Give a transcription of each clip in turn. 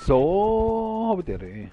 So habe ich die.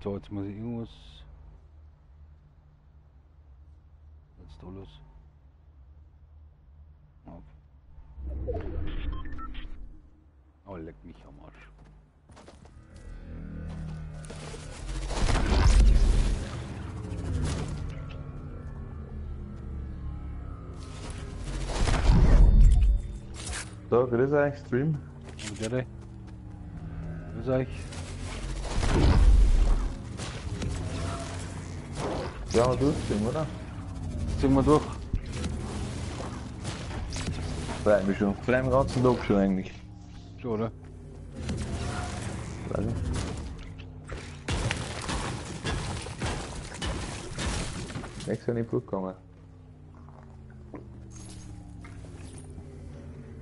So, jetzt muss ich irgendwas. Was ist da los? Auf. Oh, leck mich am Arsch. So, grüß euch, Stream. Und der? Grüß euch. Ja, mal durchziehen, oder? Ziehen wir durch. Freue mich schon. Freue mich den ganzen Tag schon eigentlich. Schon, oder? Weiß nicht. Extra nicht gut gegangen.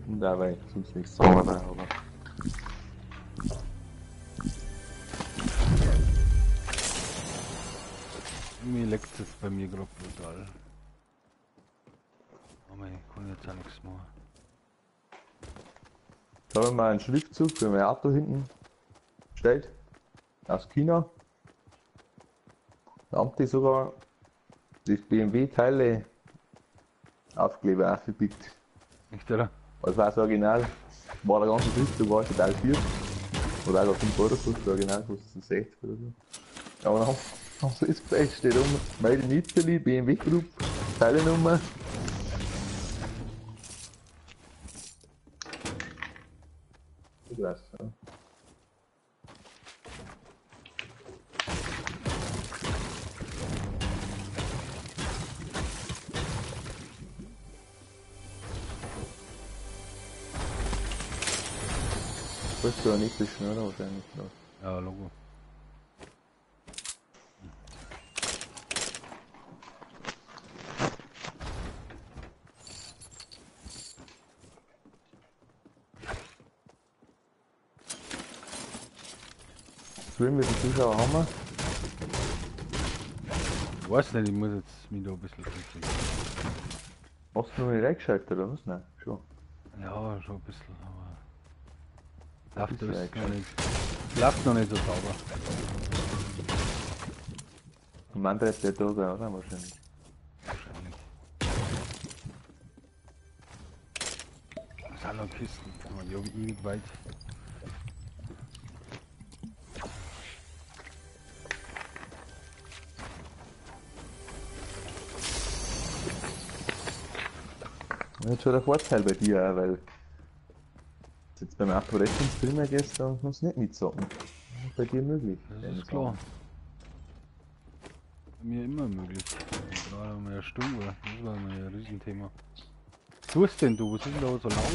Und da war ich sonst nichts sagen, aber. Mir leckt es bei mir gerade brutal. Aber ich kann jetzt auch nichts machen. Da haben wir mal einen Schriftzug für mein Auto hinten gestellt. Aus China. Da haben die sogar das BMW-Teile Aufkleber aufgepickt. Nicht, oder? Das war das Original. War der ganze Schriftzug, war schon Teil 4. Oder auch 5 Euro kostet, Original kostet 60 oder so. Aber dann haben sie das gefällt, steht rum, Made in Italy, BMW Group, Teilenummer. Ich weiß, ja. Willst du ja nicht so schneller wahrscheinlich noch. Ja, Logo. Stream, wie viele Zuschauer haben wir? Ich weiß nicht, ich muss jetzt mich da ein bisschen kriegen. Hast du noch nicht reingeschaltet oder was? Nein, schon. Ja, schon ein bisschen, aber. Läuft bisschen alles noch nicht. Läuft noch nicht so sauber. Und man treibt der da sein, oder? Wahrscheinlich. Wahrscheinlich. Das sind noch Kisten. Aber ja, ewig weit. Das ist schon der Vorteil bei dir auch, weil jetzt beim Upload-Stream gehst, dann musst du nicht mitzocken. Das ist bei dir möglich. Das ist klar. Bei mir immer möglich. Gerade haben wir Stunde, das war ein Riesenthema. Was tust denn du? Was ist denn da so laut?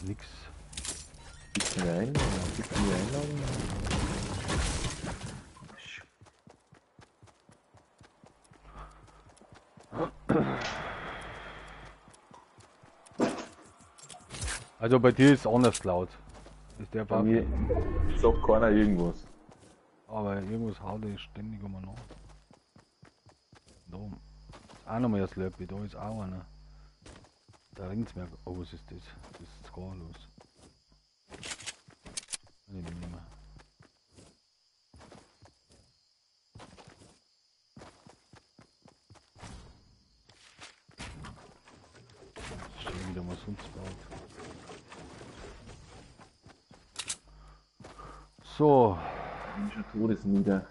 Nix. Gibt's eine Einladung? Gibt's eine Einladung? Also bei dir ist anders laut. Ist der Bei Bug. mir sagt keiner irgendwas. Aber irgendwas haut ich ständig immer noch. Da ist auch noch mehr Slurpee, da ist auch einer. Da ringt's mir. Oh, was ist das? Das ist scorlos. Ich nehme nicht mehr. Schon wieder mal sonst baut. So. Ich bin schon todesnieder.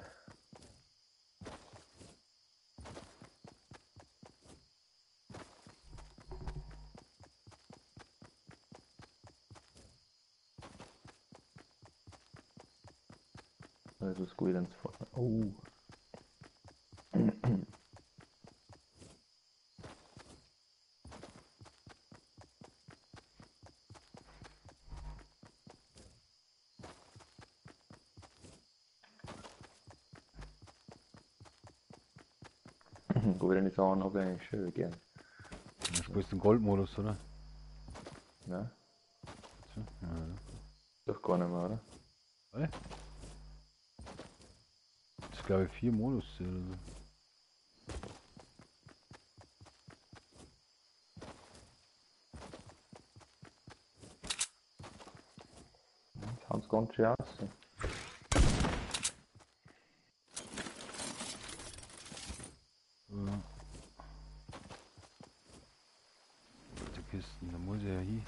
Also ist gut ins Feuer. Oh. Gut, wenn ich sagen, aber eigentlich schön gern. Du spielst den Goldmodus, oder? Ne? So, ja. Doch gar nicht mehr, oder? Das ist glaube ich 4 Modus oder so. Kann's ganz schön aussehen. Ja. Die Kisten, da muss ich ja hin.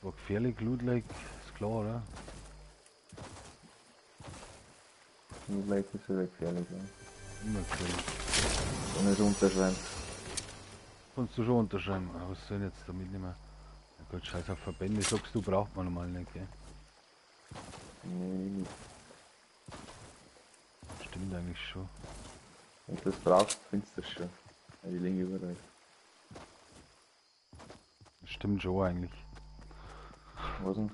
War gefährlich, Loot-like, ist klar, oder? Und vielleicht ist es gefährlich, ja. Immer gefährlich. Und es unterschreiben. Kannst du schon unterschreiben, aber was soll ich jetzt damit nicht mehr? Ja Gott, scheiß auf Verbände, sagst du, braucht man normal nicht, gell? Nee, nicht. Stimmt eigentlich schon. Wenn du das brauchst, findest du das schon. Ja, die liegen überall. Stimmt schon eigentlich. Was denn?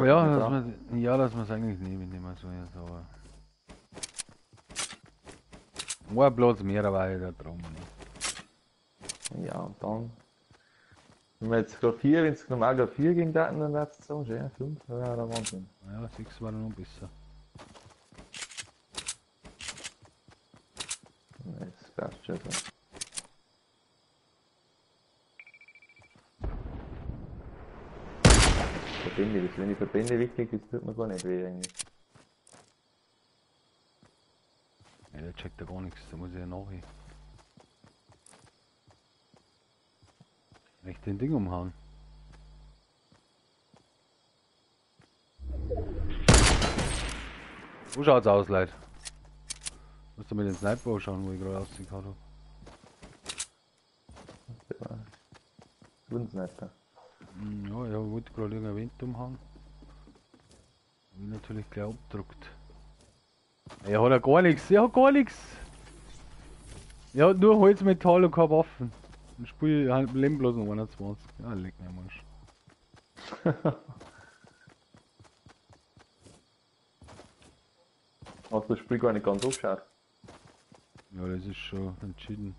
Ja, dass man es eigentlich nicht mehr so jetzt, aber. Ein Platz mehr dabei, da brauchen wir nicht. Ja, und dann. Wenn wir jetzt gerade 4, wenn es normal gerade 4 gegen Daten, dann wäre es so schön. 5, das wäre der Wahnsinn. Ja, 6 war noch besser. Nein, das passt schon so. Verbände, das wenn die Verbände wichtig ist, tut man gar nicht weh eigentlich. Ja, der checkt ja gar nichts, da muss ich ja nachher. Echt den Ding umhauen. Wo schaut's aus, Leute? Musst du mit den Sniper schauen, wo ich gerade ausgehauen habe. Wundsniper. Ja, ich wollte gerade irgendein Wind umhauen. Hab ich natürlich gleich abgedruckt. Er hat ja gar nichts, er hat gar nichts. Er hat nur Holz, Metall und keine Waffen. Und spiel halt Leben bloß noch 21. Ja, leg mir am Arsch. Hast du das Spiel gar nicht ganz aufgeschaut? Ja, das ist schon entschieden.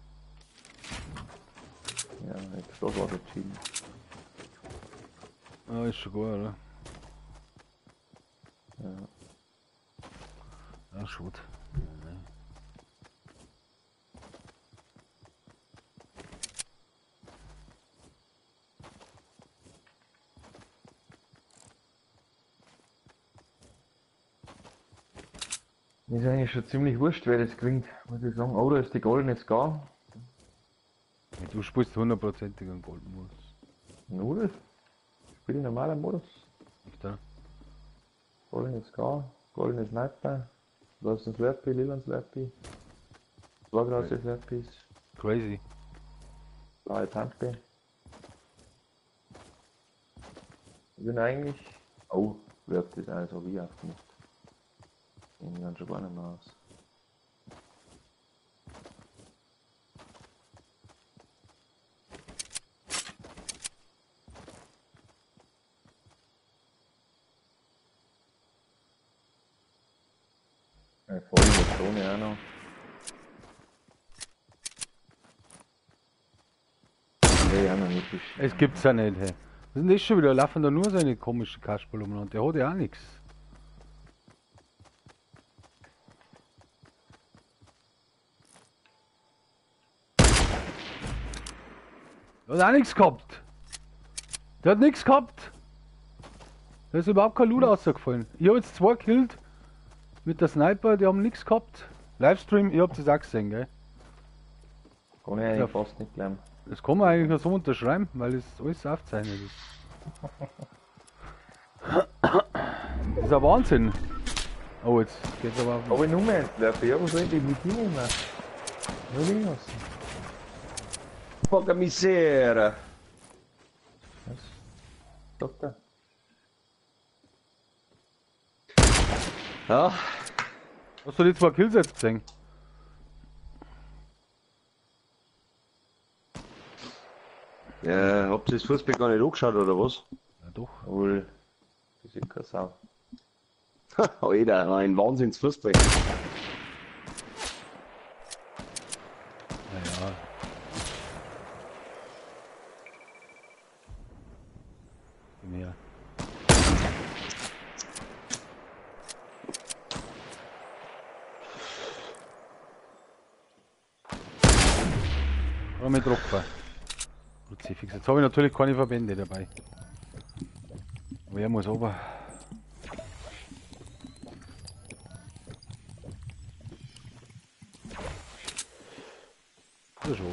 Ja, jetzt das war entschieden. Ja, ist schon gut, oder? Ja. Ja, schon gut. Ist eigentlich schon ziemlich wurscht, wer das gewinnt, muss ich sagen. Oder ist die goldene Scar? Ja, du spielst hundertprozentig einen Goldmodus. Oder? Ich spiele normaler Modus. Nicht da? Goldene Scar, goldene Sniper, da ist ein Slurpee, lila Slurpee, zwei große Slurpees, Crazy. blaue Pumpe. Ich bin eigentlich. Oh, wird das alles so wie aufgemacht. Ich bin dann schon gar nicht mehr aus. Voll in der Zone auch noch. Nee, auch noch nicht. Es gibt's ja nicht, hey. Was ist denn das schon wieder? Laufen da nur seine komischen Kasperl um und der hat ja auch nichts. Der hat auch nichts gehabt. Der hat nichts gehabt. Da ist überhaupt kein Loot rausgefallen. Ich hab jetzt 2 gekillt mit der Sniper, die haben nichts gehabt. Livestream, ihr habt das auch gesehen, gell? Kann ich eigentlich fast nicht bleiben. Das kann man eigentlich so unterschreiben, weil es alles aufzeichnet ist. Das ist ein Wahnsinn. Oh, jetzt geht's aber auf. Aber ich nur mehr entwerfen, ja, was soll ich denn mit ihm machen? Nur liegen lassen. Porca misera. Was? Sagt er? Ja, Hast du die 2 Kills jetzt gesehen? habt ihr das Fußball gar nicht angeschaut oder was? Ja doch. Wohl. Das ist keine Sau. Alter, ein Wahnsinnsfußball. Naja. Mehr. Oder mit Rupfer. Kruzifix. Jetzt habe ich natürlich keine Verbände dabei. Aber er muss aber. Das ist schon.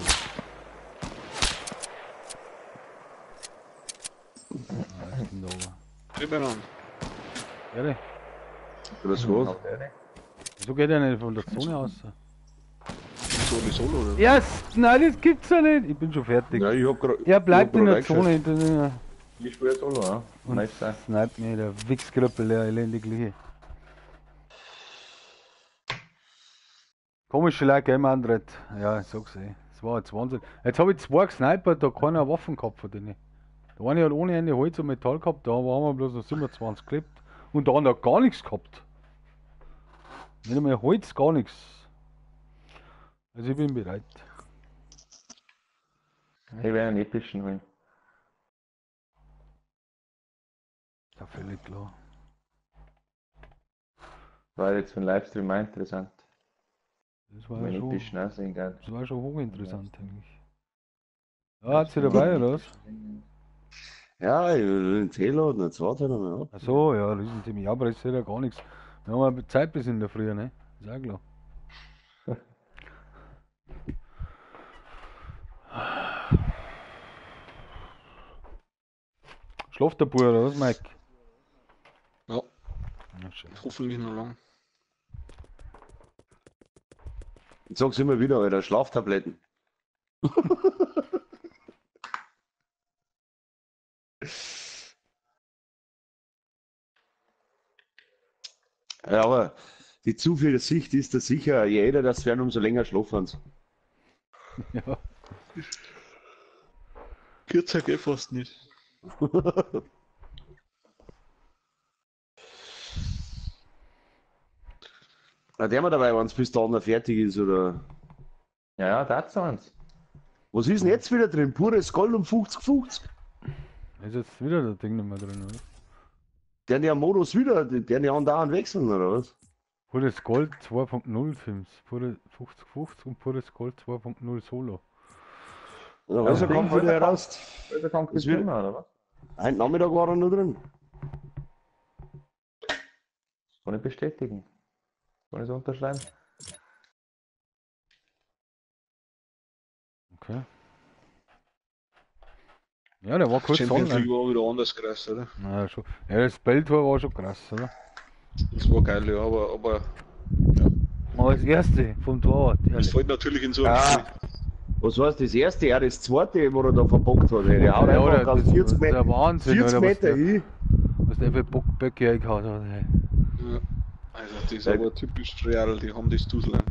Ah, ich bin da oben. Übereinander. Ehrlich? Was was? Wieso geht er nicht von der Zone aus? Solo, oder? Yes! Nein, das gibt's ja nicht! Ich bin schon fertig. Ja, ich hab grad. Er bleibt ich in hab der grad Zone hinter mir. Ich spiele Solo, ja. Und Nice sein. snipe mir der Wichskröppel, der elendigliche. Komische Leute, gell, Andret? Ja, ich sag's eh. Das war jetzt Wahnsinn. Jetzt habe ich 2 gesnipert, da keiner Waffen gehabt von denen. Der eine hat ohne Ende Holz und Metall gehabt, da haben wir bloß noch 27 geklebt. Und der andere hat gar nichts gehabt. Nicht einmal Holz, gar nichts. Also ich bin bereit. Ich werde einen epischen holen. Ja, völlig klar. War jetzt für den Livestream auch interessant. Das war Wenn ja schon, epischen auch sehen kann. das war schon hochinteressant eigentlich. Ja, hat sie dabei oder was? Ja, ich will den Zähler und jetzt warte ich noch mal ab. Achso, ja, Riesenteam. Ja, aber das ist ja gar nichts. Wir haben ja Zeit bis in der Früh, ne? Ist auch klar. Schlaft der Bub oder was, Mike? Ja, Ja, schön. hoffentlich noch lang. Ich sag's immer wieder, Alter, Schlaftabletten. Ja, aber die Zuversicht ist da sicher, je älter das werden, umso länger schlafen sie. Ja. Kürzer geht fast nicht. Na, der mal dabei, wenn es bis da noch fertig ist, oder? Ja, ja, das eins. Was ist denn jetzt wieder drin? Pures Gold um 50-50? Ist jetzt wieder das Ding nicht mehr drin, oder? Der ja Modus wieder, der ja andauernd wechseln, oder was? Pures Gold 2.0 Films. Pure 50-50 und Pures Gold 2.0 Solo. Ja, also Ding, kommt heute wieder heraus. Da kommt Das das wird- Thema, oder was? Ein Nachmittag war er noch drin. Kann ich bestätigen. Kann ich so unterschreiben? Okay. Ja, der war kurz Champions League online. war wieder anders krass, oder? Ja, schon. Ja, das Belltor war schon krass, oder? Das war geil, ja, aber Aber das erste vom Torwart, es ehrlich. fällt natürlich in so einem Ah. Spiel. Was heißt das erste? Ja, das zweite, wo er da verbockt hat. Der haut Ja, einfach oder aus das 40 ist der Meter, Wahnsinn, 40 oder, Meter hin. was der für Bockböcke eingehauen hat. Ey. Ja. Also das ist aber typisch Real, die haben das Duseln.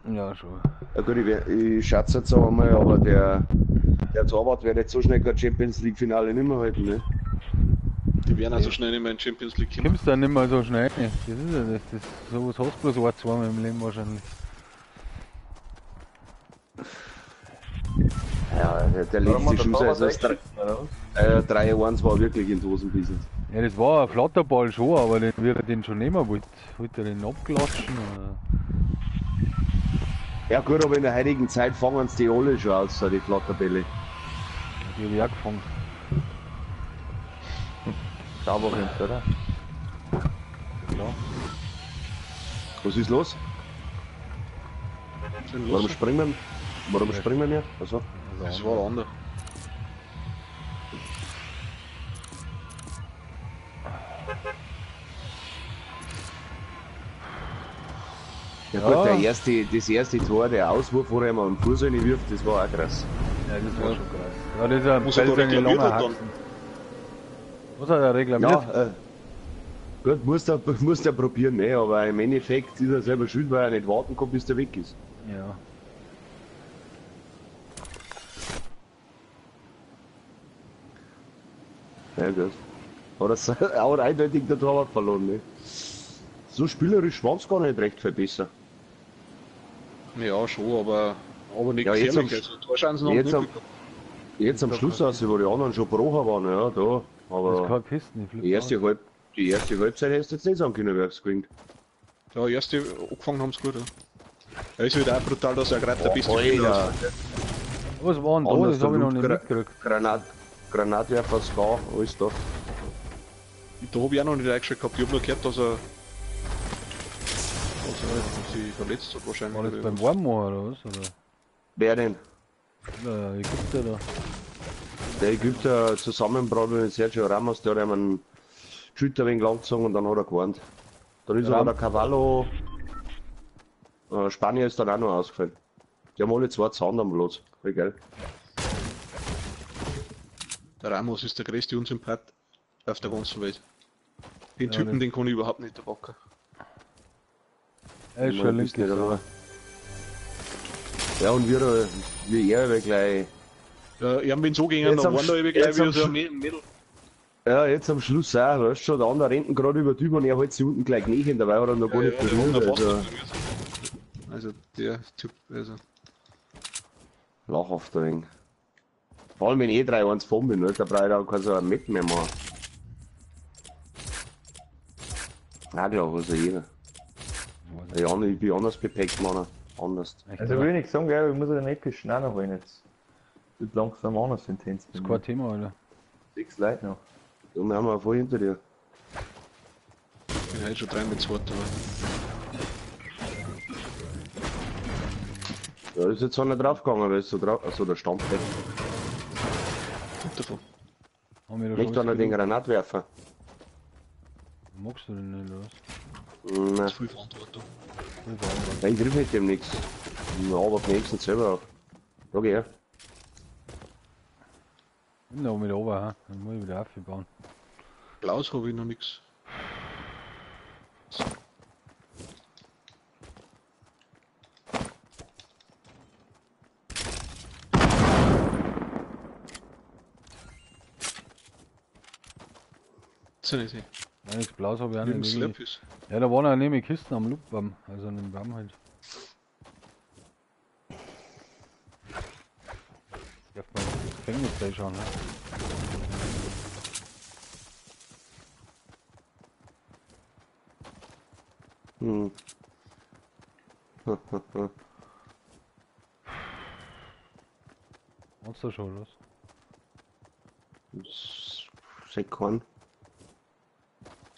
Ja, schon. Ja gut, ich schätze jetzt auch einmal, aber der Torwart wird jetzt so schnell kein Champions League Finale nicht mehr halten, ne? Die werden also schnell nicht mehr in Champions League kommen. Kommst dann nicht mehr so schnell rein. Das ist ja das. Sowas hast du bloß ein, zweimal im Leben wahrscheinlich. Ja, der letzte Schuss, also das 3-1 war wirklich in die Hosen bissen. Ja, das war ein Flatterball schon, aber wie er den schon nehmen wollte er den abklatschen? Oder? Ja gut, aber in der heutigen Zeit fangen sie die alle schon aus, so die Flatterbälle. Die habe ich auch gefangen. Sauber hinten, oder? Ja. Was ist los? Schön Warum los. springen? Warum springen wir? Also, Das war der andere. ja Ja. gut, das erste Tor, der Auswurf, wo er ihm am Fuß wirft, das war auch krass. Ja, das war schon krass. Ja, das ist ein Muss er da Bell, seine reklamiert lange hat Haxen. Was hat er reklamiert? Ja, gut, musst du probieren, ne? Aber im Endeffekt ist er selber schuld, weil er nicht warten kann, bis der weg ist. Ja. Ja gut. Hat eindeutig der Torwart verloren, ne? So spielerisch waren es gar nicht recht viel besser. Ja, schon, aber nicht Ja, jetzt gefährlich. Also Torchancen haben jetzt nicht am- gehabt. Jetzt am Schluss aus, wo die anderen schon gebrochen waren, ja, da. Das ist Aber kein Pisten, ich flippe die erste Halbzeit hast du jetzt nicht sagen können, wer es gewinnt. Ja, erste angefangen haben sie gut, ja. Er ist wieder auch brutal, dass er gerade der beste Spieler Alter, ist. Was war denn da? Anders Das habe ich noch nicht der Luft- mitgekriegt. Granatwerfer, Ska, alles da. Da habe ich auch noch nicht eingeschickt gehabt. Ich habe nur gehört, dass er sich verletzt hat wahrscheinlich. War das oder beim irgendwas. Warmmachen oder was? Oder? Wer denn? Der Ägypter da. Der Ägypter Zusammenbrat mit Sergio Ramos, der hat ihm einen Schütter wegen lang gezogen und dann hat er gewarnt. Dann ist aber der Cavallo, Spanier ist dann auch noch ausgefallen. Die haben alle zwei Zahn am Platz. Voll geil. Der Ramos ist der größte Unsympath auf der ganzen Welt. Den Ja, Typen, das- den kann ich überhaupt nicht erbacken. Er ist Ich schon mein, bist linke nicht Sau. allein. Ja, und wie er aber gleich. Ja, ich habe ihn so gegen, Jetzt da am waren da Sch- eben gleich jetzt wieder am so Sch- ein Mädel. Ja, jetzt am Schluss auch, weißt du schon, der andere rennt gerade über die und er hält sich unten gleich nicht dabei, hat er noch gar nicht der hat berührt. noch fast Also, nicht berührt. Also der Typ, also. lachhaft ein wenig. Vor allem wenn ich 3-1 vorn bin, ne, da brauche ich auch kein so ein Met mehr machen. Na klar, also jeder. Ja, ich bin anders bepackt, Mann. Anders. Echt, Also oder? will ich sagen, gell, ich muss den epischen auch noch holen jetzt. Wird langsam anders intens. Das ist kein Thema, Alter. 6 Leute noch. Da haben wir voll hinter dir. Ich bin halt schon 3 mit 2 dabei. Ja, ist jetzt auch nicht draufgegangen, weil es so drauf, also der stand weg. Gut davon. Haben wir da Nicht schon einer den Granatwerfer. Magst du den nicht, oder was? Nein, Das ist viel Verantwortung. ich triff mit dem nichts. Ja, aber auf nächsten selber auf. Da geh her. Ich bin da mit oben, ha? Dann muss ich wieder aufbauen. Blaus habe ich noch nichts. So nicht sehen. Nein, das Blaus habe ich auch Wie im nicht. Wirklich. Slurpees. Ja, da waren ja nämlich Kisten am Luftbaum, also an dem Baum halt. Ich darf mal das Gefängnis da schauen, ne? Hm. Hast du schon los? Sag keinen.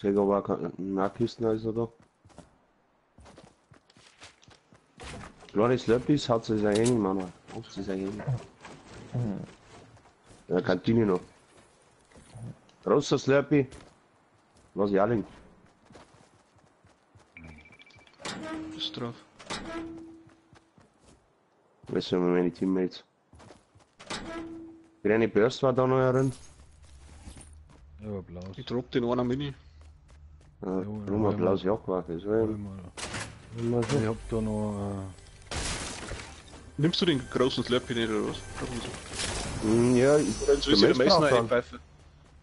Sag aber auch keine Nahkisten ist er da. Kleine Slurpees hat sie sein Handy, Mann. Hat sie sein Handy. Ja, Kantine noch. Großer Slurpee. Was Jahrling. Ist drauf. Was sind meine Teammates? Grüne Burst war da noch herin. Ja, aber Blaus. Ich drop den einer Mini. Rummer blaues Jackwaffe. Das war Ich hab da noch. Nimmst du den großen Slurpee nicht oder was? ja, So ist ja der Meißner braucht er. einpfeifen.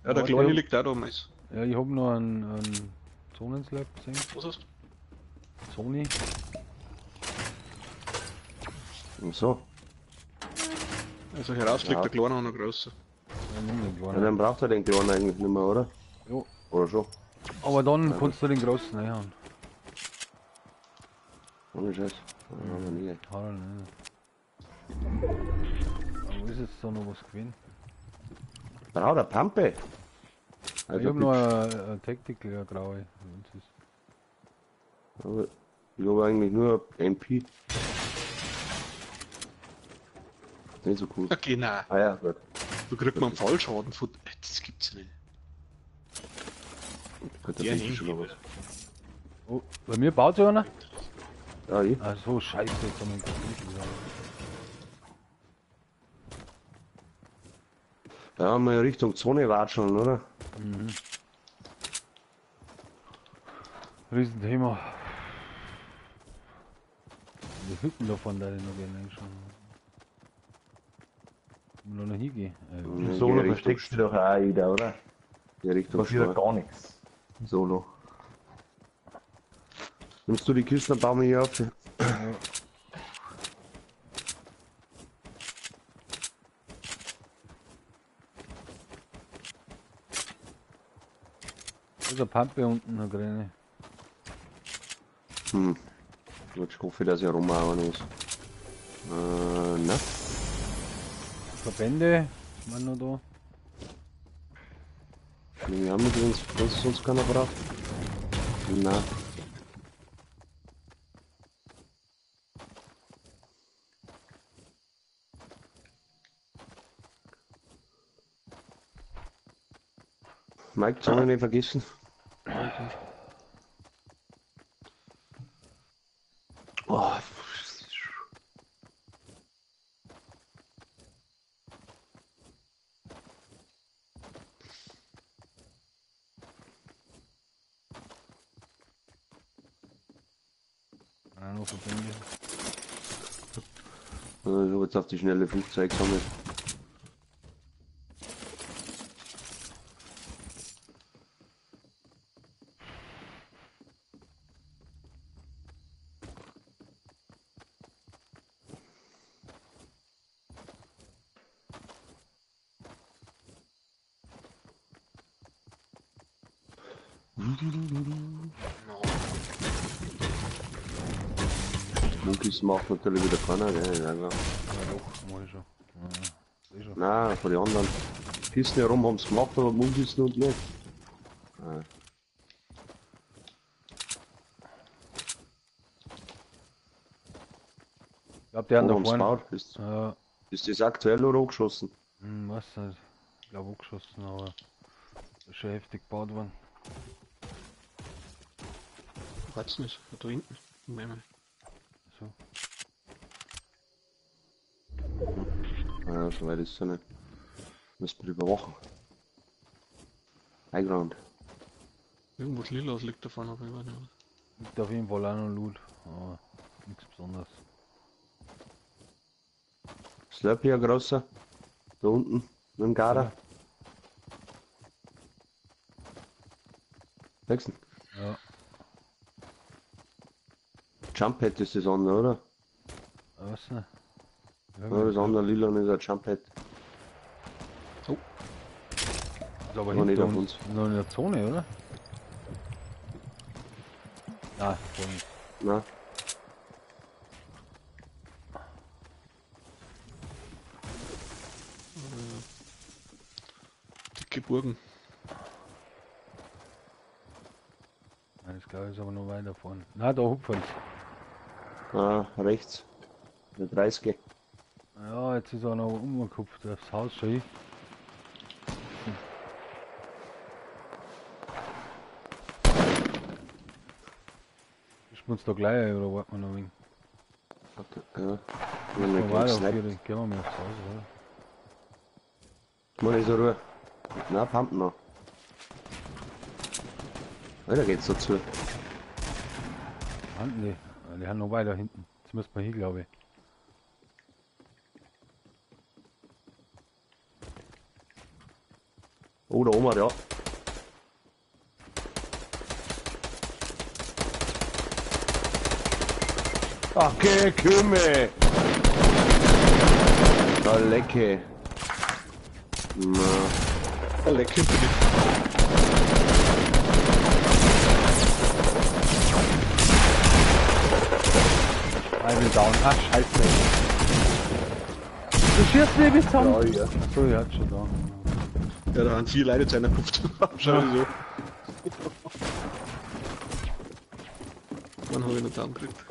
Ja, der Ja, kleine ja. liegt auch da am Eis. Ja, ich hab noch einen Zonenslab gesehen. Was hast du? Sony. Und so. Also herausfliegt Ja. der kleine und der große. Ja, nimm den Ja, kleinen. dann braucht er den kleinen eigentlich nicht mehr, oder? Jo. Oder schon? Aber dann Ja, kannst du den großen reinhauen. Ohne Scheiß. Ja, aber nie. Hat er nicht. Aber wo ist jetzt da noch was gewesen? Braucht er Pampe? Ich Also hab noch eine Tactical, eine graue. Das ist- aber ich habe eigentlich nur MP. Nicht so cool. Okay, nein. Ah ja, gut. Da kriegt man einen Fallschaden von. Das gibt's ja nicht. Gut, da Ja, finde ich nee. schon noch was. Oh, bei mir baut sich einer? Ja, ich. Ah, so scheiße, jetzt haben wir ihn kaputt gesagt. Ja, mal Richtung Zone watscheln, oder? Riesenthema. Die Hütten davon da noch gerne schon. Noch nicht hingehen. Ja, Solo geh versteckst du doch auch jeder, oder? Ja, Richtung Passiert Steuer. gar nichts. Solo. Nimmst du die Kisten, dann bauen wir hier auf. Da ist eine Pampe unten, eine grüne. Hm. Gut, ich hoffe, dass er rumhauen ist. Ne? Verbände, waren noch da. Wir haben mit uns, wenn es sonst keiner braucht. Nein. Mike, Zunge nicht vergessen. Oh. Ah, noch Verbände. Ich habe jetzt auf die schnelle 5 gesammelt. Monkeys macht natürlich wieder keiner, gell? Ja, klar. Ja doch, mal schon. Ja, schon. Nein, von den anderen. Kisten herum haben es gemacht, aber Monkeys noch nicht. Ich glaube, die haben da Haben's vorne. gebaut. Ist, Ja, ist das aktuell oder angeschossen? weiß nicht. Ich glaube angeschossen, aber ist schon heftig gebaut worden. Weiß nicht. Da hinten. Moment. So. Ja, so weit ist es ja nicht. Müssen wir überwachen. Highground. Irgendwas Lilas liegt da vorne, aber ich weiß nicht. Liegt auf jeden Fall auch noch Loot, aber nichts Besonderes. Slurpee, ein großer. Da unten, mit dem Garda. Nächsten. Ja, Jump-Head ist das andere, oder? weiß nicht. Ja, Ja, das andere lila ist ein Jump-Head. ist aber noch nicht hinter auf uns. Noch in der Zone, oder? Nein, gar nicht. Na, Dicke Burgen. Nein, das glaube ich ist aber noch weiter vorne. Nein, da hupfert's. rechts. Der 30. Ja, jetzt ist er noch umgekupft aufs Haus schon. Ist uns da gleich ein, oder warten wir noch ein wenig? Ja. Gehen Wenn wir weiter auf wir Gehen wir mal aufs Haus, oder? Man ist so Ruhe. Na, pumpen noch. Weiter geht's dazu. Hinten die haben noch weiter hinten. Jetzt müssen wir hin, glaube ich. Oh, da oben, ja. Okay, Kümmel! Da lecke. Na. Leck hinter mir. Ich bin down. Ah, scheiße. Du schießt mich bis zum... Ja, ja. So, ja, schon da. Ja, da haben 4 Leute zu einer Kupft. Schau mal so. Wann habe ich noch down gekriegt?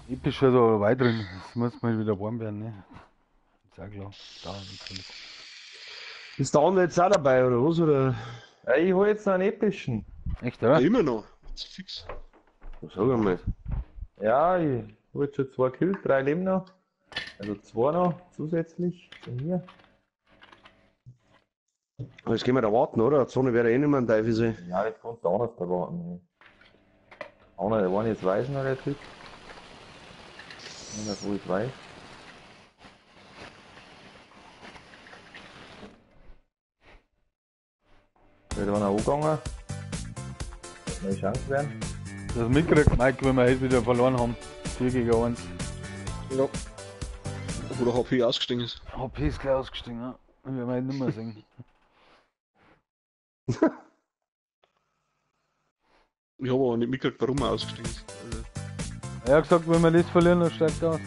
Ich bin schon da weit drin. Das muss mal wieder warm werden, ne? Ist auch klar. Da, natürlich. Ist der andere jetzt auch dabei, oder was? Oder? Ja, ich hol jetzt noch einen epischen. Echt, Ja, oder? immer noch. Das ist fix. Sag einmal. Ja, ich hol jetzt schon 2 Kills, 3 Leben noch. Also 2 noch zusätzlich von mir. Aber jetzt gehen wir da warten, oder? Die Sonne wäre eh nicht mehr ein Teufel sein. Ja, jetzt kannst du auch noch da warten. Einer, der war jetzt weiß noch, der Typ. Einer, wo ich weiß. Der war noch angegangen. Eine Chance werden. Das mitkriegt, Mike, wenn wir jetzt wieder verloren haben. 4 gegen 1. Ja. Wo der HP ausgestiegen ist. HP ist gleich ausgestiegen, ja. Wir werden halt nicht mehr sehen. Ich habe aber nicht mitgekriegt, warum er ausgestiegen ist. Also, Er hat gesagt, wenn wir das verlieren, dann steigt er aus.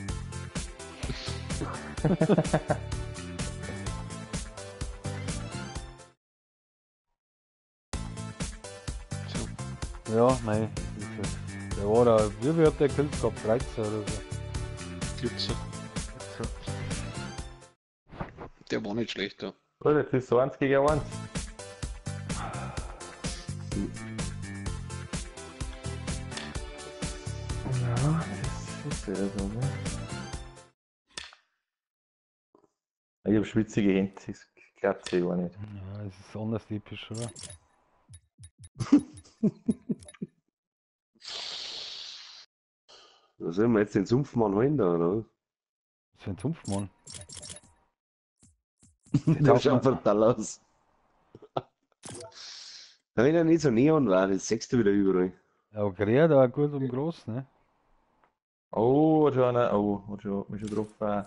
so. Ja, nein. Der war da, wie viel hat der Kills gehabt? 13 oder so. 14. Der war nicht schlecht, ja. Gut, jetzt ist so 1 gegen 1. Ja, das ist ja so, ne? Ich hab schwitzige Hände, das klappt sich gar nicht. Ja, es ist anders typisch, oder? Da sollen wir jetzt den Sumpfmann holen da, oder? Was für ein Zumpfmann. Der schaut fatal aus. Wenn er nicht so neon war, das 6. wieder überall. Ja, aber Grea da gut und groß, ne? Oh, hat schon einer, oh, hat mich schon drauf. Ja,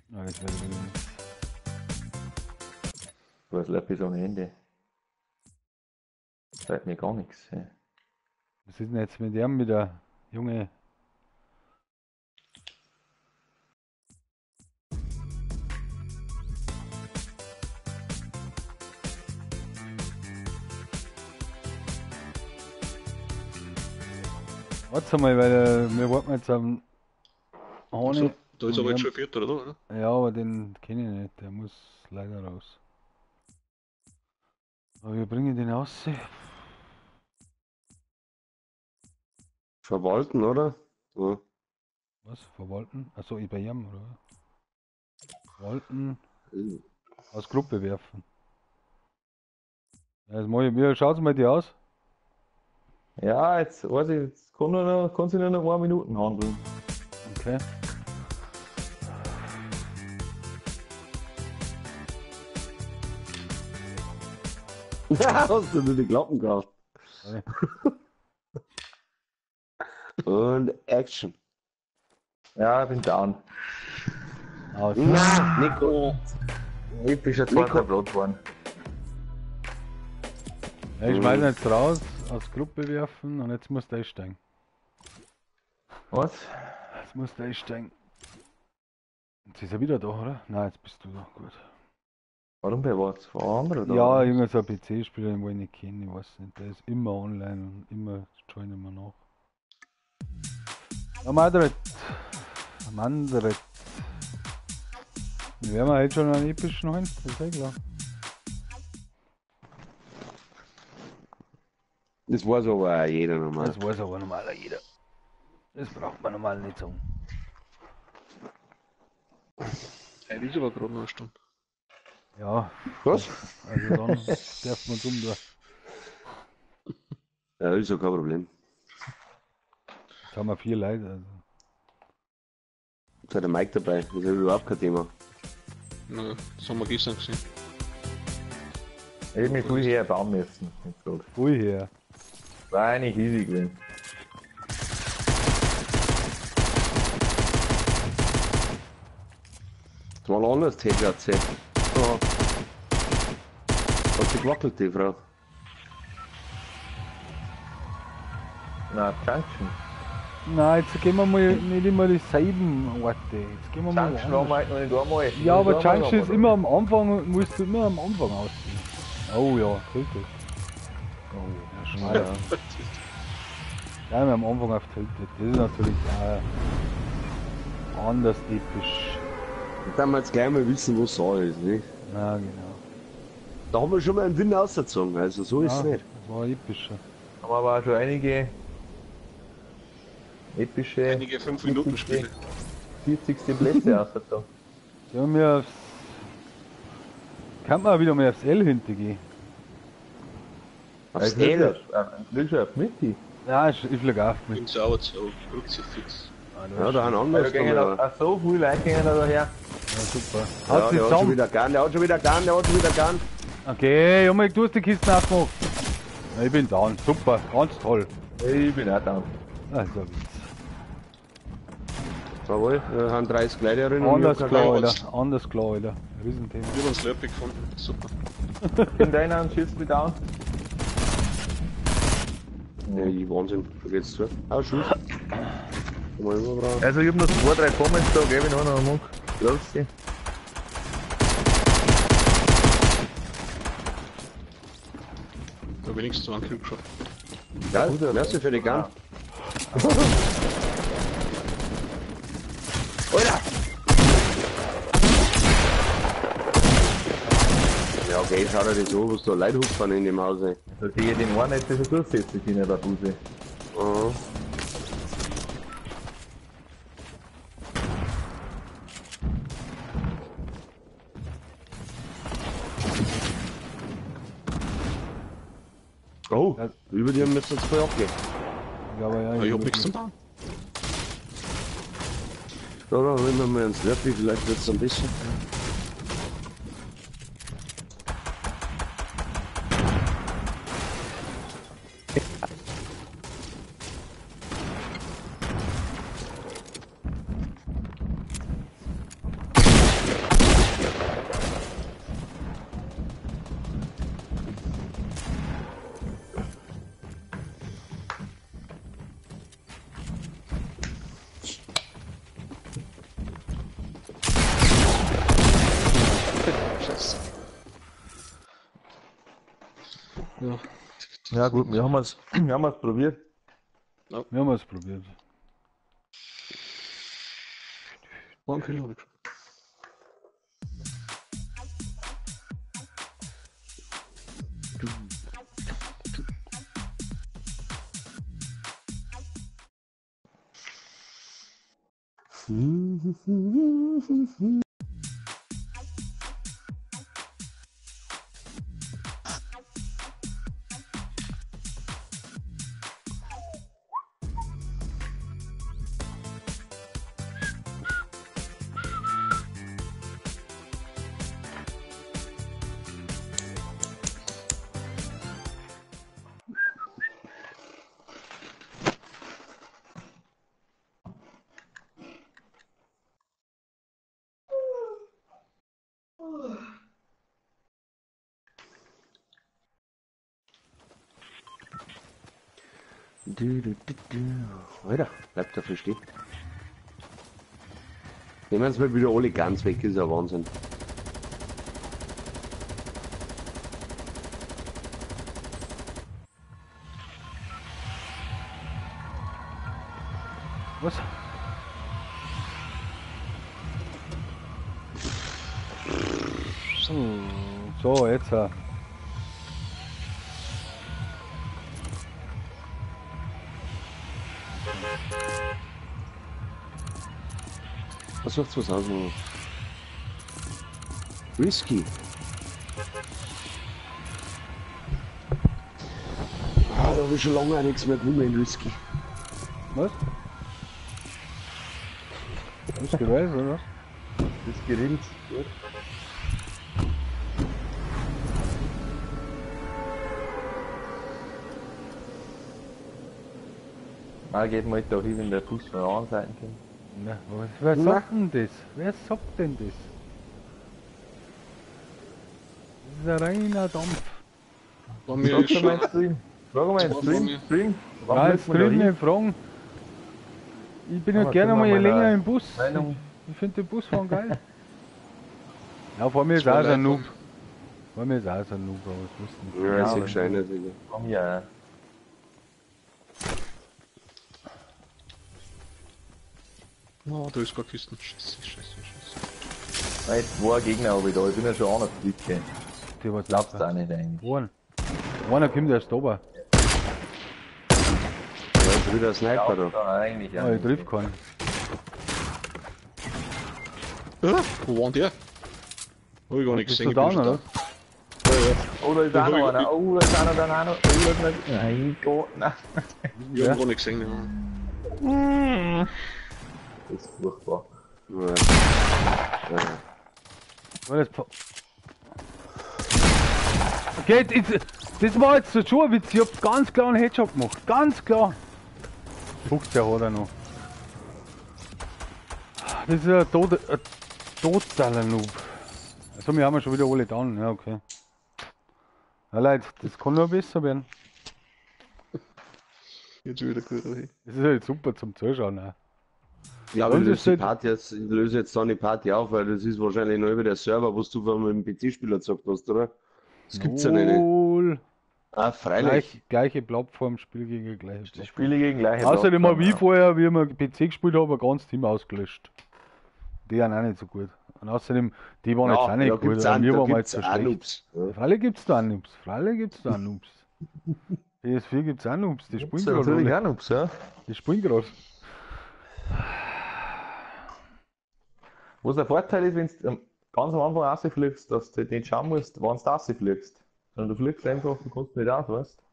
das wäre wieder nichts. Du hast etwas ohne Ende. Sagt mir gar nichts. Ja. Was ist denn jetzt mit dem wieder, Junge? Warte mal, weil wir warten jetzt am Hane. So, da ist und aber jetzt wir schon 4. oder? Ja, aber den kenne ich nicht, der muss leider raus. Aber wir bringen den raus. Verwalten, oder? Ja. Was? Verwalten? Achso, ich bei ihm, oder? Verwalten, aus Gruppe werfen. Ja, jetzt mal, wie schaut's mal die aus? Ja, jetzt weiß ich, jetzt kann sie nur noch 1 Minuten handeln. Okay. Hast du nur die Klappen gehabt? Okay. Und Action. Ja, ich bin down. Aus. Na, Nico. Ich bin schon Nico. 2 Brot geworden. Ja, ich schmeiß ihn jetzt raus, aus Gruppe werfen und jetzt muss der einsteigen. Was? Jetzt muss der einsteigen. Jetzt ist er wieder da, oder? Nein, jetzt bist du da, gut. Warum bei was? Vor anderen? Ja, irgendein so ein PC-Spieler, den ich nicht kenne, ich weiß nicht. Der ist immer online und immer joinen wir nach. Ja, Madrid. Mandret. Wir werden halt schon einen epischen holen, das ist ja klar. Das weiß aber auch jeder normal. Das weiß aber normaler jeder. Das braucht man normal nicht sagen. Er ist aber gerade noch eine Stunde. Ja, Was? also dann darf man dumm da. Ja, ist ja kein Problem. Jetzt haben wir 4 Leute. Also. Jetzt hat der Mike dabei, das ist ja überhaupt kein Thema. Na, das haben wir gestern gesehen. Ich hätte mich viel her bauen müssen. Ui her. War eigentlich easy gewesen. Mal anders TJC. Oh. Hat sie gewackelt, die Frau. Na, Junction. Nein, jetzt gehen wir mal nicht immer dieselben Orte. Jetzt gehen wir mal Junction haben wir woanders. halt noch nicht einmal. Ja, aber Noch nicht Junction ist einmal, immer am Anfang, musst du immer am Anfang ausziehen. Oh ja, Tilted. Oh, ja, schade. Ja. Ja, wir am Anfang auf Tilted. Das ist natürlich auch anders episch. Da wir jetzt gleich mal wissen, was Sache ist, nicht? Ja, genau. Da haben wir schon mal einen Win ausgezogen, also so ist es Ja, nicht. das war epischer. Haben wir aber auch schon einige epische Einige 5-Minuten-Spiele. 40. Plätze ausgezogen. Ja, mir aufs. Kann man auch wieder mal aufs L hintergehen. Aufs L. Fliegst du auf Mitte? Ja, ich flieg auf Ich bin mit. sauer zu Kruzifix. Ja, da ein Weil anderes da gehen ja. auch so viele Leute gehen da daher. Ja, super. Ja, Hat sich der hat schon zusammen. wieder gern, der hat schon wieder gern, der hat schon wieder gern. Okay, Junge, du hast die Kisten aufgemacht. Ja, ich bin down. Super, ganz toll. Ich bin auch da. Also, Witz. Jawohl, wir haben 30 Gleiterinnen Anders ich hab klar, keine Alter. Anders klar, Alter. Riesenthema. Wir haben uns Slurpee gefunden. Super. In deiner und schießt mich down. Ja, ich Wahnsinn, wo geht's zu? Ah, Schuss. Mal überbrauen. Also ich hab noch 2, 3 Comments da, gebe ich noch einen Muck. Los sie. Da wenigstens einen Kill geschafft. Ja, merci für die Gun. Alter! Ja, okay, schau dir das an, was da Leute hupfen in dem Haus. Ey. Also die den einen jetzt so durchsetzen können, der Busse. Aha. Oh, über die müssen wir jetzt voll abgehen. Ja, aber ja, Aber ich hab nichts zum Bauen. Da holen wir mal ins Slurpee, vielleicht wird's ein bisschen. Scheiße. Ja. Ja gut, wir haben es probiert. wir haben es probiert. Einen Kill hab ich geschafft. Alter, bleibt dafür stehen. Nehmen wir jetzt mal wieder alle ganz weg, ist ja Wahnsinn. Was? So, jetzt. Was sucht's was aus? Whisky. Ah, da habe ich schon lange nichts mehr gewonnen in Whisky. Was? Ist gewesen, oder? Das Grills. Gut. Mal geht man halt da hin, wenn der Fuß von der anderen Seite kommt. Ja, wer sagt denn das? Wer sagt denn das? ist ein reiner Dampf. Bei mir Frag ist doch mal schon. ins Stream. Frag mal ins Stream. Stream. Wann Ja, müssen jetzt wir da drüben hin? nicht fragen. Ich bin ja Aber gerne können wir mal mal länger eine im Bus. Meinung- Ich finde den Busfahren geil. Ja, vor mir ist Zwei auch so Leute ein Noob. Vor mir ist auch so ein Noob, aber ich wusste nicht. Ja, Ja, ist ja wenn- gescheit, Digga. Komm ja. Oh, da ist gar Kisten. Scheiße, scheiße, scheiße. Nein, zwei Gegner habe ich da. Ich bin ja schon einer Flicke. Die was Glaubst du auch nicht eigentlich. Einer kommt erst oben. Da ist wieder ein Sniper Glaubst da. du eigentlich Ja, ich triff keinen. Wo war denn der? Hab ich gar nicht Bist gesehen. du da, ich bin schon oder? Oh, da ist auch noch einer. Oh, da ist einer, da auch noch. Oh, da ist noch. Nein, Gott, nein. Ich hab gar nicht gesehen. Ja. Das ist furchtbar. Ja. Okay, das war jetzt so schon ein Witz. Ich hab ganz klar einen Headshot gemacht. Ganz klar. 15 hat er noch. Das ist ein totaler Noob. Also, wir haben ja schon wieder alle down. Ja, okay. Ja, Leute, das kann nur besser werden. Jetzt wieder gut. Okay. Das ist halt super zum Zuschauen. Auch. Ja, aber Und ich das löse, ist die Party jetzt, ich löse jetzt dann die Party auf, weil das ist wahrscheinlich noch über der Server, was du von dem PC-Spieler gesagt hast, oder? Das gibt's ja nicht. Null. Ah, freilich. Gleiche Plattform, Spiel gegen gleiche Die Plattform. Spiele gegen gleiche Außerdem habe ich Plattform, vorher, wie wir PC gespielt haben, ein ganzes Team ausgelöscht. Die waren auch nicht so gut. Und außerdem, die waren jetzt auch nicht da gut, gibt's aber auch, wir da waren mal gibt's zu auch schlecht. Noobs. Ja. Freilich gibt's da auch Noobs. Freilich gibt's da auch Noobs. PS4 gibt's auch Noobs. Die ja. spielen Das ist natürlich gerade. auch Noobs, ja. Die spielen gerade. Was der Vorteil ist, wenn du ganz am Anfang rausfliegst, dass du nicht schauen musst, wann du rausfliegst. Sondern du fliegst einfach, du kommst nicht aus, weißt du?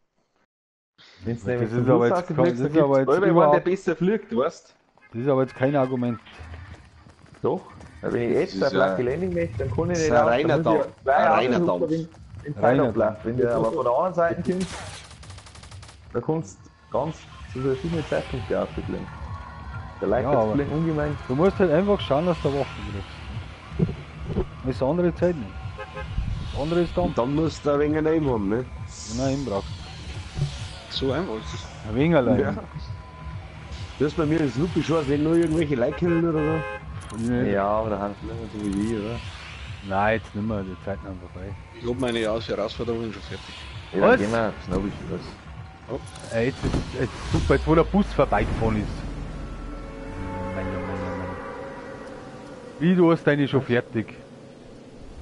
Wenn du nämlich ist zum aber Schluss jetzt kein- rausfliegst, das dann ist aber gibt's jetzt allweil einen, der überhaupt- besser fliegt, weißt Das ist aber jetzt kein Argument. du? Doch. Weil wenn ich jetzt ist ein ja- Lucky Landing möchte, dann kann ich das nicht ist ein raus, reiner dann muss ich Dampf. zwei Ein reiner Autos Dampf. in Reiner Zeit bleibt. Wenn du aber von der anderen Seite kommst, da kannst du ganz zu verschiedenen Zeitpunkten ausfliegen. Der Ja, leitet aber- das Fliegen ungemein. Du musst halt einfach schauen, dass du Waffen kriegst. Das ist eine andere Zeit nicht. Das andere ist dann, Und dann musst du ein wenig Name haben, ne? wenn er ihn braucht. So einfach ist es. Ein wenig allein. Ja. Das ist bei mir das Lupi schon, wenn nur irgendwelche Like-Killen oder so. Ja, aber da haben sie nicht so wie ich, oder? Nein, jetzt nicht mehr, die Zeiten sind vorbei. Ich hab meine Herausforderungen schon fertig. Ja, dann Was? gehen wir aufs Nobel was. Jetzt ist super, jetzt wo der Bus vorbeigefahren ist. Mein. Wie, du hast deine schon fertig?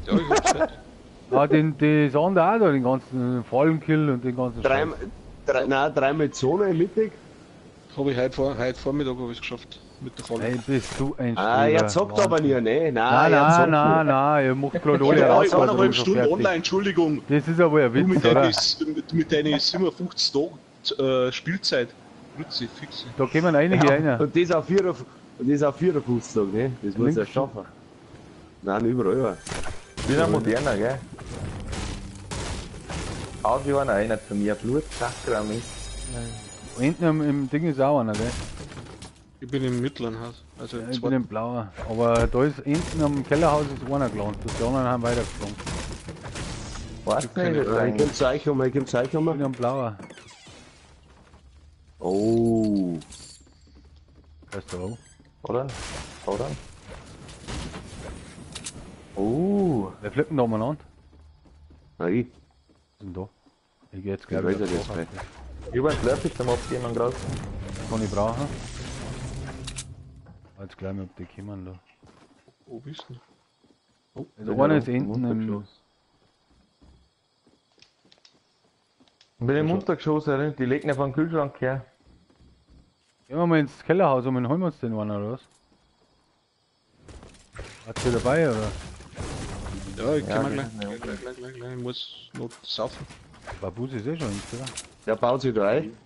Ja, ich hab's fertig. Ah, das andere auch da, den ganzen Fallenkill und den ganzen Dreimal Zone im Mittag. Hab ich heute Vormittag hab ich's geschafft. Mit der Falle. Ey, bist du ein Ah, Streber. er zockt aber nie, ne? Nein, nein, ihr macht gerade alle Ja, Herausforderungen eineinhalb schon Stunden fertig. online, Entschuldigung. Das ist aber ein Du Witz, oder? mit deinen 57 Tagen Spielzeit. Grüezi, fixe. Da kommen einige rein. Und das auf 54 Tage, ne? Das muss er Links. schaffen. Nein, überall. Ja. Ich bin ein moderner, gell? Schaut wie einer zu mir, Blutsacker ist. Hinten im Ding ist auch einer, gell? Ich bin im mittleren Haus. Also im Ich bin zweiten. im Blauer. Aber da ist hinten am Kellerhaus ist einer gelandet. Die anderen haben weitergeflogen. Weißt du keine nicht, das Ich eigentlich? komm Zeichen um, Ich bin am Blauer. Oh. Weißt du auch? Oder? Oder? Oh, Wer flippen da umeinander? Nein, Was ist denn da? Ich geh jetzt ich gleich weiß wieder ja das drauf. bei. ich habe einen Slurpee zum Abgeben gerade. Kann ich brauchen. Jetzt gleich mal, ob die kommen da. Wo bist du? Also einer ist hinten im... Mit dem Untergeschoss, die legen ja vom Kühlschrank her. Gehen wir mal ins Kellerhaus und dann holen wir uns den einen oder was? Hat sie dabei oder? Ja, ich Ja, kann mal wir gleich. sind ja Gleich. Ich muss noch saufen. Babus ist eh schon ins, oder? Der baut sich da ein.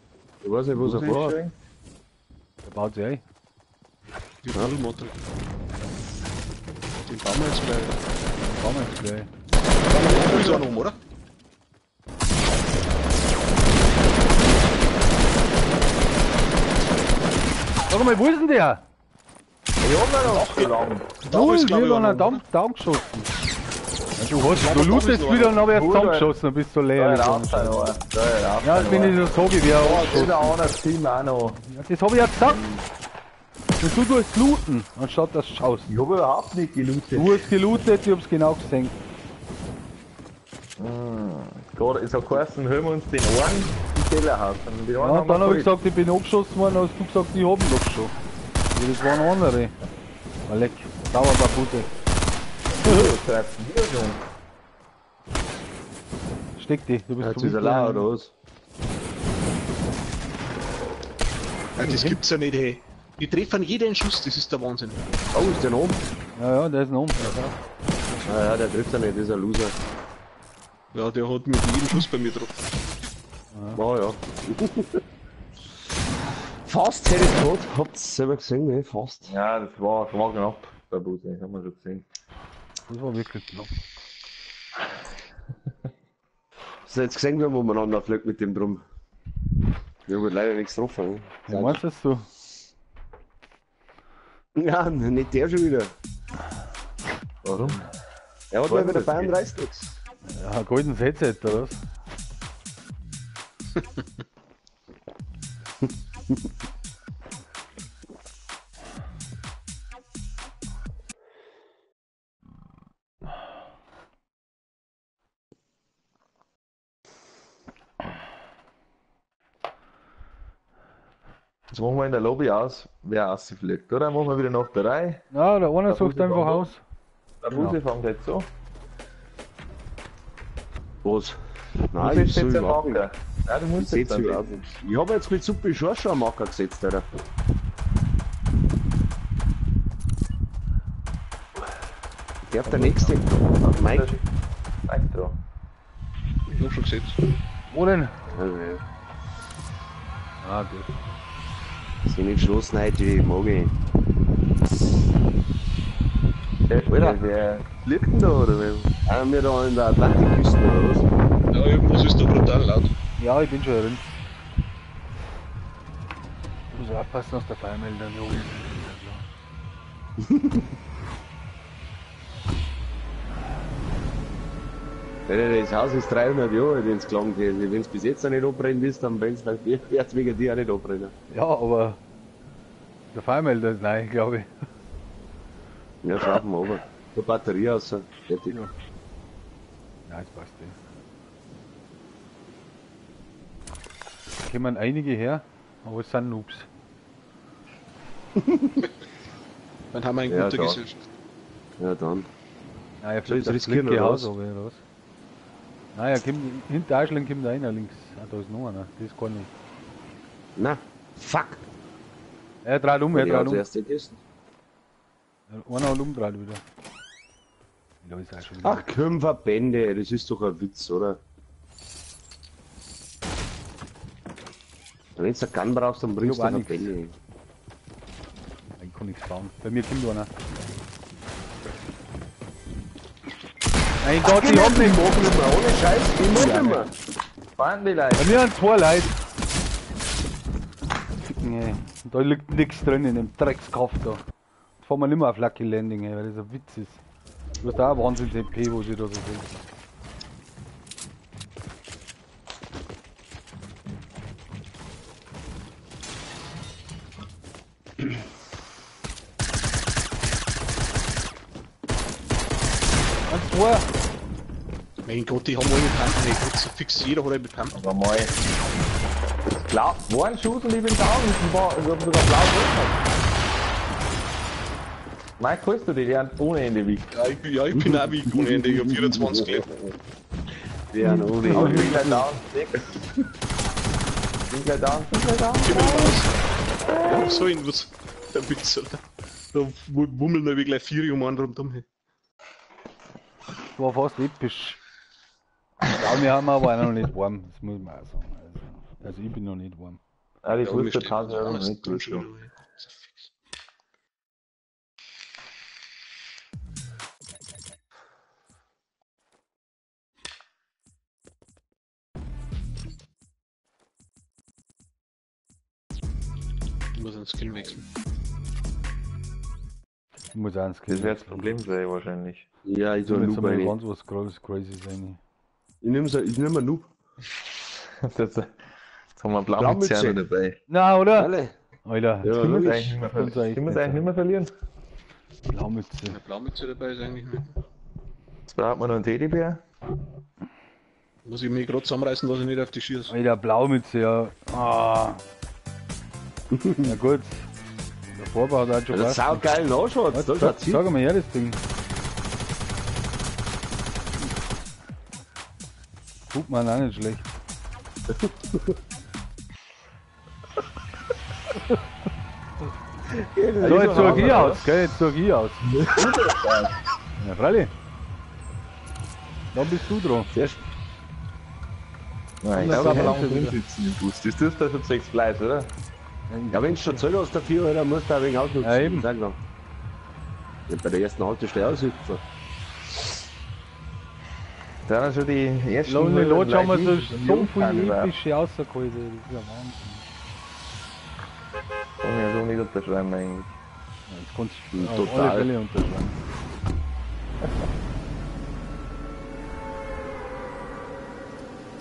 Ich weiß nicht, was er vorhat. Der baut sich ein. Die Nudelmotor. Den bauen wir jetzt gleich. Bauen wir jetzt gleich. Da ist einer oben, oder? Sag mal, wo ist denn der? Ich hab mir noch gelangt. Da Null, ist, glaub wir ich, haben einer einen oben, oder? Down geschossen. Also Du lootest wieder und hab erst zusammengeschossen, dann bist du leer. Da raus sein, oder? Ja, das bin ich so wie wer Oh, auch. das ist ein anderes Team auch noch. Ja, das hab ich ja gesagt. Und du tust looten, anstatt dass du schaust. Ich hab überhaupt nicht gelootet. Du hast gelootet, ich hab's genau gesehen. Gerade, es hat geheißen, hören wir uns den einen im Kellerhaus. Und die anderen Ja, haben dann wir hab ich geholt. gesagt, ich bin abgeschossen worden, hast du gesagt, ich hab ihn doch schon. Ja, das waren andere. Ah, leck, Dauerbabute. Du treibst ihn wieder schon. Steck dich, du bist Jetzt ist er leer oder was? Ja, das gibt's ja nicht, hey. Die treffen jeden Schuss, das ist der Wahnsinn. Oh, ist der noch oben? Ja, der ist noch oben. Ah ja, der trifft ja nicht, das ist ein Loser. Ja, der hat mit jedem Schuss bei mir drauf. Oh ja. Fast hätte ich tot, habt's selber gesehen, ne? Fast. Ja, das war knapp, der Buse, das haben wir schon gesehen. Das war wirklich knapp. Hast du jetzt gesehen, wie man umeinander fliegt mit dem drum? Wir haben leider nichts getroffen. Ja, meinst du das so? Ja, nicht der schon wieder. Warum? Er hat mal wieder 32 nichts. Ja, ein goldenes Headset oder was? Jetzt machen wir in der Lobby aus, wer ausfliegt, oder? Machen wir wieder nach der Reihe. Ja, der eine Der sucht Buse einfach war aus. Der Buse fängt jetzt so. Was? Du Nein, setzt ich jetzt soll einen überhaupt nicht. Marker. Ja, du Ich musst jetzt setze dann überhaupt nicht. Ich habe jetzt mit Suppe schon einen Marker gesetzt, Alter. Darf der nächste? Mike? Mike drauf. Ich hab schon gesetzt. Wo denn? Also, Ah, gut. sind nicht geschlossen heute, die mag ich. Wer liegt denn da, oder wer? Haben wir da in der Atlantikküste oder was? Ja, irgendwas ist da brutal laut. Ja, ich bin schon drin. Ich muss aufpassen, dass der Feuermelder nicht oben ist. Das Haus ist 300 Jahre alt, wenn es gelangt ist. Wenn es bis jetzt noch nicht abbrennen ist, dann wird es wegen dir auch nicht abbrennen. Ja, aber der Feuermelder ist neu, glaube ich. Ja, schaffen wir aber. Die Batterie aus. Fertig. Ja. Ja, jetzt passt das. Da kommen einige her, aber es sind Noobs. Dann haben wir einen Ja, guten da. Gesellschaft. Ja, dann. Nein, er Soll ich fliegt das riskieren, linke oder Haus was? runter, oder was? Nein, er kommt, hinter Eichlein kommt einer links. Ah, da ist noch einer, das ist gar nicht. Na, fuck! Er dreht um, er Ja, dreht um. zuerst den testen. Einer hat umdreht wieder. Da ist er schon wieder. Ach komm, Verbände, das ist doch ein Witz, oder? Wenn du einen Gun brauchst, dann bringst du Ich hab auch Verbände. Ich kann nichts bauen. Bei mir kommt einer. Mein Gott, ich hab nicht. Ohne Scheiß, ich muss Ja, nicht mehr. Fahren die Leute. Bei mir sind zwei Leute. Nee, da liegt nichts drin in dem Dreckskauf da. Jetzt fahren wir nicht mehr auf Lucky Landing, ey, weil das ein Witz ist. Du hast da auch Wahnsinns MP, wo sie da so sind. Und zwei. Mein Gott, die haben alle mit Pumpen, ey. Gott, so fix jeder hat einen mit Pumpen. Aber mal. Blau, wo ein Schuss und ich bin down, ich hab sogar blau drin. Mike, holst du die? Die haben ohne Ende wiegt. Ja, ich bin auch wie ohne Ende, ich hab 24 Leben. Ja, ohne. Aber ich bin gleich down. Sechs. Ich bin gleich down. Ich bin raus. Ja, so ein was. Der Witz, Alter. Da wummeln wir gleich 4 um einen rundum. Hey. Das war fast episch. Ja, wir haben aber auch noch nicht warm, das muss man auch sagen. Also ich bin noch nicht warm. Ja, das Ja, wir wusste stehen 1000 Euro alles nicht. drin Gut, schon so. wieder, ey. So fix. Ich muss einen Skill wechseln. Ich muss eins Das wird das Problem sein, wahrscheinlich. Ja, ich tue Jetzt Noob haben wir rein. ganz was crazy sein. Ich nehm einen Noob. Jetzt haben wir einen Blaumütze dabei. Na, oder? Alle. Alter, Ja, Können wir es logisch. eigentlich nicht mehr Kann's verlieren? eigentlich Können wir es nicht eigentlich nicht mehr verlieren? Blaumütze. Eine Blaumütze dabei ist eigentlich nicht. Jetzt braucht man noch einen Teddybär. Muss ich mich gerade zusammenreißen, dass ich nicht auf die schieße. Alter, Blaumütze, ja. Ah. Na gut. Der Vorbau hat auch schon Das ist sau geil nachschaut. Da schaut's hin. Sag mal her, das Ding. Guck mal, auch nicht schlecht. So, jetzt sag ich aus, gell? Jetzt sag ich aus. Ja, freilich. Dann bist du dran. Zuerst. Nein, ich das glaube, wir aber lange auch drin wieder. sitzen im Bus. Das tust du schon 6 Fleisch, oder? Ja, wenn du schon Zoll hast dafür, dann musst du auch wegen ausnutzen. Ja, eben. Sag doch. Ja, bei der ersten Haltestelle aussitzen. Da haben schon die ersten... Lonely Lodge haben wir so Jungfrauen viele überhaupt. epische rausgeholt. Das ist ja Wahnsinn. Kann ich ja so nicht unterschreiben eigentlich. Ja, jetzt kannst du auf Total. alle Fälle unterschreiben.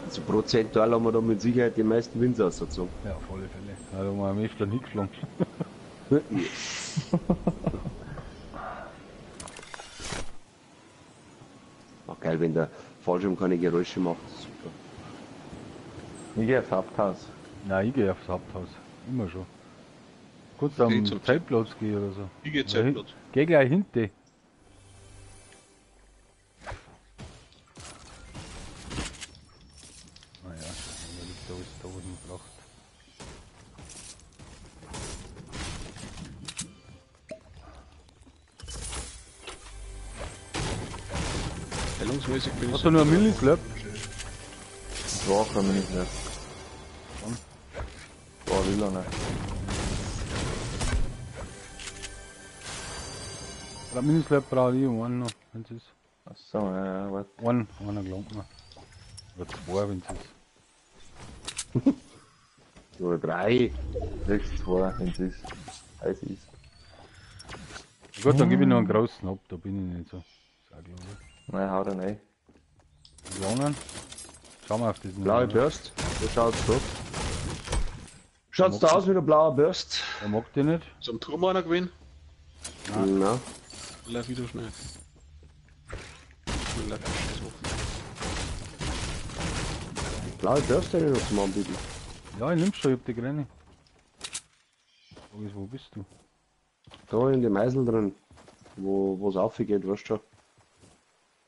Also prozentual haben wir da mit Sicherheit die meisten Wins ausgezogen. Ja, auf alle Fälle. Also haben wir am Öfter nicht geschlagen. Auch geil, wenn der Fallschirm keine Geräusche macht. Super. Ich gehe aufs Haupthaus. Nein, ich gehe aufs Haupthaus. Immer schon. Kannst du Geh am zum Zeltplatz gehen oder so. Ich geh Zeltplatz. Geh gleich hinten. Naja, da liegt alles da unten gebracht. Stellungsmäßig bin ich Hast du nur ein Millislab? Das war kann man nicht mehr. War lila, ne? Ein Millislab brauche ich einen noch, wenn es ist. Achso, ja, warte. Einer gelangt mir. Oder zwei, wenn es ist. Oder 3. 6, 2, wenn es ist. Heiß ist. Gut, dann gebe ich noch einen großen ab, da bin ich nicht so. Sag ich, oder? Nein, hau da nicht. Die anderen? Schau mal auf diesen. Blaue Burst. So schaut's da. Schaut's da aus wie ein blauer Burst? Der mag die nicht. So am Turm einer gewesen. Na. Lauf wieder schnell. Ich lauf so. Blaue Burst hätte ich noch zum Anbieten. Ja, ich nimm's schon, ich hab die Gräne. Wo bist du? Da in dem Eisel drin. Wo es aufgeht, weißt du schon.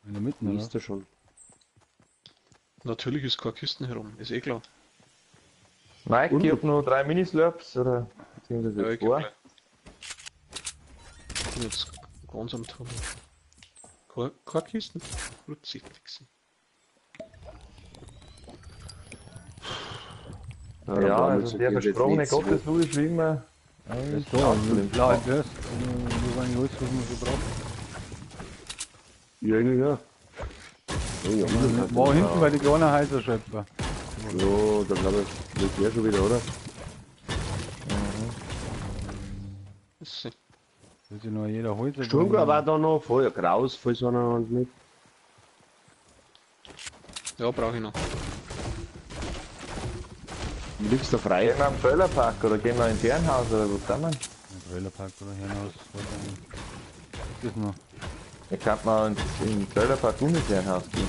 In der Mitte, Wie oder? ist der schon? Natürlich ist keine Kisten herum, ist eh klar. Mike, Und? ich hab noch 3 Minislurps, oder? Beziehungsweise Ja, ich geh 2. gleich. Ich bin jetzt ganz am Turm. Keine Kisten? Gut, fixen. Ja, damit also sind der wir jetzt versprochene nicht so- Gotteslohn ist wie immer. Ist da, blaue Burst. Wo war eigentlich alles, was man so braucht? Ja, ja. Ja, War hinten bei den kleinen Häusern schon etwa. ja, da glaube ich, liegt der schon wieder, oder? Das ist- Will sich noch jeder Holz. Sturmgrab war da noch, voll graus, voll so einer halt nicht. Ja, brauche ich noch. Du liegst da frei. Gehen wir am Trailerpark oder gehen wir ins Herrenhaus oder wo sind wir? Ein Trailerpark oder hinaus. Was ist noch? Ich kann mal ins Trailerpark und ins Herrenhaus gehen.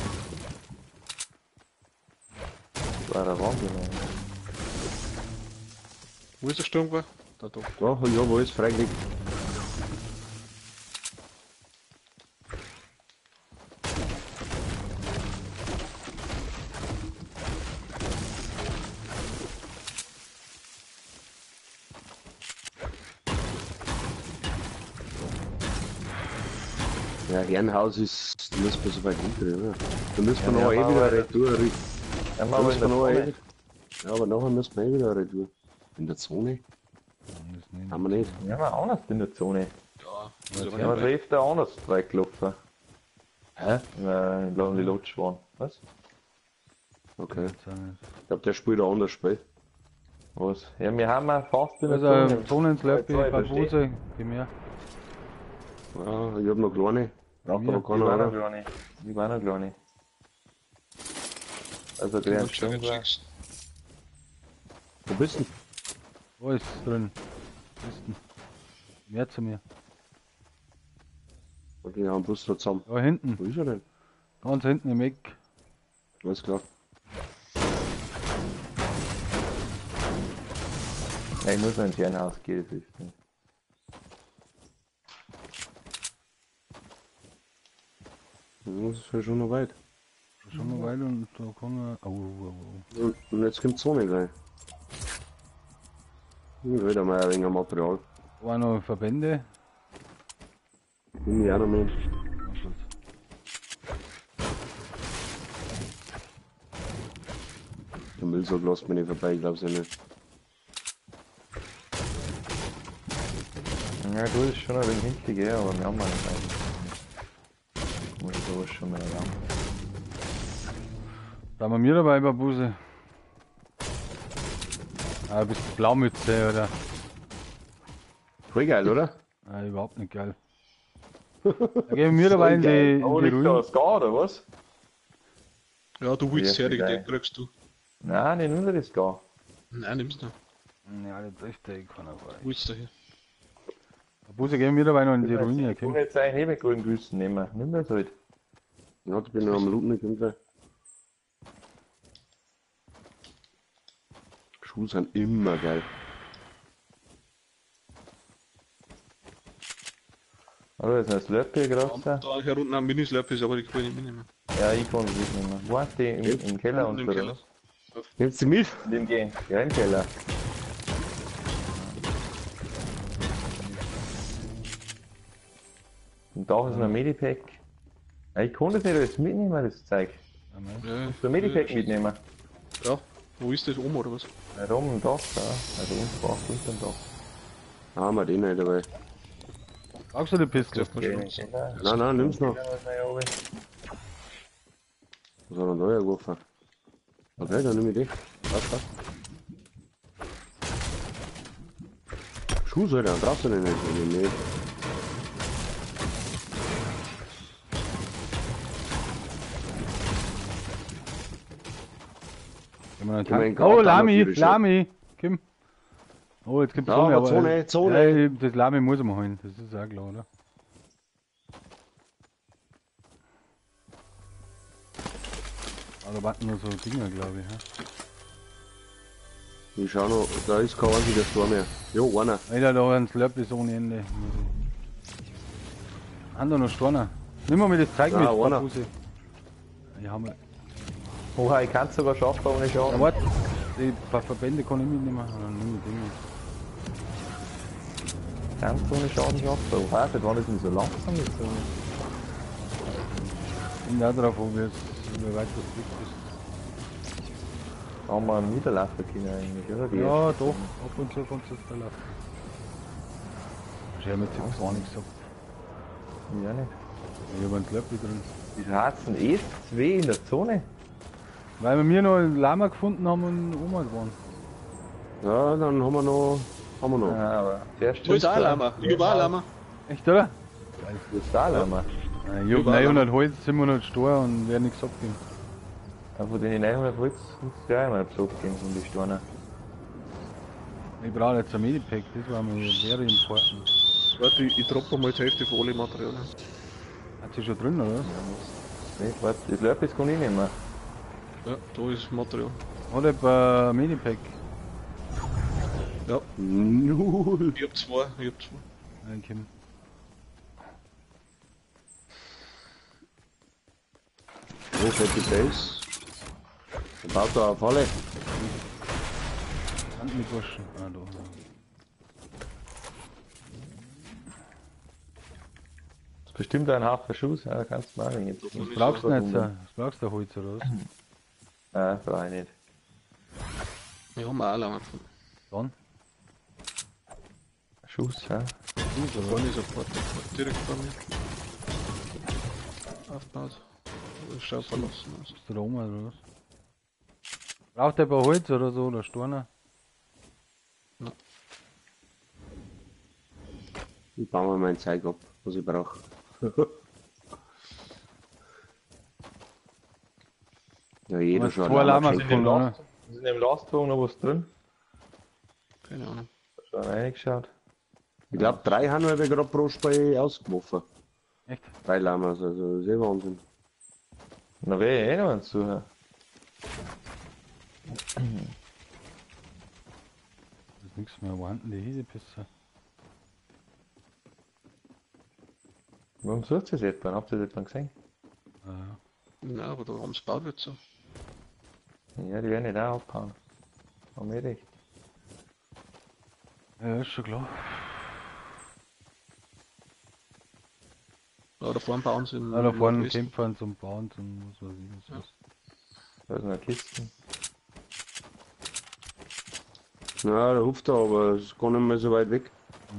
Das war der Wahnsinn. Ey. Wo ist der Sturmgewehr? Da, da. Doch, ja, wo ist frei liegt. Ja, Herrenhaus ist, da müssen wir so weit hinter, oder? Da müssen wir Ja, noch ja, eh wieder aber- retour. Ja, Da mal müssen in wir der noch eh. Zone. Ja, aber nachher müssen wir eh wieder retour. In der Zone? Haben wir nicht. Ja, mal anders in der Zone. Ja, also Ja, man trifft da anders reingelaufen. Hä? In Lonely Lodge waren. Was? Okay. Jetzt auch nicht. Ich glaube, der spielt ein anderes Spiel. Was? Ja, wir haben ja fast in der Also, Zone. Zonenslap, Zwei Barbose, geh mehr. Ja, ich hab noch kleine. Braucht Ja, aber Ich keiner, war noch oder? kleine. Ich war noch kleine. Also Du der musst schon Stunde. schickst. Wo bist du? Wo ist drin? Kisten. Mehr zu mir. Okay, ja, ein Bus da zusammen. Da hinten. Wo ist er denn? Ganz hinten im Eck. Alles klar. Ja, ich muss noch ins Fernhaus gehen, das ist nicht. Das ist ja schon noch weit. Schon eine Weile und da kann er. Und jetzt kommt die Sonne gleich. Wieder mal ein wenig Material. Da waren noch Verbände. Nimm ich auch noch mit. Na gut. Der Müllsack lässt mich nicht vorbei, ich glaub's ja nicht. Ja, du ist schon ein wenig hintig, ja, aber wir haben mal nicht eigentlich. Muss ich sowas schon mal lang. Da haben wir dabei, Babuse. Ah, bist du Blaumütze, oder? Voll geil, oder? Ah, überhaupt nicht geil. Da gehen wir dabei in die Oh, liegt da Ruinen. ein Scar, oder was? Ja, du willst Ja, herrig, geil. den kriegst du. Nein, nicht nur das Scar. Nein, nimm's noch. Ja, das trifft der keiner bei. Willst du hier? Babuse, gehen wir dabei noch in die Ich Ruine. kann Okay? jetzt eigentlich nicht mit grünen Güssen nehmen. Nimm das halt. Ja, ich bin noch am Looten gekommen. Schuhe sind immer geil. Oder ist ein Slurpee gerade? Da hier unten ein Mini-Slurpees, aber die kann ich nicht mitnehmen. Ja, ich kann es nicht nehmen. Wo hast du die im Keller Unten und im so? Keller. Nimmst du mit? In dem gehen. Ja, im Keller. Und da ist noch ein Medipack. Ja, ich kann das nicht alles mitnehmen, das Zeug. Ja, mei. Ja, Musst du ein Medipack mitnehmen? ja. Wo ist das? Oben oder was? Ja, da oben im Dach, da. Also unten Dach, unten Dach. Ah, haben wir den nicht dabei. Brauchst du die Piste? Darf man Geh schon. in den Keller. Nein, nein, nimm's noch. Keller muss man ja oben. Was hat er da hergeworfen? Okay, dann nimm ich die. Passt, passt. Schuhe soll dann brauchst du den nicht. Nee. Gehen wir noch Gehen wir in den tanken. Oh, Garten, Lami, natürlich, ja. Lami. Kim. Oh, jetzt gibt's Ja, Zone, aber Zone. Ja, das Lami muss man holen, das ist auch klar, oder? Aber da warten nur so Dinger, glaube ich. Ja. Ich schau noch, da ist kein einziger Stor mehr. Jo, einer. Alter, da ein Slurp ist ohne Ende. Haben da noch Storner. Nimm mal das Zeug Ja, mit, einer. Babuse. Ja, haben wir. Oha, ich kann es sogar schaffen ohne Ja, Schaden. warte. Die paar Verbände kann ich mitnehmen. Dann nimm ich den mit. Kannst du ohne Schaden schaffen? Oha, seit wann ist denn so langsam jetzt? Kommt auch drauf, ob jetzt, wie weit das weg ist. Da haben wir einen Niederlaufen können eigentlich, oder? Die Ja, ersten. doch. Ab und zu kannst du es da laufen. Ich habe mir jetzt gar nichts gesagt. Ja, nicht. Ich habe einen Slurpee drin. Wieso hat's denn eh zwei in der Zone? Weil wir mir noch einen Lama gefunden haben und Oma gewonnen. Ja, dann haben wir noch. Ja, aber zuerst Wo ist auch ein Lama? Ich hab auch ein Lama. Echt, oder? Wo ist da Lama? Ich hab 900 Holz, 700 Stor und werde nichts abgeben. Ja, von den 900 Holz muss es gleich mal besorgt gehen von den Steinen. Ich brauche jetzt ein Medipack, das war mir very important. Warte, ich droppe mal die Hälfte von allen Materialien. Hat sie schon drin, oder? Nicht, warte, das Lörpis kann ich nehmen. Ja, da ist Material. Hat jemand ein Medipack? Ja, Null. ich hab zwei. Nein, Kim. Wo fällt die Base? Dann baut da eine Falle. Hand mit waschen. Ah, da. Das ist bestimmt ein Haufen Schuss, ja, da kannst du machen jetzt. Was brauchst du denn jetzt? Was brauchst du Holz oder was? Nein, brauche ich nicht. Wir haben auch ein Lama gefunden. Dann? Schuss, ja. Da ist sofort direkt bei mir. Aufgebaut. Das schaut verlassen aus. Bist du da oben oder was? Braucht der Holz oder so oder Storner? Ich baue mir mein Zeug ab. was ich brauche. Ja, jeder Was, schon zwei ein Lama Lamas geschenkt. gefunden, oder? Ist in dem Lastwagen noch was drin? Keine Ahnung. Schon reingeschaut. Ich glaube, 3 haben wir gerade pro Spiel ausgeworfen. Echt? 3 Lamas, also das ist eh Wahnsinn. Na, wäre eh noch ein Zuhörer. Das ist nichts mehr. Wo hinten die Hedepisse? Warum sucht ihr es etwa? Habt ihr das etwa gesehen? Ja. Nein, aber da haben sie gebaut wird so. Ja, die werden nicht auch abhauen. Haben wir recht. Ja, ist schon klar. Ja, da vorne bauen sie in Ja, da vorne Nordwesten. Kämpfern zum Bauen, zum was weiß ich was. Da sind noch Kisten. Ja, der hupft da, aber es ist gar nicht mehr so weit weg.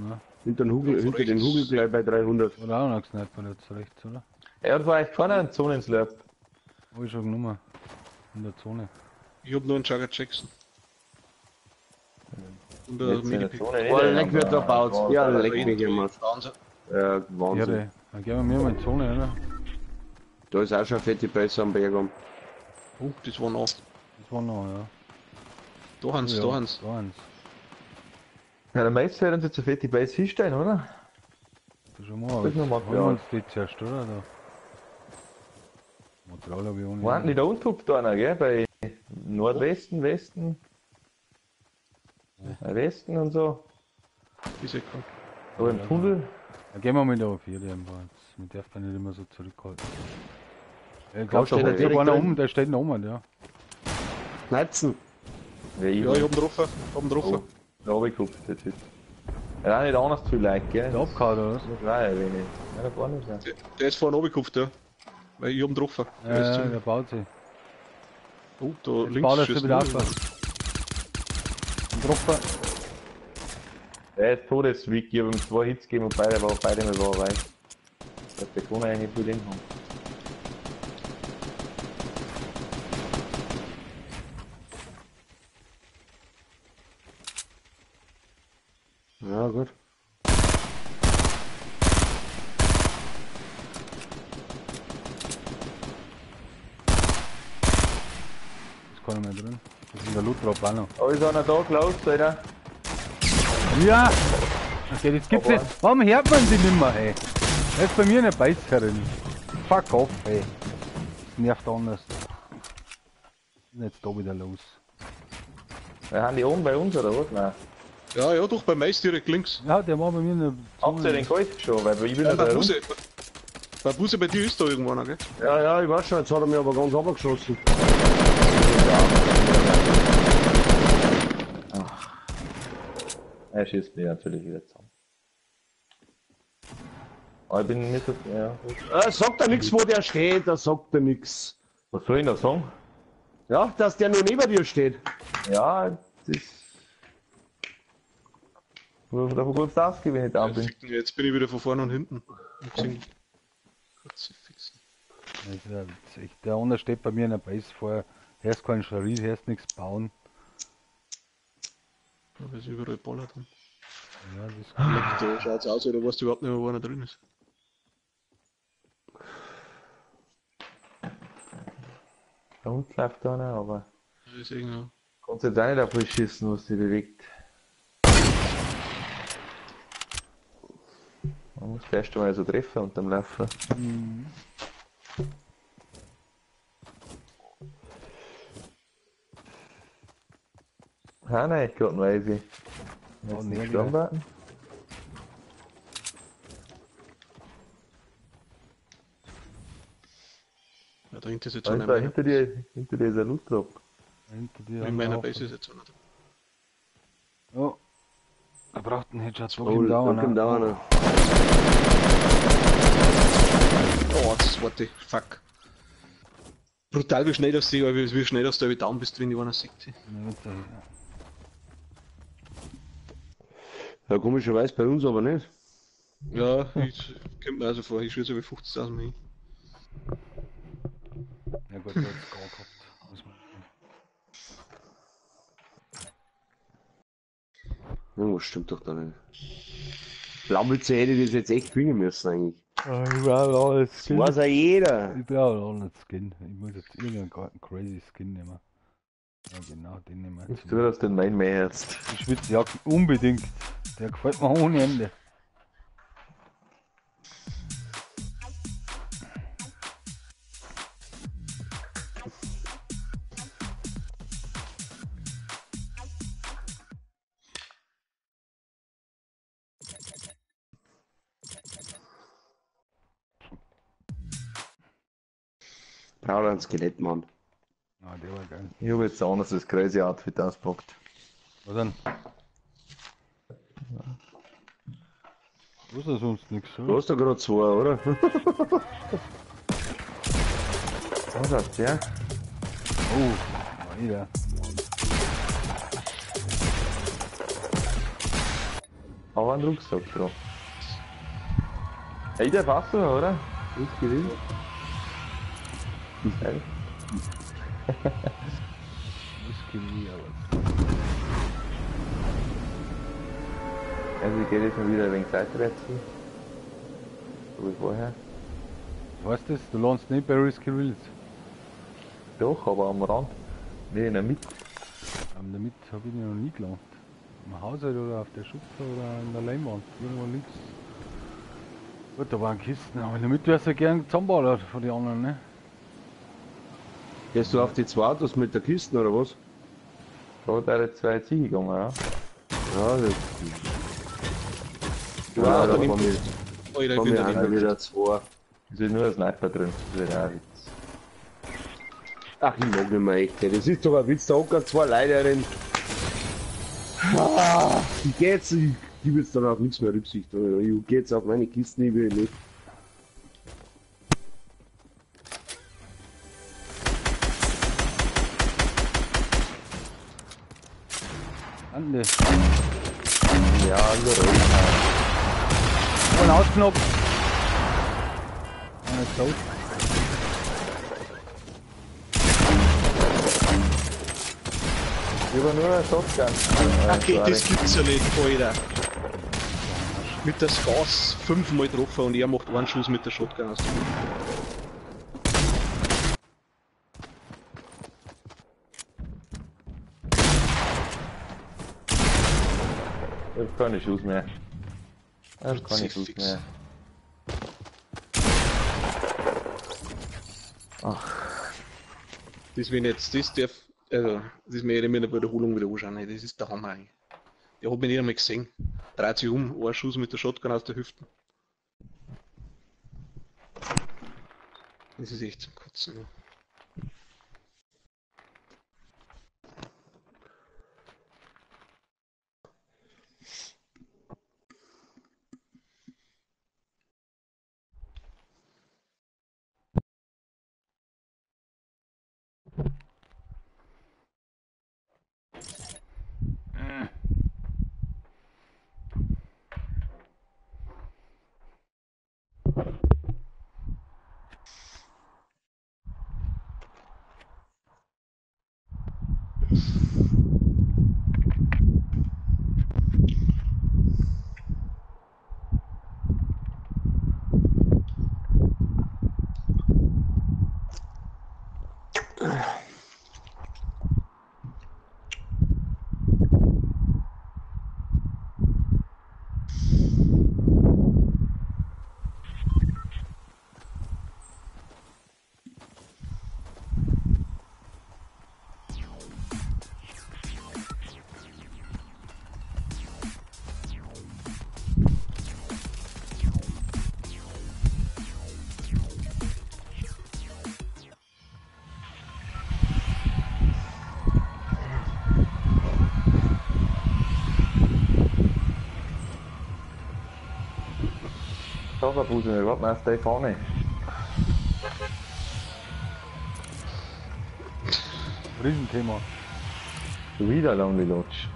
Ja. Hinter den Hügel, hinter den Hügel gleich bei 300. Oder auch noch Sniper jetzt rechts, oder? Er hat vielleicht keinen Zonenslurp. Hab ich schon genommen. In der Zone. Ich hab nur einen Jagger Jackson. Und Jetzt ein in der Medipick. Zone Oh, nicht, leck wird da aber- baut. Ja, leck mich immer. Bauen sie. Ja, Wahnsinn. Irre. Dann gehen wir mir mal in die Zone, oder? Da ist auch schon eine fette Base am Berg am. Oh, das war noch. Das war noch, ja. Da haben sie, da haben sie. Da haben sie. Ja, der Meister werden sie zu fette Base hinstellen, oder? Das ist schon mal. Das ist noch Holen wir Material. uns die zuerst, oder? Da. Material habe ich ohne. Wo hatten die da unten da einer, gell? Bei Nordwesten, Westen. Westen und so. Diese kann. Da im Tunnel. Dann gehen wir mit der auf 4 einfach. Man darf da nicht immer so zurückhalten. Ich Kommt glaube, doch steht da direkt einer drin. der steht noch oben, ja. Neizen. Ja, ich Ja, ich hab ihn drauf. Hab ihn drauf. Oh, da hab ich geguckt jetzt. Ja, auch nicht anders zu like, gell? Der abgehauen, oder was? Das war ja wenig. Ja, da gar nicht, ja. Der ist vorne runtergekauft, ja. Weil ich hab ihn drauf. Der ist Ja, zum- der baut sich. Oh, da Jetzt links baut er schießt sich wieder nur- auf. Und Dropper. Der ist Todesweg, ich hab ihm 2 Hits gegeben und beide mal weich. Dass der kann eigentlich viel hinhauen. Ja, gut. Ist keiner mehr drin. Das ist in der Loot-Drop auch noch. Oh, ist einer da, Klaus, Alter? Ja! Okay, jetzt gibt's Aber- nicht. Warum hört man die nimmer, ey? Er ist bei mir eine Beißerin. Fuck off, ey. Das nervt anders. Was ist jetzt da wieder los? Ja, haben die oben bei uns oder was? Nein. Ja, ja, doch, beim Mais direkt links. Ja, der war bei mir in der Habt ihr den geholt schon? Weil ich bin Ja, ja da bei rum. Buse. Bei Buse, bei dir ist da irgendwo einer, gell? Ja, ja, ich weiß schon, jetzt hat er mich aber ganz abgeschossen. Er schießt mich natürlich wieder zusammen. Aber ich bin nicht so. Ja, gut. Sagt er nichts, wo der steht, da sagt er nichts. Was soll ich noch sagen? Ja, dass der nur neben dir steht. Ja, das ist. Davon kurz das wenn ich da bin. Jetzt bin ich wieder von vorne und hinten. Ich hab gesehen. Kruzifix. Das ist ja witzig. Der andere steht bei mir in der Base vor. Erst kein Scharis, erst nichts bauen. Ja, weil sie überall ballert haben. Ja, das ist cool. Da schaut's aus, oder weißt du überhaupt nicht mehr, wo einer drin ist. Da unten läuft da einer, aber. Das ist irgendwo. Kannst jetzt auch nicht auf mich schießen, was sich bewegt. Man muss erst einmal so treffen unterm Laufen. Nein, ich gerade weiß ich. Oh, Jetzt nee, nicht Sturm warten. Ja, da hinten ist jetzt Da einer ist da mehr. hinter dir ist ein Loot-Drop. Hinter dir. In haben meiner wir auch- Base ist jetzt einer. Oh. Er braucht einen Headshot. Drück Oh, ihm da dauern. kommt auch einer. Oh, das warte, fuck. Brutal, wie schnell das sehe, wie schnell das da down bist, wenn die einer sieht. Ja, komischerweise bei uns aber nicht. Ja, ich kommt mir also vor, ich schieße über 50.000 hin. Ja gut, der hat's gar gehabt. Muss man- Irgendwas stimmt doch da nicht. Blaumütze hätte ich das jetzt echt bringen müssen eigentlich. Ich brauche auch einen Das Skin. weiß ja jeder. Ich brauche auch einen Skin. Ich muss jetzt irgendeinen crazy Skin nehmen. Ja genau, den nehmen wir Ich jetzt. tue das den Main mehr jetzt. Die Schwitzjacke unbedingt. Der gefällt mir ohne Ende. Braucht ein Skelettmann. Ah, der war geil. Ich habe jetzt anders das Crazy Outfit auspackt. Was denn? Was ist sonst nichts, Du oder? hast da gerade zwei, oder? Was hat der? Oh, Alter. Aber einen Rucksack drauf. Hey, der passt doch, oder? Ist gewinnt. Hey. Whisky aber. Also ich gehe jetzt mal wieder ein wenig seitwärts hin. So wie vorher. Weißt du das? Du lernst nicht bei Risky Reels. Doch, aber am Rand. Nee, in der Mitte. Aber damit habe ich noch nie gelernt. Im Haushalt oder auf der Schutze oder in der Leinwand. Irgendwo liegt's. Gut, da waren Kisten, aber damit wärst du gern zusammenballert von den anderen, ne? Gehst du auf die zwei Autos mit der Kiste oder was? Da hat er jetzt 2 Ziege gegangen, ja. Ja, das. Ja, Ja, da da nimmt- kommen wir, Alter, ich kommen bin wir da einer nicht. wieder zwei. Es ist nur ein Sniper drin. Das wäre auch Witz. Ach, ich mag nicht mehr echt. ey. Das ist doch ein Witz, da hocken zwei Leute drin. Ah, ich geh jetzt, ich gebe jetzt dann auf nichts mehr Rücksicht. Ich geh jetzt auf meine Kisten, ich will nicht. Ande. Ja, also Einen ausgenockt. Einer ist tot. ich habe nur einen Shotgun. Okay, das gibt's ja nicht, Alter. Mit der Gas 5-mal getroffen und er macht einen Schuss mit der Shotgun aus. Ich habe keine Schuss mehr. Ich habe keine Schuss Fix. mehr. Das wenn jetzt, das darf, also, das mir in der Wiederholung wieder anschauen, ne, das ist der Hammer eigentlich. Der hat mich nicht einmal gesehen. Dreht sich um, ein Schuss mit der Shotgun aus der Hüfte. Das ist echt zum Kotzen. Ne? Schafferbusen, wir warten auf die vorne. Riesenthema. Schon wieder lang die Lodge.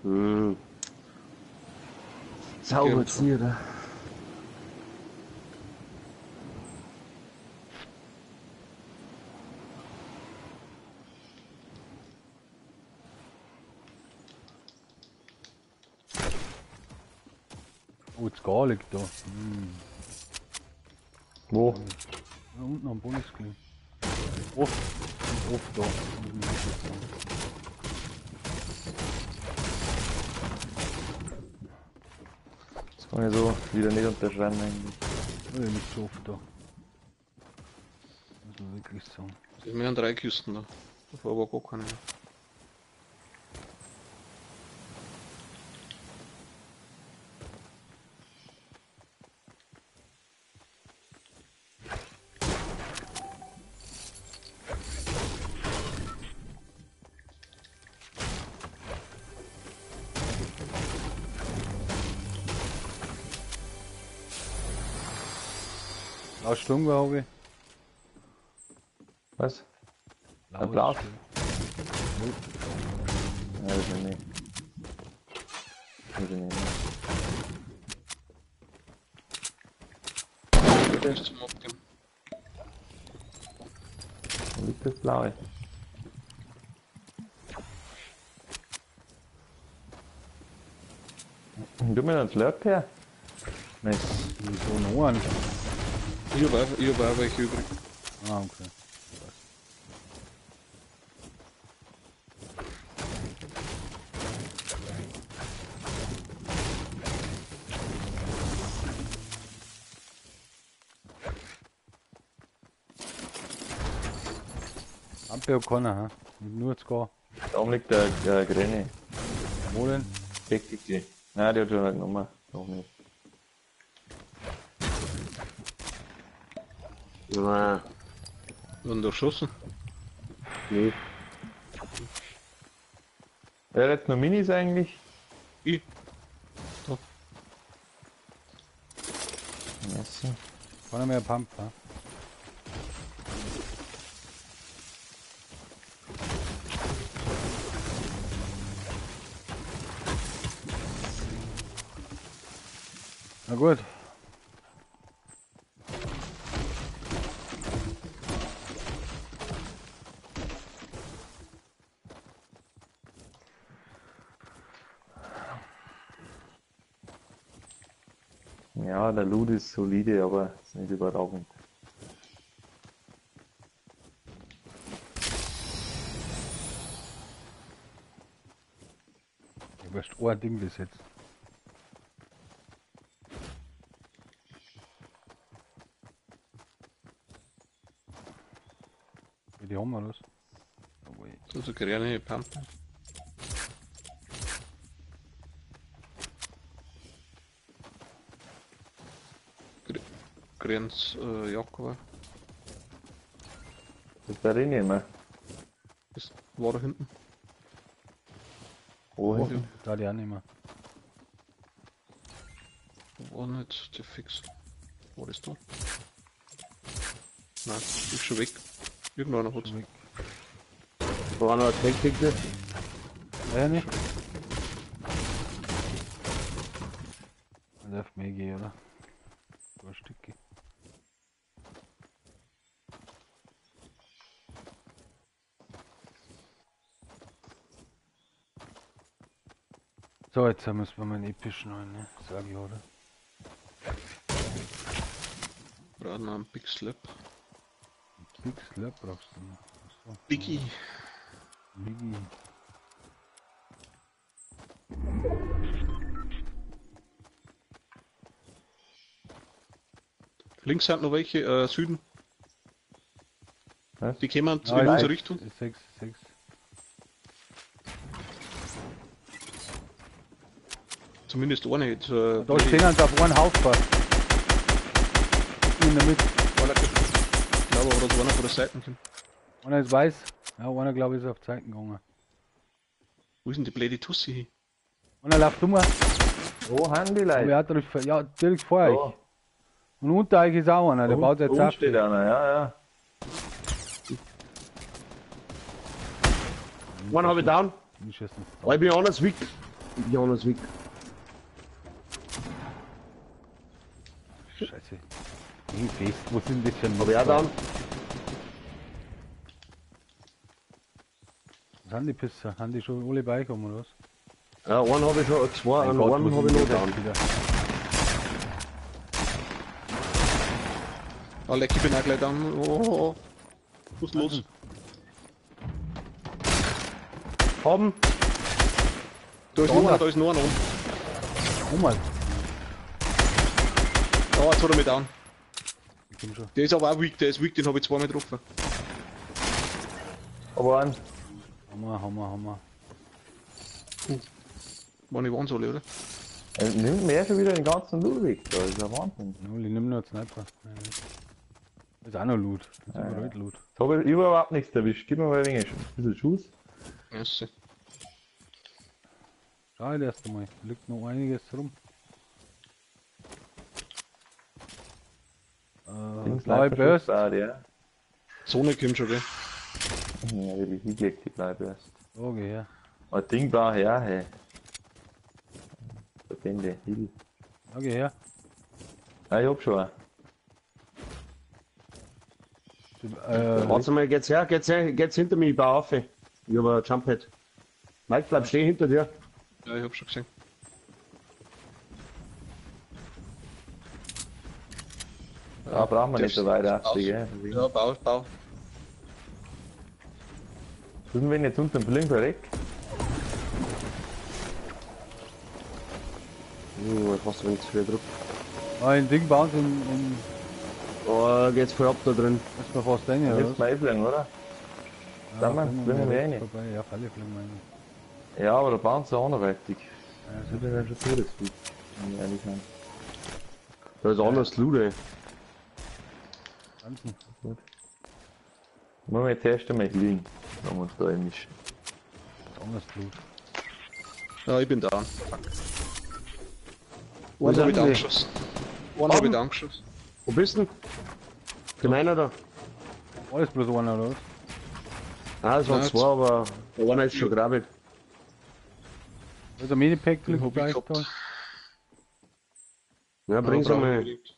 Hm. Sauber ziehen. Oh, das Gar liegt da. Wo? Da unten am Bundeskling. Oft da. Das kann ich so wieder nicht unterschreiben eigentlich. Ja, nicht so oft da. Muss man wirklich sagen. Es ist mehr an 3 Küsten da. Davor war gar keine mehr. Laut Stunde habe ich. Was? Laut Applaus. Stunde. Ja, das ist nicht. Das ist nicht. Das ist zum Abgeben. Wo liegt das Blaue? Du mir einen Slurp her? Nice. Wieso noch einen? Ich hab auch welche übrig. Ah, okay. Ampel O'Connor, ha? Nur zu gehen. Da oben liegt der Grüne. Wo denn? Richtig die. Nein, die hat schon eine genommen. Noch nicht. Nein. Und erschossen. Nee. Wer hat jetzt noch Minis eigentlich? Ich. Messi. Kann er mehr Pump, ha? Na gut. Ja, der Loot ist solide, aber ist nicht überragend. Du hast ein Ding bis jetzt. Wie die haben wir das? Also gerne Pumpen. Grens Jakob. Das werde ich nehmen. Das war da hinten. Oh, Oh, hinten. da die auch nicht mehr. War nicht der Fix. War das da? Nein, ist schon weg. Irgendeiner hat's. Weg. Da war noch eine Technik. Ja, nicht? Man darf mehr gehen, oder? Ein Stücke. So, jetzt müssen wir mal einen epischen rein, ne? Sag ich, oder? Brauchen wir einen Big Slap. Big Slap brauchst du noch. Achso. Biggie. Biggie. Links sind noch welche, Süden. Was? Die kommen Ah, in unsere Richtung. 6. Zumindest eine jetzt. Da stehen uns auf einen Haufen. In der Mitte. Ich glaube aber, dass einer von der Seite kommt. Einer ist weiß. Ja, einer glaube ich ist auf Zeiten gegangen. Wo ist denn die blöde Tussi hin? Einer läuft um. Wo haben die Aber Leute? er hat direkt, ja, direkt vor Da. euch. Und unter euch ist auch einer, der baut jetzt Oben ab. steht einer, ja. One habe ich down. Ich schieße. I'll be honest, Vic. Jonas weg. Scheiße. Wie fest, wo sind das schon? Hab ich auch dann. Was haben die Pisser? Haben die schon alle beigekommen oder was? Ja, einen habe ich schon, zwei, Mein einen Gott, einen wo habe ich sind noch die dann. wieder? Ah, leck, ich bin auch gleich dann. Oh, was ist los? Haben. Da ist noch einer, da ist noch einer. Oh mal. Ja, jetzt hat er mich an. Ich komm schon. Der ist aber auch weak, der ist weak, den habe ich zweimal getroffen. Aber ein. Hammer. Waren die waren alle, oder? Nimmt mir schon wieder den ganzen Loot weg, da ist ja Wahnsinn. Null, ich nehm nur Sniper. Das ist auch noch Loot. Das ist aber nicht Loot. Jetzt habe ich überhaupt nichts erwischt. Gib mir mal ein wenig ein bisschen Schuss. Yes. Schau ich erst einmal. Liegt noch einiges rum. Blaue Burst. Ja. Sonne kommt schon, gell? Ja, wirklich hingelegt, die Blaue Burst. Okay, her. Ein Ding brauche ich auch, hey. Verbände, Hill. Okay, her. Ah, ich hab schon einen. Warte mal, geht's her, geht's hinter mich, ich baue auf. Ich habe ein Jump-Pad. Mike, bleib stehen hinter dir. Ja, ich hab schon gesehen. Da brauchen wir nicht so weit absteigen, gell? Ja, bau. Müssen wir jetzt unten blind weg? Ich fasse wenn zu viel Druck. Ein Ding bauen sie in Oh, geht's voll ab da drin. ist mir fast rein, oder? Jetzt mal einfliegen, oder? Sag mal, fliegen wir rein. Vorbei. Ja, alle fliegen wir rein. Ja, aber da bauen sie anderweitig. Ja, Das wird ja schon Todesflug. Wenn wir ehrlich sein. Da ist anders Loot, ey. Ganzen. Wollen wir jetzt erst einmal liegen, wenn wir uns da einmischen. Das ist anders Blut. Ja, ich bin da. Wo Einen sind hab ich sie? angeschossen. Einen hab ich angeschossen. Wo bist du denn? Gemeiner da? Alles bloß einer, oder was? Ah, es waren Nein, zwei, aber der eine ist schon grabbelt. Also Medipack Den liegt hab ich gleich gehabt. da. Ja, bring's brauchen einmal. wir nicht.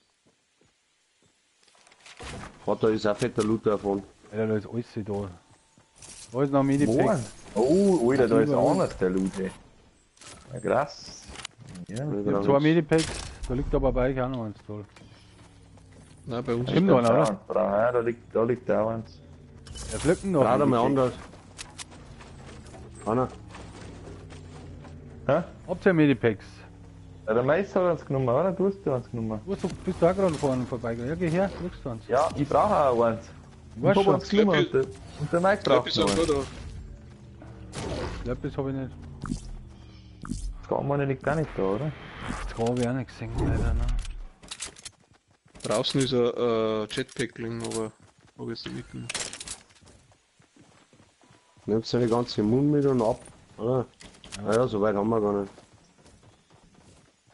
Vater ist auch fetter Loot davon. Alter, da ist alles da. Da ist noch ein Wo? Medipack. Oh, Alter, da ist Überall. anders der Loot, ey. Ja, krass. Ja, Ich hab zwei Medipacks, da liegt aber bei euch auch noch eins toll. Nein, bei uns Stimmt da, einer, oder? Ja, da liegt auch eins. Der flippen noch. Gerade mal anders. Anna, Hä? Habt ihr Medipacks? Ja, der Meister hat uns genommen, oder? Du hast ja uns genommen. Wo bist du auch gerade vorne vorbeigegangen? Ja, geh her, kriegst du eins. Ja, ich brauche auch eins. Du weißt Ich hab schon, uns genommen und der Mike Ich glaub, braucht ich noch sag eins. nur da. das hab ich nicht. Schauen liegt gar nicht da, oder? Das habe ich auch nicht gesehen, leider. Ne? Draußen ist ein Jetpack-Ling, aber hab ich jetzt nicht mitgenommen. nimmst seine ganze Mund mit und ab, oder? Ja, so weit haben wir gar nicht.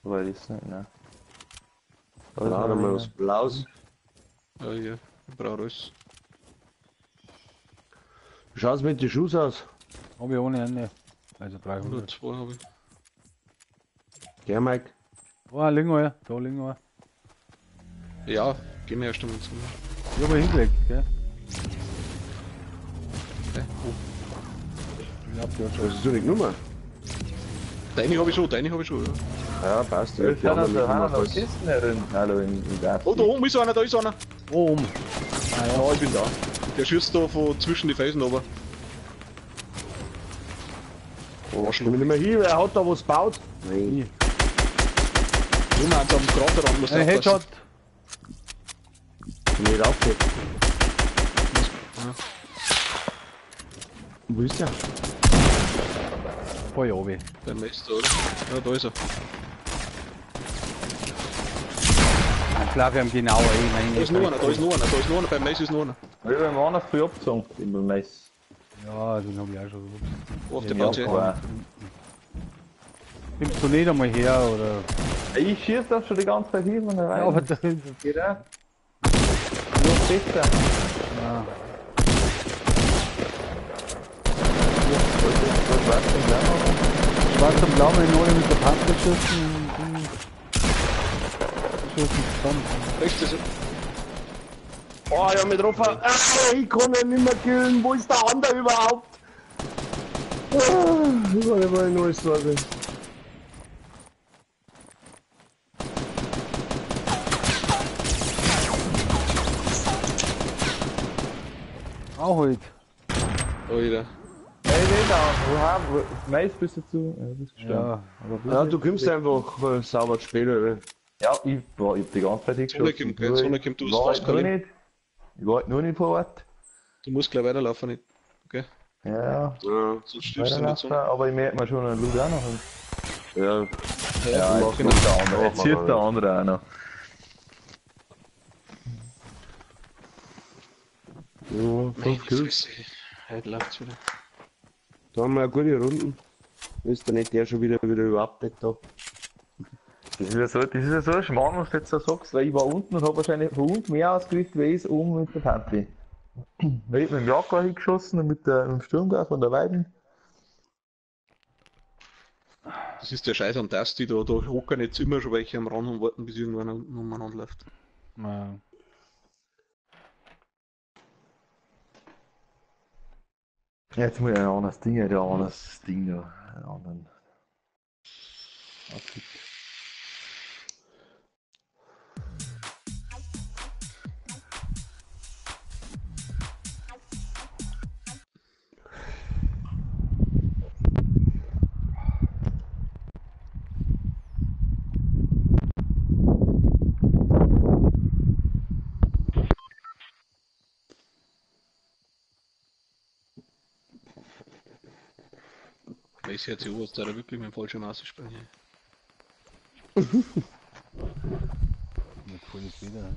Weil ich es nicht, ne? Da haben wir was Blaues. Ja, ja, ich brauch alles. Wie schaut's mit den Schuss aus? Hab ich ohne Ende. Also 300. 102 hab ich. Geh, Mike. Oh, Lingo, ja. Da Lingo. Ja, gehen wir erst einmal zu. Ich hab ihn hingelegt, gell? Ich hab die auch schon. Was ist du nicht genommen? Deine hab ich schon, ja. Ja, passt. Ja, Die da anderen haben nicht noch mehr Kisten herin. Hallo, in der Oh, da oben ist einer, da ist einer. Oh, um. Ja, ich bin da. Der schießt da von zwischen die Felsen runter. Oh, schlimm nicht mehr hin, wer hat da was gebaut? Nein. Junge, eins am Krater ran, muss Ein Headshot. Nicht aufgeht. Ja. Wo ist der? Voll oben. Beim Meister, oder? Ja, da ist er. Ich schlage ihm genau ein. Da ist noch einer, da ist noch einer, beim Meister ist noch einer. Ich habe ihm einer früh abgezogen, im Mess. Ja, den hab ich auch schon gewusst. Wo auf der Ja, Panzer. aber Kommst du nicht einmal her, oder? ich schieße das schon die ganze Zeit hier, wenn er rein. Ja, aber da ist es. Geht er? Nur besser. Ja. Schwarz und Blau, wenn alle mit der Panzer schießen und schießen zusammen. Rechts ist er. Oh, ich hab mich drauf. Ich kann ihn nicht mehr killen. Wo ist der andere überhaupt? Ich war immer in alles Sorge. Auch halt. Alter. Hey, nicht da. Woher? Mais bist du zu? Ja, du bist gestorben. Ja, Aber Ja, du kommst einfach sauber zu spät, oder? Ja, ich hab die ganze Zeit Sonne hingeschossen. kommt, gell? Sonne kommt, du hast war fast halt nur keine. nicht. Ich war halt nur nicht vor Ort. Du musst gleich weiterlaufen, nicht? Okay? Ja, Ja, Sonst stirbst du nicht weiterlaufen, so. aber ich merke mir schon einen Loot auch noch. ja. Ja, mach jetzt mal. schießt der andere. Mach Jetzt mal, schießt der ja. andere auch noch. Ja, Meine 5 Kills. Fresse. Heute läuft's wieder. Da haben wir eine gute Runden. Ist der nicht der schon wieder überhaupt nicht da? Das ist ja so ein Schmarrn, was du jetzt so sagst, weil ich war unten und habe wahrscheinlich von unten mehr ausgerüstet, wie ich oben mit der Panty. Weil ich mit dem Jaguar hingeschossen und mit dem Sturmgewehr von der Weiden. Das ist der Scheiß an das, die da hocken jetzt immer schon welche am Rand und warten, bis irgendwann unten umeinander läuft. Ja. Jetzt muss ich ein anderes Ding, ein anderes Ding da. Einen anderen. Outfit. Weiß jetzt was da wirklich mit dem falschen Maß springen. Mir gefällt es wieder.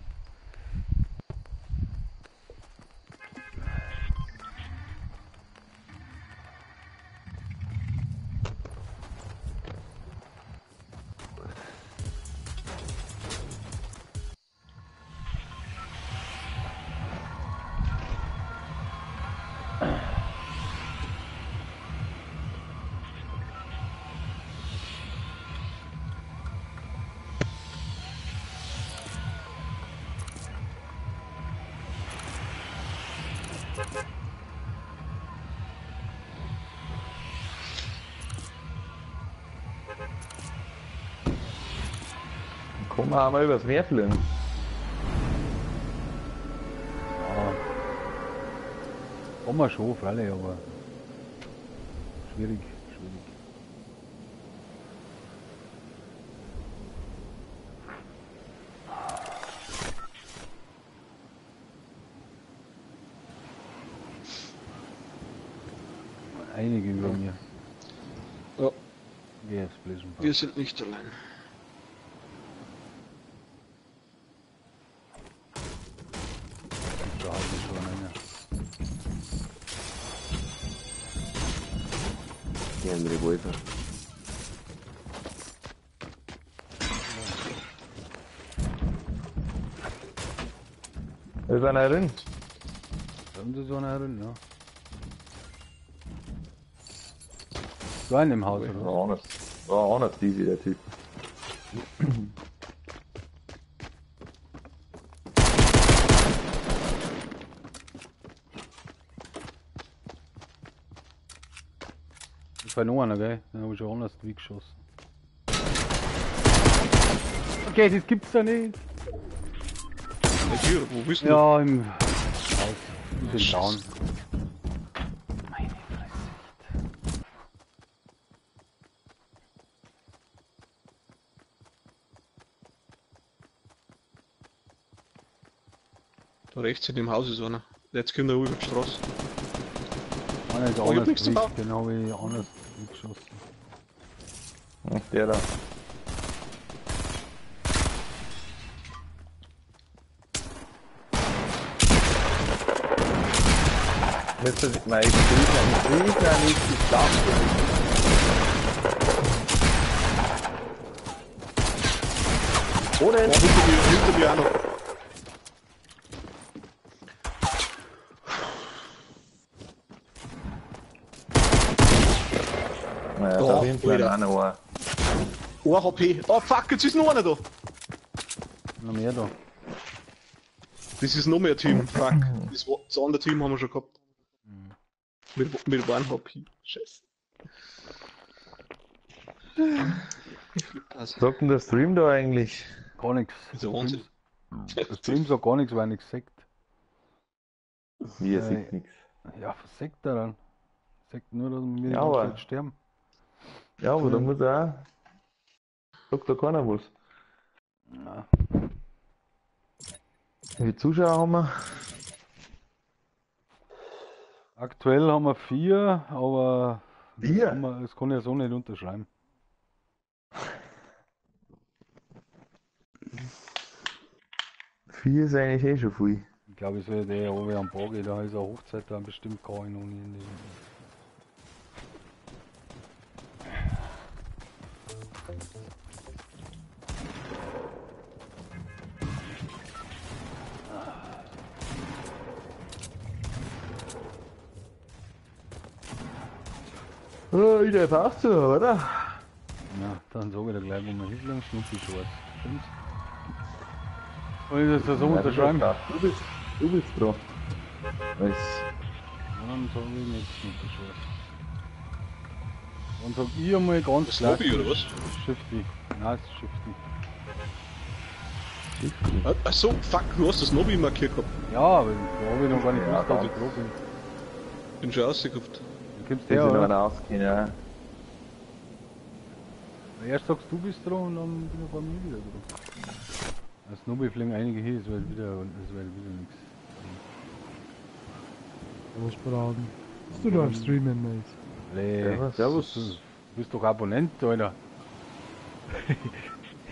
Kommen wir einmal übers Meer fliegen. Ja. Kann man schon, freilich, aber schwierig. Einige über mir. Ja, Yes, please. wir sind nicht allein. Da habe ich schon eine. Die andere Wolfer. Über eine Rin. Haben Sie so eine Herren, ja. So einen im Haus, oder? War anders easy, der Typ. Das war noch einer, gell? Den habe ich schon anders weggeschossen. Okay, das gibt's da nicht. Nicht hier, wo bist du? Ja, im Haus. Ich bin down. Meine Fresse. Da rechts in dem Haus ist einer. Jetzt kommt er über die Straße. Einer ist Oh, ich hab anders nichts zum weg, Bauen. den habe ich anders weggeschossen. Ach, der da. Jetzt ist mein Krieger nicht geschlafen. Oh, hinter mir auch noch. Ja, Oh, da hinten Alter. auch noch ein. 1 HP. Oh fuck, jetzt ist noch einer da. Noch mehr da. Das ist noch mehr Team. Fuck. Das andere Team haben wir schon gehabt. Mit 1 HP. Scheiße. Was sagt denn der Stream da eigentlich? Gar nichts. Das ist ja Wahnsinn. Der Stream sagt gar nichts, weil er nichts sagt. Wie, er sieht nichts. Ja, was sagt er dann? Sagt nur, dass wir die Ja, ganze aber- Zeit sterben. Ja, aber da muss er auch. Sagt da keiner was. Ja. Wie viele Zuschauer haben wir? Aktuell haben wir 4, aber 4? das kann ich ja so nicht unterschreiben. Vier ist eigentlich eh schon viel. Ich glaube, es wird der oben am Berg, da ist eine Hochzeit, da bestimmt gar nicht ohne Ende. Oh, ich darf auch so, oder? Ja, dann sage ich dir gleich, wo wir hinlangen, Schnuppi-Shorts. Stimmt's? Soll ich das so unterschreiben? Du bist dran. Was? Dann sage ich nicht Schnuppi-Shorts. Dann sag ich einmal ganz Das klar. Lobby oder was? Shifty. Nein, es ist Shifty. Achso, fuck, du hast das Nobby markiert gehabt. Ja, aber da habe ich noch gar nicht Ja, gewusst, dass ich ganz. drauf bin. Bin schon rausgeguckt. Du kommst Ich her, bin noch oder? ausgehen, ja. Erst sagst du bist dran und dann bin ich bei mir wieder dran. Als Nobby fliegen einige hier, es wird wieder nichts. Was braten? Bist du da am Streamen, Mate? Nee, Servus. Du bist doch Abonnent, Alter.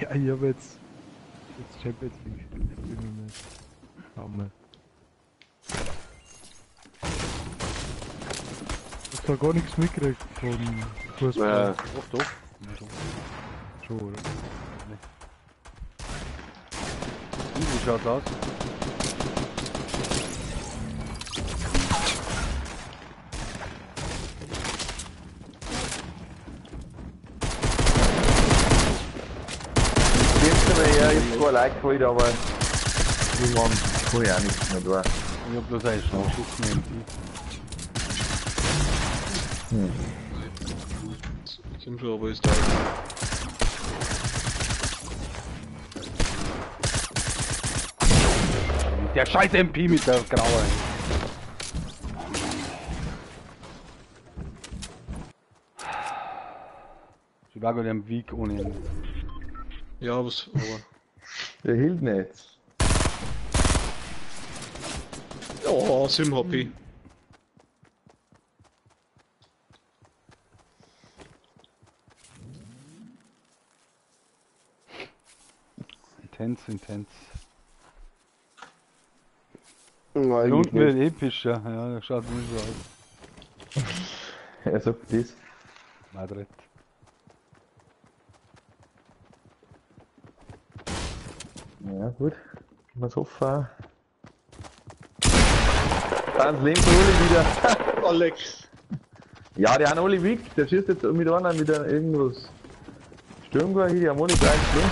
Ja, ich hab jetzt Champions League streamen, Mate. Hammer. Ich hab da gar nichts mitgekriegt von Fußball. Doch. Schon, oder? Wie schaut's aus? Ja, ich hab zwar Like geholt, aber irgendwann kann ich auch nichts mehr tun. Ich hab bloß einen Schlauchschuss mehr im Team. Ich bin schon, aber ist da. Der scheiß MP mit der Graue. Ich war gerade am Weg ohne Ende. Ja, was, aber. Der hielt nicht. Oh, 7 HP. Intens. Ja, Da unten wird epischer, ja, das schaut nicht so aus. Er sagt das. Madrid. Ja, gut. Mal hoffen. Dann Leben für Uli wieder. Alex. Ja, der hat alle weg. Der schießt jetzt mit anderen wieder irgendwas. Sturmgewehr hier, die haben alle gleich stehen.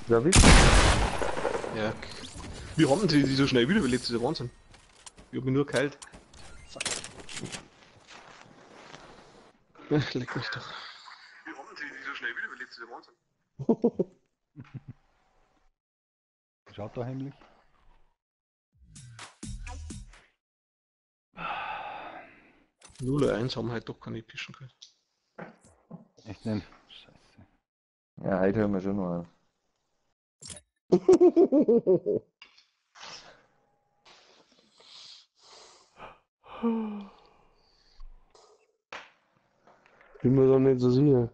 Ja, witzig. Ja. Wie haben die so schnell wiederbelebt? Das ist ja Wahnsinn. Ich hab mich nur geheilt. Fuck. Leck mich doch. Wie haben die so schnell wiederbelebt? Das ist ja Wahnsinn. Schaut da heimlich. Null oder 1 haben halt doch keine epischen gehabt. Echt nicht. Scheiße. Ja, heute hören wir schon noch an. Bin mir doch nicht so sicher.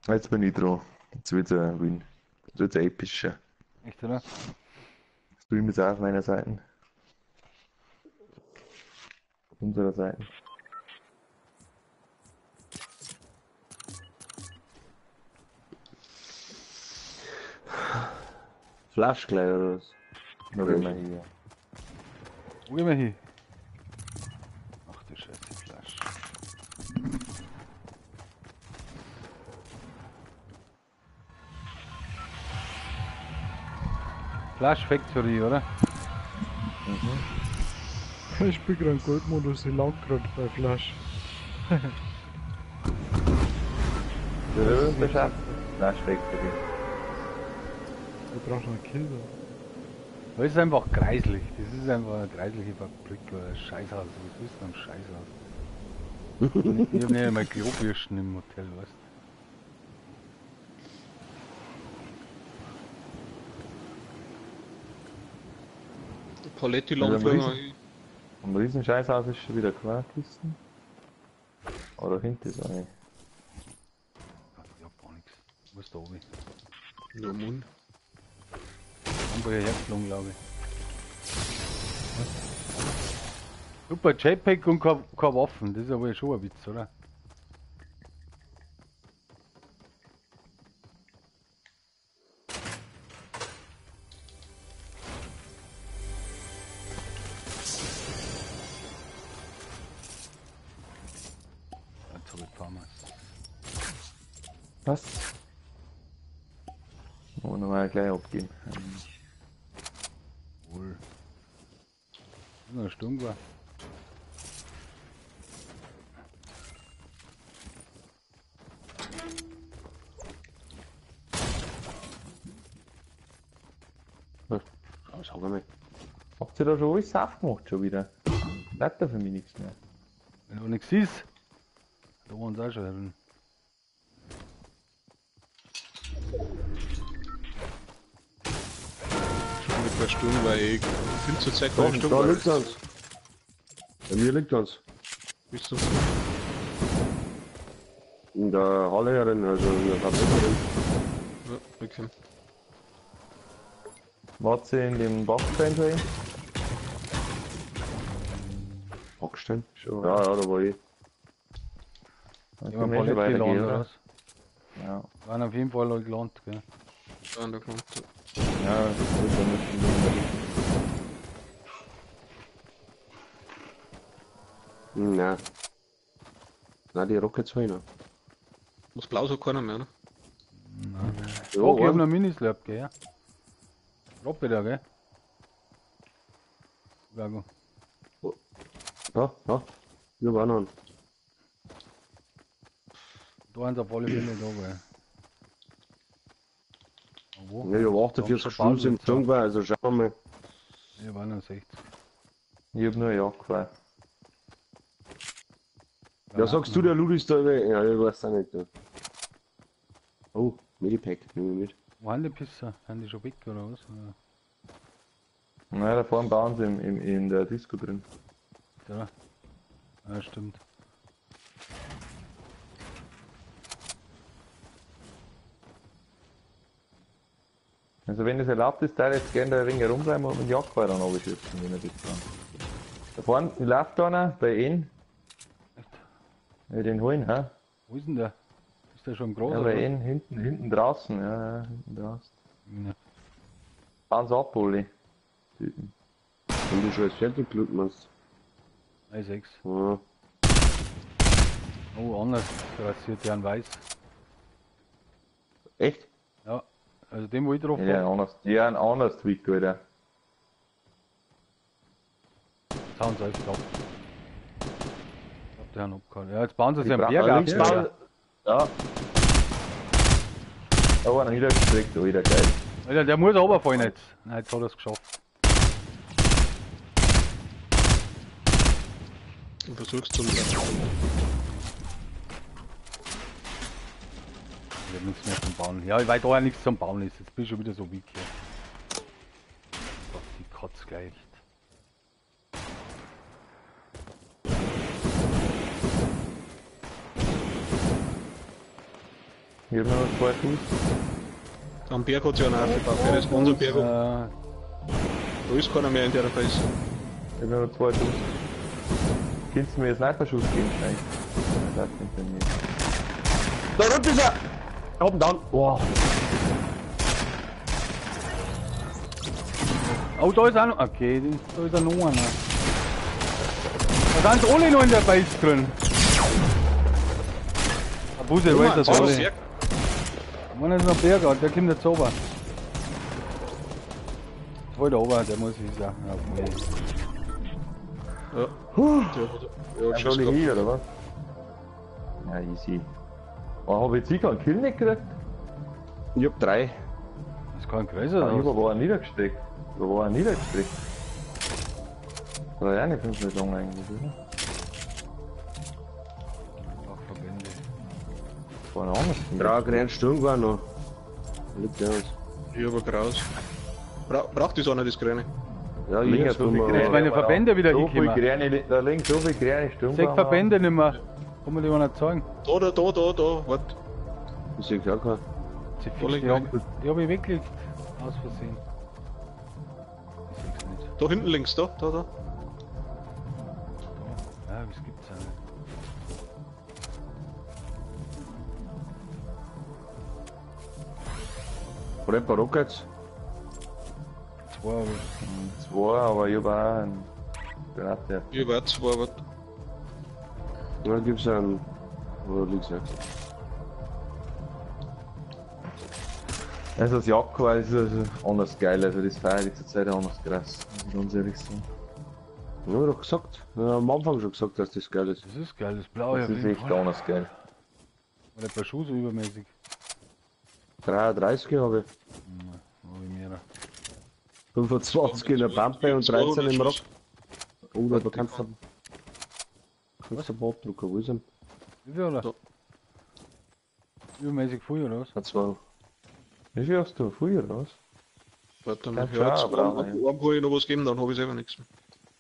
Jetzt bin ich dran. Jetzt wird's ein Win. Jetzt wird's ein epischer. Echt, oder? Stream ist auch auf meiner Seite. Auf unserer Seite. Flash gleich oder was? Noch immer hier. Wo gehen wir hin? Ach du Scheiße, Flash. Flash Factory, oder? Ich spiele gerade Goldmodus, ich lag gerade bei Flash. Berührungsbeschäftigt. Flash Factory. Ich brauche noch einen Kill da. Das ist einfach kreislich. Das ist einfach eine kreisliche Fabrik oder ein Scheißhaus. Was ist denn ein Scheißhaus? Ich hab nicht einmal Klobürsten im Hotel, weißt Paletti Ja, Landfänger. Am Riesenscheißhaus ist schon wieder Querkisten. Oder hinten ist eine. Ich hab gar nichts. Wo ist da oben? Ja, Mund. Hamburger Herzlung, glaube ich. Super Jetpack und keine Waffen. Das ist aber schon ein Witz, oder? Jetzt habe ich Farmers. Was? Wollen wir mal gleich abgehen. Wohl. Ist noch ein Sturm war. Schau mal. Habt ihr da schon alles aufgemacht schon wieder? Bleibt da für mich nichts mehr. Wenn noch nichts ist, da waren sie auch schon drin. Schon mit 2 Stunden, weil ich viel zu Zeit Da, keine Stunde da war. liegt uns. Bei mir liegt uns. Bist du? In der Halle herin, also in der Fabrikerin. Ja, okay. Wart sie in dem Bachstein drin? Backstein? Schon. Ja, ja, da war ich. Dann Ja, können ein wir schon Paletti weitergehen, Land oder oder? was? Ja. Waren auf jeden Fall alle gelandet, gell? Da an der Kante. Ja, das ist ja nicht Nein. Nein, die Rockets habe ich noch. Was blau so keiner mehr, ne? Ja, Oh, ich hab einen. noch einen Minislab, gell? Ja. Robbe da, gell? Vago. Ja, ja. Wir waren noch. Da haben sie auf alle Fälle da, gell? Wo? Ja, ich habe 48 Stunden im Zug, also schauen wir mal. Ich war noch 60. Ich hab nur eine Jagdwaffe. Ja, sagst du, der Lud ist da weg? Ja, ich weiß auch nicht. Ja. Oh, Medipack, nehmen wir mit. Wo haben die Pisser? Haben die schon weg oder was? Oder? Nein, da vorne bauen sie in der Disco drin. Ja. Ja, stimmt. Also wenn es erlaubt ist, da jetzt gerne ein wenig herumreiben und mit dem Jagdfeuer dann runterschießen, wenn er das kann. Da vorne läuft da einer bei Ihnen. Echt? Ja, den holen, hä? Wo ist denn der? Ist der schon groß? Ja, oder? bei Ihnen, hinten draußen, ja, hinten draußen. Ja. Fahren sie ab, Uli. Typen. Wenn du schon als fertig gelitten hast. 1,6. Ja. Oh, anders. Rasiert ja ein Weiß. Echt? Ja. Also den, wo ich drauf Ja, hab, anders. Ja, ein anderes Tweet, Alter. jetzt haben sie alles gehabt. Ich glaub, die haben abgehauen. Ja, jetzt bauen sie sich Die einen Berg brauchen auf. links Ja. bauen. Ja. Da war einer niedergestreckt, Alter, geil. Alter, der muss runterfallen jetzt. Nein, jetzt hat er es geschafft. Du versuchst zum. Ich hab nichts mehr zum Bauen. Ja, weil da ja nichts zum Bauen ist. Jetzt bin ich schon wieder so weak hier. Gott, die Kotz gleich. Hier haben wir noch 2 Fuß. Am Berg hat sich einer aufgebaut, gell? Das ist unser Berg. Da ist keiner mehr in der Phase. Hier haben wir noch 2 Fuß. Kannst du mir einen Sniper-Schuss geben? Nein. Das hat nicht bei mir. Da runter ist er! Oben down. Wow. Oh, da ist auch noch. Okay, da ist noch einer. Da sind alle noch in der Base drin. Der Busse, wo ist das Oh, alle? sehr. Einer ist noch Berger, der kommt jetzt runter. Zwei da oben, der muss ich sagen. Ja, okay. Ja, Ja, soll ich hier, oder was? Ja, easy. Oh, hab ich jetzt einen Kill nicht gekriegt? Ich hab 3. Das kann größer Ah, sein. über war er niedergestreckt. Über war er niedergestreckt. Oder ja nicht 5 Minuten lang eigentlich, oder? Ach, Verbände. Das war noch anders. Ja, Grand Sturm war noch. Liegt ja uns. Ich hab ein Graus. Braucht das einer das Grüne? Ja, Links links so tun viel wir. Grün. Jetzt meine Verbände wieder so viel hinkommen. Grüne, da links so viel grüne Sturm. 6 Verbände nicht mehr. Kann man die mal nicht sagen. Da, warte. Ich sehe gar keinen. Die Wo liegt die hab ich weggelegt. Aus Versehen. Ich seh's nicht. Da hinten links, da. Ja, was gibt's da nicht? Prepper Rockets. 2 habe ich. 2, aber ich hab auch einen Granate. Ich warte, zwei, warte. Da gibt's einen. Wo liegt's ja? Also das Jakko ist anders geil, also das feiere ich zurzeit anders krass, muss ich ganz ehrlich sagen. Ja, hab ich doch gesagt. Ja, am Anfang schon gesagt, dass das geil ist. Das ist geil, das blaue Das auf ist jeden echt Fall. anders geil. Oder ein paar Schuhe so übermäßig. 33 habe ich. Habe ich mehr. 25 in der Pampe und 13 im Rock. Oh, da kannst du. Kannst du ein paar abdrucken, wo ist denn? Wie viel oder? Da. Übermäßig viel oder was? Hat zwar. Wie viel hast du? Früher oder was? Warte, Kannst ja, jetzt du auch brauchen, einem kann ich noch was geben, dann habe ich selber nichts mehr.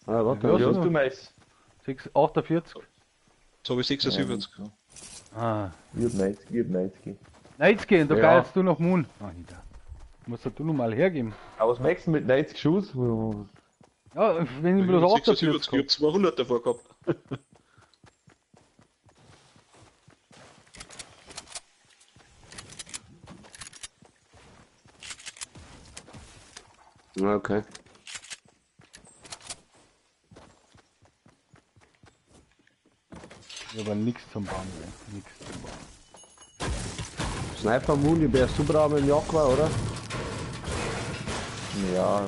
Ah, warte. Ja, Wie hast so. du Mais? 48. Jetzt habe ich 76. Ah. Ich hab 90. Nichts gehen, da Ja. geilst du noch Moon. Ah, Alter. Musst du noch mal hergeben. Aber was möchtest du mit 90 Schuss? Ja, wenn ich Ich bloß hab 48 76, ich hab 200 davor gehabt. Ja, okay. Ich habe nichts zum Bauen, ey. Nichts zum Bauen. Sniper Moon, wärst du brav im Jakwa, oder? Ja,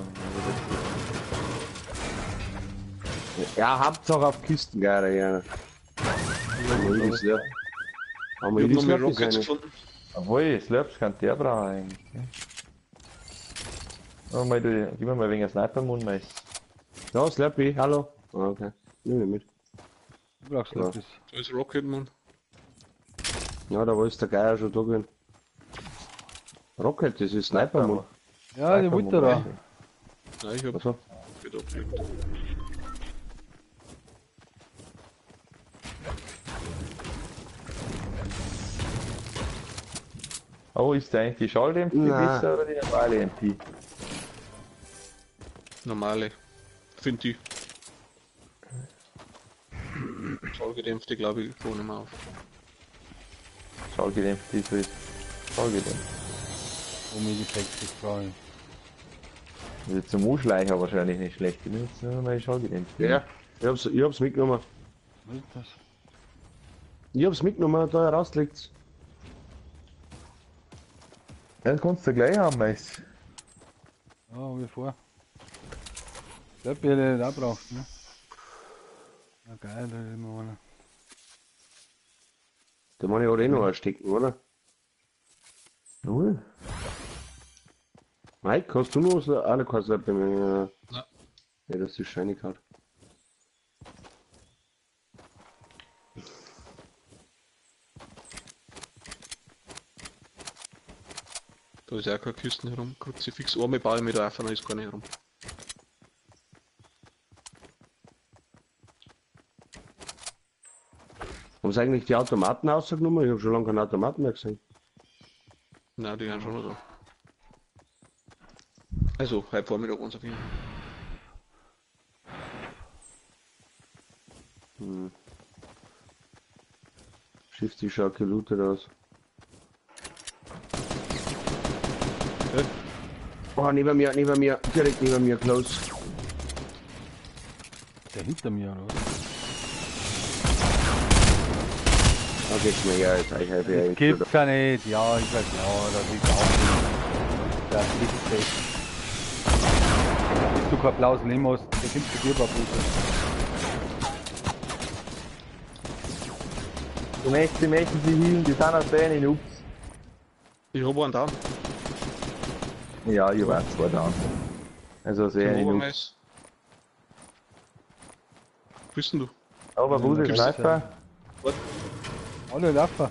Ja, Hauptsache auf Kisten, geil, ja. Aber ich das leer. Aber Ich ich hab das noch mehr leer Rockets gesehen. gefunden. obwohl, Slurps kann der brauchen eigentlich. Ne? Oh, gib mir mal wegen Sniper-Mund Mais. Ja, Slappy, hallo. Ah, okay. Nimm ihn mit. Du brauchst Ja. etwas. Da ist Rocket, Mann. Ja, da war jetzt der Geier schon da gewesen. Rocket, das ist Sniper, Mann. Ja, die wollte da. Nein, ich hab Also, wieder abgelegt. Oh, ist eigentlich die Schalldämpfe Nein. besser oder die normale MP? Normale. Finde ich. Schallgedämpfte, glaube ich, vorne mal auf. Schallgedämpft ist halt Schallgedämpft. Umidifekt ist frei. Also zum Umschleichen wahrscheinlich nicht schlecht. Ich bin jetzt nur mal Schallgedämpft. ja, ich hab's mitgenommen. Was ist das? Ich hab's mitgenommen, da rausliegt's. Ja, das kannst du gleich haben, Mais. Ja, wie vor. Ich glaube, ihr hättet auch braucht, ne? Ja, geil, da ist immer einer. Da muss ich halt eh noch einstecken, oder? Null. Mike, hast du noch was? Alle kannst du bei mir. Nein. Ja, das ist shiny Card. Da ist auch keine Küsten herum. Kruzifix, einmal baue ich mit der Affe, dann ist keine herum. Haben sie eigentlich die Automaten rausgenommen? Ich habe schon lange keinen Automaten mehr gesehen. Nein, die sind schon noch da. Also, heute Vormittag uns auf jeden Fall. Schiff die Scharke Looter aus. Oh, neben mir, direkt neben mir, close. Der hinter mir, oder was? Da geht's mir ja, jetzt ich helfe ja Das jetzt gibt's wieder. ja nicht. Ja, ist ja klar, das ist auch nicht. Das ist echt. Wenn du kein blaues Leben hast, da gibt's dir ein paar Punkte. Die möchten sich hin, die sind aus denen Ups. Ich hab einen da. Ja, ihr wart zwar da. Also Ich sehr hab in einen Ups. Mais. Wo bist denn du? Aber wo ist Ja, Sniper? Warte. Alle Laffer.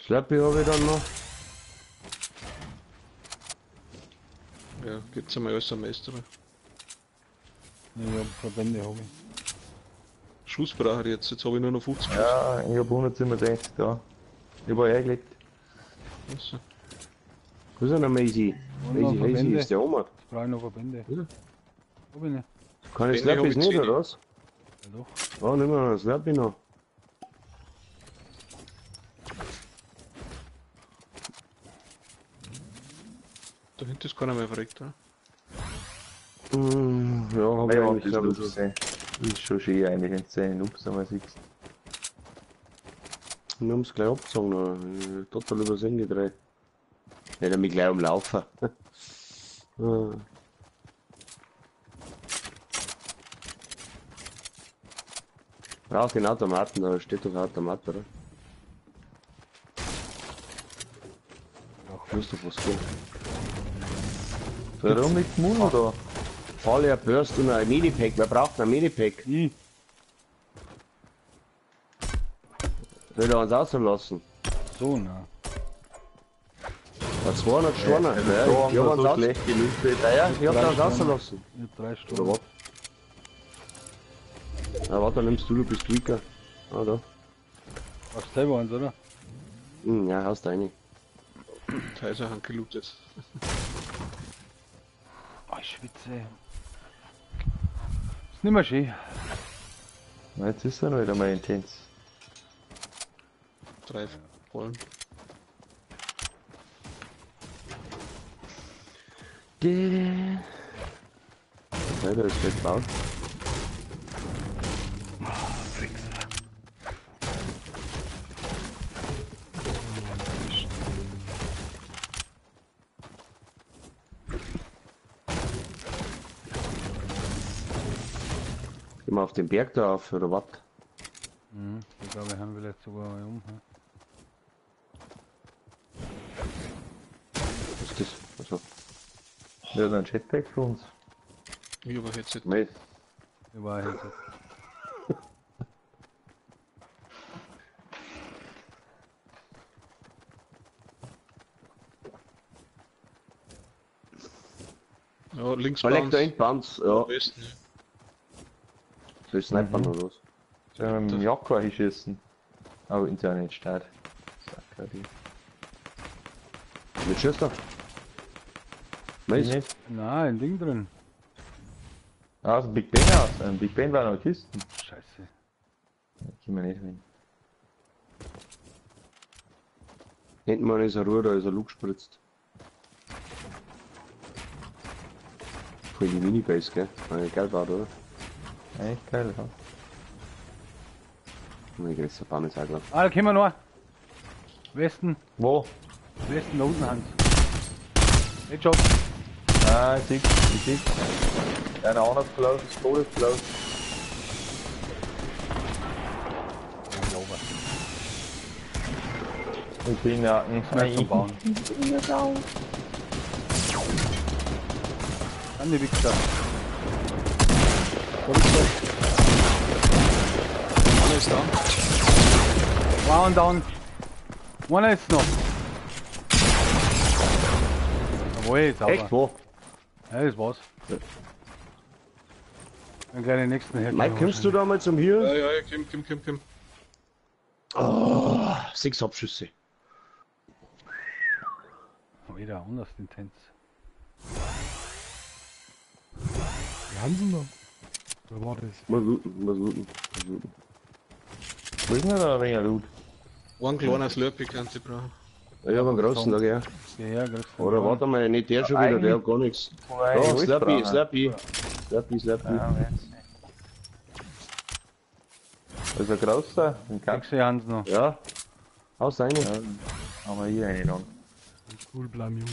Slappy habe ich dann noch. Ja, gibt's einmal alles am Meister. Ja, Verbände habe ich. Schuss brauche ich jetzt habe ich nur noch 50 Schuss. Ja, ich hab 167 da. Ich war hergelegt. Also, Wo ist denn der Maisie? Und noch Maisie Verbände. ist der Oma. Ich brauche noch Verbände. Ja. Hab ich nicht. Keine Den hab Slappys ich nicht, gesehen. oder was? Ja doch. Oh, nimm mal einen Slappy noch. da hinten ist keiner mehr verreckt, oder? Ja, hab ich Ja, eigentlich das selber Ups schon. sein. Ist schon schön eigentlich, wenn du den Ups einmal siehst. Wir haben es gleich abgezogen, noch. Total übers Ende gedreht. Nicht er mich gleich umlaufen. Ah. Braucht den Automaten, da steht doch Automat, oder? Ach, musst du was gehen. Warum mit dem Mund da? Falle Burst und ein Minipack, wer braucht ein Minipack? Ich. Will er uns auslassen? So, na. Bei 200 Stunden. Ja, Ja, da haben ich hab wir uns so aus. schlecht gelüftet. Ja, ich hab 3 da uns Stunden. ausgelassen. Ich hab 3 Oder Stunden. was? Ja, warte, dann nimmst du bist weaker. Ah, da. Hast du selber eins, oder? Ja, hast du eine. Da ist er angelootet. Oh, ich schwitze. Ist nicht mehr schön. Na, jetzt ist er noch wieder mal intens. 3 Rollen. Ja, der ist schlecht gebaut. Gehen wir auf den Berg da auf, oder was? Mhm. Ich glaube, wir haben vielleicht sogar mal um. Hm? Was ist das? Also, Ja, dann Jetpack für uns. Ich aber jetzt nicht. nein. Ich war jetzt. Ja, links Collector Bounce. Endbounce, ja. Am besten, ja. Soll ich snipern oder was? Sollen wir mit dem Jaguar hinschießen? Aber in seiner Stadt. Mit Schüster? Nice. Nicht? Nein, ein Ding drin. Ah, aus dem Big Ben aus. Ein Big Ben war noch Kisten. Scheiße. Da können wir nicht hin. Hinten mal ist eine Ruhe, da ist ein Luke gespritzt. Voll die Minibase, gell? Geil war, oder? Eigentlich geil, ja. Ich krieg's ein paar nicht sagen. Ah, da kommen wir noch. Westen. Wo? Westen, da unten Hans. Headshot. Ah, ich sieg. Einer anders close, Todes close. Ich bin ja Mehr zum Bauen. An die Wichser. Einer ist da. One down. Einer ist noch. Jawohl, sauber. Echt, wo? Ja, das war's. Dann gleich den nächsten her. Mike, kommst du da mal zum Ja, Hier? ja, ja, komm. Oh, 6 Abschüsse. Wieder anders intens. Haben sie noch? Oder war das? Muss looten, muss looten. Wo ist denn da ein wenig Loot? Ein kleiner Slurpee kannst du brauchen. Ich hab einen großen da, gell. Geh her, kriegst du Oder einen. warte mal, nicht der schon wieder, der hat gar nichts. Da, Slurpee, Slurpee. Slurpee. Ja, jetzt. Das ist ein großer, ein Kack. Kriegst du Hans noch. Ja. Haus rein. Ja, haben wir hier einen dann. Cool, blam Jungs.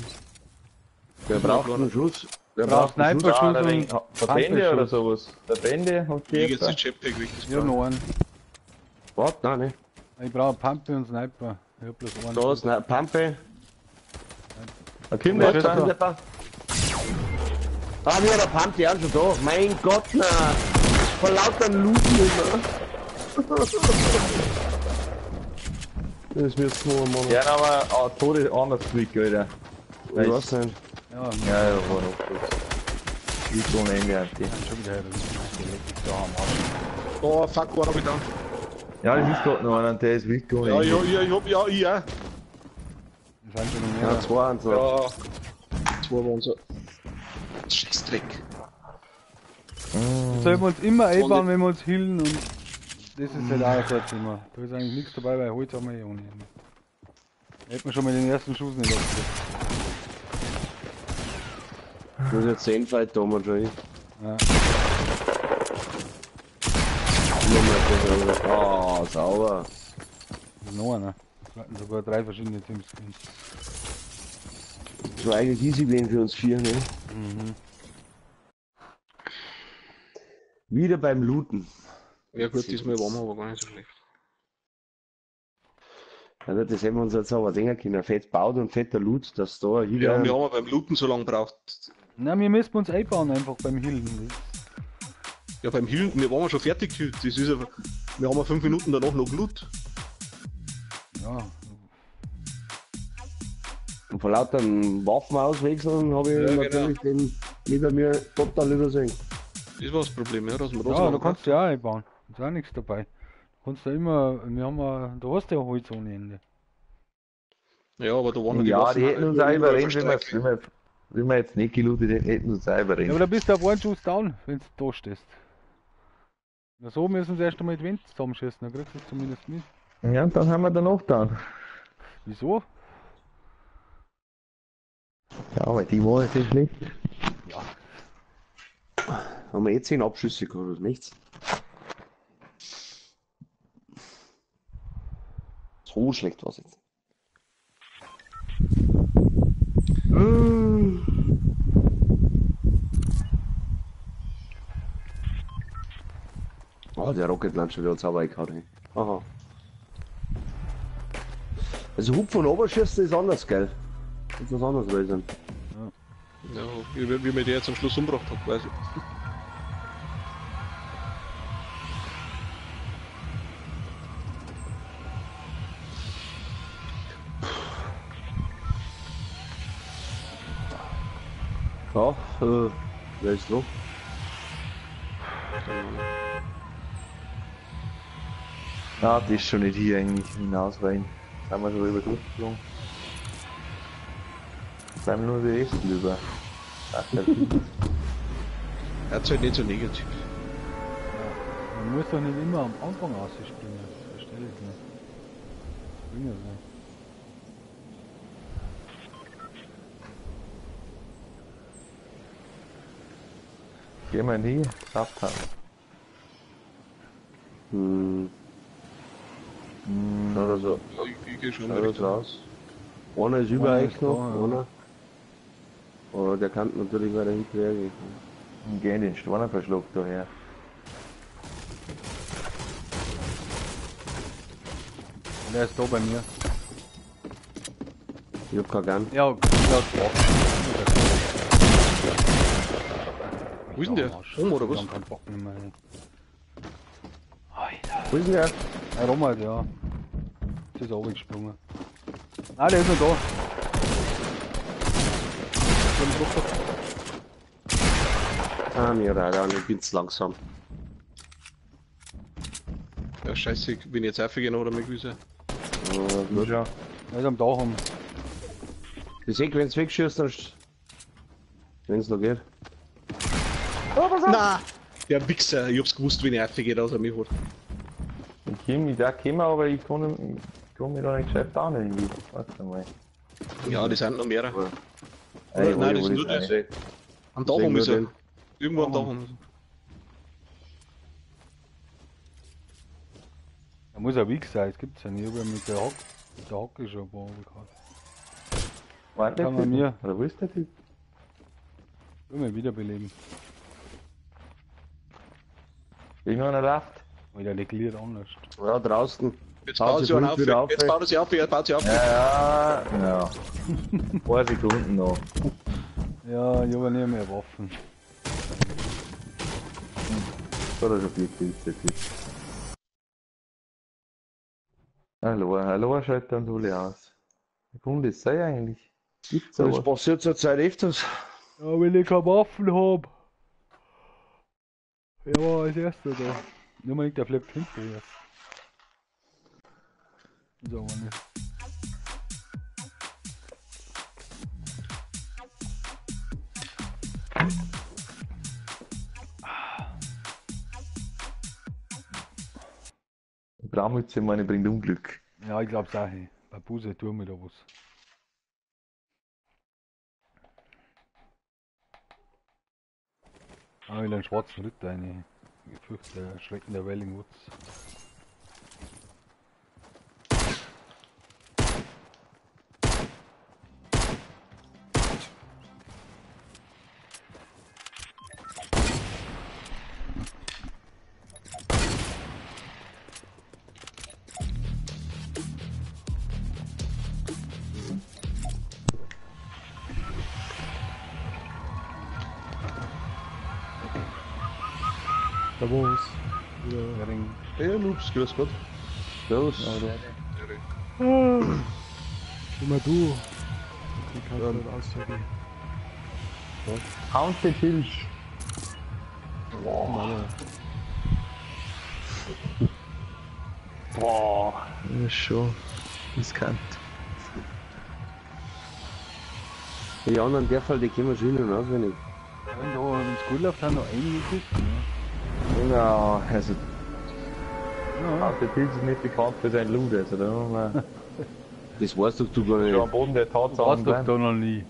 Der braucht einen Schuss. Der Braucht braucht einen Schuss. Sniper-Schuss ein wenig und Verbände oder sowas. Verbände und Wie geht's Käfer. die Jetpack weg? Das ich hab noch einen. Warte, nein, nicht. Ich brauche Pumpe und Sniper. Ich hab bloß einen. Da ist eine Pampe. Da kommt Ja, der das jetzt ist an. Ah, wir haben eine Pampe auch schon da. Mein Gott, na. Vor lauter Loot immer. Das wird's nur, Mann. Ja, aber Tode anders Trick, Alter. Ich weiß nicht. Ja, Ja, war noch gut. Wie ohne Ende, Anti. schon wieder her. Das ist da am Arsch. Oh, fuck, war wieder. Ja, das ist gerade noch einer, der ist wirklich ohne Ja, Ende. ich ja. Das sind schon Ja, mehr. 2 und so. Ja. 2 waren so. Scheißdreck. Sollen wir uns immer einbauen, wenn wir uns healen und das ist halt auch ein Thema. Da ist eigentlich nichts dabei, weil Holz haben wir eh ohne Ende. Da hätten wir schon mal den ersten Schuss nicht abgekriegt. Das ist jetzt 10 Fight da, man schon. Ja. Ah, sauber. Das ist noch einer. Wir hatten sogar 3 verschiedene Teams drin. Das war eigentlich easy gewesen für uns 4, ne? Mhm. Wieder beim Looten. Ja gut, diesmal waren wir aber gar nicht so schlecht. Also das hätten wir uns jetzt aber denken können. Fett baut und fetter Loot, dass da Ja, jeder... wir haben beim Looten so lange gebraucht. Na, wir müssen uns einbauen einfach beim Healen. Ja, beim Healen, wir waren schon fertig gehüllt. Das ist einfach, wir haben 5 Minuten danach noch Loot. Ja, Und vor lauter Waffen auswechseln habe ich Ja, natürlich den neben mir total übersehen. Das war das Problem, ja, dass wir da so ja lange da kannst du ja auch einbauen. Da ist auch nichts dabei. Du kannst ja immer, da hast du ja Holz ohne Ende. Ja, aber da waren Ja, die Waffen hätten uns nur auch über überrennt, Strecke. wenn wir jetzt nicht gelootet hätten, hätten uns auch Ja, überrennt. aber da bist du auf einen Schuss down, wenn du da stehst. Na so müssen sie erst einmal die Wände zusammenschießen, dann kriegst du es zumindest mit. Ja, und dann haben wir danach dann. Wieso? Ja, weil die war jetzt nicht schlecht. Haben wir 10 Abschüsse gehabt, oder nichts? So schlecht war es jetzt. Oh, der Rocket Launcher, der hat sauber eingehauen. Aha. Also Hub von Oberschüsse ist anders, gell? Das ist was anderes gewesen. Ja, wie mir der jetzt am Schluss umgebracht hat, weiß ich. Ja, wer ist noch? Ja, das ist schon nicht hier eigentlich hinaus rein. Da haben wir schon rüber durchgeflogen. Jetzt bleiben nur die Resten über. Ach, der Er ist halt nicht so negativ. Man muss doch nicht immer am Anfang ausspringen. Das verstehe ich nicht. Springen nicht. Gehen wir nie, Saft haben. Oder so. Ja, ich gehe schon Schaut das Richtung. aus. Einer ist über Einer euch ist noch, da, ja. einer. Aber der kann natürlich weiter hinterher gehen. Und gehen den Storner verschluckt daher. Und er ist da bei mir. Ich hab keinen Gun. Ja, Wo ist denn der? Oben oder was? Wir haben keinen Bock mehr. Wo ist denn der? Ja, Romald, ja. Jetzt ist er runtergesprungen. Ah, der ist noch da. Ah, mir leider nicht, ich bin zu langsam. Ja, scheiße, ich bin jetzt aufgegangen oder mein Gewisse. Gut. Ja. Er ist am Dach um. Die Sequenz wegschießt, dann. Wenn es noch geht. Na, der Wichser, ich hab's gewusst, wenn er aufgeht, dass er mich hat. Ich komm mit der kommen, aber ich kann mich da nicht gescheit an irgendwie. Warte mal. Ja, die sind noch mehrere. Ey, Nein, das wo ist nur das? der. Am Dach Sehen wir ist er. den? Irgendwo am Dach ist er. Da muss ein Weg sein, das gibt's ja nicht. Aber mit der Hocke schon ein paar gehabt. Warte, Kann man mir. Oder wo ist der Typ? Immer wiederbeleben. Irgendwo einer läuft. Weil der regliert anders. Ja, draußen. Jetzt Baut baut sich sie einen Hund auf. wieder auf, Jetzt ey. baut er sie auf, er baut sie auf. Ja. Ein paar Sekunden noch. Ja, ich habe nicht mehr Waffen. So, das ist ein Bierkills, der Typ. Hallo, schaut dann alle aus. Wie kann das sein eigentlich? Gibt's Das sowas? passiert zur Zeit öfters. Ja, weil ich keine Waffen hab. Er war als erster da. Nur mal nicht der Flip hinten jetzt. Ist aber nicht. Die Bramütze, meine, bringt Unglück. Ja, ich glaub's auch. Hey. Bei Buse tun wir da was. Ah, ich will einen schwarzen Ritter rein. Ich fürchte, der Schrecken der Welling Woods. Servus. Der Ring. Ja, Loops, grüß Gott. Servus. Immer du. Ich kann nicht aussagen. Haunted Hills. Boah. Boah, das ist schon riskant. Die anderen, der Fall, die kennen wir schon in- und auswendig. Und da, wenn es gut läuft, haben noch einige Kisten. Ja, also Ja. Haunted Hills ist nicht bekannt für sein Loot, also da haben wir Das weißt doch du gar schon am nicht. Boden der Das Tatsachen war's doch bleiben. da noch nie.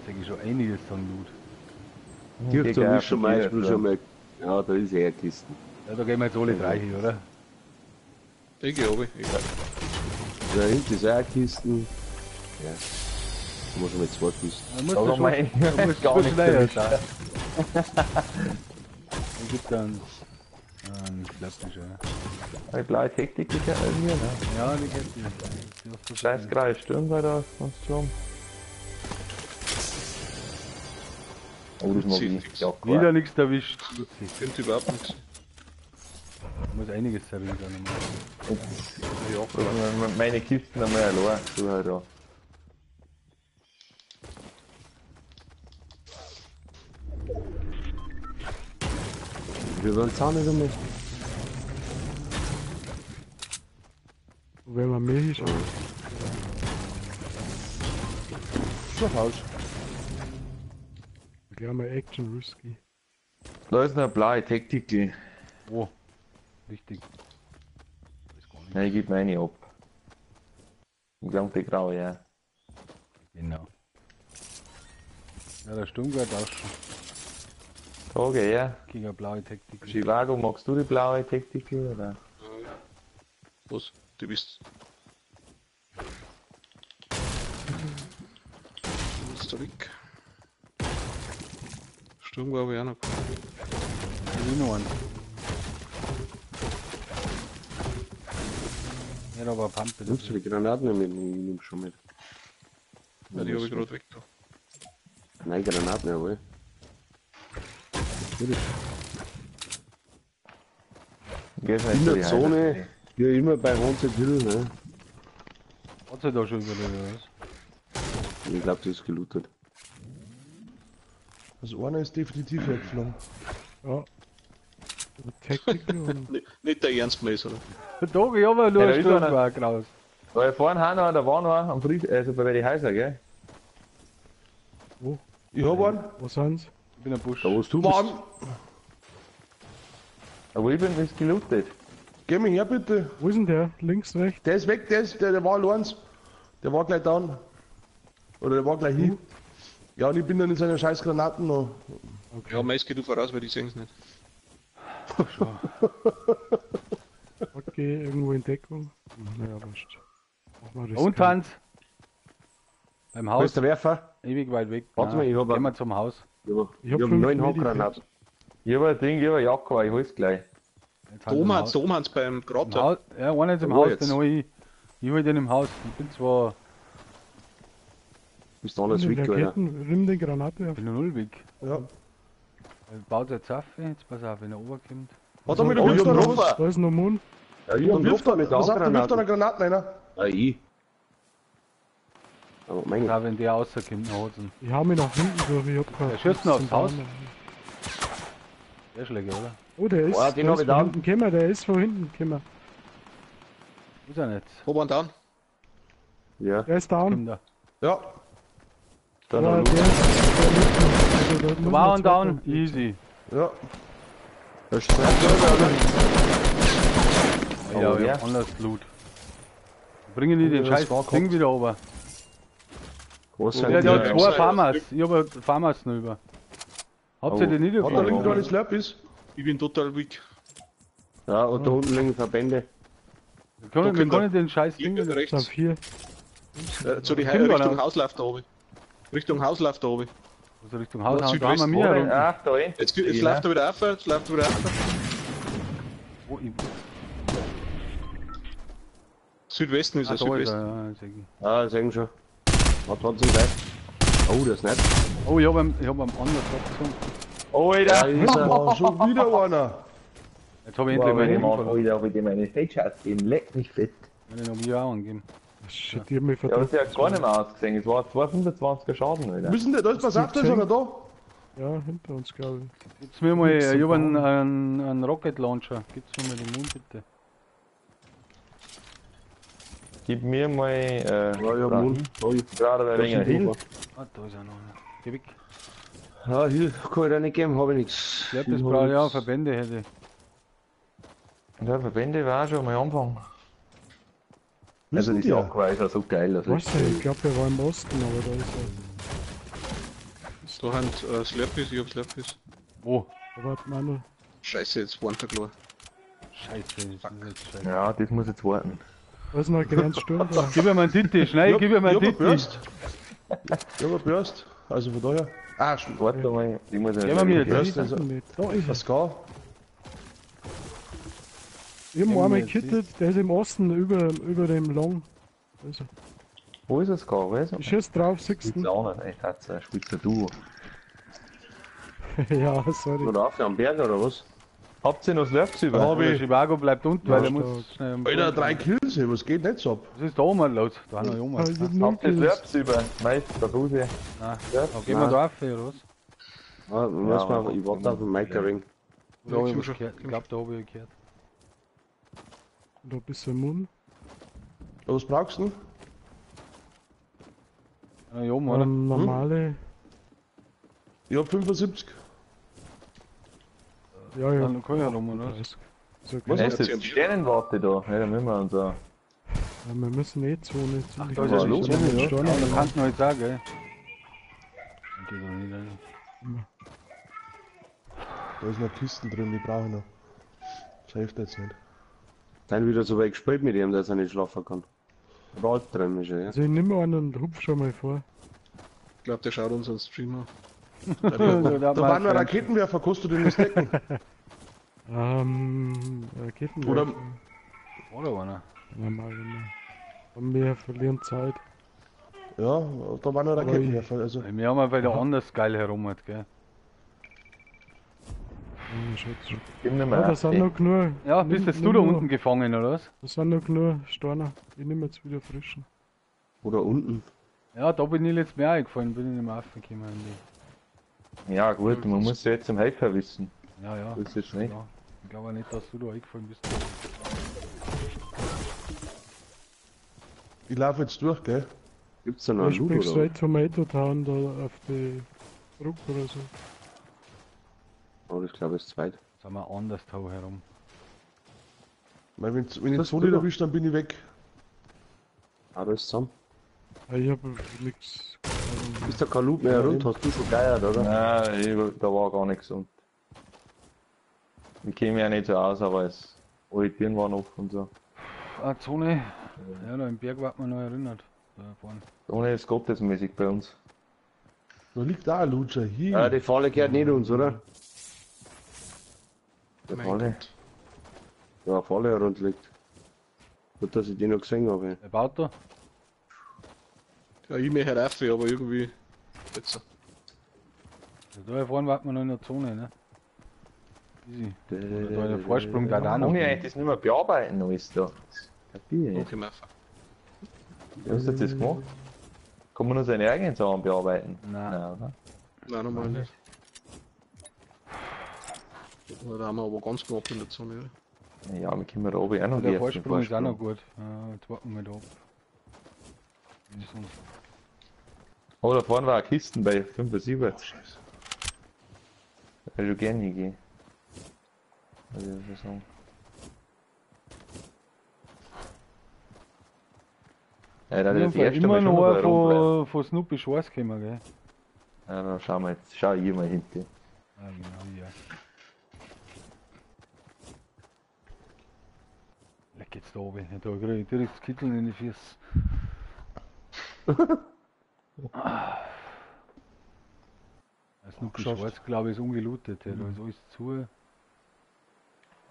Sag ich schon einiges an Loot. Kirchturm ist schon Beispiel schon mal. Ja, da ist eher Kisten. Ja, da gehen wir jetzt alle drei hin, oder? Ich geh runter. Da hinten ist auch eine Kisten. Ja. Da muss man mit zwei Kisten. Da musst Da du haben wir schon, da musst gar du nicht schneller erwischt. sein. Dann gibt dann einen Klapptisch, ja. Die blaue Hektik ist ja irgendwie, ne? Ja, die kennt ihr. Scheiß Kreis, Sturm bei der Konstruktion. Oh, das mag ich nicht. Ja, Wieder klar. nichts erwischt. Ich könnte überhaupt nichts. Muss einiges servieren dann. Ja, meine Kisten einmal allein. So halt da. Wir wollen es auch nicht einmal. Wenn man mehr ist, Schon Haus. gleich mal Action Risky. Da ist noch eine blaue Hektik. Oh, wichtig. Weiß gar nicht. Nein, ich gebe meine ab. Im gesamten Grau, ja. Genau. Ja, der Sturm gehört auch schon. Frage, ja. Gegen eine blaue Taktik. Chivago, magst du die blaue Hektik oder? Was? Du bist. Du bist da weg. Sturm war aber auch noch. Ich will noch einen. Ja, da war Pumpe. Nimmst du die Granaten mit? Ich nehm schon mit. Ja, die habe ich gerade weg da. Nein, Granaten, jawohl. In der Zone, ja immer bei Haunted Hill, ne? Hat sie da schon wieder was? Ich glaube, die ist gelootet. Also einer ist definitiv weggeflogen. Ja, Tactical und Nicht der Ernst Mess, oder? Da, ich hab ja nur Ja, da ein ist einer. Sturmwerk raus. Da vorne haben noch, da war noch am Fried, also bei den Häusern, gell? wo? Ich hab einen. Wo sind's? Ich bin ein Busch. Da, wo du Mann, bist. Aber ich bin ist gelootet. geh mir her bitte. Wo ist denn der? Links, rechts? Der ist weg, der war allein. Der war gleich down. Oder der war gleich hin. Ja, und ich bin dann in seinen scheiß Granaten noch. Ja, meist geht du voraus, weil die sehen es nicht. Okay, irgendwo in Deckung. Naja, wurscht. Mach mal das. Und Hans? Beim Wo Haus, ist der Werfer? ewig weit weg. Warte mal, ich hab Gehen einen- wir zum Haus. Ich hab hab 5 9 Medipacks. Handgranaten. Ich hab ein Ding, ich hab eine Jacke, ich hol's gleich. Jetzt halt Da oben hat's beim im Grater. Haus. Ja, einer ist im Wo Haus, jetzt? den hol ich. Ich hol den im Haus. Ich bin zwar Bist du anders Nimm weg, den Alter. Raketen, nimm den Granate auf. bin noch null weg. Ja. Er baut jetzt auf, jetzt pass auf, wenn er runterkommt. Warte mal, du Oh, wirfst ich hab da einen noch was. Da ist noch Mund. Ja, ich hab Dann einen wirft Lufter er, mit was sagt der, wirft da eine Granaten. Granaten rein. Ah, ich. Aber mein Ja, wenn der rauskommt, dann hat ihn. Ich hau mich nach hinten durch, ich hab keine. Der schießt noch aufs Haus. Bauen. Der Schläger, oder? Oh, der ist, Oh, den der hab ist ich von da. hinten gekommen, der ist von hinten gekommen. Wo ist er nicht? Wo waren down? Ja. Der ist down. Kommt er. Ja, Dann Aber noch der ist der Mitte. Also, da muss War man und zwei down, Punkte. easy. ja. Das ist zwei. Ja, Oh, ich ja. hab anders Loot. Bringen die den das scheiß war Ding gehabt. wieder runter. Groß Ja, sein. der hat ja, zwei ja. Farmers. Ich hab ein Farmers noch über. Habt ihr Oh. den nicht Hat da links noch übergebracht? eine Slurpees? Ich bin total weak. Ja, und da unten liegen Verbände. Wir können kommt er. den scheiß Ding Links, wieder. Da rechts. 4. Zu die Kommt er Richtung noch? Hauslauf da oben. Richtung Hauslauf da oben. Also Richtung Haus, da haben Südwest, wir mir herum. Ach, da eh. Jetzt läuft er wieder auf, jetzt läuft er wieder auf. Oh, ich- Südwesten ist Ah, er, da ist Südwesten. er, ja, sehe ich. Ja, das sehen schon. Hat trotzdem gleich. Oh, das ist nicht. Oh, ich hab einen anders abgezogen. Oh, Alter! Ja, ist er. Oh, schon wieder einer. Jetzt hab ich endlich Wow, meine ich Hilfe mach verloren. wieder wieder meine Headshots geben, leck mich fett. Den hab ich auch angegeben. Shit, die haben mich Ja, aber verdammt. sie hat gar nicht mehr ausgesehen, es war 225er Schaden, Alter. Müssen der, da ist was ab, da ist einer da. Ja, hinter uns, glaube ich. Gib's mir mal, Nichts ich zum hab einen Rocket Launcher. Gib's mir mal den Mund bitte. Gib mir mal, Ja, ich hab da- Mund. Oh, ich- gerade ein wenig Hilfe. Ah, da ist er noch. Geh weg. Ja, hier kann ich dir nicht geben, hab ich nix. Ich hab das brauche ja, Verbände hätte. Ja, Verbände war schon mal Anfang. Also Wissen die die? Jacke war ja so geil. Also Was denn? Ich glaube, der war im Osten, aber da ist er. Da haben Slurpees, ich hab Slurpees. Wo? Da warten wir noch. Scheiße, jetzt waren wir klar. Scheiße, das ist jetzt scheiße. ja, das muss jetzt warten. Da ist noch ein kleines Sturm da. Gib mir mal einen Titti, schnell, gib mir mal Ich einen hab einen Titti. Burst. Ich hab einen Burst. Also von daher. Ah, Warte mal, ich muss Gib mir mir ja. jetzt Burst, Ich also, nicht. Da ist er. was gar. Ich hab ihn Gib mir einmal jetzt gekittet, der ist im Osten über dem Long. Also, Wo ist es gar? Wo ist er? ich schieß drauf, siehst Spielst du? auch nicht, echt, hat's ein Spitzer Duo. Ja, sorry. Oder auf am Berg oder was? Habt ihr noch Slurps über? hab Der ich. Chivago bleibt unten, Ja, weil er stark. muss schnell am Alter, Boden 3 kommen. Kills, ey, was geht nicht so ab? Was ist da oben los? Da haben wir oben. Ich hab null Habt ihr Kills. Slurps über? Meist, da raus. Nein, Ja, da gehen wir da auf, oder was? Ja, weiß man, ich warte auf den Mike-Ring. Da hab ich komm was schon, gehört. Ich glaub, da hab ich gehört. Da ein bisschen Mund. Ja, was brauchst du denn? Ja, hier oben, oder? Normale. Ich hab 75. Ja, ja. Dann kann ich rum, oder? 30. So, Was? okay. Es ist jetzt Sternenwarte da. Ja, da müssen wir uns auch. Ja, wir müssen eh Zone ziemlich da ist ja gut los, Zone ja. mit Storno Ja, da machen. kannst du halt sagen, gell? Dann geht doch nicht rein. Da ist noch Kisten drin, die brauche ich noch. Das hilft jetzt nicht. Dann wieder so weit gespielt mit ihm, dass er nicht schlafen kann. Oder alt drin ist er, ja. Also ich nehme einen und hupf schon mal vor. Ich glaube, der schaut unseren Stream an. Da Da waren noch Raketenwerfer, kannst du den nicht decken? Raketen. Oder Oder einer? Normal immer. Und wir verlieren Zeit. ja, da waren noch Raketenwerfer. Also Wir haben ja wieder anders geil herum, halt, gell? Schätze. Gib mir Ja, mal da sind noch genug. Ja, bist jetzt du da unten gefangen, oder was? Da sind noch genug Storner. Ich nehme jetzt wieder frischen. Oder unten. Ja, da bin ich letztes Mal eingefallen, bin ich nicht mehr aufgekommen. in Ja gut, man muss ja jetzt zum Helfer wissen. die- Ja, ja. Das ist jetzt nicht. Ja. Ich glaube nicht, dass du da eingefallen bist. Ich laufe jetzt durch, gell? Gibt's da noch Ich einen bin Loot oder straight Tomato Town da auf die Brücke oder so. was? Oh, ich glaube, es ist zweit. Sind wir anders da herum. Weil wenn ich Das so nicht drüber. erwischt, dann bin ich weg. Alles zusammen. Ja, ich hab nix. Ist da kein Loot mehr rund? Hast du schon geiert, oder? Nein, da war gar nichts und. Ich käme ja nicht so aus, aber es. Alle Türen waren offen und so. Ah, Zone. Ja, da im Berg wird man noch erinnert. Da vorne. Ohne ist gottesmäßig bei uns. Da liegt da ein Lutscher hier. Ja, die Falle gehört nicht uns, oder? Der Mein Falle. Gott. Ja, eine Falle rund liegt. Gut, dass ich die noch gesehen habe. Wer baut da? Ja, ich möchte rauf, aber irgendwie. Jetzt. Also da vorne warten wir noch in der Zone, ne? Easy. Oder da der Vorsprung da auch noch. Kann ich eigentlich das nicht mehr bearbeiten, alles da? Kapier ich. Okay, Maffa. Wie hast du das gemacht? Kann man nur seine eigenen Sachen bearbeiten? Nein. Nein, oder? Nein, normal nicht. Da haben wir aber ganz knapp in der Zone, oder? Ja, wir können da oben auch noch Der werfen, Vorsprung ist auch noch gut. Jetzt warten wir da ab. Wie ist uns- Oh, da vorne war eine Kisten bei 75. Da hätte ich gerne hingehen. Also, ich würde sagen. Ja, da Wir das haben erste immer Mal schon noch dabei rumbleiben. von Snoopy Schwarz gekommen, gell? Ja, dann schauen wir jetzt. Schau ich mal hinten. Ah, genau, ja. Leck jetzt da oben. Da krieg ich direkt das Kitteln in die Füße. Snoopy Geschafft. Schwarz, glaube ich, ist ungelootet. Da ist alles zu.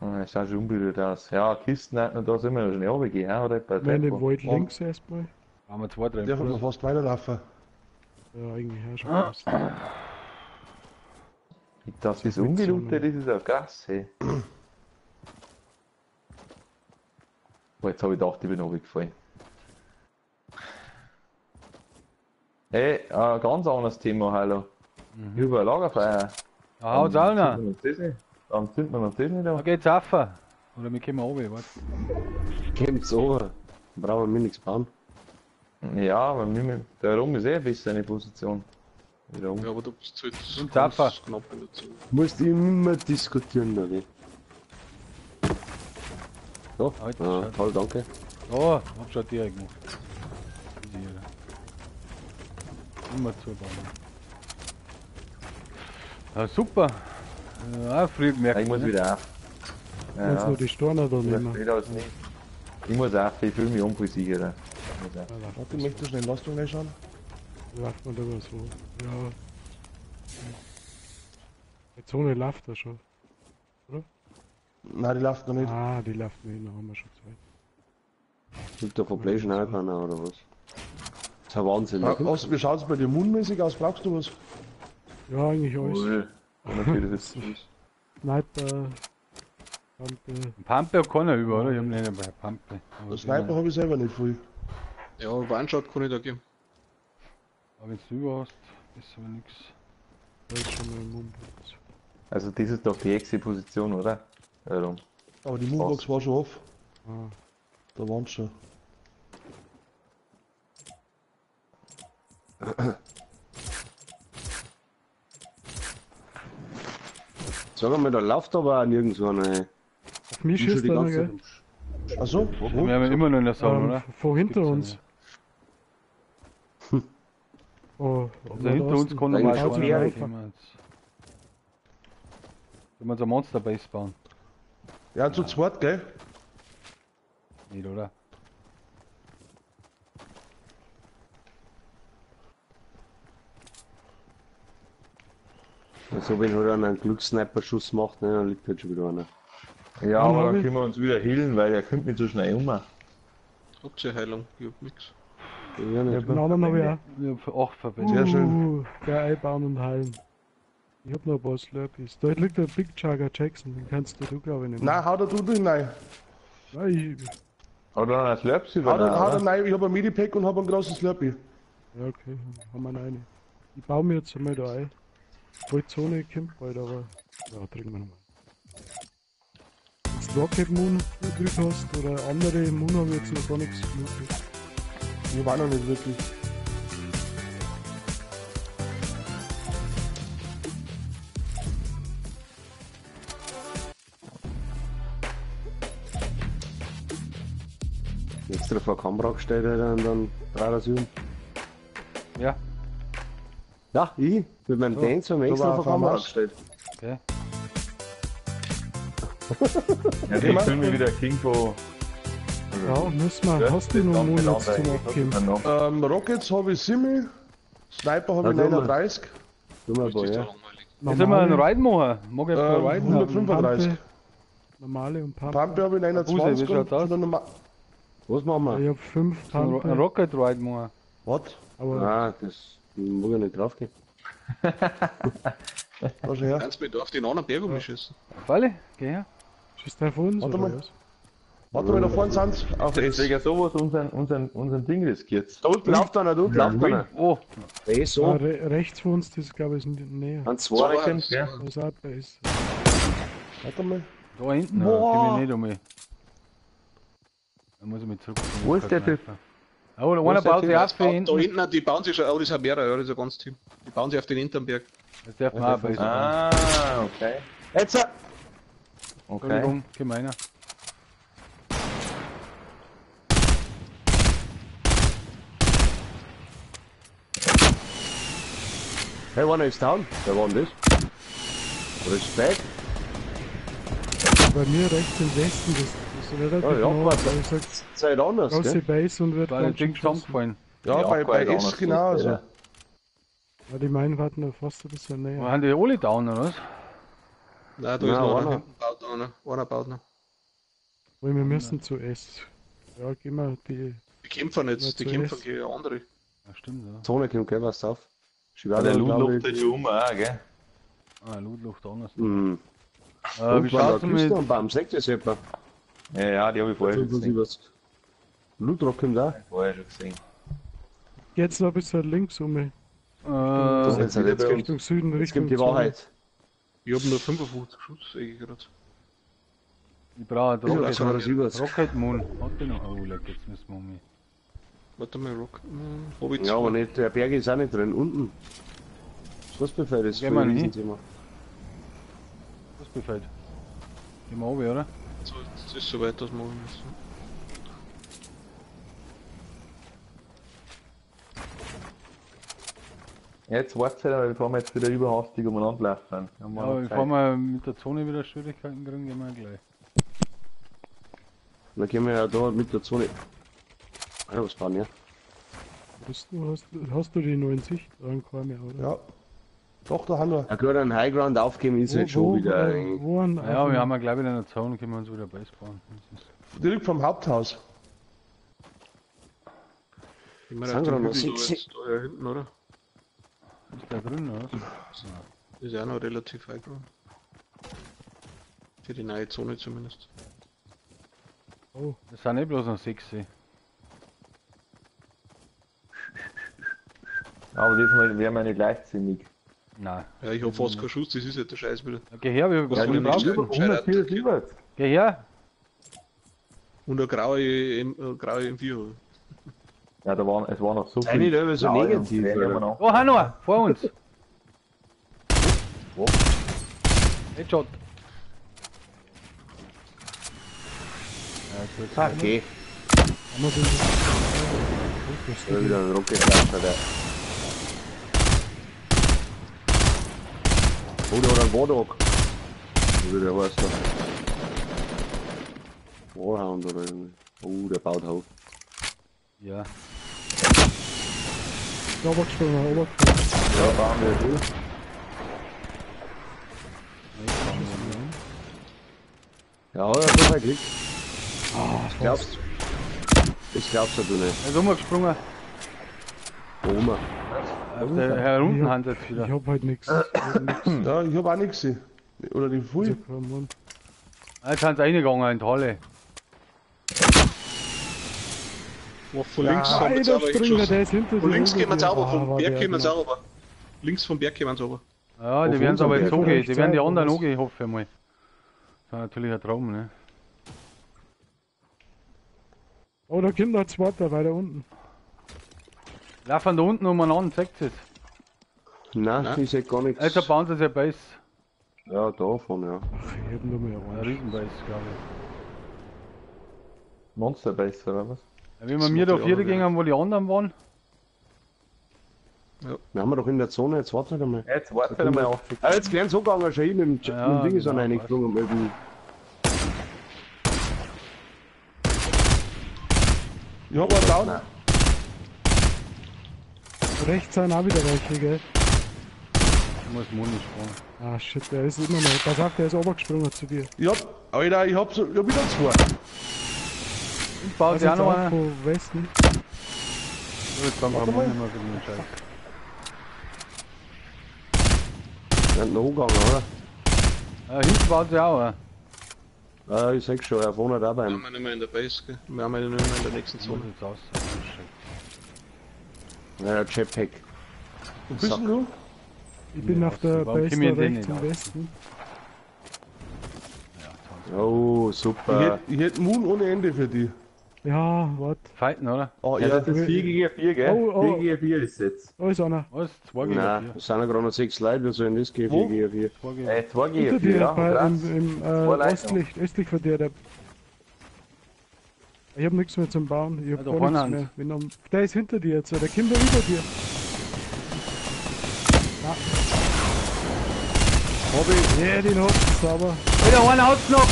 Ah, das schaut schon unberührt aus. Ja, Kisten hätten wir da sind wir ja schon runtergehen, ja, oder? Bei Meine Tempo. Wald links erstmal. Haben wir zwei, drei. Der hat noch fast weiterlaufen. Ja, eigentlich auch schon fast. Das ist ungelootet, das ist ja krass, hey. Oh, jetzt habe ich gedacht, ich bin runtergefallen. Hey, ein ganz anderes Thema, hallo. Über ein Lagerfeuer. Ah, haut's auch noch. Dann zünden wir uns das nicht Da an. geht's rauf. Oder wir kommen oben, warte. Kommt's over. Brauchen wir nichts bauen. Ja, aber da rum ist eh bis eine Position. Wieder um. Ja, aber du bist halt Und ganz Zapfer. knapp in der Zone. Musst immer diskutieren, oder? So, Halt, ja, schaut. toll, danke. Oh, hab schon direkt gemacht. Easy, oder? Immer zubauen. Ja, super. Ja, früh gemerkt. Ja, ich muss ne? wieder auf. Kannst Ja, nur die Storner da das nehmen. steht alles nicht. Ich muss auf, ich fühle mich unsicherer. Ich muss auf. Warte, ich möchte schnell Lastung reinschauen. Läuft man da mal so. Ja. Die Zone läuft da schon. Nein, die läuft noch nicht. Ah, die läuft nicht, da haben wir schon zwei. Gibt da von Playstation auch keiner, oder was? Das ist ein Wahnsinn. ne? Wie schaut es bei dir mundmäßig aus? Brauchst du was? Ja, eigentlich alles. Ui, natürlich ist Sniper, Pampe. Pampe hat keiner über, oder? Ich hab nicht bei Pampe. Aber Das Sniper habe ich selber nicht viel. Ja, One-Shot kann ich da geben. Aber wenn du über hast, ist aber nix. Da ist schon mal im Mund. Also das ist doch die nächste Position, oder? Warum? Aber die Moonbox war schon auf. Ah, Da waren schon. Sag mal, da läuft aber auch nirgendwo eine. auf mich Schon schießt die einer, ganze gell? Achso? Wir haben immer noch in der Sauna, oder? Von hinter Gibt's ja uns. nicht. Oh, Also hinter uns kann normal Eigentlich schon schwierig. reinkommen. Sollen wir uns ein Monsterbase bauen? Ja, zu zweit, gell? Nicht, oder? Also wenn halt einer einen Glückssniper-Schuss macht, ne, dann liegt halt schon wieder einer. Ja, aber dann können wir uns wieder healen, weil er kommt nicht so schnell um. Habt ihr Heilung? Ich hab nix. Ja, nicht. Den anderen habe ich auch. Ich hab für 8 verbessert. Sehr schön. Gleich einbauen und heilen. Ich hab noch ein paar Slurpees. Dort liegt der Big Jugger Jackson, den kannst du glaube ich nicht. Nein, hau da du drin rein. Nein, Oder dann ein Slurpsy Hau da oder? rein, ich habe ein Medipack und habe einen großen Slurpee. ja okay, haben wir noch eine. Ich baue mir jetzt einmal da ein. Voll Zone kommt bald, aber ja, trinken wir nochmal. Rocket Moon übrig hast oder andere Moon habe ich jetzt noch gar nichts gemacht. Ich war noch nicht wirklich. Extra vor die Kamera gestellt Alter, und dann 307. Ja, Ja, ich. Mit meinem Dance haben wir extra war vor die auf Kamera Hamas. gestellt. okay. Ja, ich fühle mich wieder King von. Ja, müssen wir. Hast du noch Moon jetzt zum Abgeben? Rockets habe ich 7. Sniper habe ich Na, tu mal. 39. Tu mal ein paar, Das ist ja. doch langweilig. Jetzt sind wir einen Ride machen. Mag ich ein Ride machen? 135. Pampe, normale und Pampe. Pampe habe ich Buse, 29. wie schaut's aus? Was machen wir? Ich hab 5 Ein Pampe, Rocket Ride machen. Was? aber Ah, das mag ich nicht draufgehen. Was her? Kannst du mich da auf den anderen Berg umschießen? Falle, geh her. schießt der von uns Warte oder mal. was? Warte mal, da vorne sind auf S. Wegen sowas unseren Ding riskiert. Da unten läuft einer, da unten läuft einer. Oh, Eh so. Rechts von uns, das glaube ich ist näher. An zwei Recken. Ja. Das auch bei ist. Warte mal. da hinten, da Boah. komm ich nicht um mich. Da muss ich mich zurück. Wo ist der Typ? Oh, da Wo einer ist der baut Typ? sich Da auf für hinten. hinten, die bauen sich schon, oh, das sind mehrere, ja, das ist ein ganzes Team. Die bauen sich auf den hinteren Berg. Das darf man auch bei sein. Ah, okay. Jetzt! Okay. Entschuldigung, gemeiner. Hey, einer ist down. Wer war denn das? Respekt. Bei mir rechts im Westen, das ist relativ Ja, ja, nah, warte. aber ich sag, Seid anders, große gell? Base und wird Da ist ganz schön Ding geschossen. zusammengefallen. Ja, Ja, bei geil, S anders genauso. ist, Ja, die meinen warten noch fast ein bisschen Wo näher. haben die alle down, oder was? Nein, da Ja, ist noch einer. einer. Baut einer. Einer baut noch. Weil wir müssen zu S. Ja, gehen wir die. Die kämpfen jetzt, die Ja, kämpfen zuerst. gegen andere. Ja, stimmt, ja. Zone kommt gell, was auf. Ja, der Loot läuft schon um, auch, gell? Ah, Lootluft anders. Mhm. Wie Und schaut's war mit... da am Baum? Seht ihr das etwa? Ja, die habe ich vorher schon gesehen. Lootrock kommt auch. Vorher schon gesehen. Jetzt noch ein bisschen links um mich. Das ist jetzt wieder bei uns. Richtung Süden, Jetzt Richtung kommt die Zone. Wahrheit. Ich hab nur 55 Schuss, sehe ich gerade. Ich brauche Ja, Rocket, das war das Übers. Rocket Moon. Hat die noch? Oh, leck, jetzt müssen wir um mich. Warte mal, Rock. Hab ich Ja, aber zwei. nicht, der Berg ist auch nicht drin. Unten. Schussbefehl ist Gehen für wir ein hin. Riesenthema. Was befällt? Gehen wir oben, oder? So, das ist soweit, dass wir machen müssen. Jetzt wartet halt, bevor wir jetzt wieder überhastig umeinander laufen. Haben wir Ja, noch bevor Zeit. wir mit der Zone wieder Schwierigkeiten kriegen, gehen wir gleich. Dann gehen wir ja da mit der Zone. Ah, was fahren, ja? Hast du die 90? Dann kein mehr, oder? Ja. Doch, da haben wir. Ja, gerade ein Highground aufgeben ist halt schon wieder. Wo an, Ja, wir haben ja gleich wieder eine Zone, können wir uns wieder Base bauen. Das ist- Direkt vom Haupthaus. Ich meine, Sind auf wir dem noch Hügel da sechs? jetzt, da hinten, oder? Ist der drin, oder? Das ist auch noch relativ high ground. Für die neue Zone zumindest. Das sind eh bloß noch 6. Aber diesmal wären wir nicht gleichzeitig. Nein. Ja, ich hab fast keinen Schuss, das ist halt der Scheiß wieder. Ja, geh her, wie Was was soll du ich brauchst. nicht? 174. Geh her. Und eine graue M4. Ja, es war noch so Sei nicht immer so blaue negativ, und Tränen Alter. noch. Oh, Hanno, vor uns. Wo? Headshot. Ja, jetzt wird's Okay, haben wir den da wieder ein Rocketlaster, der. Oh, da hat ein Warthog. Wie der heißt da? Warhound oder irgendwie. Oh, der baut auf. Ja. Obergesprungen, Obergesprungen. Ja, fahren wir durch. Ja, hat er so viel Glück. Das glaubst das glaubst du nicht. Er ist umgesprungen. Oma. Auf der Herunterhand jetzt Ich wieder. hab halt nichts. Ja, ich hab auch nichts gesehen. Oder die Fui. Jetzt sind sie reingegangen in die Halle. Oh, von links Ja, haben wir jetzt der aber Springer, geschossen. der ist hinter Von dir, links hinter gehen wir dir. sauber, Ah, vom war Berg der gehen wir genau. sauber. Links vom Berg gehen wir sauber. Ja, die Auf werden es aber unserem jetzt Berg. angehen. Die werden die Zeit, anderen was? angehen, hoffe ich mal. Das war natürlich ein Traum, ne? Oh, da kommt noch zwei da weiter unten. Laufen da unten umeinander, zeigt es. Nein, ich seh gar nichts. Also bauen sie sich ein Base. Ja, davon, ja. Ach, ich hab nur mehr Ein einen. Riesenbase, glaube Monster besser, oder was? ich. Ja, wie wir mir da vier gegangen, wo die anderen waren. Wir haben doch in der Zone, jetzt warte nicht einmal. Jetzt warte mal auf. Ah, jetzt gern so gegangen, schon hin mit Ja, dem Ding ist genau, reingeflogen. Mit dem Ich hab einen down. Rechts sind auch wieder welche, gell? Ich muss Muni springen. Ah shit, der ist immer noch. Pass auf, der ist runtergesprungen zu dir. Alter, ich hab wieder zwei. Ich baue sie auch noch einen. Von Westen. So, jetzt kommt kein Muni mehr für den Scheiß. Wir sind noch hochgegangen, oder? Hinten baut sie auch einen. Ja, ich sag schon, er vorne Wir dabei. haben ihn nicht mehr in der Base, gell? Wir haben ihn nicht mehr in der nächsten So Zone. sieht's aus. Ja, Jetpack. Wo bist denn du? Ich bin auf der warum Base kommen wir da denn rechts nicht im auf? Westen. Oh, super. Ich hätt Moon ohne Ende für die. Ja, warte. Fighten, oder? Oh, Ja, ja. das ist 4 gegen 4, gell? Oh, 4 oh. gegen 4 ist jetzt. Da ist einer. Was? 2 gegen Nein, 4. es sind ja gerade noch 6 Leute, wir sollen das gehen, Wo? 4 gegen 4. 2 gegen 2 Hinter gegen 4, dir, ja. bei, Krass. im Leute östlich von dir. Der ich hab nichts mehr zum Bauen. Ich hab Ja, da gar vorne nichts mehr. Der ist hinter dir jetzt. Der kommt da über dir. Ja, den hab ich sauber. Wieder einer ausgenommen!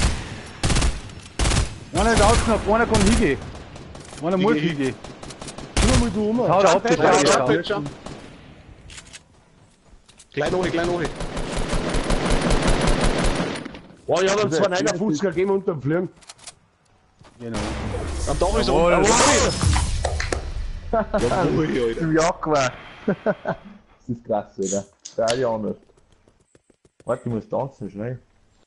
Einer ist ausgenommen, einer kann hingehen. Einer muss hingehen. Guck mal, du Oma. Hau da ab, die drei Jump, Jahre. jump, jump. Klein ohne. Boah, ich hab ihm 259er gegeben unter dem Fliegen. Genau. Am Dach ist er Jawohl. unten. Ui, Alter. Im Jagdgewehr. Das ist krass, oder? Der ja nicht. Warte, ich muss tanzen, schnell.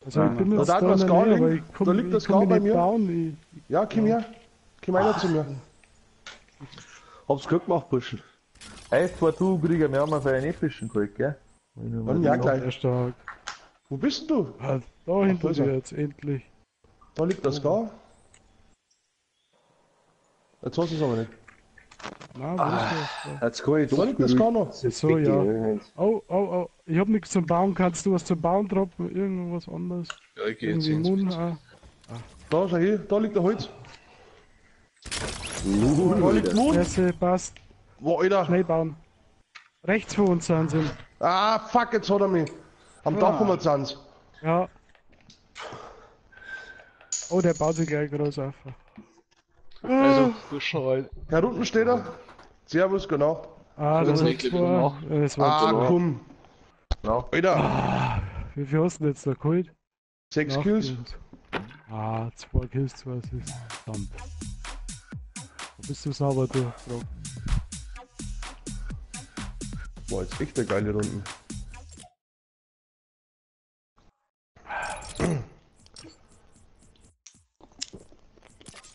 Also ich bin jetzt Da da das in der Gar Nähe, nicht. aber ich komm, Da liegt das ich komm Gar bei nicht mir. bauen. Ja, komm her. Komm einer zu mir. Hab's gut gemacht, Burschen. Hey, 2 Krieger, wir haben auf einen epischen geholt, gell? Ja, Ich, gleich. der stark. Wo bist denn du? Ah, da hinter ist er. dir jetzt, endlich. Da liegt das Gar. Jetzt hast du es aber nicht. Nein, wo ist Jetzt kann ich Da liegt das Gar noch. das? So, ja. Oh, oh, oh. Ich hab nichts zum Bauen. Kannst du was zum Bauen droppen? Irgendwas anderes? Ja, ich geh jetzt Irgendwie ins Mund? Da, schau hier. Da liegt der Holz. Da liegt Alter. Moon. Presse, passt. Wo, Alter. Schnell bauen. Rechts von uns sind sie. Ah, fuck, jetzt hat er mich. Am Dach haben wir Zanz. Ja. Oh, der baut sich gleich groß auf. Also, Burschen. Da unten steht er. Servus, genau. Ah, Das das ist war eklig, zwei. Das war Ah, zwei. komm. Ja. Alter. Wie viel hast du denn jetzt da geholt? 6 Kills. Ah, 2 Kills, 2 Assists. Verdammt. Da bist du sauber durch, Bro. Boah, jetzt echt eine geile Runde.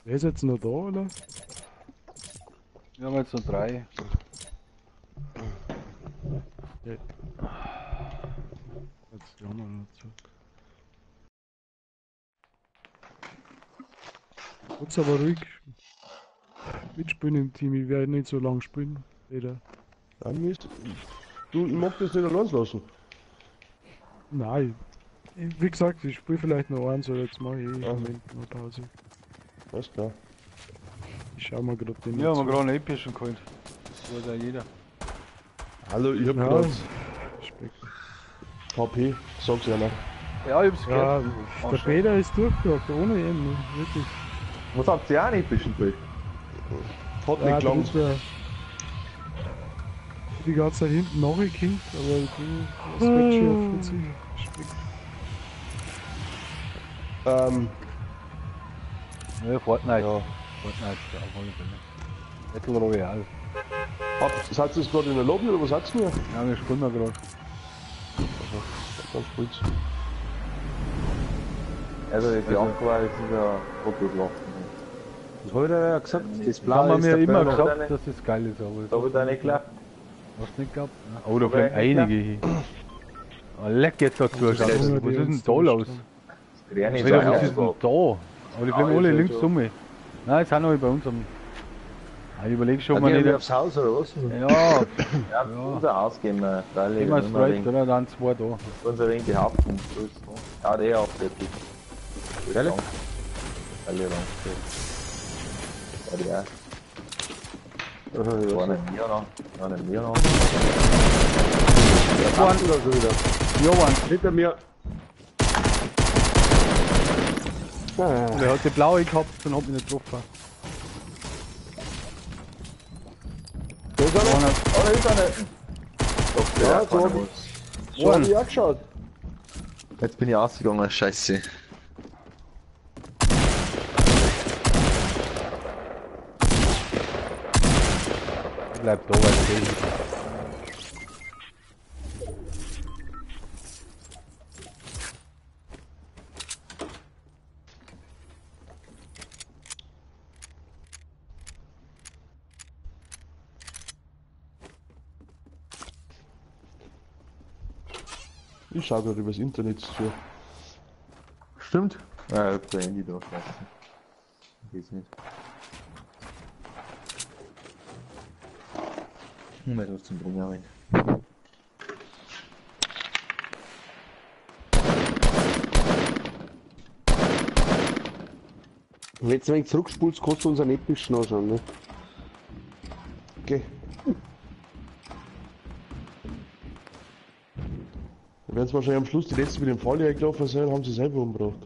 Wer ist jetzt noch da, oder? Wir haben jetzt noch 3. Jetzt haben wir noch zu. Jetzt aber ruhig mitspielen im Team. Ich werde nicht so lange spielen. Jeder. Ja, Mist. Du, ich mag das nicht allein lassen. Nein. Wie gesagt, ich spiele vielleicht noch eins oder jetzt mache ich im Ja. Moment noch Pause. Alles klar. Ich schau mal gerade den. Wir haben jetzt gerade einen epischen geholt. Das weiß ja jeder. Hallo, ich hab Ja. gerade Speck. HP, sag's ja noch. Ja, ich hab's Ja, gehört. der Peter ist durchgebracht, ohne ihn, wirklich. Was habt ihr auch einen epischen geholt? Hat Ja, nicht du gelangt. bist ja die ganze Zeit hinten nachgekommen, aber du hast ganz schön auf sich. Speck. Ja, Fortnite. Ja. Fortnite, ja, auf alle Fälle. Battle Royale. Seid ihr jetzt gerade in der Lobby oder was seid ihr? Ja, wir spielen wir gerade. Ganz gut. Also, die Jagdgewehr ist ja Fotografen. Das hab ich dir ja gesagt. Das Da Blaue haben wir ist mir der immer Burner. gesagt, dass das geil ist, aber Da wird er nicht geklappt. hast du nicht gehabt? Oh, da Aber fliegen eigentlich einige hin. Oh, leck jetzt dazu, schau. Was Junge, ist die denn uns da los? durchstehen. Dreh nicht Alter, so was ist denn da? Aber die fliegen alle links um mich. Nein, jetzt sind noch bei uns am. Ich überlege schon, Da ob wir gehen wir nicht. aufs Haus oder was? Ja, Ja, unser Haus gehen wir, weil gehen wir straight, oder? Dann zwei da. unser wenig behaupten. So ist es. Ja, der abfertig. Ehrlich? Weil ihr lang steht. Ja, Aha, die ja. war nicht mir noch. War nicht mir noch. Der Kampf oder so wieder. Ja, Mann. Hinter mir. Ah, Der hat die blaue gehabt und hat mich nicht getroffen. da ist einer. Einer. Oh, da ist er nicht. Doch, der Ja, hat so keine hab Wurst. So hab ich auch geschaut. Jetzt bin ich ausgegangen, scheiße. Bleibt da, weil ich Ich schau gerade übers Internet zu. Stimmt? Ja, ich hab kein Handy da. Scheiße. Geht's nicht. Mal was zum Bringen rein. Wenn du ein wenig zurückspulst, kannst du unseren epischen anschauen, ne? Okay. Da werden sie wahrscheinlich am Schluss die letzten mit dem Fall eingelaufen sein, haben sie selber umgebracht.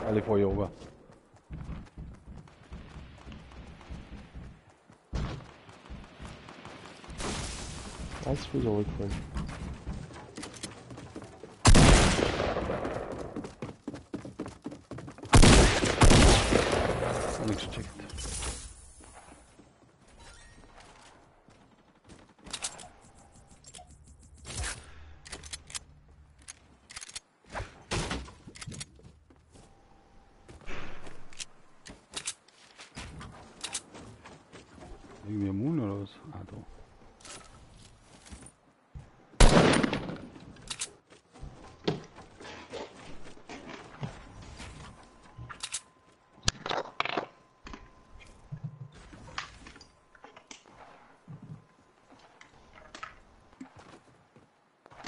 alle vor hier oben. Alles viel so gefallen. Nichts gecheckt. Irgendwie am Mund oder was? Ah, da.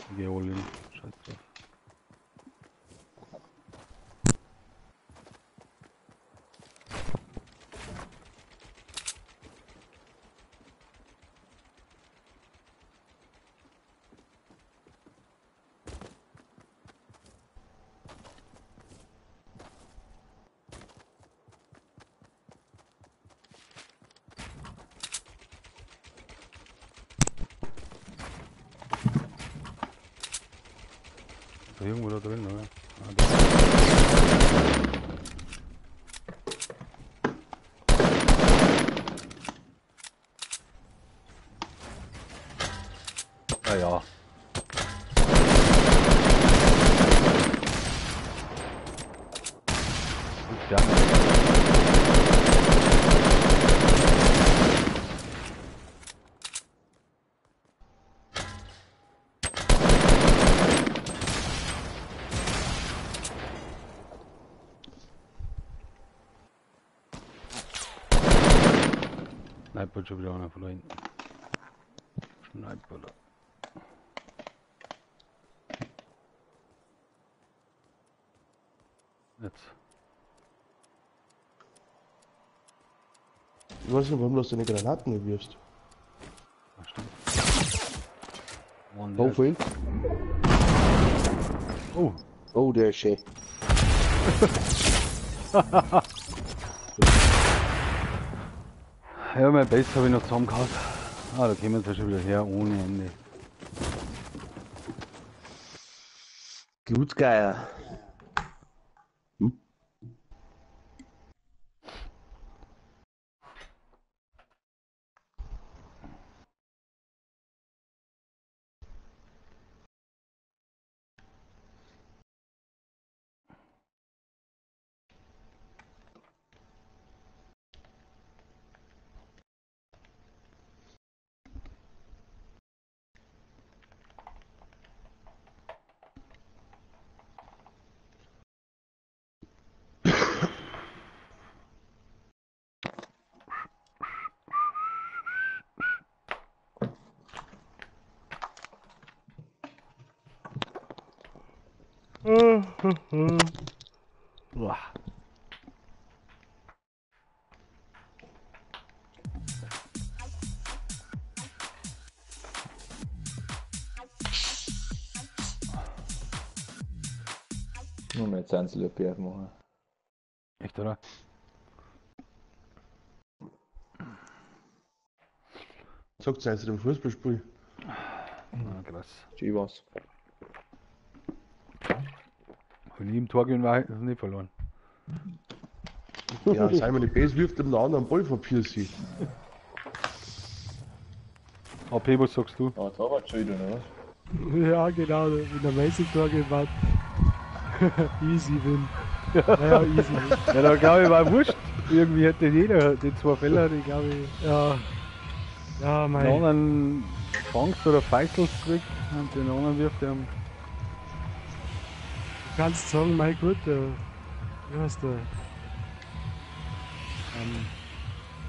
Ich geh all in. Scheiß drauf. Ist da irgendwo da drin, oder? Ah, da. Ah ja. Gut, ja. Sniper schon wieder einer von da hinten. Sniper da. Jetzt. Ich weiß nicht, warum du deine Granaten nicht wirfst. Ah, stimmt. One Oh, dead. vorhin. Oh, Oh, der ist schön. ja, mein Base habe ich noch zusammengehauen. Ah, da kommen wir schon wieder her ohne Ende. Gut, geil. Boah. Nur mehr 20 LPF machen. Echt, oder? Sagt es jetzt im Fußballspiel. Ah, krass. Chivas. Wenn ich im Tor gehen war, ist es nicht verloren. Ja, Simon die Base wirft dem anderen Ball vor Piercy. AP, was sagst du? Ah, Torwart schon wieder, oder? Ja, genau, wenn der Messi Tor gewinnt. Easy win. Naja, easy win. Ja, da glaube ich, war wurscht. Irgendwie hätte jeder die zwei Fälle, die glaube ich, Ja. Ja, den mein. anderen fangst oder feißelst zurück und den anderen wirft er am. Du kannst sagen, mein Gott, wie heißt der?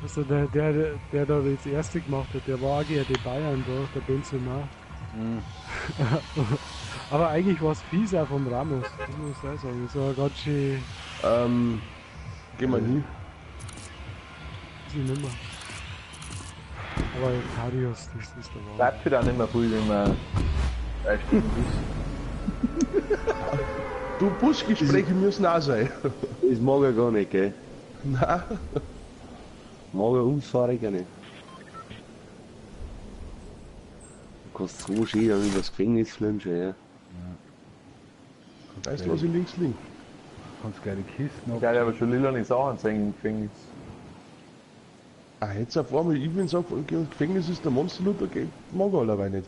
Also der da das erste gemacht hat, der war auch gegen die Bayern da, der Benzema. Mhm. Aber eigentlich war es fies auch vom Ramos, das muss ich auch sagen. Das war ganz schön. Geh mal hin. Weiß ich nicht mehr. Aber Karius, das ist der Wahrheit. Bleibt für dann nicht mehr viel, wenn man 3 Stunden ist. Du, Busgespräche müssen auch sein. Das mag er gar nicht, gell? Nein. Mag er umfahren gar nicht. Du kannst so schön dann über das Gefängnis flinchen, ja. Weißt du, was ich links liegen? Kannst gleich die Kisten ab. Geil, aber schon lila Sachen sehen im Gefängnis. Ah, jetzt auf einmal, ich bin so, im Gefängnis ist der Monster Luther, geht, mag er allerweil nicht.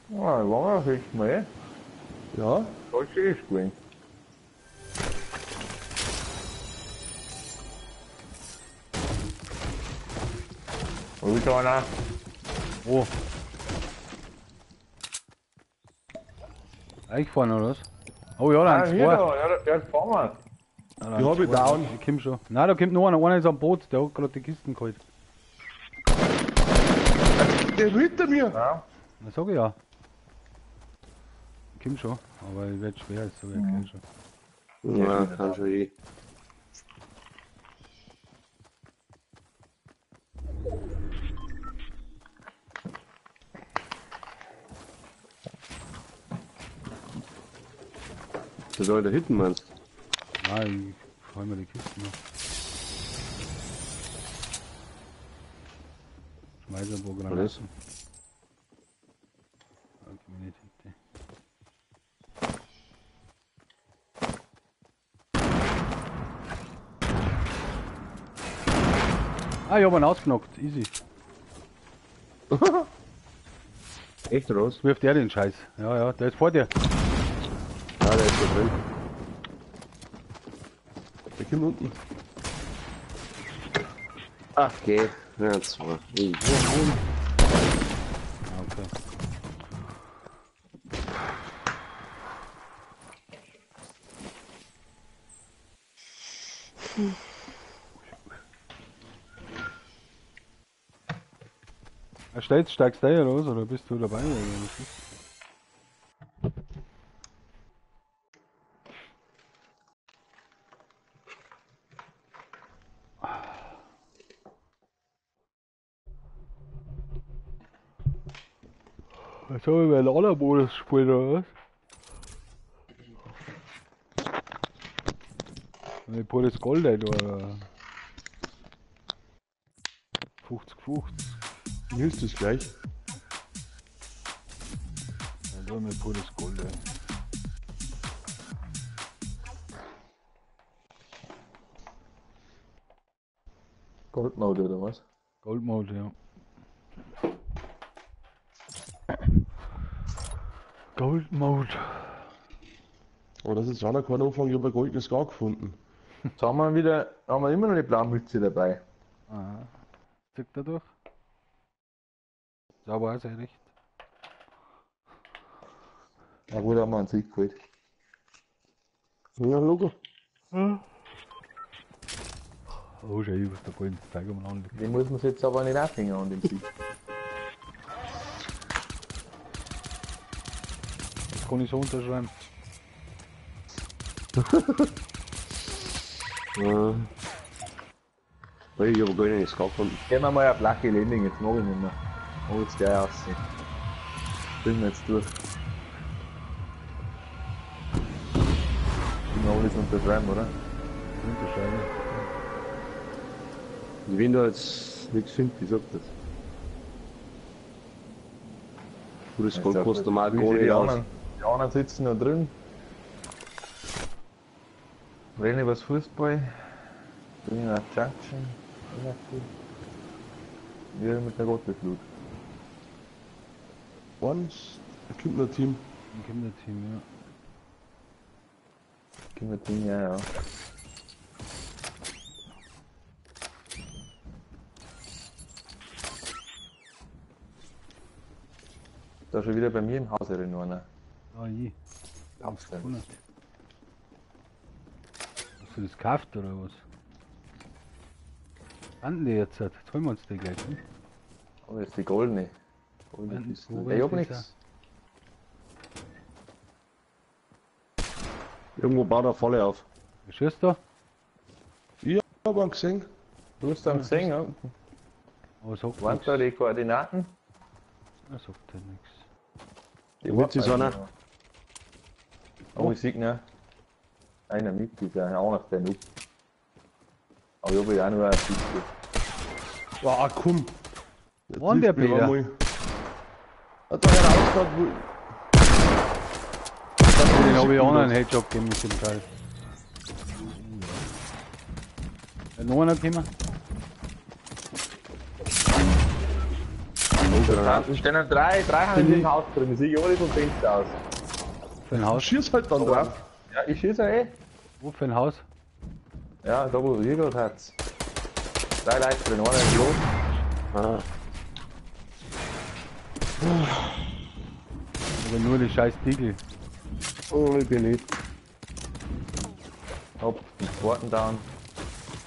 Ja, ich war ja echt mal, Ja, voll schön gewesen. Wo ist einer? Oh. Eingefahren oder was? Oh ja, da Ah, ist hier zwei. da, ja, der ist vor mir. Ah, da Die ist hab ich zwei. down. Die kommt schon. Nein, da kommt noch einer. Einer ist am Boot, der hat gerade die Kisten geholt. der ist hinter mir. Ja. Das sag ich ja. Kommt schon, aber es wird schwer, das sag ich gleich schon. Ja, kann schon eh. Der soll da hinten, meinst du? Nein, ich hol mir die Kisten noch. Schmeiß ein paar Granaten. Alles? Okay, nicht hinten. Ah, ich hab ihn ausgenockt, easy. Echt raus? Wirft er den Scheiß. Ja, ja, der ist vor dir. Ja, der ist da drin. Der kommt unten. Ach, geht. Ja, zwei. Ui. Ah, okay. Steigst du da raus oder bist du dabei? Oder was ist? Jetzt haben wir einen anderen Modus gespielt oder was? Ich pur das Gold ein oder 50-50. Wie hilfst du es gleich? Ja, da haben wir pur das Gold ein. Goldmode oder was? Goldmode, ja. Goldmode. Aber das ist auch kein Anfang, ich habe ein goldenes Gar gefunden. Jetzt haben wir immer noch die Blaumütze dabei. Aha. Zieht er durch? Da war es recht. Na gut, haben wir einen Sieg geholt. Ja, Logo. Oh, schau, was da vorhin zeigen wir an. Den muss man jetzt aber nicht aufhängen an dem Sieg. Das kann ich so unterschreiben. Ja. Ich hab gar nicht Skat gefunden. Gehen wir mal auf Lucky Landing, jetzt mach ich nicht mehr. Oh, jetzt gleich aus. Bringen wir jetzt durch. Die noch alles unterschreiben, oder? Unterscheiden. Und wenn da jetzt nichts findet, ich sag das. Du, das Gold kostet normal gar nicht aus. Die anderen sitzen noch drin. Rennen übers Fußball. Bringen nach Junction. Wir mit der Rotbeflut. Once, da kommt noch ein Team. Ein Kinderteam, ja. Gehen wir Team, ja, ja. Da schon wieder bei mir im Haus drin einer. Ah, je. Glaubst du? 100. Hast du das gekauft oder was? Anden die jetzt? Jetzt holen wir uns die gleich. Hm? Oh, jetzt die goldene. Wo Kiste. war Ich hab das nichts. Irgendwo baut er volle auf. Wie schießt du? Ich hab ihn gesehen. Du hast dann gesehen, ja? Aber sagt Waren nichts. da die Koordinaten? Er sagt ja nichts. Die Wird sie so einer? Oh, ich sehe ne. Einer mit, dieser auch noch der Noob. Aber ich hab ja auch nur eine Kiste. Ah, komm. Jetzt Wann der hilft mir Peter? einmal. Hat da herausgehört, wo. Den habe ich auch noch einen Headshot gegeben mit dem Teil. Noch einer gekommen? Da stehen noch drei haben im Haus drin. Ich sehe alle vom Fenster aus. Für ein Haus? Schieß halt dann drauf. Ja, ich schieße ja eh. Wo für ein Haus? Ja, da wo ihr gerade hat's. 3 Leute drin, einer ist los. Ah. Oder nur die scheiß Tiegel. Oh, ich bin nicht. Hopp, den zweiten down.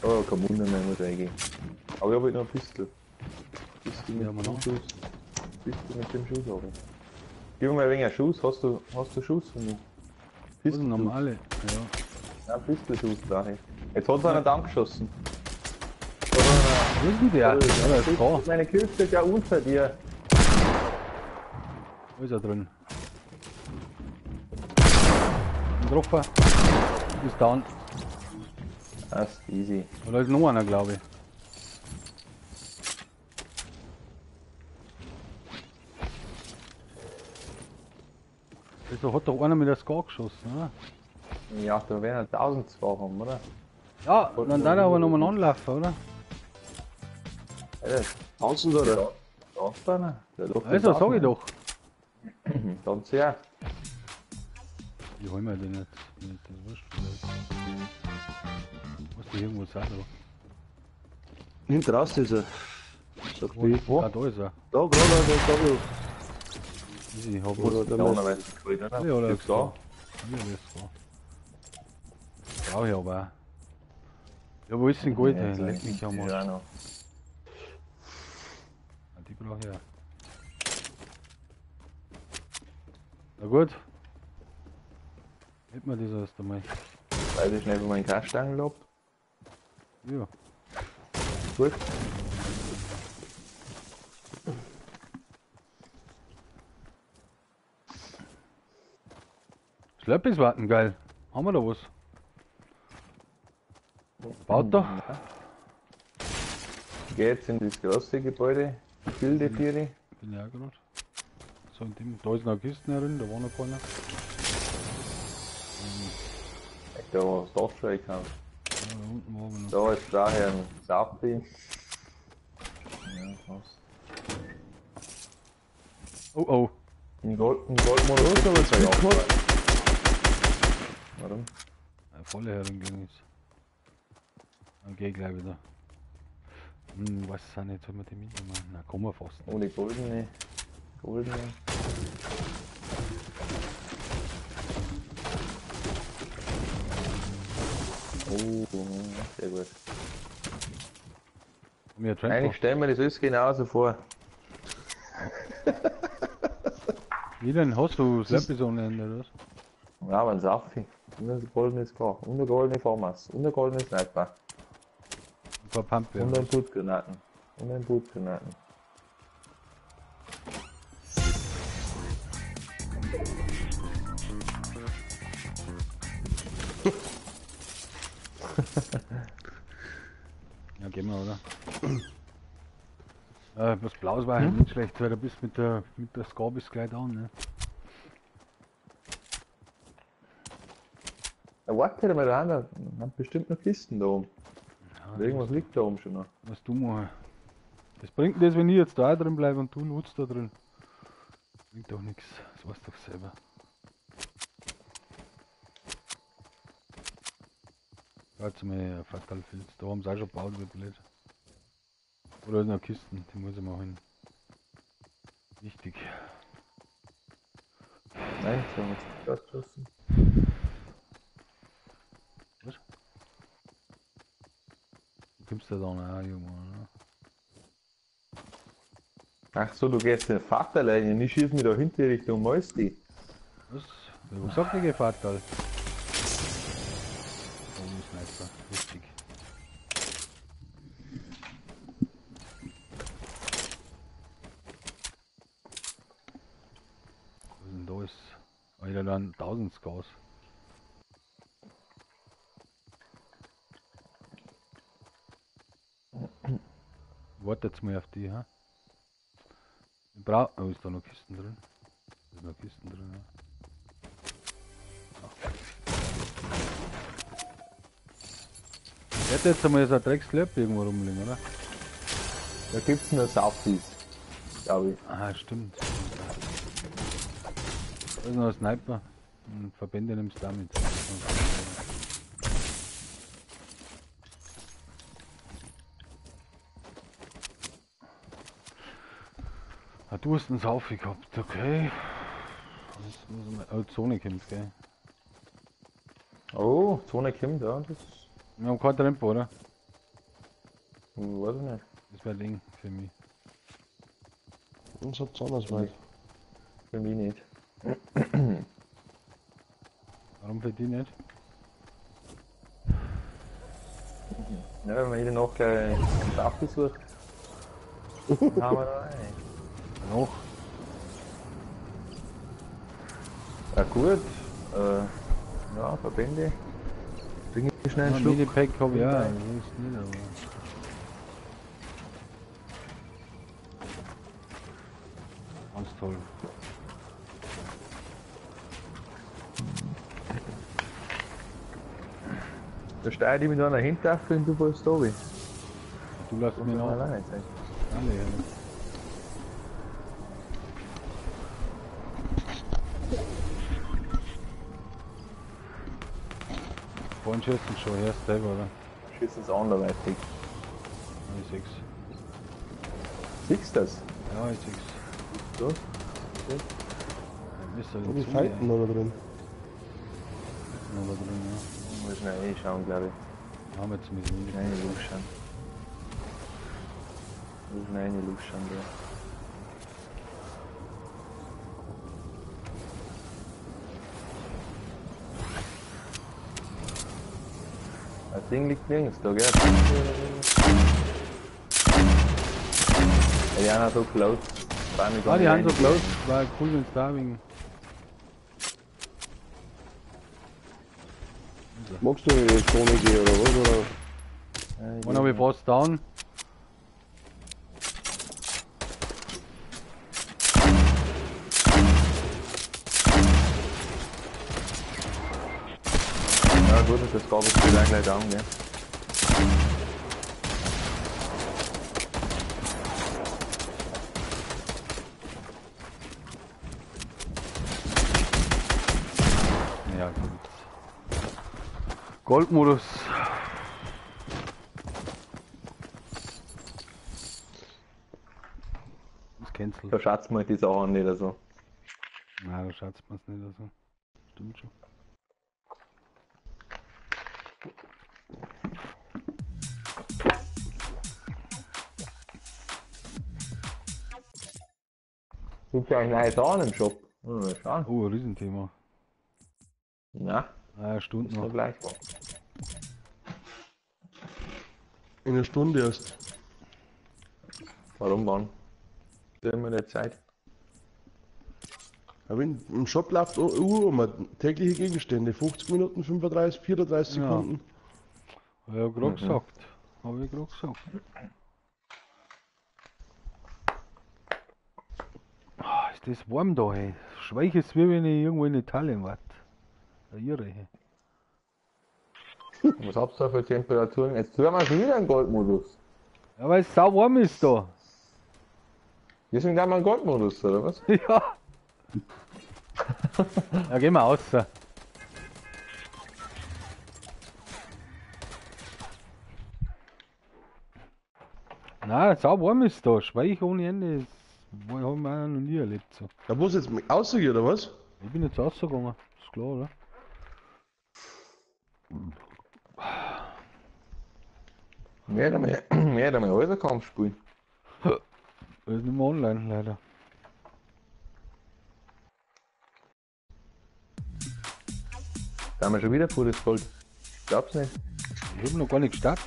Oh, kein Wunder mehr, muss reingehen. Aber ich hab halt noch eine Pistole. Pistole Ja, man auch. Schuss. Pistole mit dem Schuss, aber. Gib mir mal ein wenig einen Schuss. Hast du Schuss für mich? Das sind normale. Ja. Ja, Pistolschuss brauche ich. Jetzt hat einer Damm geschossen. Wo ist denn der? Ja, der ist da. Meine Kiste ist ja unter dir. Wo ist er drin? Ein Treffer. Ist down. Das ist easy. Oder ist noch einer, glaube ich. Also hat doch einer mit der Scar geschossen, oder? Ja, da werden 1002 haben, oder? Ja, dann darf er aber nochmal anlaufen, oder? Ja, Tanzen oder? da ist einer. Der läuft Also, jetzt sag auch ich doch. noch. Dann sehr. Ich hol mir den jetzt. Nicht, das wurscht vielleicht. Muss die irgendwo sein, oder? Hinten raus ist er. Sag wie. Ah, da ist er. Da, gerade, da, da. Easy, hab Oder was. der Da Mist. unten weiß ich gut, oder? Ja, oder Ist da. Ja, das ist so. Brauch ich aber auch. Ja, wo ist denn Gold? Ja, Hey, leck mich am ja, Arsch. noch. Ah, die brauch ich auch. Na gut. Hätten wir das erst einmal. Weiß ich schnell, wo mein Kastangen lobt. Ja. Gut. Slurpees warten, geil. Haben wir da was? Baut da? Geh jetzt in das große Gebäude. Bilde Vieri. Bin ja auch gerade. So in dem. Da ist noch eine Kiste herin, da war noch keiner. Da war das Dach schon kann. Ja, da unten war aber noch. Da ist daher ein Safi. Ja, was? Oh oh. Ein Goldmodus ist aber zwei Jahre. Warum? Eine volle herin ist. Dann geh ich gleich wieder. Weiß es auch nicht, soll man die mitnehmen? Na, kommen wir fast. Oh, die goldene. Goldene. Oh, sehr gut. Mir Eigentlich stellen wir das alles genauso vor. Wie denn? Hast du Slurpees ohne Ende, oder was? Ja, aber ein Safi. Und ein goldenes K. Und eine goldene Formas. Und eine goldene Sniper. Ein paar Pumpe. Und ein Blutgranaten. Und ein Blutgranaten. Ja, gehen wir, oder? Was Blaues war halt nicht schlecht, weil du bist mit der Ska bis gleich an, ne? Ja, warte mal da, da haben bestimmt noch Kisten da oben. Ja, Irgendwas liegt da oben schon noch. was du machen. Das bringt das, wenn ich jetzt da drin bleibe und du nutzt da drin. Bringt doch nichts, das weißt du doch selber. Jetzt mal Fatal Filz, da haben sie auch schon gebaut, wie blöd. Oder noch Kisten, die muss ich mal hin. Wichtig. Nein, so haben wir es geschossen. Was? Du kommst da dann auch, Junge, oder? Ach so, du gehst den Vater rein, ich schieß mich da hinter Richtung Molsti. Was? Ja, was sagt der Fatal? Sniper, richtig. Was ist denn da ist? Alter, dann 1000 Scars. Wartet mal auf die, ha? Ich brauch. Oh, ist da noch Kisten drin? Ist noch Kisten drin, ja. Ich hätte jetzt einmal so ein Dreckslöp irgendwo rumliegen, oder? Da gibt's nur Saufies, glaube ich. Ah, stimmt. Da ist noch ein Sniper. Und Verbände nimmst du damit. Ah, du hast einen Saufi gehabt, okay. Jetzt muss ich mal. Oh, Zone kommt, gell? Oh, Zone kommt, ja, das Wir haben kein Tempo, oder? weiß ich nicht. Das wäre Ding für mich. Uns hat's anders weit. Für mich nicht. Warum für die nicht? Ja, wenn man jede Nacht gleich einen Tag besucht, dann haben wir da rein. Noch? Ja gut, ja, Verbände. Bring ich schnell einen Ein Schluck. Mini-Pack habe ich auch, das ist nicht, aber. Ganz toll. Da steigt ich mit einer Hintertafel und du fällst da oben. Du lässt mich noch. alleine sein. Alle, ja. Vorhin schießen schon, erst selber, oder? Schießt es anderweitig. Ich sechs. Siehst du das? Ja, ich sechs. So? Dann ist er Wo die dazu, Falten noch da drin? ja. Aber drin, ja. Muss schnell reinschauen, glaube ich. Haben wir jetzt mit dem Schnell in die Luft schauen. Muss schnell in die Luft schauen, ja. Das Ding liegt nirgends da, gell? Ja, die haben auch so close. Ah, die haben so close. War cool, wenn es da wegen. Magst du in die Zone gehen oder was? Oder? Wann habe ich fast down? Ja gut, das gab es wieder gleich down, gell? Ja, gut. Goldmodus. Das cancel. Da schätzt man die Sachen nicht so. Nein, da schaut man es nicht so. Stimmt schon. Gibt's ja eigentlich neue Sachen im Shop? Mal schauen. Oh, ein Riesenthema. Ja, Eine Stunde Ist noch noch. gleich. In einer Stunde erst. Warum wann? Da haben wir nicht Zeit. Aber im Shop läuft tägliche Gegenstände. 50 Minuten, 35, 34 Ja. Sekunden. Hab ich ja gerade gesagt. Hab ich gerade gesagt. Ah, ist das warm da, hey. Schweich ist wie wenn ich irgendwo in Italien war. Da irre, hey. Was habt ihr da für Temperaturen? Jetzt tun wir schon wieder einen Goldmodus. Ja, weil es sau warm ist da. Deswegen haben wir einen Goldmodus, oder was? Ja. Ja, gehen wir raus. Nein, sau warm ist da. Schweich ohne Ende. Das haben wir auch noch nie erlebt. So. Da muss jetzt rausgehen, oder was? Ich bin jetzt rausgegangen. Ist klar, oder? Mehr oder mehr Häuserkampf spielen. Das ist nicht mehr online, leider. Da haben wir schon wieder pures Gold. Glaub's nicht. Ich habe noch gar nicht gestartet.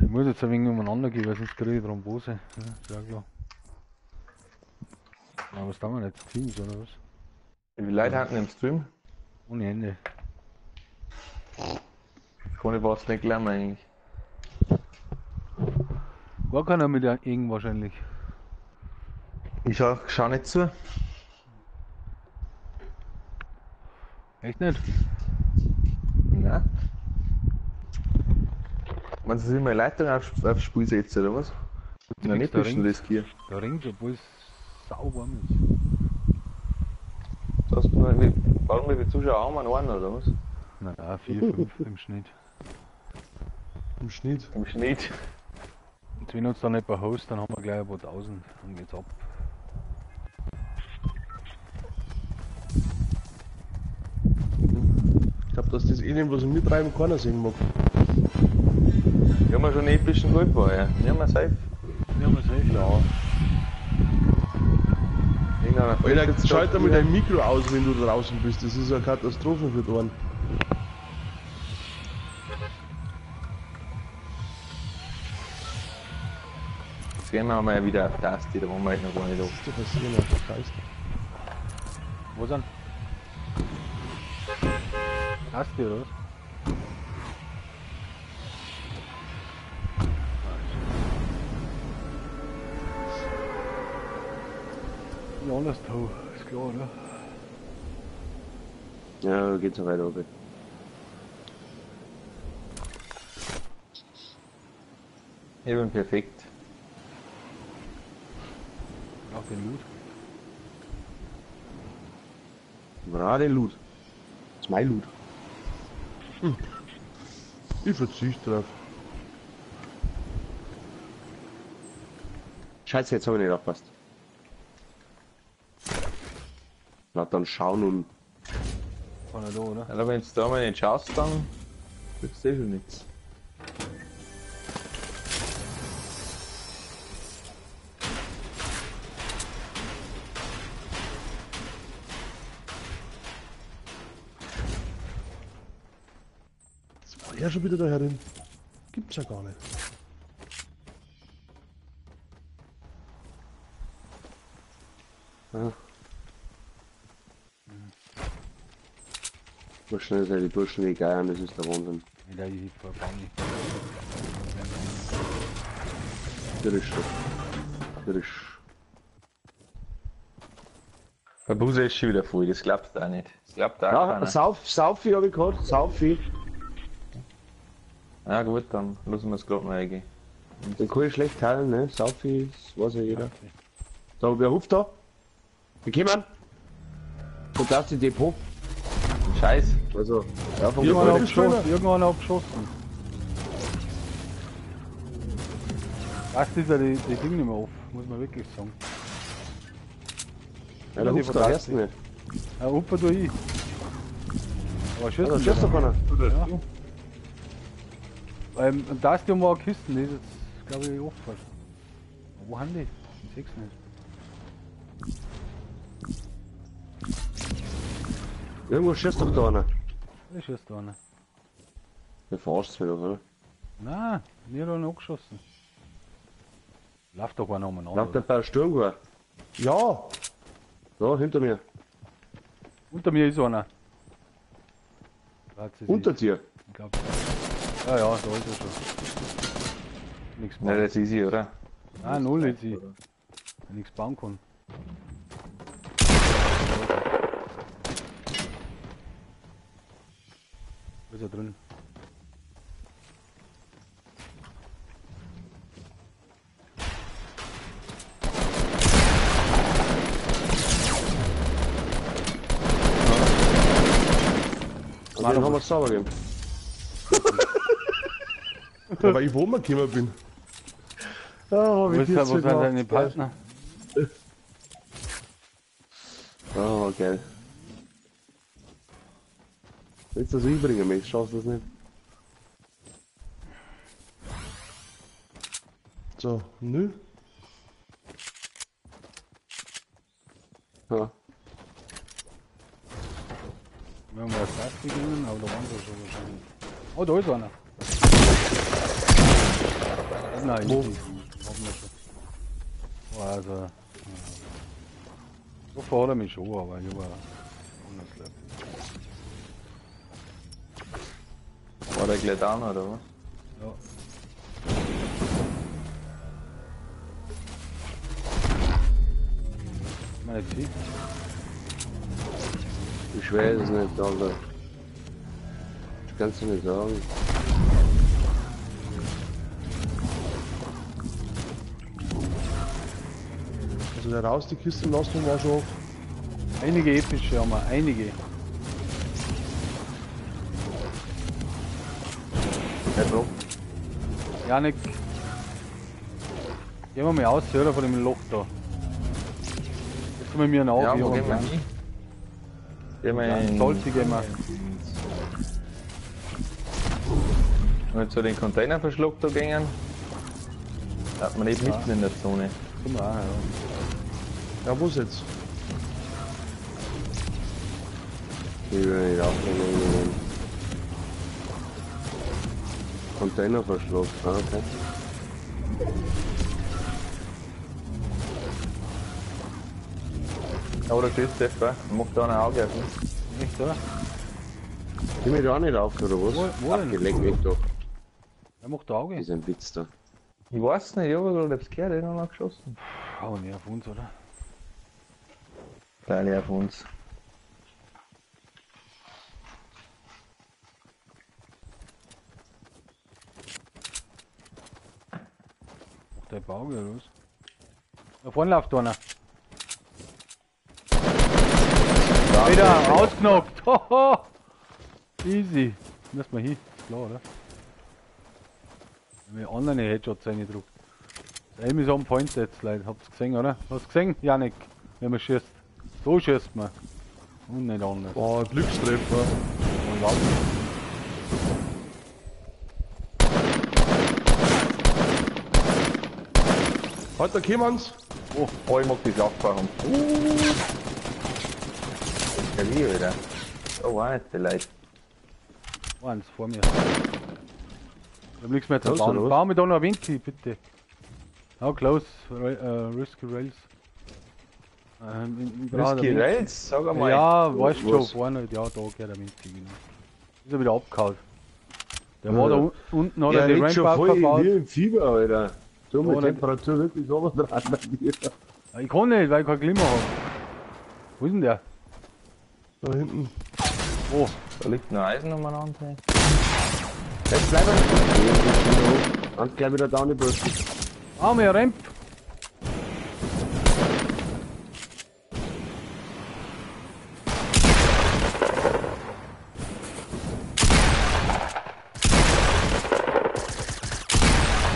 Ich muss jetzt ein wenig umeinander gehen, weil sonst kriege ich Thrombose. Ja, ist ja klar. Aber was tun wir jetzt? Teams oder was? Wie viele Leute hatten im Stream? Ohne Ende. Kann ich was nicht lernen eigentlich. Gar keiner mit irgend wahrscheinlich. Ich schau nicht zu. Echt nicht? Nein. Man soll immer Leitung aufs Spiel setzen, oder was? Na, nicht ein bisschen riskieren. Da ringt, obwohl es sauwarm ist. Warum wie viele Zuschauer haben wir? Einen, oder was? Nein, 4, 5 im Schnitt. Im Schnitt. Im Schnitt. Und wenn uns dann nicht bei Host, dann haben wir gleich ein paar 1000. Dann geht's ab. Ich glaube, dass das was im Mitreiben keiner sehen mag. Wir haben ja schon einen epischen Goldbau, ja. Wir haben ja safe. Ja, mal sehen. Ja. Irgendeiner Alter, jetzt schalt da mit wieder. deinem Mikro aus, wenn du draußen bist. Das ist eine Katastrophe für den Ohren. Jetzt gehen wir mal wieder auf Taste, da waren wir halt noch gar nicht auf. Was ist da passieren auf der Geist? Wo sind? Hast du oder was? Ja, alles da, ist klar, oder? Ja, geht's so weiter oben. Ich bin perfekt. Auch den Loot. Gerade Loot. Das ist mein Loot. Ich verzichte drauf. Scheiße, jetzt habe ich nicht aufgepasst. Na dann schauen und. Kann er da, oder? Also wenn du da mal nicht schaust, dann kriegst du eh schon nichts. Das war ja schon wieder da herin. Gibt's ja gar nicht. So schnell sind die Burschen wie Geiern, das ist der Wahnsinn. Wieder ich vorbei. Frisch, frisch. Der Buse ist schon wieder voll, das glaubst du auch nicht. Das glaubt auch Ja, keiner. Saufi habe ich gehabt, Saufi. Ja gut, dann lassen wir es gerade mal eingehen. Den kann ich schlecht teilen, ne? Saufi, das weiß ja jeder. So, wer ruft da? Wir kommen. Und das ist die Depot. Scheiß. Also, ja, vom Irgendwann Gebäude. abgeschossen. Was ist ja die Ding nicht mehr auf, muss man wirklich sagen. Ja, der ruft da erst nicht. Ja, Opa, du ich. Aber Ja, schießt da nicht. schießt doch keiner. Ja. Und das die mal Kisten, die ist jetzt, glaube ich, offen. Wo haben die? Ich seh's nicht. Irgendwo schießt doch da einer. Da schießt da einer. Der verarscht wieder, oder? Nein, nie da noch geschossen. Läuft doch einer umeinander. Läuft der bei Sturmgewehr? Ja, Da, hinter mir. Unter mir ist einer. Warte, Unter dir. Ich glaub, ja, da ist er schon. Nichts Ja, bauen. das ist sie, oder? Nein, null ist sie. Nichts bauen kann. Wo ist er drin? Und den haben wir sauber gegeben. ja, weil ich wo immer gekommen bin. Oh, Wo sind deine Partner? Oh, geil. Willst du das übrigen mich? Schaffst du das nicht? So, nö. Ja. Wir haben ja das beginnen, aber da waren sie schon wahrscheinlich. Oh, da ist einer. Nein, Wo? easy. Haben wir schon. Oh, also. So fordert mich schon, aber ich war anders leid. War der gleich down, oder was? Ja. Meine Ziel. Ich weiß es nicht, Alter. Das kannst du nicht sagen. Also der raus, die Kiste lassen war schon. Einige epische haben wir, einige. Ja, drauf. Janik. Gehen wir mal aus, oder von dem Loch da. Jetzt kommen wir mir nach. Ja, wo gehen wir hin? Gehen wir in... Sollte gehen wir. Wenn wir zu den Containerverschluck da gehen, hat man nicht mitten in der Zone. Können wir auch, ja. Ja, wo's jetzt? Ich will nicht aufnehmen. Containerverschluss, okay. Ja, oder tschüss, Stefan. Macht da ein Auge auf uns. Echt, oder? Ich mich da nicht auf, oder was? Wo denn? Ach, leck mich doch. Wer macht da Auge? Das ist ein Witz da. Ich weiß nicht, ich habe gerade etwas gehört, den haben wir geschossen. Hau nicht auf uns, oder? Geil, auf uns. Macht der Auge, oder was? Da vorne läuft einer. Wieder ausgenockt. Hoho. Easy. Müssen wir hin. Ist klar, oder? Wenn wir online Headshots reingedruckt. Der Aim ist on point jetzt, Leute. Habt ihr gesehen, oder? Hast du gesehen, Janik? Wenn man schießt. So schießt man. Und nicht anders. Boah, Glückstreffer. Und was? Halt, da kommen's. Oh, ich mag die Sackfahren. Ja, wie, oder? Oh, war nicht die Leute. Eins vor mir. Wir haben nichts mehr zu Was, bauen. oder was? Bauen wir da noch ein Winkel, bitte. How close, Risky Rails. Risky Rails, sag einmal. Ja, weißt du was? schon, vorne, ja, da geht der Winkel, genau. Ist er wieder abgehauen. Der war da unten, hat er die liegt schon Ramp voll verbaut. wie im Fieber, Alter. So mit Oder- Temperatur wirklich so was dran bei dir. Ich kann nicht, weil ich kein Klima habe. Wo ist denn der? Da hinten. Oh, Da liegt ein Eisen umeinander. Jetzt bleib er. Und gleich wieder down die Brust. mehr Ramp.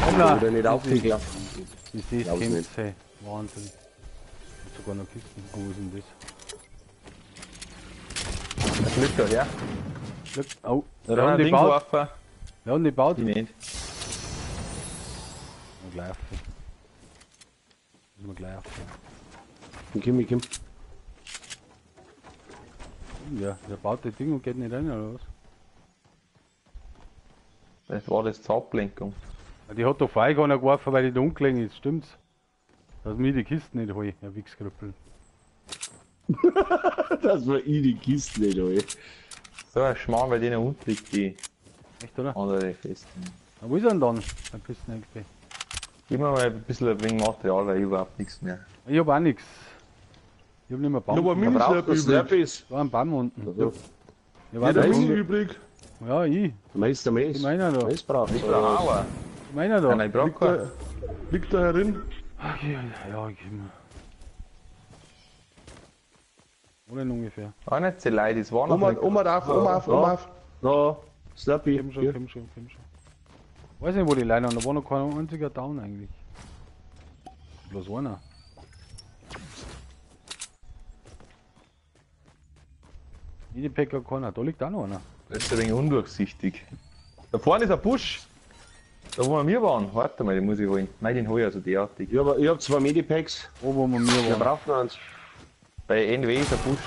Hoppla. Oder nicht aufgeklappt. Wie sie es Glaub's kennt, nicht. hey. Wahnsinn. Hat sogar noch Kisten. Wo ist denn das? Das liegt da, ja? Oh, Da wir haben haben wir die Ding gebaut. geworfen. Wir haben die gebaut. Die nicht. Gleich auf. Müssen wir gleich auf. Ich komm. Ja, der baut das Ding und geht nicht rein, oder was? Das war das zur Ablenkung. Ja, die hat doch Feigehauen geworfen, weil die da umgelegen ist, stimmt's? Dass mir die Kiste nicht hol, ja Wichskrüppel. Dass wir in die Kiste nicht holen. So ein Schmarrn, bei denen unten liegt die Echt, oder? andere Kiste. Na, wo ist er denn dann? Ein Kisten irgendwie. Gib mir mal ein bisschen ein wenig Material, weil ich überhaupt nichts mehr. Ich hab auch nix. Ich hab nicht mehr Baum. Nur ein braucht Mini-Slurp Das übrig. Slurp ist. Da war ein Baum unten. Ja. Ich weiß Jeder nicht, Mini wo- übrig. Ja, ich. Meister Mess. Ich meine da. Mess braucht Ich brauche auch einen. Ich meine da. Nein, ich brauche keinen. Liegt da herin. Okay, ja, ich geb mir. Wo denn ungefähr? Auch nicht so leid, das war noch Oma, nicht. Oma darf, Oma auf, Oma auf. Da, Slurpee. Komm schon, Hier. komm schon, komm schon. Weiß nicht, wo die Leine waren, da war noch kein einziger Down eigentlich. Bloß einer. Die Packer keiner, da liegt auch noch einer. Das ist ein wenig undurchsichtig. Da vorne ist ein Busch. Da wo wir waren. Warte mal, den muss ich holen. Nein, den hol ich also derartig. Ich hab 2 Medipacks. Wo wir Wir waren. brauchen eins. Bei NW ist ein Busch.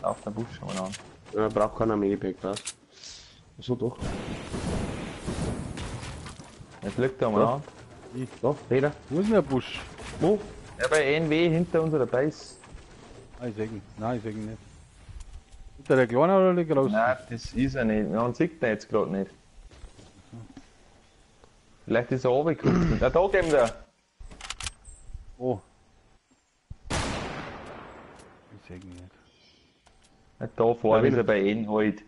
Auf der Busch schon mal an. Ja, braucht keiner Medipack, was? So doch. Jetzt liegt da mal an. Da, Peter. Wo ist denn der Busch? Wo? Ja, bei NW hinter unserer Base. Ah, ich sehe ihn. Nein, ich sehe ihn nicht. Ist der kleine oder der große? Nein, das ist er nicht. Man sieht ihn jetzt gerade nicht. Vielleicht ist er runtergekommen. Ja, da geben wir. Oh. Ich sehe ihn nicht. Nicht da vorne Ja, ist er bei N halt.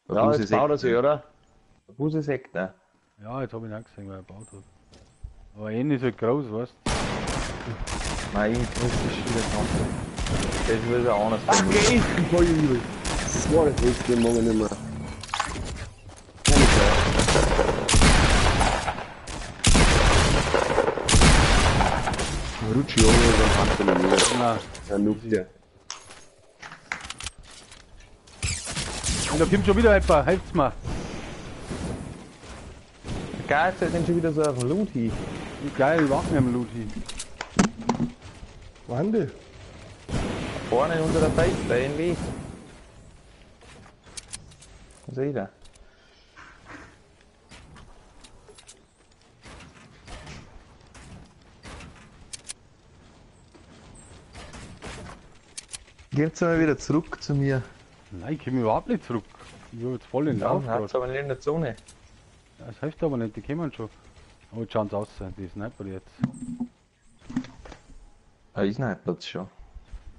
Ja, jetzt baut er sich, oder? Der Bus ist weg, ne? Ja, jetzt habe ich ihn auch gesehen, weil er gebaut hat. Aber ein ist halt groß, weißt du? Nein, ich muss das wieder machen. Das ist wieder anders. Okay, ich voll übel. Das war das nächste Mal nicht mehr. Rutschi, Junge, dann hat er nicht mehr. Nein. Ja, nuckt der. Und da kommt schon wieder jemand, helft's mir. Geil, jetzt sind schon wieder so auf dem Loot hin. Wie geil, ich wach mir am Loot hin. Wo haben die? Vorne in unserer Base, bei NW. Wo sehe ich da? Geht's mal wieder zurück zu mir. Nein, ich komme überhaupt nicht zurück. Ich bin jetzt voll in Ja, Lauf hat's gerade. aber nicht in der Zone. Das hilft aber nicht, die kommen schon. Oh, jetzt schauen sie aus, die Sniper jetzt. Ja, ich snipert schon.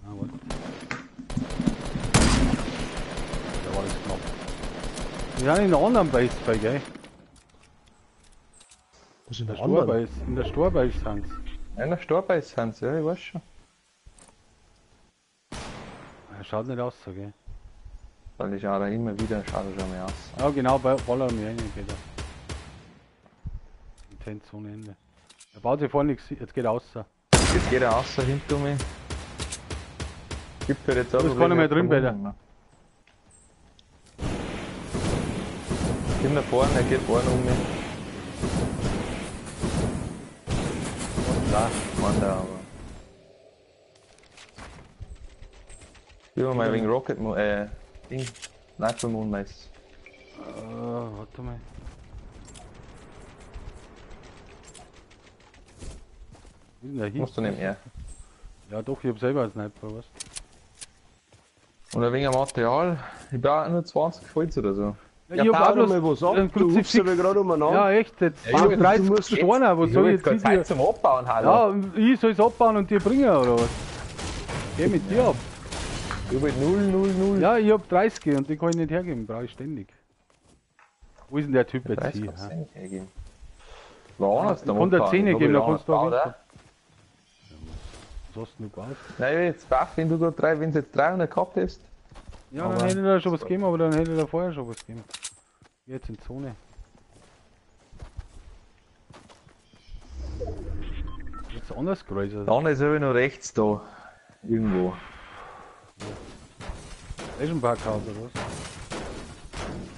Ah, warte. Da war das knapp. Wir sind in der anderen Base bei, gell? Was sind Der der andere? Storbase. In der Storbase sind sie. Einer Storbase sind sie, ja, ich weiß schon. Er schaut nicht aus, so, gell? Weil ich schaue da immer wieder, schaue da schon mal aus. Ja, genau, bei Baller mir rein geht er. Intense ohne Ende. Er baut sich vorne nichts, jetzt geht er raus. Jetzt geht er raus hinter mir. Gibt er jetzt Da ist keiner mehr drin, Peter. Komm da vorne, er geht vorne um mich. Da, Mann, da aber. Gib mir mal wegen Rocket Ding. Sniper Moon Mace. Warte mal. Wo ist denn der hier? Musst du nicht mehr. Ja doch, ich hab selber einen Sniper, was? Und ein wenig Material. Ich brauche nur 20 Holz oder so. Ja, bau doch mal was ab. ein Du hupst Kruzifix. aber gerade umeinander. Ja, echt, jetzt Ja, ja, 30 musst jetzt- Steine, was soll ich jetzt Zeit wieder? zum Abbauen, hallo. Ja, ich soll es abbauen und dir bringen, oder was? Geh mit dir ab. Ich will 0. Ja, ich hab 30 und die kann ich nicht hergeben, brauche ich ständig. Wo ist denn der Typ jetzt 30 hier? kannst hä? du nicht hergeben. Woanders Ich kann dir 10 geben, da kannst du auch oder? hinter. Was hast du denn gebaut? Nein, jetzt baff, wenn du da wenn du jetzt 300 gehabt hast. Ja, Aber- dann hätte er schon was gegeben, aber dann hätte er vorher schon was gegeben. Jetzt in Zone. Jetzt anders größer. Dann ist er noch rechts da. Irgendwo. Legend Parkhaus oder was?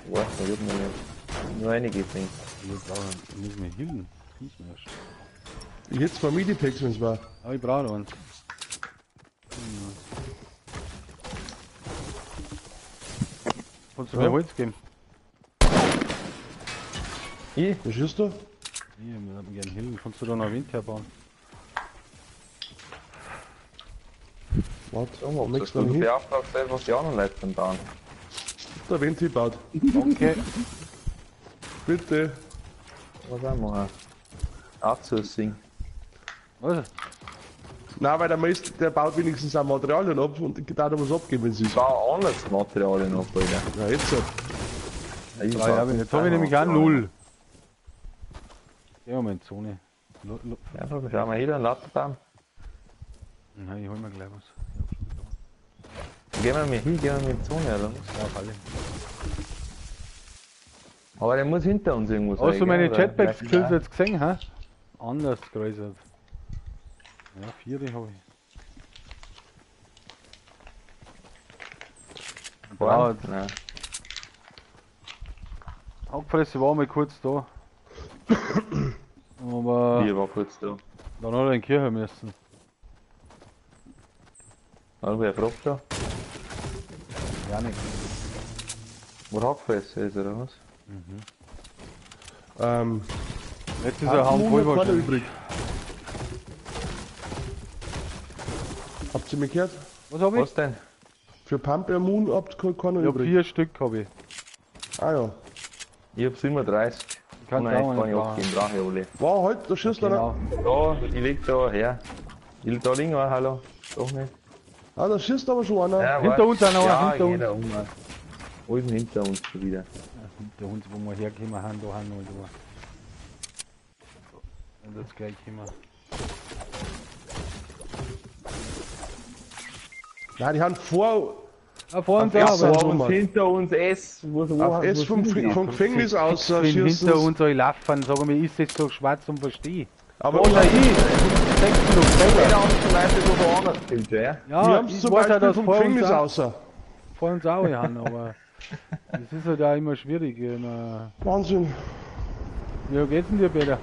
Ich weiß nicht, ich hab nur einige gesehen. Ich muss mir hilden. Das muss man erst. Ich hätte 2 Medipacks, wenn es war. Aber ich brauche noch eins. Kannst du Ja. mir Holz geben? Was schießt du? Ich würde gerne Hilfen. Kannst du da noch Wind herbauen? Warte, So machst nächstes du. Mal Du hin. beauftragst selber, was die anderen Leute dann bauen. Der Wind baut. Okay. Bitte. Was auch machen? Outsourcing. Was? Nein, weil der baut wenigstens auch Materialien ab und geht auch noch was abgeben, wenn sie Ich ist. baue anders Materialien ab, Alter. Ja, jetzt halt. Ich Drei habe ich. Jetzt habe ich nämlich auch 0. Gehen wir mal in die Zone. Ja, dann schauen wir hier einen Lattenbaum. Nein, ich hol mir gleich was. Gehen wir mal hin, gehen wir mal in die Zone, oder? Ja, auf alle. Aber der muss hinter uns irgendwo sein. Hast du meine gell? Oder Jetpack-Skills vielleicht- jetzt gesehen, hä? Anders größer. Ja, 4 habe ich. Vorne? Ja, Nein. Hauptfresse war mal kurz da. Aber Hier war kurz da. dann hat er in die Kirche müssen. Hat wer fragt da? Ja, nicht. Wo Hackfresse ist, oder was? Jetzt ist er Hand voll Keiner wahrscheinlich. übrig. Habt ihr mich gehört? Was habe ich? Was denn? Für Pump Moon habt ihr keiner Ich habe übrig. 4 Stück habe ich. Ah ja. Ich hab 37. Ich kann Nein, auch kann ich nicht abgeben, brauche ich alle. Wow, halt, da schießt einer. Genau. Da, ich leg da her. Ich leg da liegen, hallo. Doch nicht. Ah, da schießt aber schon einer. Ja, Hinter uns einer, ja, hinter uns. jeder um. Wo ist denn hinter uns schon wieder? Der Hund, wo wir herkommen haben, da haben wir da. Und jetzt gleich kommen. Nein, die haben vor Ah, vor uns Auf auch, S aber vor uns. hinter uns S. auf S vom Gefängnis aus wenn hinter schießen. uns soll laufen, sagen wir, ist das so schwarz zum Verstehen? Aber Oder ich? 6 Minuten Jeder später. hat zum Beispiel so woanders gespielt, ja? wir Ja, haben es ich zum weiß ja, Beispiel dass vom vor uns, Gefängnis auch, außer. vor uns auch haben, aber das ist halt auch immer schwierig. Wahnsinn. Ja, geht's denn dir, Peter?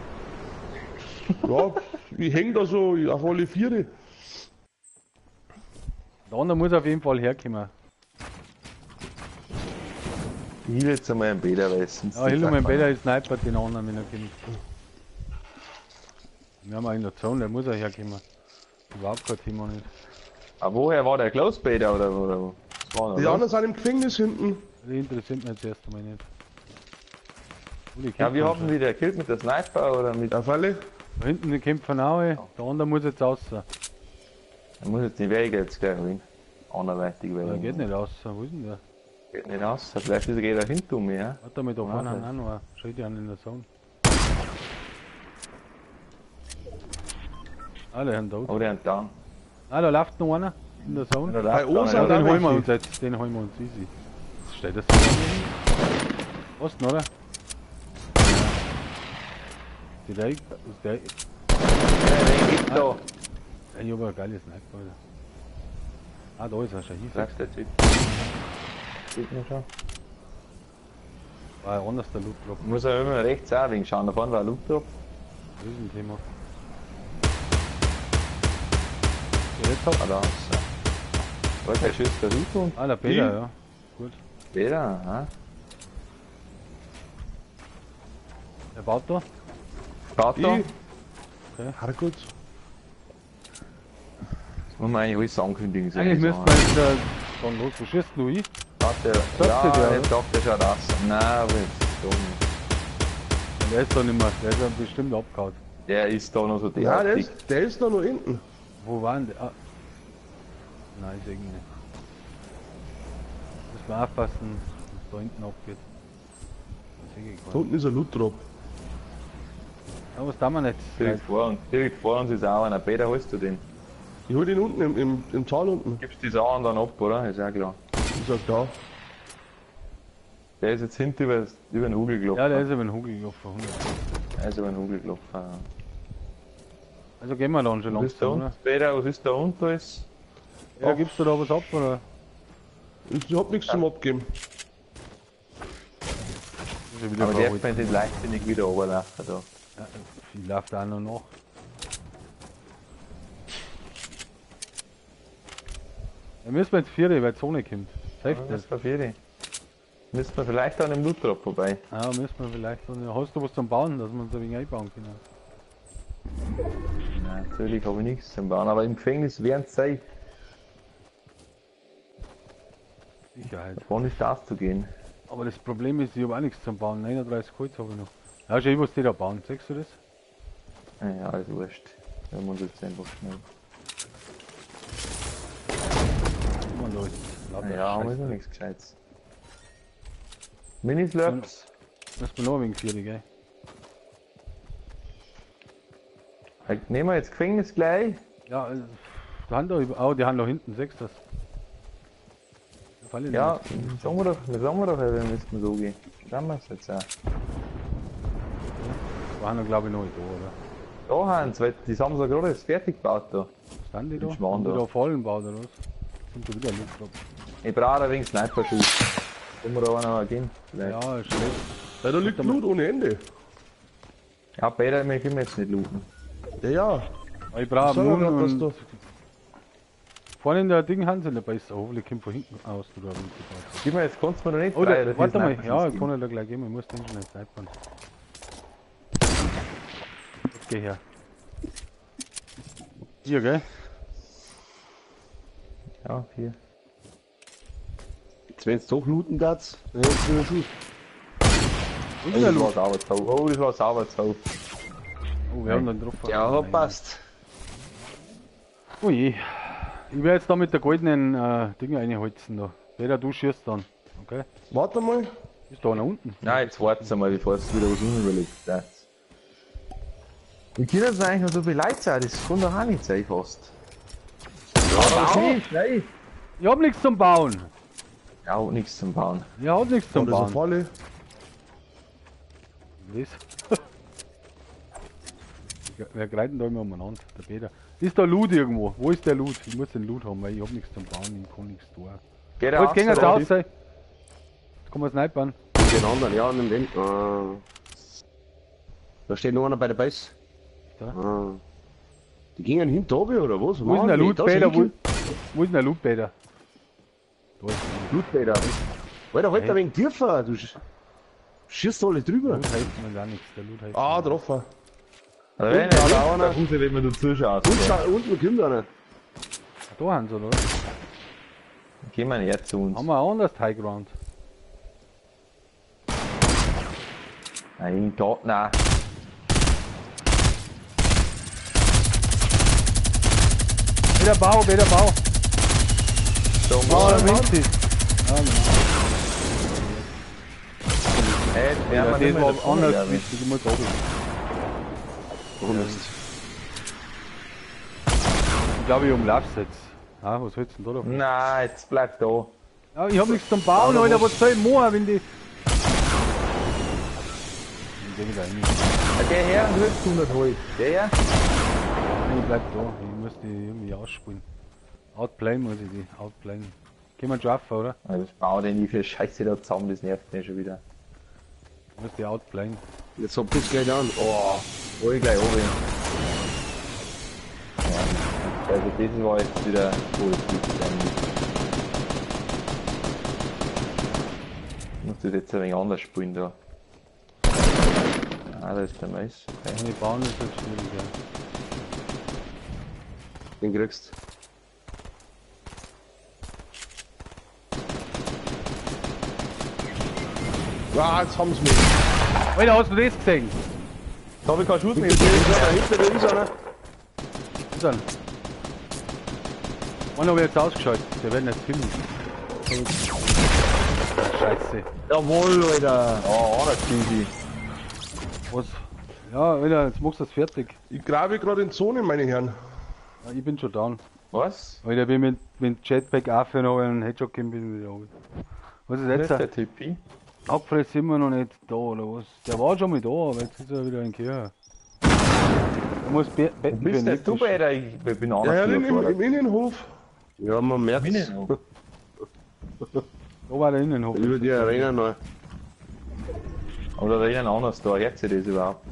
Ja, ich häng da so auf alle Viere. Der andere muss auf jeden Fall herkommen. Ich will jetzt einmal einen Bäder reißen. Ja, Hilde, mein Peter ist Sniper, den anderen, wenn er kommt. Wir haben einen in der Zone, der muss auch herkommen. Überhaupt kein Thema nicht. Aber woher war der Close Bäder oder wo? Das war noch, Die oder? anderen sind im Gefängnis hinten. Das interessiert mich jetzt erst einmal nicht. Uli, Ja, wir kämpfen haben wieder gekillt mit der Sniper oder mit. Auf alle. Da hinten die kämpfen auch, der andere muss jetzt raus. Er muss jetzt die Wege jetzt gleich rein. Anderweitig Der Wege. geht nicht raus, wo ist denn der? Geht nicht raus. Vielleicht ist er geht er hinter mir, ja? Warte mal, da Ja, vorne okay. auch noch einen. Schau dir an in der Zone. Ah, der ist tot. Aber der ist down. Ah, da läuft noch einer in der Zone. Da Bei läuft uns einer. sind Ja, den auch holen wir welche. uns jetzt, den holen wir uns easy. Jetzt steht das da. Osten, oder? Die da, ist der, Ja, den gibt's da. ich hab ein geiles Sniper, Alter. Ah, da ist er schon, hier Sagst der Typ. Sieht man schon. war ein anders der Loot Drop. Muss er immer rechts auch wegen schauen. Da vorne war ein Loot drauf. Das ist ein Thema. Ja, jetzt hat Ah, da ist er. Was, der schießt der Loot und Ah, der Peter, ja. Gut. Bäder, ha? Der baut da. Baut da? Ich. Herrgott. Das muss man eigentlich alles ankündigen. so Eigentlich eine müssten wir jetzt dann los. Wo schießt du hin? Warte, Sagt ja, er dir, jetzt sagt er schon das. Nein, aber jetzt so nicht. Der ist da nicht mehr, der ist ja bestimmt abgehauen. Der ist da noch so Ja, derartig. der ist da noch hinten. Wo waren die? Ah. Nein, ist irgendwie nicht. Müssen wir aufpassen, was da hinten abgeht. Das sehe ich Da gar nicht. unten ist ein Loot drauf. Ja, was tun wir nicht? Direkt vor uns ist auch einer. Peter, holst du den? Ich hol den unten im Tal unten. Gibst die Sachen dann ab, oder? Ist ja klar. Ich sag da. Der ist jetzt hinten über den Hügel gelaufen. Ja, der ist über den Hügel gelaufen. 100%. Der ist über den Hügel gelaufen. Also gehen wir dann schon Was ist da langsam, unten? oder? Peter, was ist da unten alles? Ja, gibst du da was ab, oder? Ich hab nichts zum Abgeben. Ist ja wieder Aber der verrückt. kann nicht leichtsinnig wieder runterlaufen da. Ja, viel läuft auch noch nach. Ja, müssen wir ins Viere, weil die Zone kommt. Safe Das das. war 4. Müssen wir vielleicht an einem Loot-Drop vorbei. Ja, müssen wir vielleicht. Hast du was zum Bauen, dass wir uns ein wenig einbauen können? Nein, natürlich habe ich nichts zum Bauen, aber im Gefängnis während Zeit. Sicherheit. Davon ist auszugehen. Aber das Problem ist, ich habe auch nichts zum Bauen. 39 Holz habe ich noch. Ja, schau, ich muss die da bauen. Siehst du das? Ja, alles wurscht. Wir haben uns jetzt einfach schnell. Immer los. Lauter Ja, haben wir Scheiße. noch nichts Gescheites. Minislurps. Müssen wir noch ein wenig für gell? Nehmen wir jetzt Gefängnis gleich. Ja, die haben da, oh, die haben da hinten, siehst du das? Da fallen die Ja, nicht. sagen wir doch, wenn wir so gehen. Schauen wir es jetzt auch. Da haben wir, glaube ich, noch nicht da, oder? Da haben sie, weil die haben so gerade fertig gebaut da. Standen die da? Schwan Haben die da. da vollen baut oder was? Sind da wieder Luft drauf? Ich brauche ein wenig Sniper-Schuss. Können wir da auch noch gehen? Vielleicht. Ja, ist schlecht. Ja, da liegt Blut ohne Ende. Ja, beide, wir können jetzt nicht looten. Ja, ja. Aber ich brauche Soll er grad was Mund da? und... Vorne in der Ding haben sie nicht besser. Hoffentlich kommt von hinten aus, du da. Gib mir jetzt, kannst du mir noch nicht Oh, drei oder vier warte mal. Snipers Ja, ich geben? kann nicht da gleich gehen. Ich muss den schon nicht snipern. Jetzt geh her. Hier, gell? Ja, 4. Jetzt wenn es doch looten darfst, dann hättest du wieder Schuss. Oh, das war sauber zu. Oh, das war sauber zu. Oh, wir haben dann drauf. Ja, Nein. passt. Oh je. Ich werde jetzt da mit der goldenen Dinge reinholzen da. Jeder du schießt dann. Okay? Warte mal. Ist da nach unten. Nein, jetzt warten mal, bevor es wieder was unüberlegt. Wie können das eigentlich noch so viel Leute sein? Das kann doch auch nicht sein fast. Ja, schnell. Ich hab nichts zum Bauen. Ja, hat nichts zum Bauen. Ich hab nichts zum Und das ist eine Bauen. Falle. Was? Wer greift denn da immer umeinander? Der Peter. Ist da Loot irgendwo? Wo ist der Loot? Ich muss den Loot haben, weil ich hab nichts zum Bauen, ich kann nichts tun. Geht Jetzt gehen wir da raus, ey. Jetzt kann man snipern. Den anderen, ja, nimm den. Da steht noch einer bei der Base. Da. Die gingen hinter oben oder was? Wo ist denn der Loot, Peter? Wo ist denn der Loot, Peter? Da ist der Lootbäder. Alter, halt ein wenig tiefer. Du schießt alle drüber. Loot heißt mir gar nichts. Der Loot heißt Ah, mir drauf. Also wenn da er einer. da wenn man du zuschaust. Unten kommt einer. nichts. Da haben sie, oder? Gehen wir näher zu uns. Haben wir auch anders High Ground. Nein, da, nein. Wieder Bau, wieder Bau. Da Oh, muss der winkt sich. Ja, Hey, ja, wir das haben war anders wichtig. Ich muss oben. Ich glaube, ich umlauf's jetzt. Ah, was hältst du denn da davon? Nein, jetzt bleib da. Ja, ich hab nichts zum Bauen, Alter. Was soll ich machen, wenn die... Ich geh wieder rein. Geh her und hüpft 100 Holz. Geh her. Ich bleib da. Ich muss die irgendwie ausspielen. Outplayen muss ich die. Outplayen. Gehen wir drauf, oder? Das baut denn die für Scheiße da zusammen, das nervt mich schon wieder. Ich muss die outplayen. Jetzt hab ich gleich an. Oh, Hol ich gleich oben. Ja, also das war jetzt wieder positiv. Ich muss das jetzt ein wenig anders spielen da. Ah, da ist der Mais. Okay. Wenn ich bauen, ist das schwierig, ja. den kriegst. Ja, jetzt haben sie mich. Alter, hast du das gesehen? Da hab ich keinen Schuss mehr. Hinter dir ist einer. Ist er? Wann hab ich jetzt ausgeschaltet? Der werden jetzt filmen. Scheiße. Jawohl, Alter. Oh, das easy. Was? Ja, Alter, jetzt machst du das fertig. Ich grabe gerade in Zone, meine Herren. Ja, ich bin schon down. Was? Alter, ich bin mit Jetpack aufhören, aber einen Headshot geben bin wieder runter. Was ist Wer jetzt? ist der Typi? Abfress sind wir noch nicht da, oder was? Der war schon mal da, aber jetzt ist er wieder in Kehr. Er muss betten Wo bist denn du, Alter? Ich bin auch Ja, ja, im noch Innenhof. Ja, man merkt Innenhof. Da war der Innenhof. über die Arena noch. Oder da jemand anders da, hört sich das überhaupt?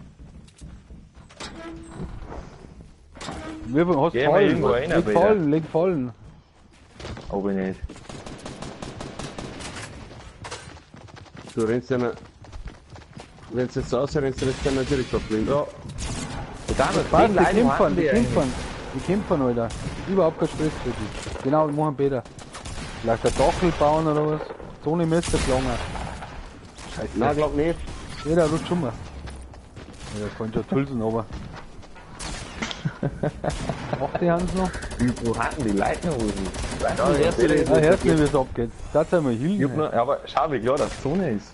Wir hast Geh mal fallen, irgendwo rein, leg Peter. fallen, leg fallen. Aber nicht. Du rennst ja nicht. Wenn es jetzt aus rennst, rennst du dann direkt auf Blink. Ja. Passt, die kämpfen, Alter. Überhaupt kein Stress für dich. Genau, wir machen Bäder. Vielleicht ein Dachel bauen oder was. Zone müsste gelangen. Scheiße. Nein, glaub nicht. Jeder rutscht schon mal. Ja, da kann schon Tulsen runter. Macht die Hand noch? Wo hatten die Leute noch? Ja, hörst du das? Ja, hörst du, wie es abgeht. Das soll mal Ich hin. hab noch, ja, aber schau, wie klar das Zone ist.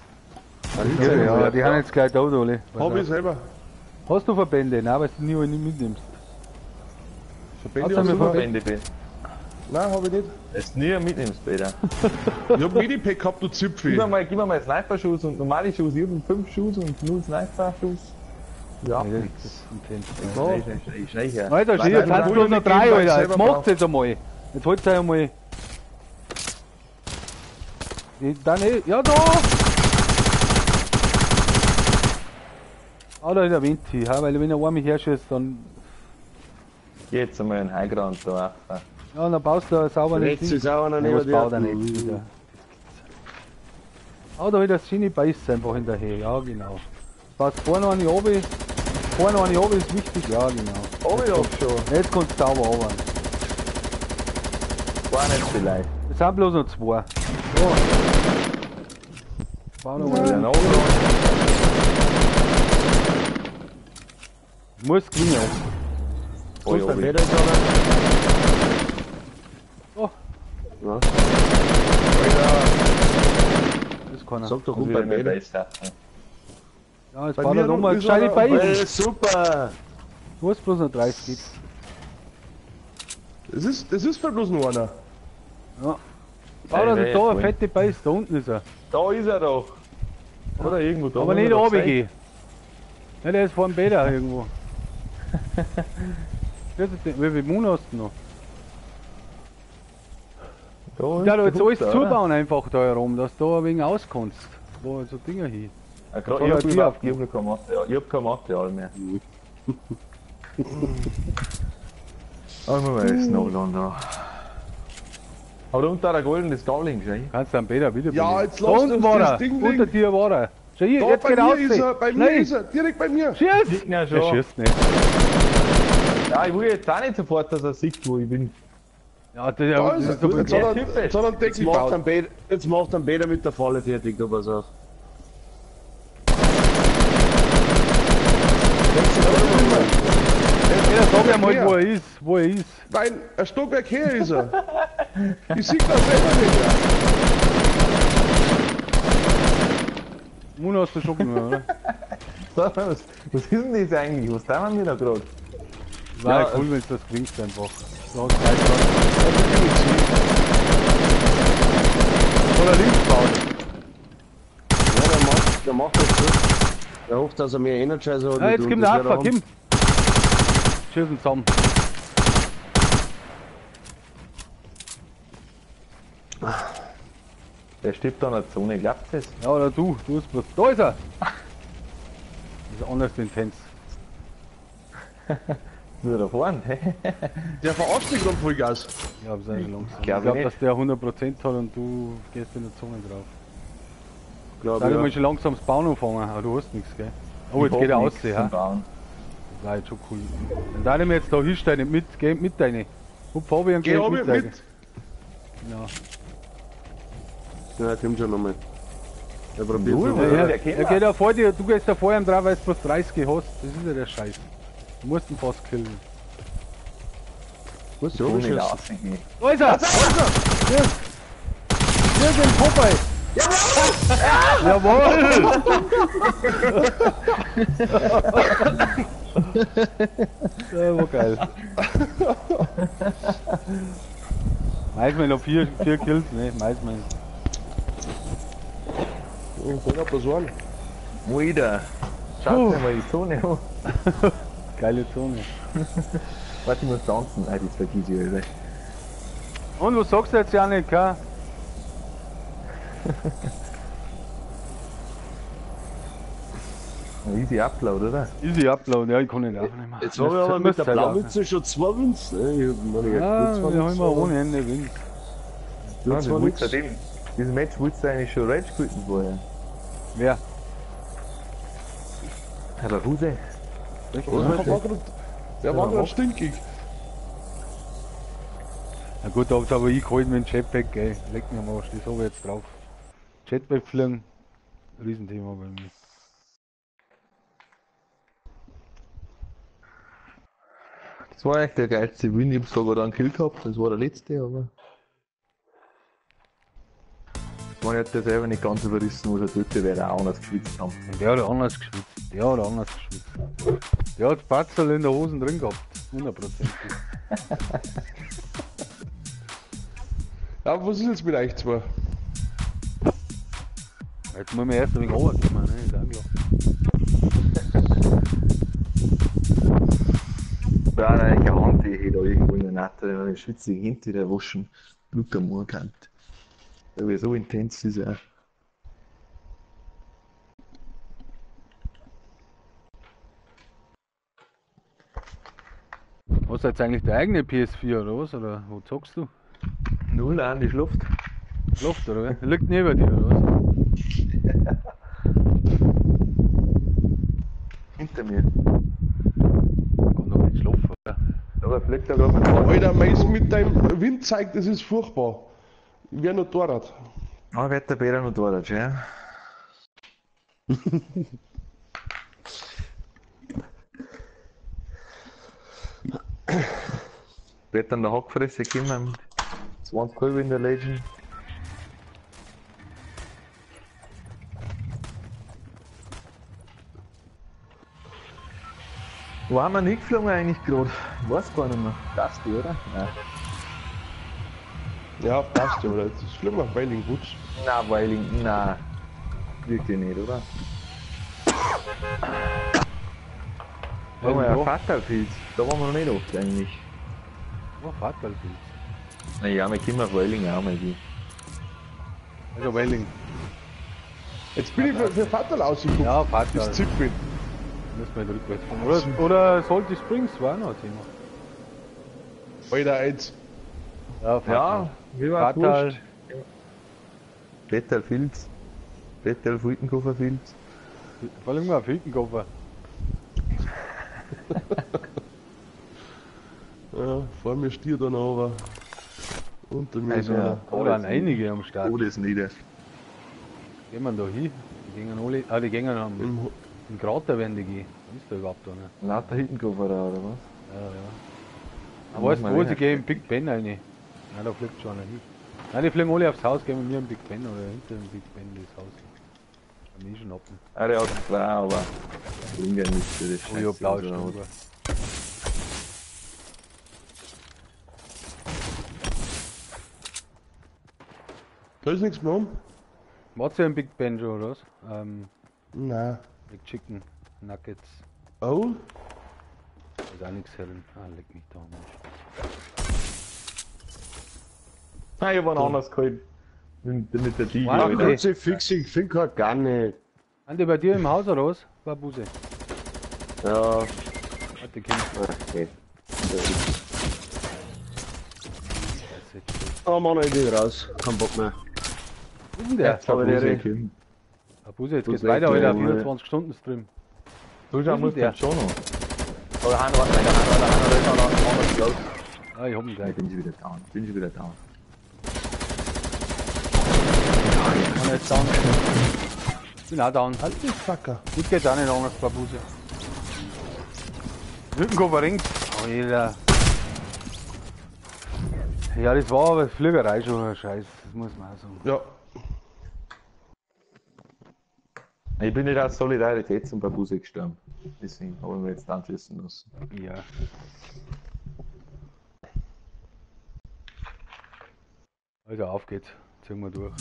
Ja, die haben jetzt gleich da, alle. Hab ich selber. Hast du Verbände? Nein, weil du nie eine mitnimmst. Verbände Hast du hast mir du Verbände? Verbände, Nein, hab ich nicht. dass du nie mitnimmst, Peter. Ich hab Medipack gehabt, du Zipfel. Gib mir mal Sniper-Schuss und normale Schuss. Ich hab 5 Schuss und 0 Sniper-Schuss. Ja, Ja, das nix. ist intens. Schnell. Alter, Nein, jetzt nein, hast du nein, bloß noch nein, 3, nein, Alter. Jetzt selber macht's jetzt einmal. Jetzt holt's euch einmal. Dann ja da! Ah, da ist der Venti, ja, weil wenn er einmal herschießt, dann. Jetzt einmal einen Highground da. Ja, dann baust du da sauber nicht. Rechts ist auch einer Nein, neben das dir. baut er nicht wieder. Ah, da hat das schöne Beiß einfach hinterher, ja genau. Passt vorne eine oben, vorne eine oben ist wichtig, ja genau. Oh, ich hab schon. Jetzt kannst du sauber arbeiten. War nicht vielleicht. Es sind bloß noch 2. So. Bau noch Ja, mal. noch Muss klingen. Oh, ja, Beim Bäder ist aber. Oh, Ja, das kann er. sag doch und gut wieder beim mit Bäder. Base. Ja, jetzt Bei baut mir er nochmal ist gescheite er- Beiß. Super! Du hast bloß noch 30 gibt. Das ist für bloß nur einer. Ja. Bau da Ey, da ey, eine fette Beiß, da unten ist er. Da ist er doch. Oder irgendwo da. Aber nicht runtergehen. Ja, der ist vor dem Bäder irgendwo. Wie viel Mund hast du noch? Ja, da jetzt alles zubauen einfach da herum, dass du da ein wenig auskommst. Wo so Dinger hin. Ich hab kein Material mehr. Aber wir müssen noch lang da. Aber da unter der Golden ist Darling, schau. Kannst du am Bäder wieder Ja, bringen. jetzt Da lass unten uns war das er. Ding Unter liegen. dir war er. Schau hier, Da, jetzt bei geht mir raus. ist er, bei mir Nein, ist er, direkt bei mir. schieß! Sieht ihn ja Der schon. schießt nicht. Ja, ich will jetzt auch nicht sofort, dass er sieht, wo ich bin. Ja, Da das ist ist er. so Jetzt hat er einen Jetzt Deckel macht gebaut. ein Bäder, jetzt macht ein Bäder mit der Falle fertig, du pass auf. Ja, sag ihm halt, wo er ist. Wo er ist. Nein, ein Stockwerk her ist er. Ich sehe das selber nicht mehr. Mund hast du schon genommen, oder? Was ist denn das eigentlich? Was tun wir da gerade? War Ja, cool, wenn du das gewinnst einfach. So, drei Grad. Oder links bauen. Ja, der macht das so. Der hofft, dass er mehr Energizer hat. Ja, wie jetzt du, kommt das der wird er Abfahrt, haben. komm. Schießen zusammen. Der stirbt an der Zone, glaubt es? Ja, oder du hast bloß. Da ist er! Das ist anders intens. Nur da vorne, hä? Der verarscht mich gerade voll Gas. Ja, aber sei langsam. Ich Glaub glaube, ich dass der 100% hat und du gehst in der Zone drauf. Glaub Sag ich ich, mal ja. schon langsam das Bauen anfangen, aber du hast nichts, gell? Oh, jetzt geht er aus, ja. Das war jetzt schon cool. Dann darf ich mir jetzt da hinstellen, geh mit deine. Hupf runter und Geh geh runter mit deine. mit. Ja. Ja, kommt schon nochmal. Der probiert Null, noch oder? mal. Er, der kennt er das. geht ja vor dir, du gehst da vor ihm drauf, weil du bloß 30 hast. Das ist ja der Scheiß. Du musst ihn fast killen. Was So so nicht ist aussehen. Da ist er! Hier! Hier ist ein Popeye! Jawohl! Ja, war geil. Meistens noch 4 Kills, ne? Meistens. Ich bin aber so an. Wieder. Schaut dir mal die Zone an. Geile Zone. Warte, ich muss tanzen. Nein, das vergiss ich, Alter. Und was sagst du jetzt, Janik? Ja? Ein easy Upload, oder? Easy Upload, ja, ich kann nicht aufnehmen. Jetzt habe ich aber mit der Blaumütze schon 2 Wins. Ich hab meine Ja, zwei wir haben Wins, immer aber- ohne Ende Wins. Du Ja, hast zwar das nichts. willst du dem. Dieses Match willst du eigentlich schon Rage quitten vorher. Wer? Ja, der Huse. Der war gerade stinkig. Na gut, da hab's aber ich geholt mit dem Jetpack, ey. Leck mir am Arsch, das hab ich jetzt drauf. Jetpack fliegen, Riesenthema bei mir. Das war eigentlich der geilste Win. Ich hab sogar da einen Kill gehabt, das war der letzte, aber. Das war ja selber nicht ganz überrissen, was er dort wäre auch anders geschwitzt haben. Und der hat anders geschwitzt, Der hat Patzel in der Hosen drin gehabt, 100%. Ja, was ist jetzt mit euch zwei? Jetzt muss man erst ein wenig runterkommen, ne? Ist auch klar. Ja, nein, ich Hand, die hätte da irgendwo in der Natter, eine schwitzige Hände, der waschen, Blut am Ohr gehabt. Der wäre so intens, ist er. Hast du jetzt eigentlich deine eigene PS4 oder was? Oder wo zockst du? Null an die Schluft. Luft oder was? Liegt neben dir oder was? Hinter mir. Kann doch nicht schlafen, oder? Aber fliegt da gerade mit dem Alter, meins mit deinem Wind zeigt, das ist furchtbar. Ich wär noch dort. Ah, wird der Bäder noch dort, ja? Wird dann der Hackfresse kommen, 20 Kolben in der Legend. Wo haben wir nicht geflogen eigentlich gerade? Ich weiß gar nicht mehr. Das die, oder? Nein. Ja, passt ja, oder? Das ist schlimmer, weil in gut. Nein, Weiling, nein. Wirklich nicht, oder? Da haben wir ja Fatalpilz. Da waren wir noch nicht oft eigentlich. Oh, Fatalpilz. Naja, wir können auf Weiling auch mal gehen. Also Welling. Jetzt bin ich für Fatal ausgeguckt. Ja, Fatal. Das Zippel. Müssen wir rückwärts fahren. Oder Salty Springs war auch noch ein Thema. Alter, jetzt. Ja, Fatal. Ja, wie war Fatal. Bettelfilz. Bettel-Fultenkofferfilz. Vor allem mal auf Hüttenkoffer. Ja, vor mir stiert einer aber. Unter mir ist Also, einer. Da waren einige am Start. Oh, das nieder. Gehen wir da hin? Die gehen alle, die gehen am im Krater werden die gehen. Ist da überhaupt da nicht. Lauter Hittenkoffer da, oder was? Ja, ja. Aber weißt du wo, sie gehen im Big Ben rein. Nein, da fliegt schon einer hin. Nein, die fliegen alle aufs Haus, gehen wir im Big Ben oder hinter dem Big Ben das Haus. Am schon ab. Ah, der hat blau, aber. Ungern nicht für das Oh ja, Scheiße, blau was er hat. drüber. Da ist nichts mehr um? Warst du im Big Ben schon, oder was? Nein. Mit Chicken Nuggets. Oh? Da ist auch nichts herin. Ah, leck mich da, Mensch. Nein, ich hab einen anders geholt. Mit der Tiger. Wow, wieder. okay. Kurze Fix, ich finde gerade gar nicht. Sind die bei dir im Haus oder was? Babuse. Ja, Warte, Kind. okay. Scheiße. Oh Mann, ich bin raus. Kein Bock mehr. Wo ist denn der? Aber der Babuse, jetzt geht's weg, weiter, Alter. ja, 24 Stunden Stream. Zuschauen Wo muss ist der? der schon noch. Oder Hanno, warte, der ist auch noch anders los. Ah, ich hab ihn Ich gleich. bin schon wieder down. Bin schon wieder down. Kann jetzt down. Ich bin auch down. Halt dich, Fucker. Gut geht's auch nicht anders, Babuse. Rückenkoffer ringt. Alter. Ja, das war aber Fliegerei schon ein Scheiß. Das muss man auch sagen. Ja. Ich bin nicht aus Solidarität zum Babuse gestorben. Deswegen haben wir jetzt anschließen müssen. Ja. Also auf geht's. Ziehen wir durch.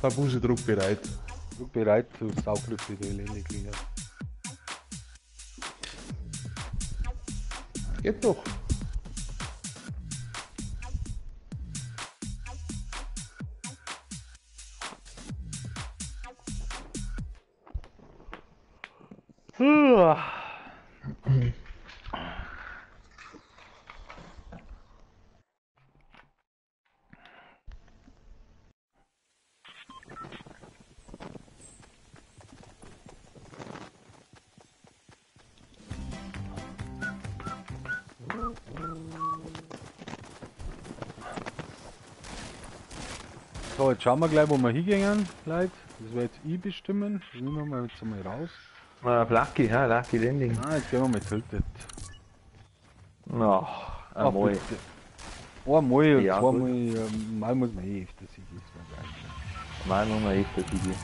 Babuse druckbereit. Druck bereit zu Saugriffe, die Elende kriegen. Geht doch. So, jetzt schauen wir gleich, wo wir hingehen, Leute. Das wird jetzt ich bestimmen. Das nehmen wir jetzt einmal raus. Lucky, ha, Lucky Landing. Ah, jetzt gehen wir mit Tilted. Ach, Ah, einmal. bitte. Einmal und Ja, zweimal, mal muss man öfter siegen, ist mir gleich. Mal muss man echt das Video.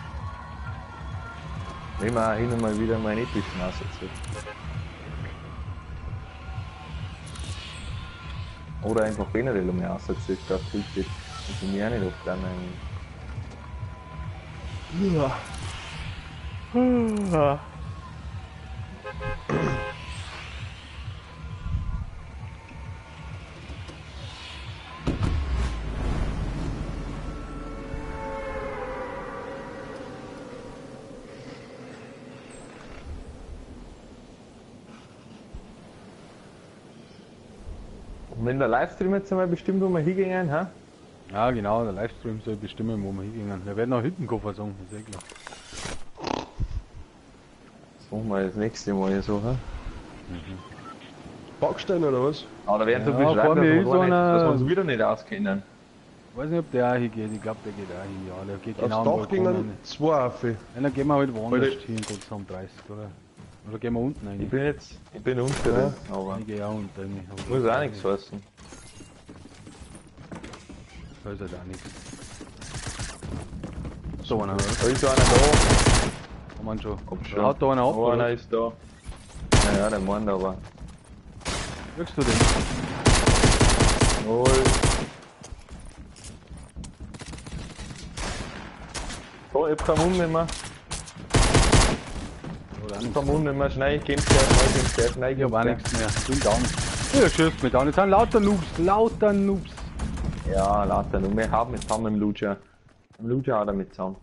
Nehmen wir auch hin und mal wieder mal ein epischen Aussatz. Oder einfach generell mal Aussatz, da Tilted. Das ist mir auch nicht oft dann Ja. Und wenn der Livestream jetzt einmal bestimmt, wo wir hingehen, ha? Ja, genau, der Livestream soll bestimmen, wo wir hingehen. Wir werden auch Hüttenkoffer sagen, ist eh klar. Das machen wir das nächste Mal so, ha? Backstein oder was? Aber da werden so Ja, viel vor schreiben, mir dass ist wir so gar nicht- einer- dass wir uns wieder nicht auskennen. Ich weiß nicht, ob der auch hingeht, ich glaube, der geht auch hin, ja. Der geht genau Aufs am Dach Balkon rein. gingen 2 auf. Ja, dann gehen wir halt woanders Weil hin, Gott sei Dank 30, oder? Oder gehen wir unten rein? Ich bin unter, Ja. aber Ich gehe auch unten rein. muss auch nichts heißen. Da ist halt auch nichts. So einer, Da ist einer da. kann man schon. Kommt Da schon. haut da einer ab, Oh, einer oder? ist da. Naja, der meint aber. Wirkst du den? Null. So, ich hab keinen Mund mehr. Oder auch Ich nichts. hab keinen Mund mehr. Schnell, geh's der, schnell, Ich hab auch nichts mehr. Ich bin down. Ja, schießt mich down. Jetzt sind lauter Noobs. Ja, lauter nur. Wir haben mit zusammen im Lucha. Im Lucha hat er mit zusammen.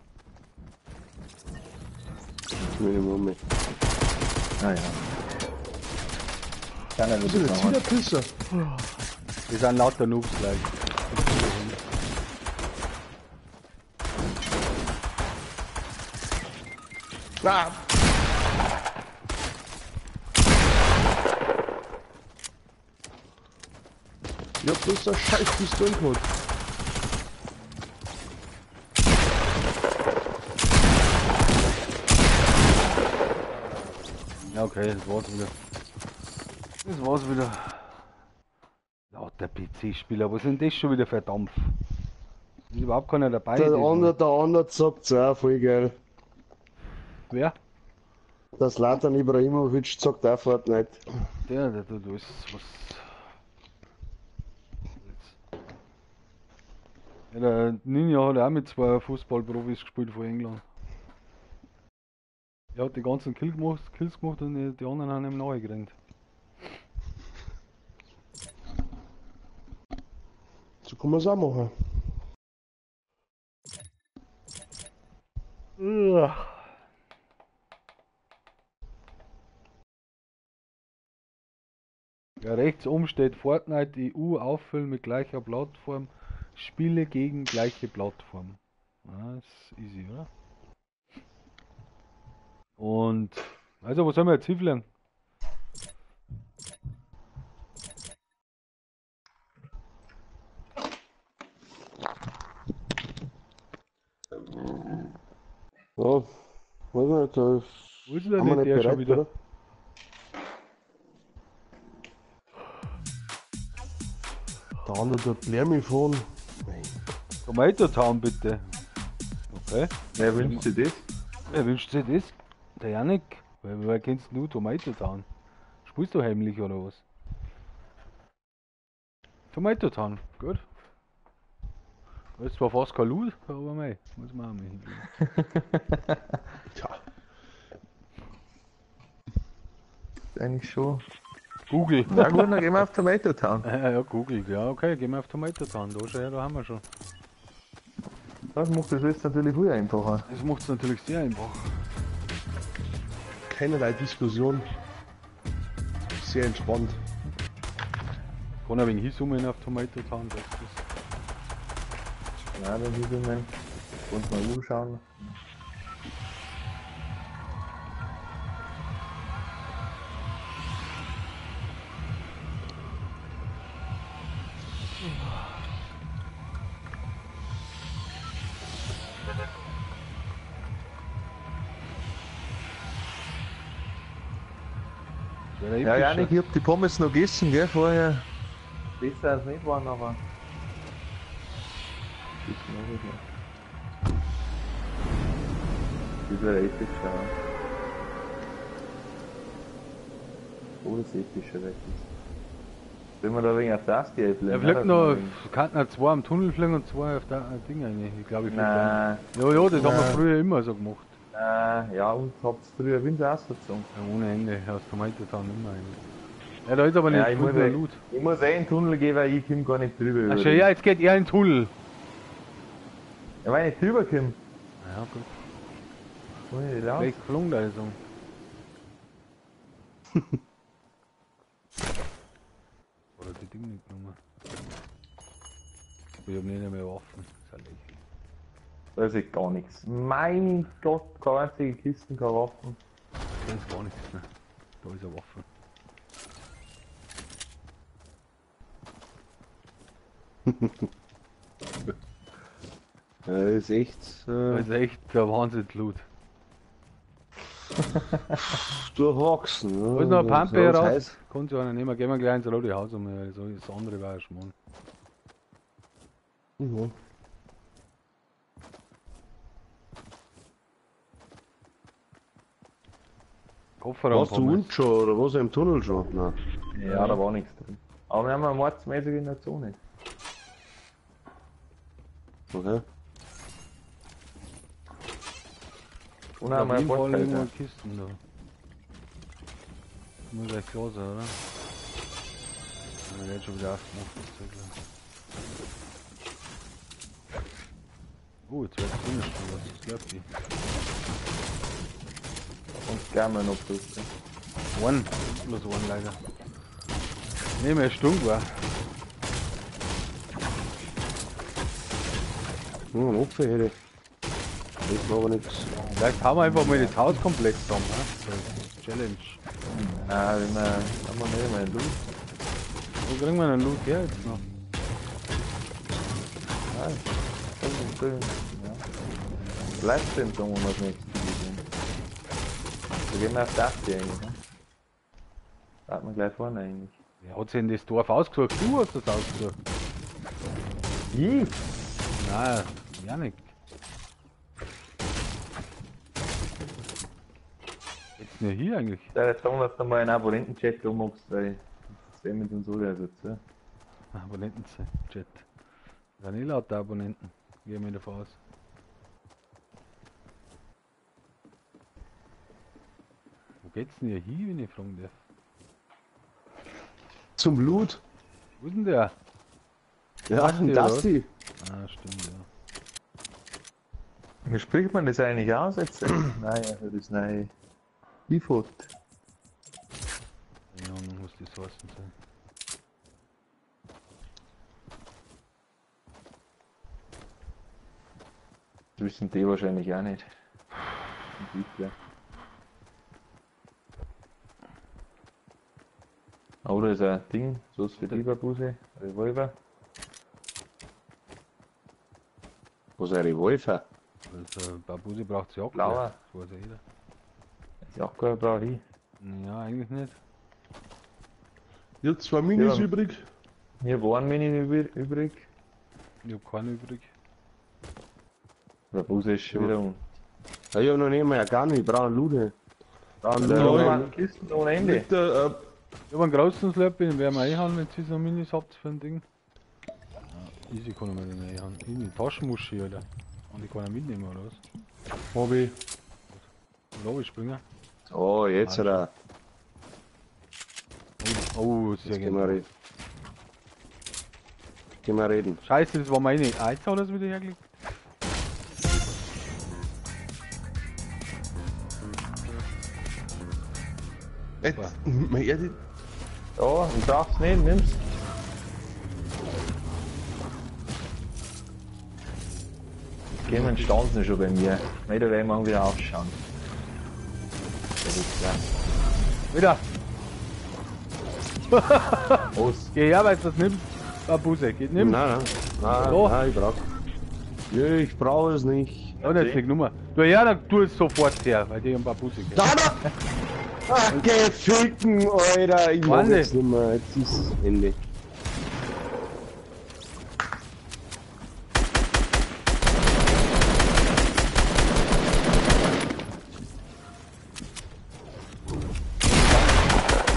Naja. Kann er Was ist nicht jetzt sagen. wieder Pisser? Wir sind lauter Noobs gleich. Ah! Ich hab bloß eine scheiß Pistole geholt. Ja, okay, das war's wieder. Das war's wieder. Lauter PC-Spieler, was sind das schon wieder für Dampf? Ist überhaupt keiner dabei. Der diesmal. andere sagt's auch voll geil. Wer? Der Zlatan Ibrahimovic sagt auch Fortnite. Der tut alles, was. Ja, der Ninja hat auch mit 2 Fußballprofis gespielt von England. Er hat die ganzen Kills gemacht und die anderen haben ihm nachgerannt. So kann man's auch machen. Ja, rechts oben steht Fortnite EU auffüllen mit gleicher Plattform. Spiele gegen gleiche Plattform. Ja, das ist easy, oder? Und also, was sollen wir jetzt hinfliegen? Ja, weiß nicht, da Wo ist denn haben wir nicht nicht der schon bereit, wieder? oder? Der andere tut Lärm fahren. Tomato Town bitte. Okay. Wer wünscht sich das? Wer wünscht sich das? Der Janik. Wer kennst du Tomato Town? Spielst du heimlich oder was? Tomato Town, gut. Das ist zwar fast kein Loot, aber mei, muss man auch mal hinkriegen. Tja, Ist eigentlich schon. Google. Na gut, dann gehen wir auf Tomato Town. Ja, googelt. Ja, okay, gehen wir auf Tomato Town. Da schon her, da haben wir schon. Das macht das jetzt natürlich viel einfacher. Das macht es natürlich sehr einfach. keinerlei Diskussion. Sehr entspannt. Kann ein wenig hinsummen auf Tomato Town, das ist. Ja, dann müssen wir uns mal umschauen. Der Ja, Janik, ich hab die Pommes noch gegessen, gell, vorher. Besser als nicht waren, aber... Das wäre episch, ja. Oh, das epische weg ist. Wenn wir da wegen auf das Geld Er fliegt noch, kann noch 2 am Tunnel fliegen und 2 auf der Ding rein. Ich glaube, ich fliege Nein. Ja, ja, das haben wir früher immer so gemacht. Ja, und habt's früher Wind ausgezogen. Ja, ohne Ende, aus dem Heitetan immer eigentlich. Ja, da ist aber nicht Ja, ich muss, viel Loot. ich muss in den Tunnel gehen, weil ich komm gar nicht drüber. Ach schon, ja, jetzt geht er in den Tunnel. Ja, weil ich nicht drüber komme. Ja, gut. Komm ich nicht raus. Vielleicht geflogen da so. Oder die Dinge nicht genommen. Ich hab nicht mehr Waffen. Das ist lächerlich. Da ist gar nichts. Mein Gott, keine einzige Kisten, keine Waffen. Da ist gar nichts mehr. Da ist eine Waffe. Ja, das ist echt. Das ist echt der Wahnsinn-Loot. Durchwachsen. Ne? Wo ist noch eine Pampe Ja, das raus? heißt- Kommt ja einer nehmen, gehen wir gleich ins rote Haus um, weil das andere war ja schmarrn. Mhm. Kofferraum. Warst du unten schon oder was im Tunnel schon? Nein. Ja, da war nichts drin. Aber wir haben eine mordsmäßig in der Zone. Okay. Und haben wir ein Bordfeld. irgendwo Kisten da. Muss echt klar sein, oder? Ja, der hat schon wieder aufgemacht, das ist ja klar. Oh, jetzt wird es drin stehen, was ist Slurpee? Und gerne noch plus. One, bloß one leider. Ne, mehr Stunk war. Ein Opfer hätte. Das war aber nichts. Vielleicht haben wir einfach mal das Haus komplett zusammen, ne? Das ist Challenge. Nein, wenn wir, haben wir nicht mehr einen Loot. Wo kriegen wir einen Loot her jetzt noch? Nein, das ist schön. Ja. Livestream-Song, wo wir das nächste Video sehen. Wir gehen auf das hier eigentlich, ne? Da hat man gleich vorne eigentlich. Wer hat sich denn das Dorf ausgesucht? Du hast das ausgesucht. Ich? Nein, ja nicht. Jetzt nur hier eigentlich. Da jetzt sagen, dass du mal einen Abonnenten-Chat machst, weil das sehen mit uns alle jetzt, ja. Abonnenten-Chat. Da nicht lauter Abonnenten. Gehen wir davon aus. Wo geht's denn hier hin, wenn ich fragen darf? Zum Loot? Wo ist denn der? Ja, Basti, das oder? die. Ah, stimmt, ja. Wie spricht man das eigentlich aus jetzt? Nein, also das neue Default. Keine Ahnung, was das heißen soll. Das wissen die wahrscheinlich auch nicht. Ja. Oh, da ist ein Ding, so ist für die Babuse, Revolver. Was ein Revolver? Also, Babuse braucht sie auch. Blauer. Das weiß ja jeder. Ist ja auch keine blaue hin. Ja, eigentlich nicht. Jetzt 2 Minis Ja. übrig. Hier waren Mini übrig. Ich hab keine übrig. Babuse ist schon wieder um. Ja, ich hab noch nicht mal gar nicht, ich brauche einen Loot. Da Ja, sind Kisten ohne Ende. Mit der, Ich hab einen großen Slurpee, den werden wir einhauen, wenn ihr so Minis habt für ein Ding. Ja, easy kann man den einhauen. In die Taschenmuschi, Alter. Und ich kann ihn mitnehmen, oder was? Hobby. Oder ich springen. Oh, jetzt hat er. Oh, Jetzt sehr gehen wir gerne. reden. Gehen wir reden. Scheiße, das war meine. Ah, jetzt hat er es wieder hergelegt. Jetzt, man ehrlich, Ja, du darfst nicht, nimm's. Gehen standen schon bei mir. Nicht, da werden wir wieder aufschauen. Das ist klar. Wieder! Los. Geh her, weil du das nimmst. Babuse, geht nimm. Nein, nein, So. nein, ich brauch. Ja, ich brauche es nicht. Ja, jetzt nicht Nummer. Du ja, dann tu es sofort her, weil die haben Babuse geht. Da! Ach, geh ficken, Alter! Ich mag Warte. jetzt nicht mehr, jetzt ist Ende.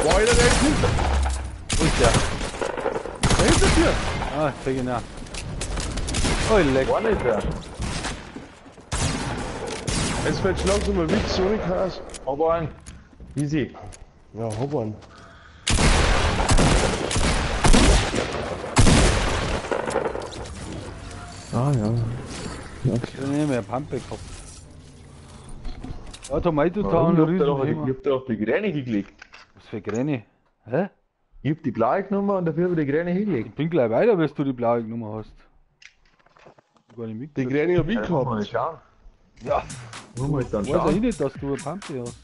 Boah, Alter, der ist hinter. Wo ist der? Der hinter dir. Ah, sehr genau. Oh, leck. Vorne ist er. Es fällt langsam mal Witz, so nicht krass. Aber ein. Easy. Ja, hab einen. Ah ja. Ich hab nicht mehr Pampe gehabt. Ja, da meint du da Warum? einen Ich hab riesen Thema. da auf die Gräne gelegt. Was für Gräne? Hä? Ich hab die blaue genommen und dafür habe ich die Gräne hingelegt. Ich bin gleich weiter, bis du die blaue genommen hast. Ich gar nicht Die mitgekriegt. Gräne hab ich Mal gehabt. schauen. Ja, Wollen wir jetzt dann weiß ich schauen. nicht, dass du eine Pampe hast.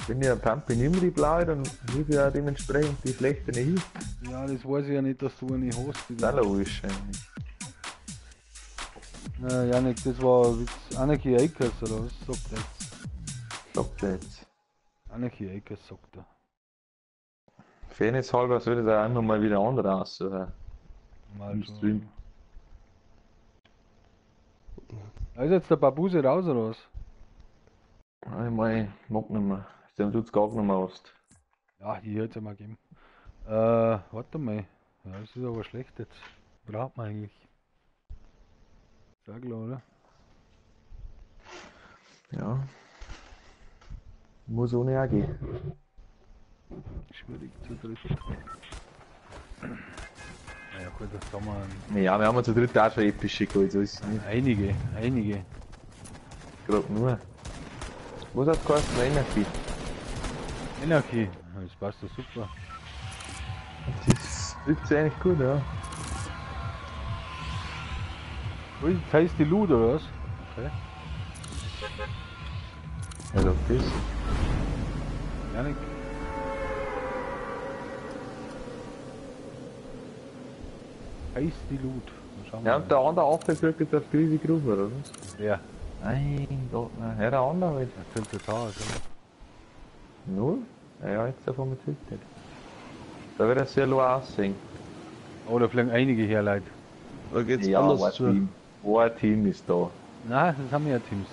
Wenn ich eine Pampe nehme, die blaue, dann hilft ja dementsprechend die schlechte nicht hin. Ja, das weiß ich ja nicht, dass du eine hast. Das ist auch logisch eigentlich. Janik, das war Witz. Anarchy Akers oder was sagt er jetzt? Sagt er jetzt. Anarchy Akers sagt er. Fairness halber soll das auch nochmal wieder andere aussuchen. Mal Im schon. Stream. Da ist jetzt der Babuse raus oder was? Ich mag nicht mehr. Dem tut's gar nicht mehr was. Ja, die hätte es ja mal geben. Warte mal. Ja, das ist aber schlecht jetzt. Braucht man eigentlich. Sehr klar, oder? Ja. Muss ohne auch gehen. Schwierig zu dritt. Naja gut, das kann man. Ja, wir haben zu dritt auch schon epische geholt, so ist es nicht. Einige. Gerade nur. Was hat geheißen? Energie. Anarchy. Das passt doch super. Das trifft sich eigentlich gut, ja. Ui, das heißt die Loot oder was? Okay. Ja, doch das. Janik. Heißt die Loot. Dann schauen wir Ja, mal. und der andere After kriegt auf die Gruppe, oder was? Ja, Nein, Gott, nein. Ja, der andere halt. das sind total. Also. Null? Ja, jetzt davon mit Hilfe. Da wird er sehr low aussehen. Oh, da fliegen einige her, Leute. Da geht's Ja, anders ein zu. Team. Ein Team ist da. Nein, das haben wir ja Teams.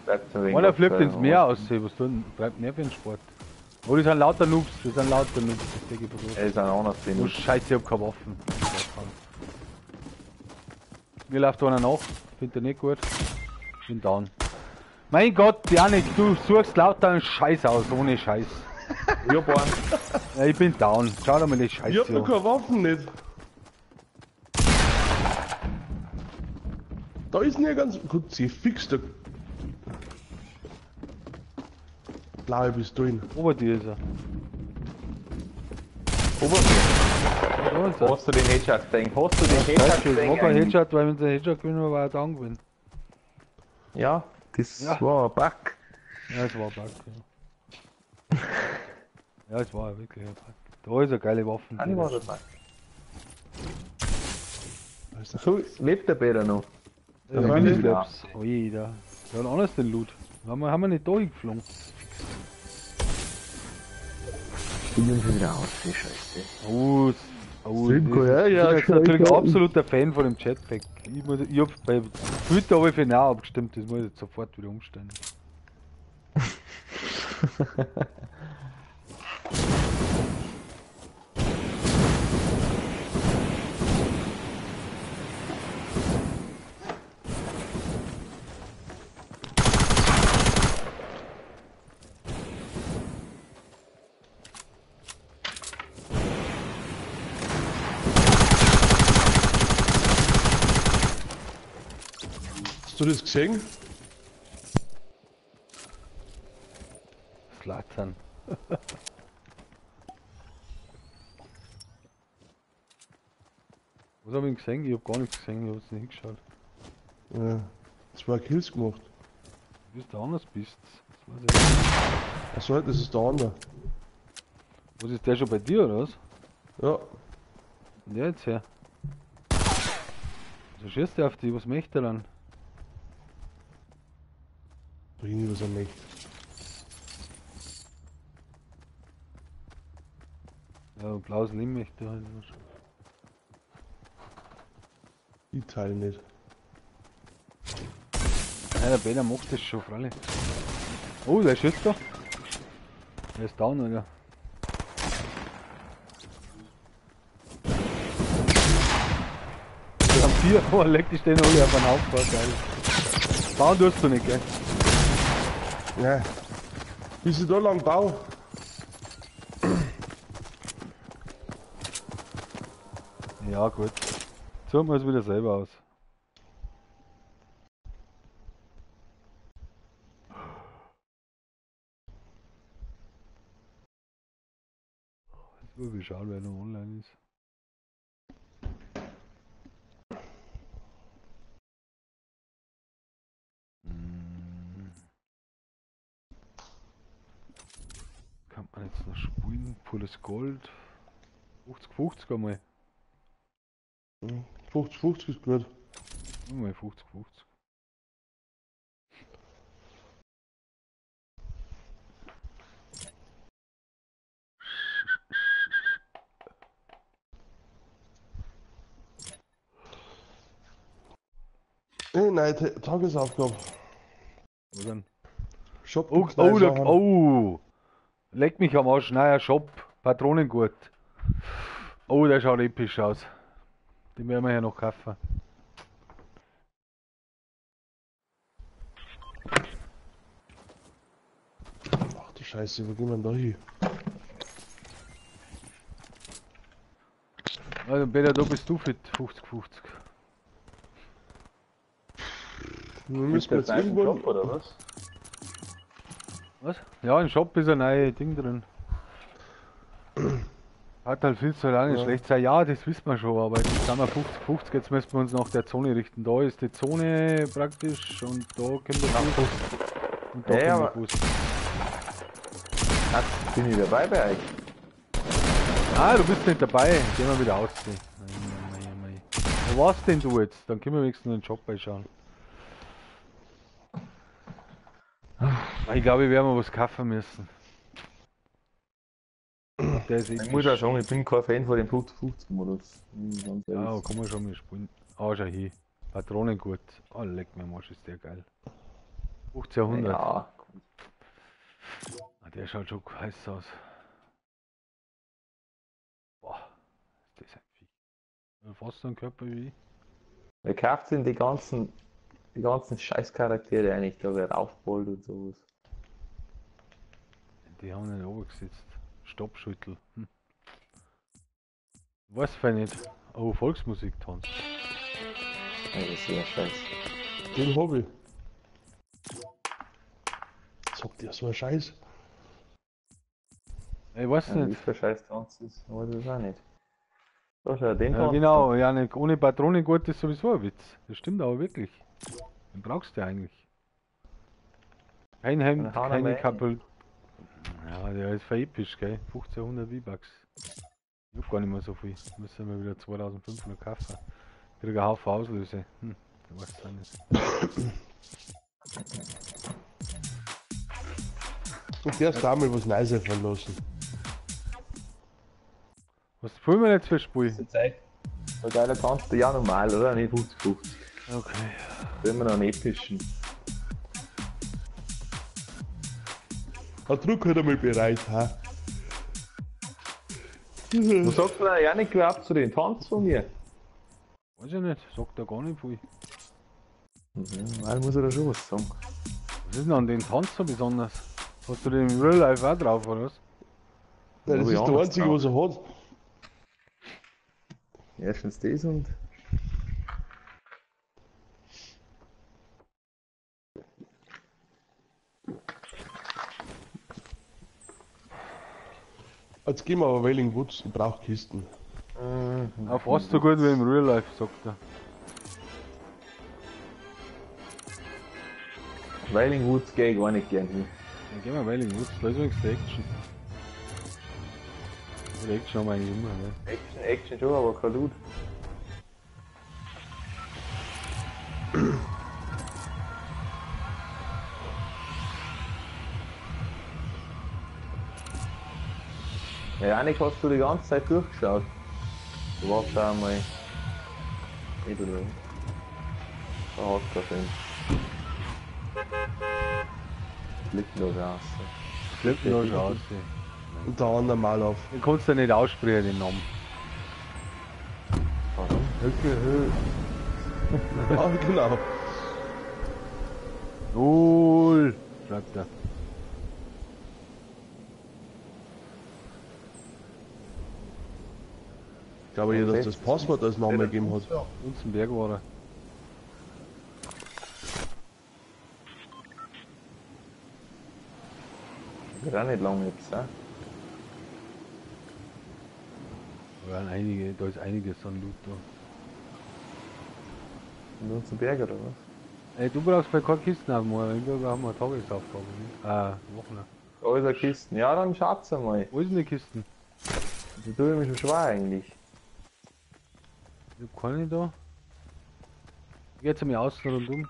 Bleibt ein wenig Einer auf fliegt der- ins Meer aus, was tun? Bleibt mehr für den Sport. Oh, die sind lauter Noobs, das sind lauter Noobs, das denke ich Er versucht. ist ein anderes Oh Team. Scheiße, ich hab keine Waffen. Mir läuft einer nach, find ich nicht gut. Bin down. Mein Gott, Janik, du suchst lauter einen Scheiß aus, ohne Scheiß. Ich hab einen. Ja, ich bin down. Schau dir mal die Ich hab Scheiße noch an. keine Waffen nicht. Da ist nicht ganz. Gut, sie fix der. Blaue Pistolen. Ober dir ist er. Ober mir. Da ist er. Hast du den Headshot gesehen? Hast du den Scheiße, Headshot ich gesehen? mach einen Headshot, weil wenn der Headshot gewinnen, war er down gewinnen. Ja, das Ja. war ein Bug. Ja, es war ein Bug. Ja, ja es war wirklich ein Bug. Da ist eine geile Waffe. Nein, war das nicht. So lebt der Bäder noch. Ja, Ja, meine ja. Labs. Ui, da. Der hat anders den Loot. Haben wir nicht da hingeflogen. Ich bin schon wieder aus, die Scheiße. Oh, Simco, ja, ja, ich bin natürlich klar. absoluter Fan von dem Jetpack. Ich hab bei Twitter habe ich für nah abgestimmt, das muss ich jetzt sofort wieder umstellen. Hast du das gesehen? Slatan. Was hab ich gesehen? Ich hab gar nichts gesehen, ich hab's nicht hingeschaut. Ja. 2 Kills gemacht. Du bist anders bist. Das weiß ich nicht. Achso, das ist der andere. Was ist der schon bei dir oder was? Ja. Ja, jetzt her. So schießt der auf die, was möchte er dann? Bring was er möchte. Ja, blaues Lim möchte halt. Ich teile nicht. Ja, der Peter macht das schon, freilich. Oh, der schießt da. Der ist down, oder? Wir haben 4. Oh, leck die stehen alle auf einen Haufen, geil. Bauen tust du nicht, gell? Ja. Bis ich da lang baue. Ja, gut. Suchen wir es wieder selber aus. Jetzt will ich schauen, wer noch online ist. Kann man jetzt noch spielen? Pures Gold. 50-50 einmal. 50-50 ist gut. Einmal 50-50. Nein, Tagesaufgabe. Was denn? Shop. Oh, oh! Leck mich am Arsch, neuer Shop, Patronengurt. Oh, der schaut episch aus. Den werden wir ja noch kaufen. Ach du Scheiße, wo gehen wir denn da hin? Also Peter, da bist du fit, 50-50. Wir müssen jetzt irgendwo... Job, oder was? Was? Ja, im Shop ist ein neues Ding drin. Hat halt viel zu lange Ja. schlecht sein. Ja, das wissen wir schon, aber jetzt sind wir 50-50, jetzt müssen wir uns nach der Zone richten. Da ist die Zone praktisch und da können wir Fuß. Und da Ja, können wir aber- Fuß. Jetzt bin ich dabei bei euch. Ah, du bist nicht dabei. Gehen wir wieder ausziehen. Mei. Wo warst denn du jetzt? Dann können wir wenigstens den Job beischauen. Ich glaube, wir werden was kaufen müssen. Der ist Ich muss ja schon, ich bin kein Fan von dem 50-50-Modus. Ja, kann man schon mal spielen. Ah, schau hier. Patronengurt. Oh, leck mir Marsch, ist der geil. 1500. Ja, Ah, der schaut schon heiß aus. Boah, ist das ein Vieh. Fast so ein Körper wie ich. wer kauft denn die ganzen Scheißcharaktere eigentlich, da wer Raufbold und sowas? Die haben nicht runtergesetzt. Stoppschüttel. Weiß ich nicht. Oh, Volksmusik tanzt. Ja, das ist ja scheiße. Den hab ich. Sagt ihr so ein Scheiß? Ich weiß Ja, wie nicht. für Scheiß Tanz ist, weiß ich auch nicht. Da schau, den Ja, Tanz. genau, ja, nicht, ohne Patronengurt ist sowieso ein Witz. Das stimmt aber wirklich. Den brauchst du eigentlich. Kein Hemd, Dann hauen wir keine mal Kappel. Ja, der ist episch, gell? 1500 V-Bucks. Ich hab gar nicht mehr so viel. Müssen wir wieder 2500 kaufen. Krieg einen Haufen Auslöse. Ich weiß es auch nicht. Und der ist da mal was Neues einfallen lassen. Was spielen wir jetzt für Spiel? Zur Zeit. So geiler Tanz, der ja normal, oder? Nicht 50-50. Okay. Da immer noch einen epischen. Der Druck halt einmal bereit, ha? Was sagt denn der Janik überhaupt zu den Tanz von mir? Weiß ich nicht, sagt er gar nicht viel. Weil muss er da schon was sagen. Was ist denn an den Tanz so besonders? Hast du den im Real Life auch drauf, oder was? Ja, das Hab ich ist der anders einzige, drauf. was er hat. Erstens das und. Jetzt gehen wir aber Wailing Woods, ich brauch Kisten. Auf fast so gut wie im Real Life, sagt er. Wailing Woods gehe ich gar nicht gern hin. Dann gehen wir Wailing Woods, da ist wenigstens Action. Die Action haben wir eigentlich immer, ne? Action schon, aber kein Loot. Ja, Janik, hast du die ganze Zeit durchgeschaut? Du warst schon einmal. Eben oder? Da hat er den. Liegt noch raus. Flippen noch schon aus. Unter anderem mal auf. Den kannst du nicht aussprechen, den Namen. Warum? Ja, genau. 0, schreibt er. Ich glaube hier, dass das Passwort als Name gegeben hat. Uns im Berg war er. Wird auch nicht lange jetzt, ne? Da waren einige, da ist einiges an Loot da. Nur zum Berg oder was? Ey, du brauchst bei keine Kisten haben, wir haben eine Tagesaufgabe, ne? Wochen. Da ist eine Kiste. Ja, dann schaut's einmal. Wo sind die Kisten? Die tue ich mich schon schwer eigentlich. Ich hab keine da. Ich geh jetzt einmal außen rundum.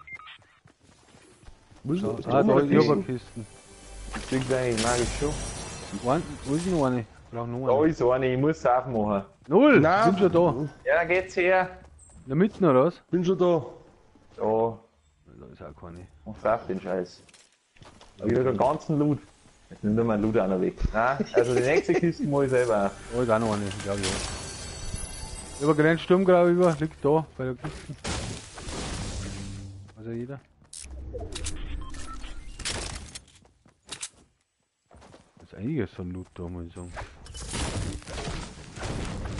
Wo ist Da, das? da ist die Oberkisten. Das klingt eigentlich magisch schon. Wo ist noch eine? Ich brauch noch Da eine. ist eine, ich muss es aufmachen. 0! Nein. Sind schon da. Ja, dann geht's her. In der Mitte oder was? Bin schon da. Da, Da ist auch keine. mach's auf den Scheiß. Wieder den ganzen Loot. Jetzt nimmt er meinen Loot auch noch weg. Nein, also die nächste Kiste muss ich selber auf. Da ist auch noch eine, glaube ich. Ja. Über Grenz Sturmgrau über, liegt da bei der Kiste. Also jeder. Da ist einiges an Loot da, muss ich sagen.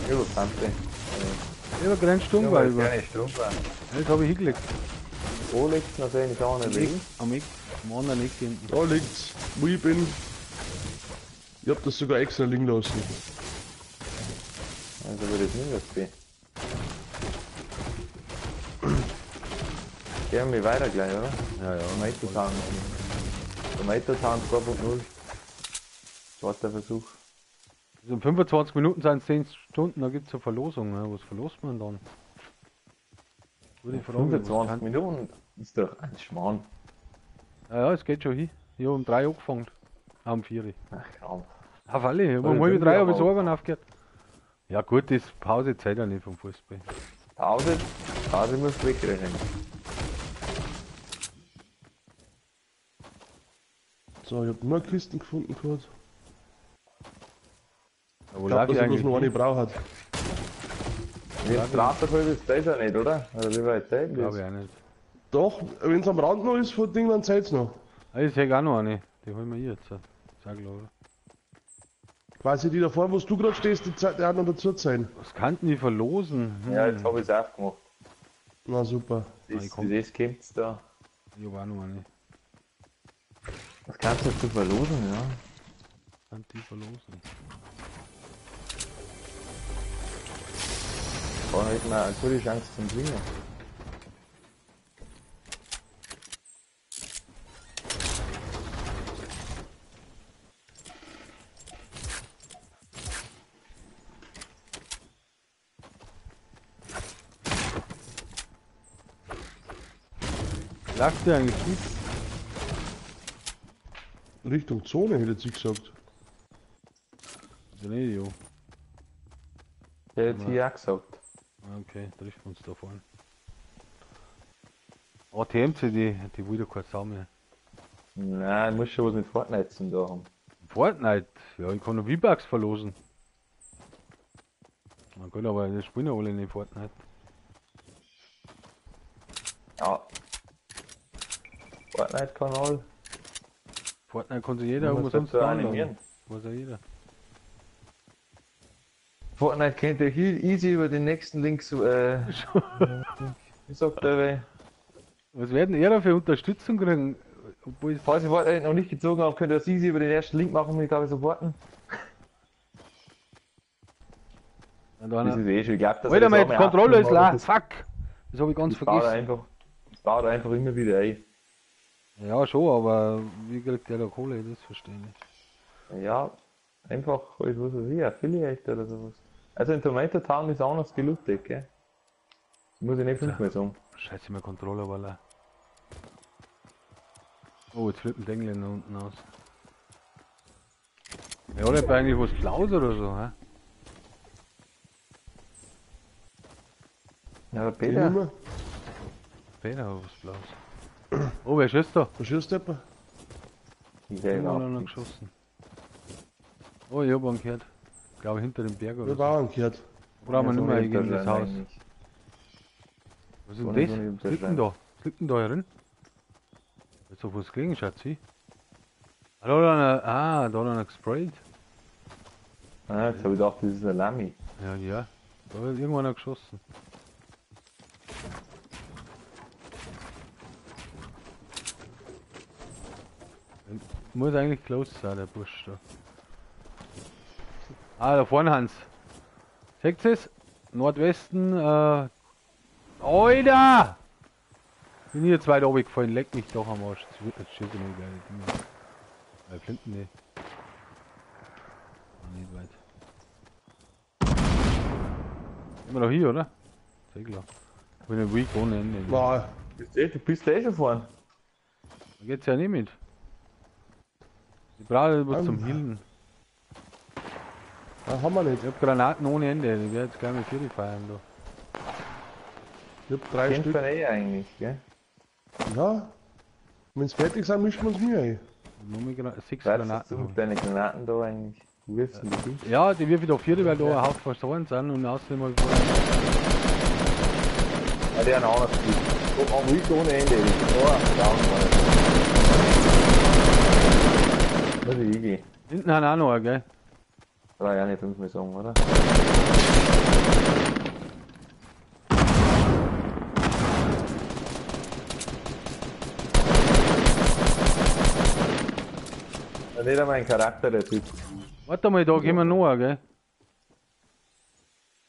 Über 20. Über Grenz Sturmgrau über. Keine Strumpfe. Das habe ich hingelegt. Wo liegt's noch sehen? Ich kann nicht liegen. Am Eck, am anderen Eck hinten. Da liegt's. Wo ich bin. Ich hab das sogar extra liegen lassen. Also würde ich nicht was gehen. Gehen wir weiter gleich, oder? Ja, ja. Tomato-Town. Tomato-Town 2.0. Zweiter Versuch. Also in 25 Minuten sind es 10 Stunden, da gibt es eine Verlosung. Ne? Was verlost man dann? Gute Frage. 25 Minuten ist doch ein Schmarrn. Ja, es geht schon hin. Ich habe um 3 angefangen. Um 4. Ach komm. Auf alle, um Weil halb sind 3 wir habe ich das aber- Organ aufgehört. Ja gut, das Pause zählt ja nicht vom Fußball. Pause muss wegrechnen. So, ich hab nur Kisten gefunden gerade. Ja, wo Ich lag glaube, ich dass er bloß noch eine eigentlich? braucht. Jetzt Straßenfeld ist das ja nicht, oder? Oder wie weit zählt Glaube das? ich auch nicht. Doch, wenn es am Rand noch ist von Ding, dann zählt's noch. Ah, ich sehe auch noch eine. Die holen wir hier jetzt. Sag klar, oder? Quasi die davor, wo du gerade stehst, die Zeit, die hat noch dazu sein. Was kannten die verlosen? Ja, jetzt habe ich es aufgemacht. Na super. Das, ich komm. das kommt's da. Ich habe auch noch eine. Was kannst du jetzt zu verlosen, ja? Kannten die verlosen? Da hätten wir eine gute Chance zum Gewinnen. Lagst du eigentlich gut? Richtung Zone hätte ich gesagt. Ja, nicht, jo. Der hat hier auch gesagt. Ah, okay, trifft uns da vorne. ATMC, die will ja keine Sau mehr. Nein, muss schon was mit Fortnite zu tun haben. Fortnite? Ja, ich kann noch V-Bucks verlosen. Na gut, aber das spielen ja alle nicht Fortnite. Ja. Fortnite-Kanal. Fortnite kann sich jeder Man muss umsonst dazu downloaden. animieren. Weiß ja jeder. Fortnite könnt ihr hier easy über den nächsten Link so, wie sagt der wer? Was werden ihr da für Unterstützung kriegen? Obwohl es Falls ihr Fortnite noch nicht gezogen habt, könnt ihr das easy über den ersten Link machen, ich glaube supporten. Das ist eh schon, ich glaube, dass Alter, meine das Kontrolle ist leer. das Fuck! Das habe ich ganz baut vergessen. das baut einfach immer wieder ein. Ja, schon, aber wie kriegt der da Kohle? Das verstehe ich nicht. Ja, einfach, halt, was weiß ich, Affiliate oder sowas. Also in Tomato Town ist anders gelootet, gell? Muss ich nicht fünfmal sagen. Scheiße, mein Controller war leer. Oh, jetzt flippen die Engländer unten aus. Ja, oder eigentlich was Blaues oder so, hä? Ja, der Den Peter. nimmer. Peter hat was Blaues. Oh, wer schießt da? Der schießt jemand. Ich sehe Irgendwo überhaupt noch nichts. geschossen. Oh, ich hab einen gehört. Ich glaube hinter dem Berg Wir oder so. waren gehört. Brauchen wir Ja, nicht mehr so gegen das nicht Haus. eigentlich. Was So ist nicht, denn so das? nicht Was liegt denn da? Was liegt denn da herin? Jetzt auf was gelegen, Schatzi. Ah, da hat einer, da hat einer gesprayt. Ah, jetzt habe ich gedacht, das ist ein Lamy. Ja, ja. Da hat irgendwann einer geschossen. Muss eigentlich close sein, der Busch da. Ah, da vorne Hans. Seht ihr es? Nordwesten, Alter! Bin hier jetzt weit oben gefallen, leck mich doch am Arsch. Jetzt schieße ich mir geile Dinge. Flinten nicht. Nicht weit. Sind wir doch hier, oder? Sehr klar. Ich bin ein Week ohne Ende. Nein. Du bist eh schon vorne. Da geht's ja nicht mit. Ich brauche was zum Healen. Das haben wir nicht. Ich hab Granaten ohne Ende. Ich werde jetzt gleich mit 4 feiern da. Ich hab 3 Kennt Stück. man eh eigentlich, gell? Ja. Wenn es fertig sind, mischen wir uns mir ein. Nur mit 6 Weißt Granaten. du, deine Granaten da eigentlich? Du wirfst in die Luft. Ja, die wirf ich da 4, weil da ein Haufen verstohlen sind und außerdem habe ich vorher. Ja, der hat auch noch Stück. So, am Week ohne Ende. Oh, down mal. Muss ich hingehen. Hinten haben auch noch einen, gell? 3 Jahre, 5 mehr sagen, oder? Ja, nicht einmal ein Charakter, der Typ. Warte mal, da gehen wir noch einen, gell?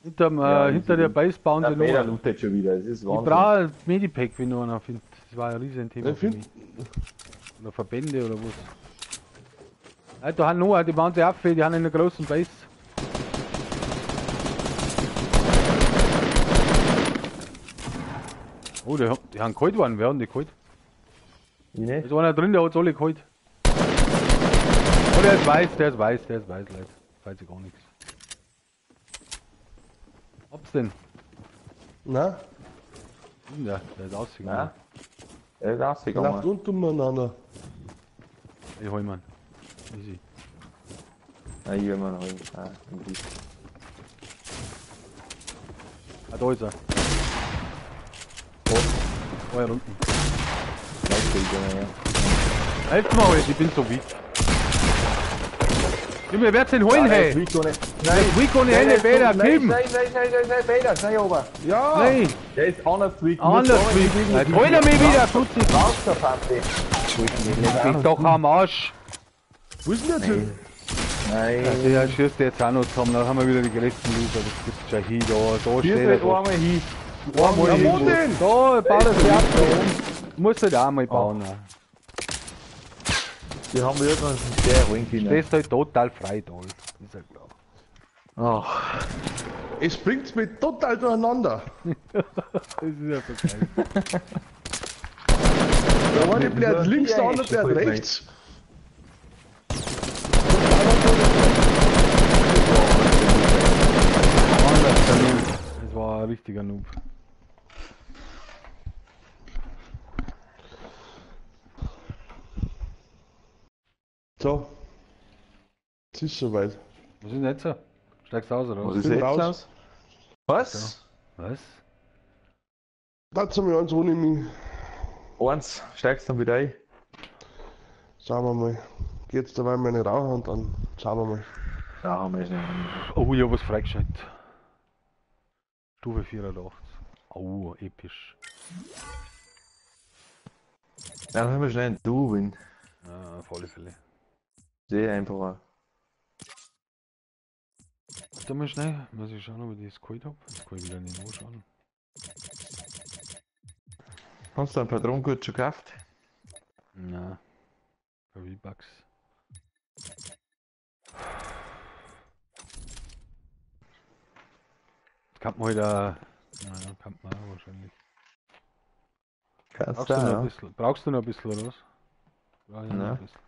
Hinter der Base bauen sie Der noch Peter einen. lootet schon wieder, das ist Ich Wahnsinn. brauche ein Medipack, wenn du einer findest. Das war ein riesen Thema Ja, für mich. Oder Verbände oder was. Ja, da haben noch einen, die bauen sie auf, die haben eine großen Base. Oh, die haben kalt waren, wer hat die kalt? Ich nicht? Da ist einer drin, der hat alle kalt. Oh, der ist weiß, Leute. Weiß ich gar nichts. Hab's denn? Na, Ja, der ist ausgegangen. Nein. Er ist rausgegangen. Nacht und umeinander. Ich hol ihn. Easy. Nein, ich will mal noch. Ah, im Brief. Ah, da ist er. Oh, hier unten. Weißt du, ich bin ja. Helft mal, ich bin so weak. Junge, wer wird's denn holen, hey? Rico nicht. Der ist weak ohne Hände, Bäder, Kim! Nein, Peter, schnell oben. Ja! Nein, Der ist anders weak. anders weak. Jetzt hol er mich wieder, Schutzi! Raus, der Pante. Leck mich doch am Arsch! Wo ist denn der Typ? Nein. Der schießt jetzt auch noch zusammen, dann haben wir wieder die gerechten Loser. Das gibt's ja hier, da Hier steht er ist doch. einmal hin. Einmal Ja, wo hin. denn? Da, bau das ab, da oben. Musst du da einmal bauen. ne? Die haben wir irgendwann sehr ruhig hin. Stehst halt total frei da. Ist ja klar. Ach, Es bringt's mich total durcheinander. Das ist ja so geil. Der eine bleibt links, der Ja, andere ist bleibt voll rechts. Anders der Noob. Das war ein richtiger Noob. So. Es ist soweit. Was ist denn jetzt so? Steigst du aus oder was was? ist bin jetzt raus. aus? Was? Was? Dazu haben wir uns ohne mich. Eins, steigst du dann wieder ein? Schauen wir mal. Geht's dabei meine Raucher und dann schauen wir mal. Ja, wir sind. Oh, ich hab was freigeschaltet. Stufe 84. Oh, episch. Ja, dann haben wir schnell einen Du-Win. Ja, auf alle Fälle. Sehr einfach. Warte mal schnell, muss ich schauen, ob ich das geholt hab. Das kann ich wieder nicht anschauen. Hast du ein Patronengurt schon gekauft? Na, für V-Bucks. Kann man heute. Naja, kann man auch wahrscheinlich. Kannst Brauchst du noch ja. ein bisschen? Brauchst du noch ein bisschen oder was? Ja, ja, noch Ja. ein bisschen.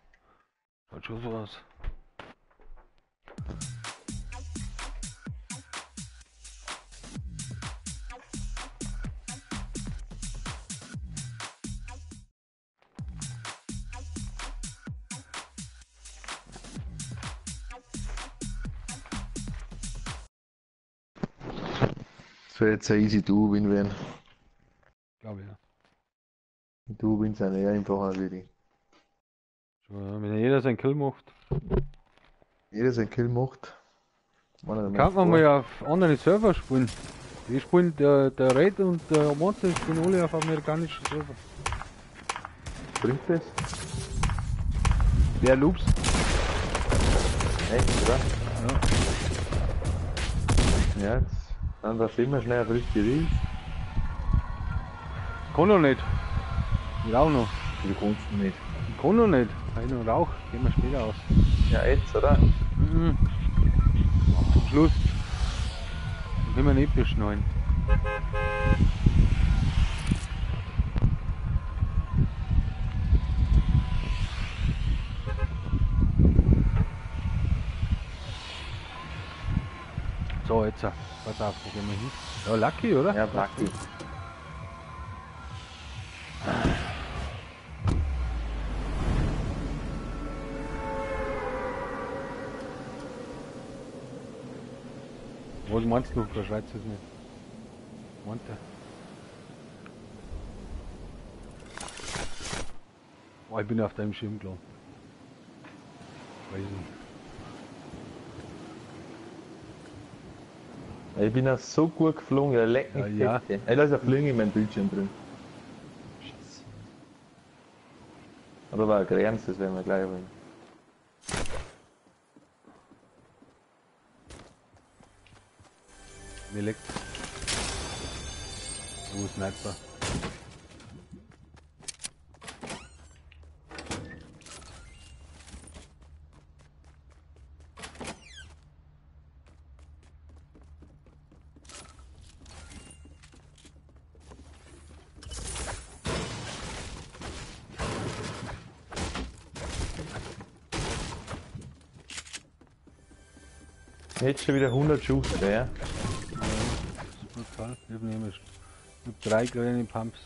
Schaut schon so aus. Das wäre jetzt ein easy Do-Win werden. Glaube ich, ja. Die Do-Wins sind eher einfacher wie die. Schon, wenn jeder seinen Kill macht. Jeder seinen Kill macht. Kann man mal auf andere Server spielen. Die spielen, der Red und der Monster spielen alle auf amerikanischen Server. Bringt das? Der Loops. Echt, oder? Ja. Ja, jetzt dann das immer schnell auf richtig Reels. Kann noch nicht. Ich rauch noch. Wie kommst du nicht? Ich kann noch nicht. Ich noch Rauch. Gehen wir später aus. Ja, jetzt, oder? Mhm. Zum Schluss. Dann können wir nicht beschneiden. So, jetzt. Pass auf, wo gehen wir hin? Ja, Lucky, oder? Ja, Lucky. Was meinst du? Verschreibt es nicht. Meint er? Oh, ich bin auf deinem Schirm klar. Weiß nicht. Ich bin ja so gut geflogen, der leckt mich Ja, fett. Ey, da ist ein Fling in meinem Bildschirm drin. Scheiße. Oder war ein Grenz, das werden wir gleich holen. Mir leckt. Wo ist Sniper? Jetzt schon wieder 100 Schuss, der. Brutal. Ich hab 3 kleine Pumps.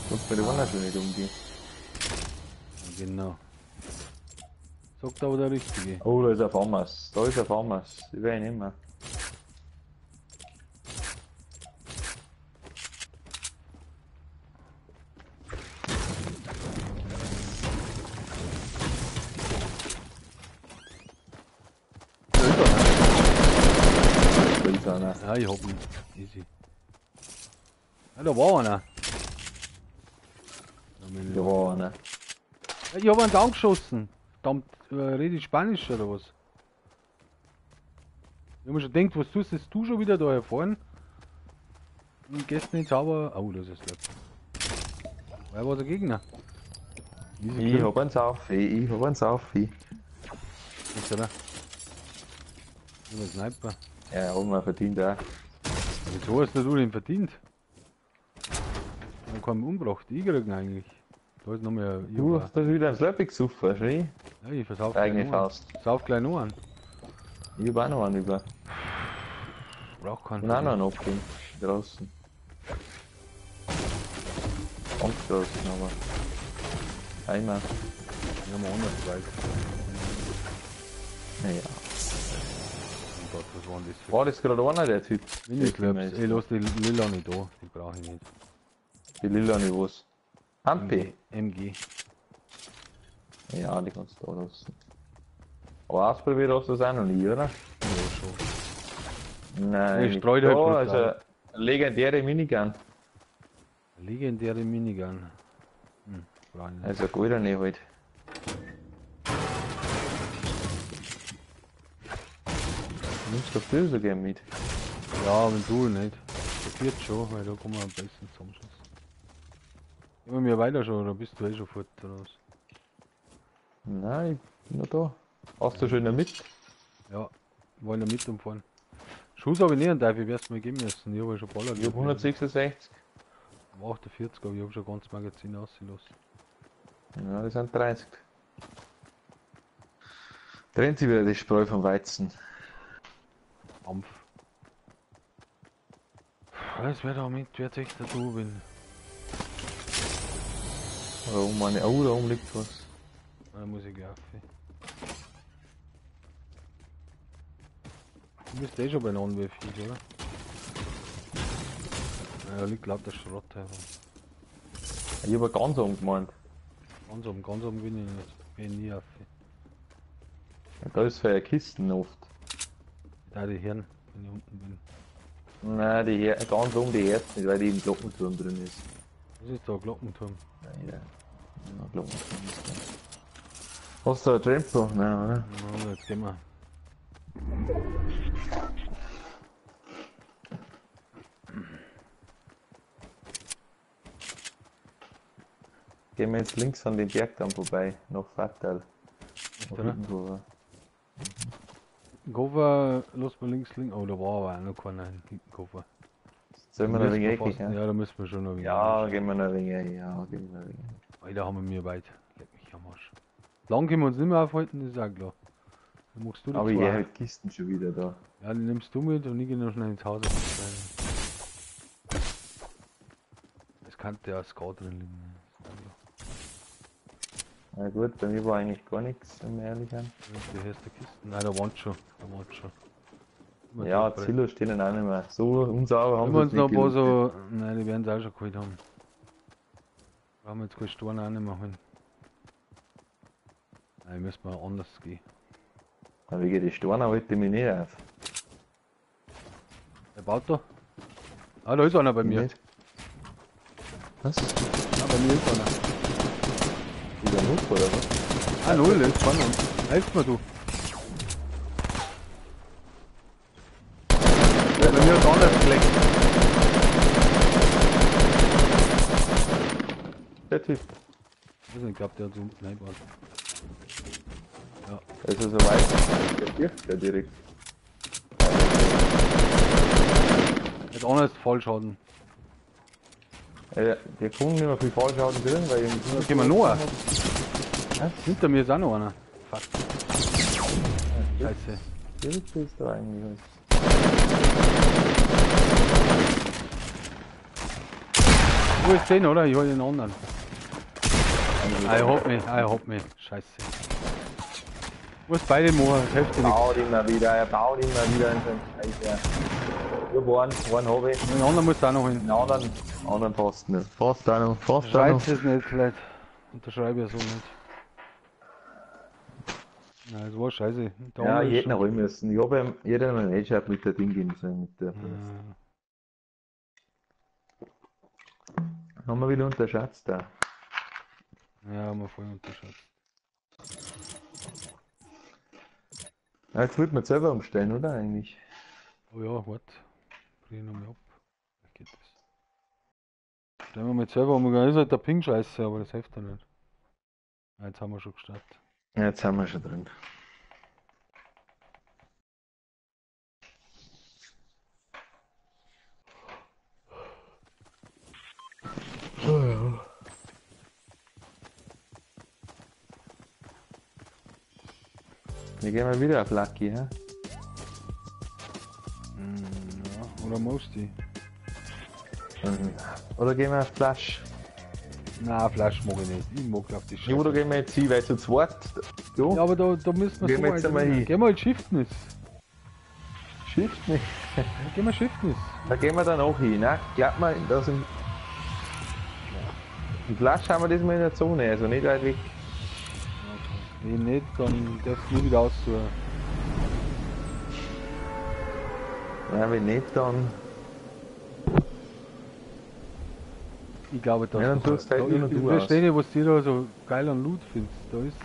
Sonst bei der Wanne schon nicht umgehen. Ja, genau. Sagt aber der Richtige. Oh, da ist ein Farmers. Da ist ein Farmers. Ich will ihn nicht mehr. Ja, ich hab ihn. Easy. Ja, da war einer. Da war einer. Ja, ich hab einen down geschossen. Verdammt, rede ich Spanisch oder was? Ich hab mir schon gedacht, was tust du schon wieder da herfahren? Und gestern nicht sauber. Oh, das ist das. Wer war der Gegner? Ich hab einen Saufi, ich hab einen Saufi. Ist er da? Über Sniper. Ja, haben wir verdient auch. Wieso hast du den verdient? Ich hab keinen umgebracht. Ich krieg ihn eigentlich. Da ist noch mehr. Du hast da wieder ein Slurpee gesoffen, schrie? Ja, ich versauf Eigene gleich noch einen. Faust. Sauf gleich noch einen. Ich hab auch noch einen über. Brauch keinen. Und auch noch einen abgeben. Draußen. Ganz draußen, aber. Einmal. Wir haben anders Wald. Naja. Oh Gott, was war denn das für War das gerade einer der Typ? Miniclubs? Ich lass die Lila nicht da. Die brauche ich nicht. Die Lila nicht was. Ampi? MG. Ja, die kannst du da lassen. Aber ausprobiert hast du das auch noch nie, oder? Ja, schon. Nein. Ich streue halt da, bloß also rein. legendäre Minigun. Legendäre Minigun. Brauche ich nicht. Also goldene halt. Nimmst du viel so gern mit? Ja, wenn du nicht. Das wird schon, weil da kommen wir am besten zum Schluss. Immer mir weiter schon, oder bist du eh schon fort oder was? Nein, ich bin noch da. Hast du schon mit? Ja, wollen wir mit umfahren. Schuss habe ich nicht, darf ich erst mal geben müssen. Ich habe ja schon Baller. Ich hab 166. Um 48, aber ich hab schon ganz Magazin ausgelassen. Ja, das sind 30. Trennt sich wieder die Spreu vom Weizen. Kampf. Das wäre damit, wer echt da du bin. Oh, meine Augen, da oben liegt was. Da muss ich laufen. Du bist eh schon bei Non-Weffies, oder? Ja, da liegt lauter Schrott herum. Ich hab ganz oben gemeint. Ganz oben bin ich nicht. Geh nie auf. Ja, da ist für eine Kisten oft. Da die Hirn, wenn ich unten bin. Nein, die ganz oben die erste nicht, weil die im Glockenturm drin ist. Was ist da, Glockenturm? Nein, ja. Ja, Glockenturm ist da. Hast du ein Trampo? Nein, oder? Na, jetzt gehen wir. Gehen wir jetzt links an den Berg dann vorbei, nach Fattal. Oder? Gova, los mal links. Oh, da war aber auch noch keiner hinten Gova. Sollen wir noch ein wenig eckig, ja? Ja, da müssen wir schon noch ein wenig. Ja, gehen wir noch ein wenig, ja, gehen wir noch ein wenig. Da haben wir mir weit. Leck mich am Arsch. Lang können wir uns nicht mehr aufhalten, das ist auch klar. Dann machst du die Aber ich zwei. habe die Kisten schon wieder da. Ja, die nimmst du mit und ich gehe noch schnell ins Haus. Das könnte ja Skat drin liegen. Na gut, bei mir war eigentlich gar nichts, wenn wir ehrlich sind. Die erste Kiste. Nein, da waren schon. Immer Ja, so Zillow stehen auch nicht mehr. So unsauber haben Wenn wir uns sie noch es ein nicht paar gelootet. so. Nein, die werden es auch schon geholt haben. Brauchen wir jetzt keine Steine auch nicht mehr holen. Nein, müssen wir anders gehen. Aber wegen die Steine halte ich mich nicht auf. Der baut da. Ah, da ist einer bei mir. Nicht? Was? Ah, bei mir ist einer. Wieder Nuss oder was? Ah, null, ist spannend. Helft mir du. Ja, bei mir ist anders geleckt. Der Typ. Ich glaube, der hat so unten reingebaut. Ja. Der ist ja so weit. Der wirft ja direkt. Hat einer ist Vollschaden. Der kann nicht mehr viel Fallschaden drin, weil Da gehen wir noch. Hinter mir ist auch noch einer. Fuck. Scheiße. Direkt ist da eigentlich. Wo ist den, oder? Ich hol den anderen. I hope me. Scheiße. Wo ist beide machen? Das hilft dir nichts. Baut immer wieder, er baut immer wieder in seinen Scheiß. Einen habe ich. Den anderen muss auch noch hin. Den anderen passt nicht. Fast auch noch. Fast auch noch. Schreibt es nicht, vielleicht. Unterschreibe ich so nicht. Nein, das war scheiße. Der Ja, andere ich ist hätte noch rein müssen. Ich habe ihm jeder einen Headshot mit der Ding geben sollen. Mit der schon- Haben wir wieder unterschätzt da. Ja, haben wir voll unterschätzt. Ja, jetzt wird man selber umstellen, oder eigentlich? Oh ja, warte. Bring ich nochmal ab. Wie geht das? Stellen wir mal selber um. Das ist halt der Ping scheiße, aber das hilft ja nicht. Ja, jetzt haben wir schon gestartet. Ja, jetzt haben wir schon drin. Wir gehen mal wieder auf Lucky, hä? Ja, oder Mosty. Oder gehen wir auf Flash? Nein, Flash mag ich nicht. Ich mag auf die Ja, Scheiße. oder gehen wir jetzt hin, weil zu zweit. Ja, aber da müssen wir Gehen wir so jetzt weit einmal rein. hin. Gehen wir halt Shiftness. Shift nicht. Ja, gehen wir Shiftness. Da gehen wir dann auch hin, ne? Glaubt mir, da sind. Im Flash haben wir das mal in der Zone, also nicht weit weg. Wenn nicht, dann darfst du nie wieder auszutun. Ja, wenn nicht, dann. Ich glaube, dass Ja, dann tust halt nur noch ich du verstehe nicht, was du da so geil an Loot findest. Da ist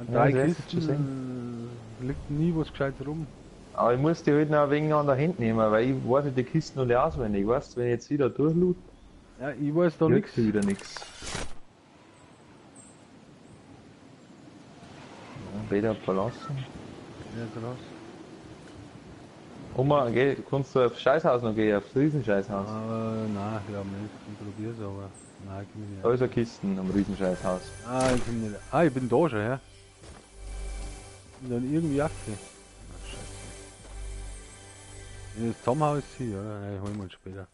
an Ja, 3 das ist zu Kisten liegt nie was Gescheites rum. Aber ich muss die halt noch ein wenig an der Hand nehmen, weil ich weiß die Kisten alle auswendig. Weißt du, wenn ich jetzt wieder durchloot, Ja, ich weiß da nichts. kriegst du wieder nichts. Ja, Beta verlassen. Ja, krass. Oma, geh, kannst du aufs Scheißhaus noch gehen, aufs Riesenscheißhaus? Nein, ich glaube nicht. Ich probier's aber. Nein, ich komm nicht. Da ist eine Kiste am Riesenscheißhaus. Ich komm nicht. Ich bin da schon, ja. Und dann irgendwie Jacke. Ah, scheiße. Wenn das Zusammenhaus hier, oder? Nein, holen wir uns später.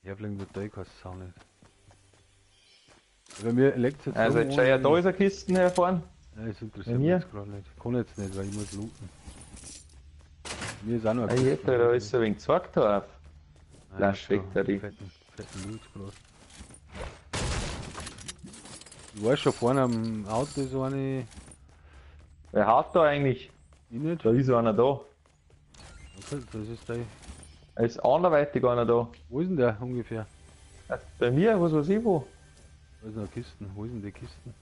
Häftling wird da kannst du auch nicht. Bei mir leckt jetzt Also jetzt schau ja, da ist eine Kiste hervorn. Ja, das interessiert Bei mich mir? jetzt gerade nicht. Ich kann jetzt nicht, weil ich muss looten. Mir ist auch noch Hey, jetzt, da ist ein wenig gezwackt drauf. Flash Victory. Fetten Loot gerade. Ich weiß schon, vorne am Auto ist eine. Wer hat da eigentlich? Ich nicht. Da ist einer da. Okay, das ist der. Da ist anderweitig einer da. Wo ist denn der ungefähr? Bei mir, was weiß ich wo. Da ist noch Kisten. Wo ist denn die Kisten?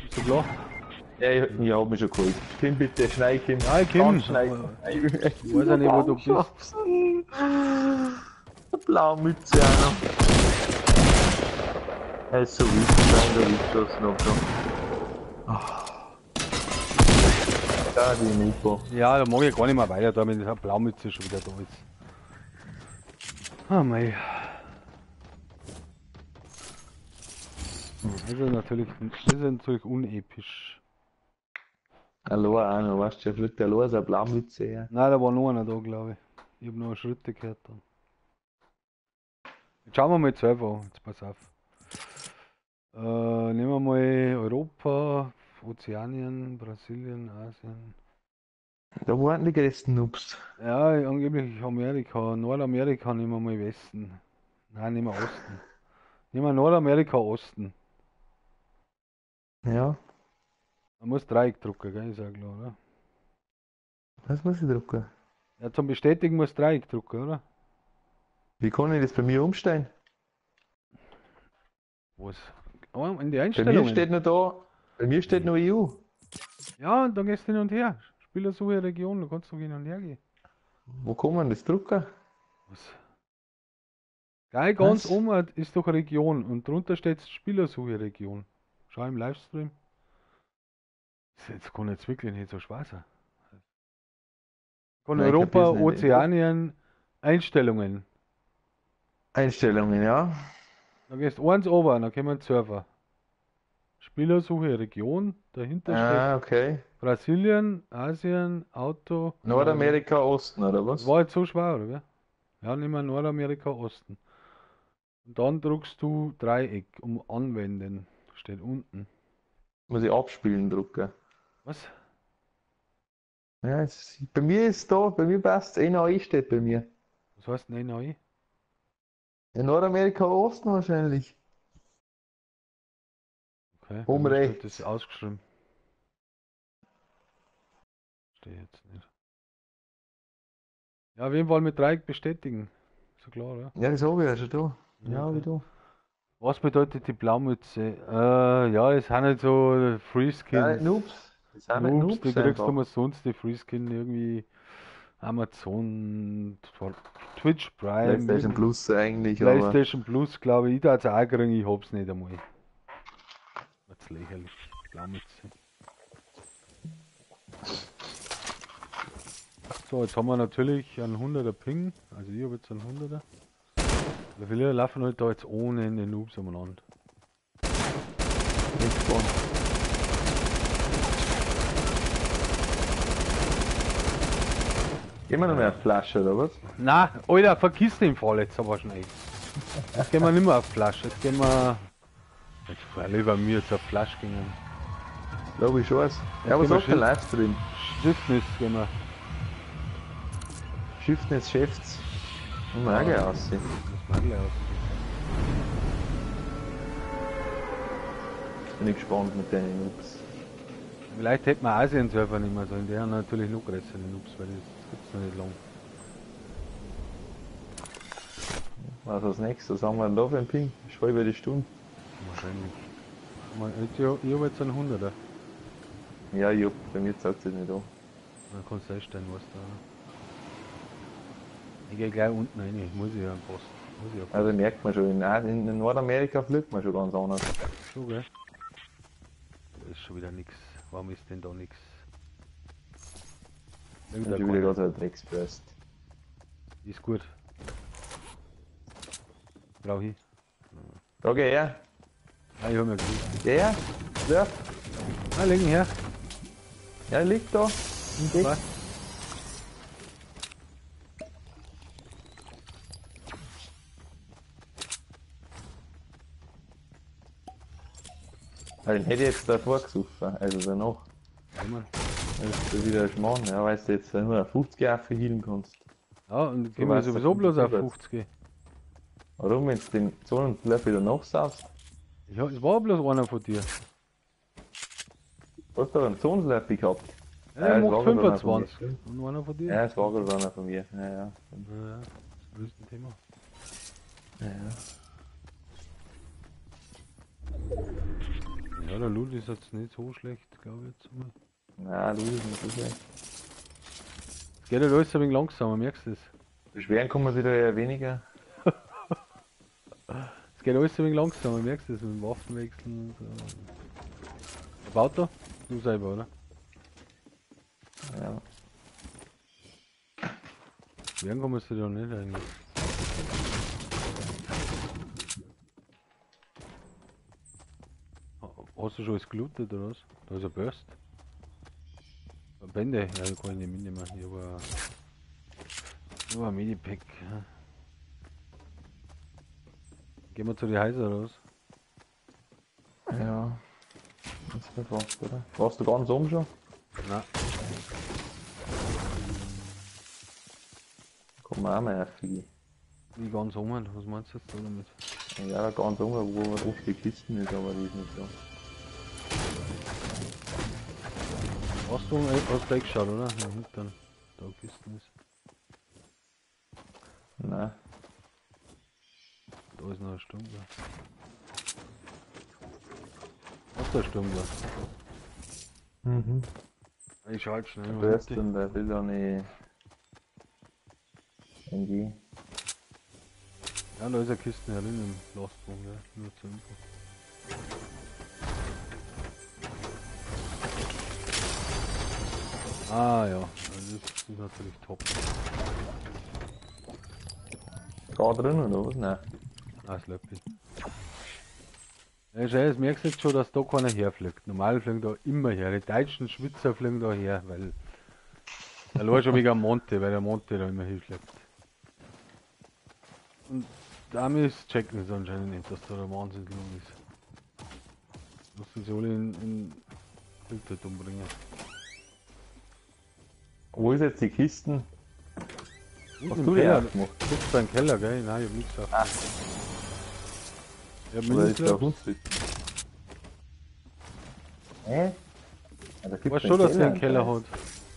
Ist du klar? Ja, ich hab mich schon geholt. Kim, bitte, schnell, Kim. Ja, ich komm. Ganz schnell. Ich weiß ja nicht, wo du bist. Eine blaue Mütze einer. Er ist so wild, der Wildschutz noch da. Da, die Nupo. Ja, da mag ich gar nicht mehr weiter, da wenn die Blaumütze schon wieder da ist. Ah, mei. Das ist natürlich unepisch. Hallo, einer, weißt du, fliegt der los, eine Blaumütze her. Nein, da war noch einer da, glaube ich. Ich habe noch Schritte gehört dann. Jetzt schauen wir mal 12 an, jetzt pass auf. Nehmen wir mal Europa, Ozeanien, Brasilien, Asien. Da waren die größten Noobs. Ja, angeblich Amerika, Nordamerika nehmen wir mal Westen. Nein, nehmen wir Osten. Nehmen wir Nordamerika, Osten. Ja, Man muss Dreieck drücken, gell, ist ja klar, oder? was muss ich drucken? Ja, zum Bestätigen muss Dreieck drücken, oder? Wie kann ich das bei mir umstellen? Was? Oh, in die Bei Einstellungen. mir steht noch da, bei mir steht noch EU. Ja, und dann gehst du hin und her. Spielersuche Region, da kannst du hin und her gehen. Wo kann man das drucken? Was? Geil, ganz Was? oben ist doch Region und drunter steht Spielersuche Region. Schau im Livestream. Jetzt kann jetzt wirklich nicht so schwer sein. Von Nein, ich Europa, kapier's nicht. Ozeanien, Einstellungen. Einstellungen, ja. Dann gehst du eins oben, dann kommen Server. Spielersuche Region, dahinter Ah, okay. steht Brasilien, Asien, Auto. Nordamerika, Osten, oder was? Das war jetzt so schwer, oder? Gell? Ja, nehmen wir Nordamerika Osten. Und dann drückst du Dreieck um Anwenden. Steht unten. Muss ich abspielen drucken. Was? Ja, bei mir ist da, bei mir passt es, NAI steht bei mir. Was heißt denn NAI? In Nordamerika, Osten wahrscheinlich. Okay. Oben bei mir steht rechts. das ausgeschrieben. Steht jetzt nicht. Ja, auf jeden Fall mit Dreieck bestätigen. Ist ja klar, oder? Ja, das habe ich ja schon da. Ja, Okay. wie du. Was bedeutet die Blaumütze? Ja, es sind halt so Ja, nicht Freeskins. Noobs. Das sind nicht Noobs, Noobs die kriegst du einfach. umsonst, die Freeskin irgendwie Amazon, Twitch Prime, PlayStation Plus eigentlich, aber PlayStation Plus, glaube ich, da hat's auch kriegen, ich hab's nicht einmal. Jetzt lächerlich, Blaumütze. So, jetzt haben wir natürlich einen 100er Ping, also ich habe jetzt einen 100er. Wie viele laufen halt da jetzt ohne Ende Noobs umeinander? nicht spannend. Gehen wir noch mehr auf Flasche, oder was? Na, Alter, vergiss den Fall jetzt aber schnell. Jetzt gehen wir nicht mehr auf Flasche, jetzt gehen wir. Jetzt war lieber mir jetzt auf Flasch gehen. Glaube ich schon. Ja, aber gehen wir sagt der Livestream. Stiftnis gehen wir. Shiften des Chefs. Und mal gleich aussehen. Das mag gleich aus. Bin ich gespannt mit den Noobs. Vielleicht hätten wir Asien-Server nicht mehr so, in der haben natürlich noch größere Noobs, weil das gibt's noch nicht lang. Was als nächstes? Was haben wir denn da für ein Ping? Ist voll über die Stunde. Wahrscheinlich. Ich habe jetzt einen 100er. Ja, jupp, bei mir zeigt es nicht an. Dann kannst du einstellen, was da. Ich gehe gleich unten rein, muss ich ja passen. Muss ich ja passen. Also merkt man schon, in Nordamerika fliegt man schon ganz anders. So, gell? Da ist schon wieder nix. Warum ist denn da nix? Das ist wieder gerade so ein Drecksburst. Ist gut. Brauch ich. Da geh her. Ah, ich hab mir gesehen. Geh her. Slurp. Ah, leg ihn her. Ja, liegt da. Im Deck. Was? Den hätte ich jetzt davor gesucht, also danach. Ja, Mann. Das ist wieder ein Schmarrn, ja, weil du jetzt nur 50 Affe healen kannst. Ja, und gehen wir weißt du, sowieso kommt bloß auf rüber. 50. Warum, wenn du den Zonenflip wieder nachsaufst? Ja, es war bloß einer von dir. Du hast doch einen Zonenflip gehabt. Ja, der es macht war gerade einer von 25. mir. Und einer von dir? Ja, es war gerade einer von mir. Ja, ja. Ja, das ist ein Thema. Ja, Ja, der Loot ist jetzt nicht so schlecht, glaube ich jetzt mal. ja, du bist nicht so schlecht. Es geht halt alles ein wenig langsamer, merkst du das? Beschweren kann man sich da ja weniger. Es geht alles ein wenig langsamer, merkst du das? Mit dem Waffenwechseln und so. Wer baut da? Du selber, oder? Ja. Werden kann man sich da nicht eigentlich. Hast du schon alles gelootet oder was? Da ist ein Burst. Ein Bände, ja, da kann ich nicht mitnehmen. Ich habe ein Medipack. Ja. Gehen wir zu den Häusern oder was? Ja. Das ist fast, oder? Warst du ganz oben schon? Nein. Kommt man auch mal aufgehen. Wie ganz oben, was meinst du jetzt da damit? Ja, ganz oben, wo oft die Kisten ist, aber die ist nicht so. Hast du weggeschaut, oder? Ja, hinten. Da Kisten ist. Nein. Da ist noch ein Sturmglas. Hast du ein Sturmglas? Mhm. Ich schalte schnell mal. Burst und der will da nicht. NG. Ja, da ist eine Kiste herin im Lastwagen, ja. Nur zur Info. Ah ja, also das ist natürlich top. Da drin oder was? Nein. Ah, das Löppi. Ja, schau, jetzt merkst du jetzt schon, dass da keiner herfliegt. Normal fliegen da immer her. Die deutschen Schwitzer fliegen da her, weil. Allein schon wegen am Monte, weil der Monte da immer hinschleppt. Und die Amis checken es anscheinend nicht, dass da der Wahnsinn los ist. Müssen sie alle in Filter umbringen. Wo ist jetzt die Kisten? Und Hast im du die Keller? aufgemacht? Gibt's da einen Keller, gell? Nein, ich hab nichts auf. Ich hab Oder ist der Minisclubs. Hund? Hä? Ja, da gibt's Weißt schon, dass der einen einen Keller hat.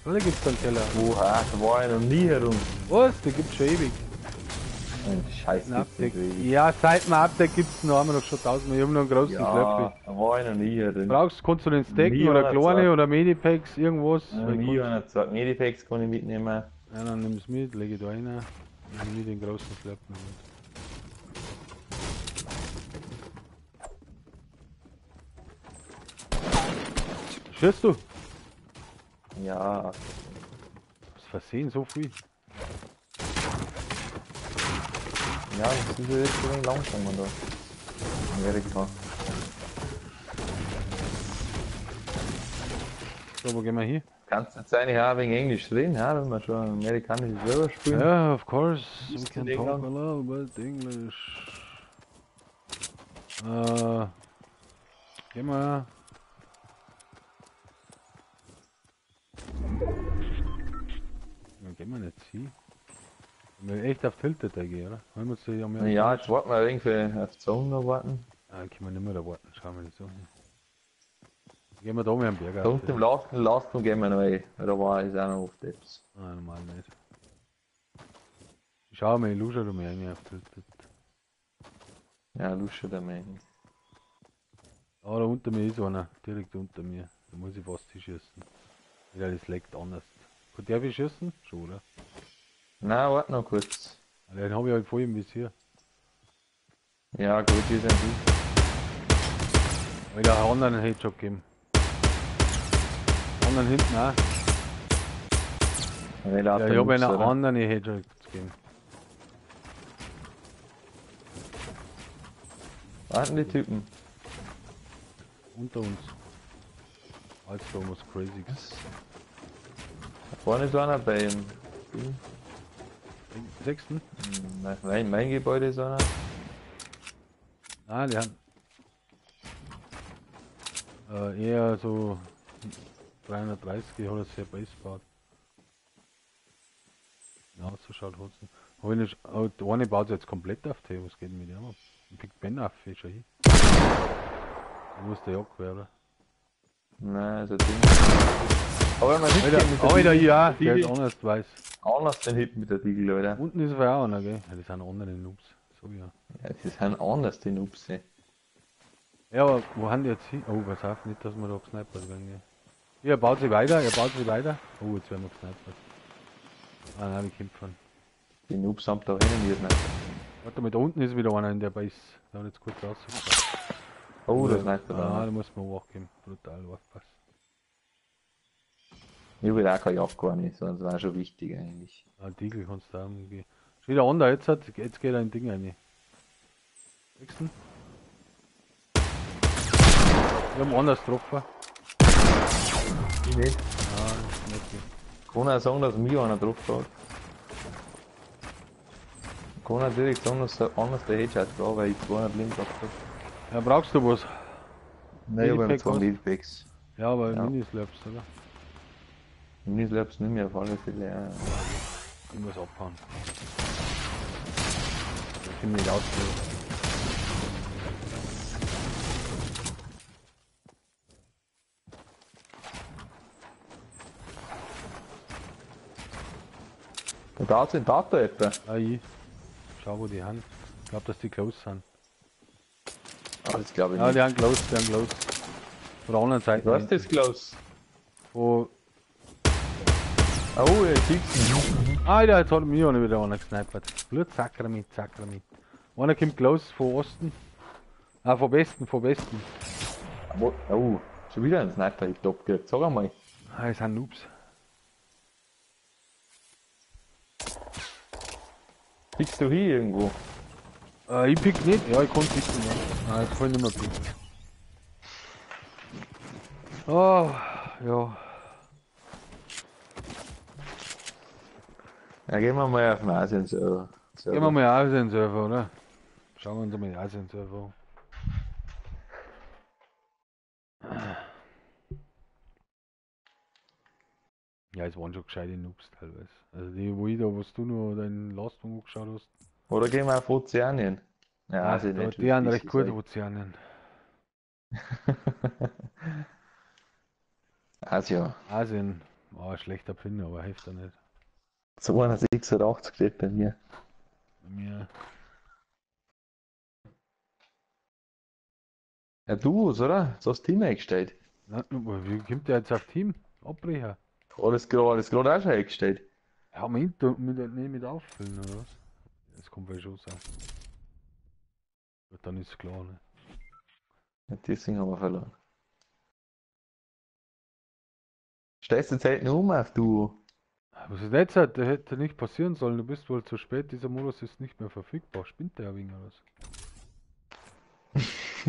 Oder gibt's da einen Keller? Oha, da war ich noch nie herum. Was? Der gibt's schon ewig. Ein Scheiß Ein gibt's nicht Update. wirklich. Ja, seit dem Update gibt's noch, haben wir noch schon 1000. Ich hab noch einen großen Ja, Slurpee. da war ich noch nie herum. Kannst du den stacken Nie oder einer kleine gesagt. oder Medipacks, irgendwas? Ja, Weil nie kannst- einer gesagt, Medipacks kann ich mitnehmen. Ja, dann nimm's mit, leg ich da rein. Nimm nicht den großen Slurpee mit. Schießt du? Ja, Das Versehen so viel. ja, das ist ja jetzt ein wenig langsamer da. Amerika. So, wo gehen wir hin? Kannst du jetzt eigentlich auch wegen Englisch reden, ja, wenn wir schon amerikanische Server spielen? Yeah, of course. We Ist can in talk a England? little bit English. Geh mal. Ja, gehen wir nicht hin. Wenn wir echt auf Tilted da gehen, oder? Wollen wir uns ja mehr. Ja, jetzt warten wir ein wenig für auf die Zone noch warten. Ah, können wir nicht mehr da warten. Schauen wir das so hin. Gehen wir da mal am Berg Da auf. unten im Lastwagen gehen wir noch rein, weil da war ich auch noch auf Depps. Nein, normal nicht. Ich schau mal, ich lusche da mal rein auf Tilted. Ja, lusche der Mann. Ah, da unter mir ist einer. Direkt unter mir. Da muss ich fast hinschießen. Ja, das leckt anders. Kann der wie schießen? Schon, oder? Nein, warte noch kurz. Ah, den habe ich halt voll im Visier. Ja, gut, die sind gut. Weil der anderen einen Headshot geben. Anderen hinten auch. Wenn Ja, ich habe einen oder? anderen Headshot gegeben. Warten die Typen. Unter uns. Als Thomas Crazy. Da vorne ist einer bei ihm. Im 6. Mein Gebäude ist einer. Ah, die haben eher so 330 hat er sehr Base gebaut. Ja, so schaut es. Aber der eine baut sich jetzt komplett auf die, was geht denn mit dem ab? Ich pick Ben auf, ist schon hin. Du musst der Jagd werden. Nein, so Ding. Aber man sieht Alter, ja, der Diegel. ist anders, weiß. Anders den Hit mit der Diegel, Alter. Unten ist er auch einer, gell? Ja, das sind andere Noobs. So, ja. Ja, die sind anders, die Noobs. Ja, aber wo haben die jetzt hin? Oh, pass auf, nicht, dass wir da gesnipert werden, gell? Ja, er baut sich weiter, Oh, jetzt werden wir gesnipert. Ah, nein, die kämpfen. Die Noobs haben da rennen müssen. Warte mal, da unten ist wieder einer in der Base. Da hat jetzt kurz rausgekommen. Oh, das ist nicht Ah, da. da muss man hochgehen. Brutal aufpassen. Ich will auch keine Jagd gar nicht, sondern das war schon wichtig eigentlich. Ah, Diegel kannst du auch umgehen. Ist wieder under, jetzt geht er ein Ding rein. Nächsten. Wir haben anders getroffen. Ich nicht. Ah, nicht gut. Kann auch sagen, dass mir einer drauf hat. Kann auch direkt sagen, dass er anders der Headshot war, weil ich 200 Link gehabt habe. Ja, brauchst du was? Nein, ich habe Medipack zwei was? Medipacks. Ja, aber Ja. Minislaps, oder? Minislaps nicht mehr auf alle Fälle. Ja. Ich muss abhauen. Ich bin nicht ausgeführt. Und da sind Data etwa. Ah, ich. Schau, wo die haben. Ich glaube, dass die close sind. Ah, das glaube ich Ja, nicht. die haben close, Von der anderen Seite. Was ist das, Klaus? Wo. Oh, er schießt. Alter, jetzt hat mich auch nicht wieder einer gesnipert. Blutsakrament. Einer kommt close von Osten. Ah, von Westen. Oh, schon wieder ein Sniper, ich glaube, gekriegt. Sag einmal. Ah, das sind Noobs. Pickst du hier irgendwo? Ich pick nicht. Ja, ich kann picken, ja. Ah, jetzt kann ich nicht mehr picken. Oh, ja. Ja, gehen wir mal auf den Asien-Server. Gehen wir mal Asien-Server, oder? Schauen wir uns mal den Asien-Server an. Ja, es waren schon gescheite Noobs teilweise. Also die, wo ich da, was du noch deinen Last One angeschaut hast. Oder gehen wir auf Ozeanien? Ja, Ah, Asien da, nicht. die haben das recht ist gut echt- Ozeanien. Asien. Asien, schlechter Finder, aber hilft da nicht. So einer 86 steht bei mir. Bei mir. Ja, du, oder? So hast Team eingestellt. Na, wie kommt der jetzt auf Team? Abbrecher. Alles gerade auch schon eingestellt. Ja, mit auffüllen, oder was? Das kommt wohl schon sein. Gut, dann ist klar, ne? Ja, deswegen haben wir verloren. Stellst du Zeit noch um auf du? Was ist jetzt? Das hätte nicht passieren sollen. Du bist wohl zu spät. Dieser Modus ist nicht mehr verfügbar. Spinnt der ein wenig oder was?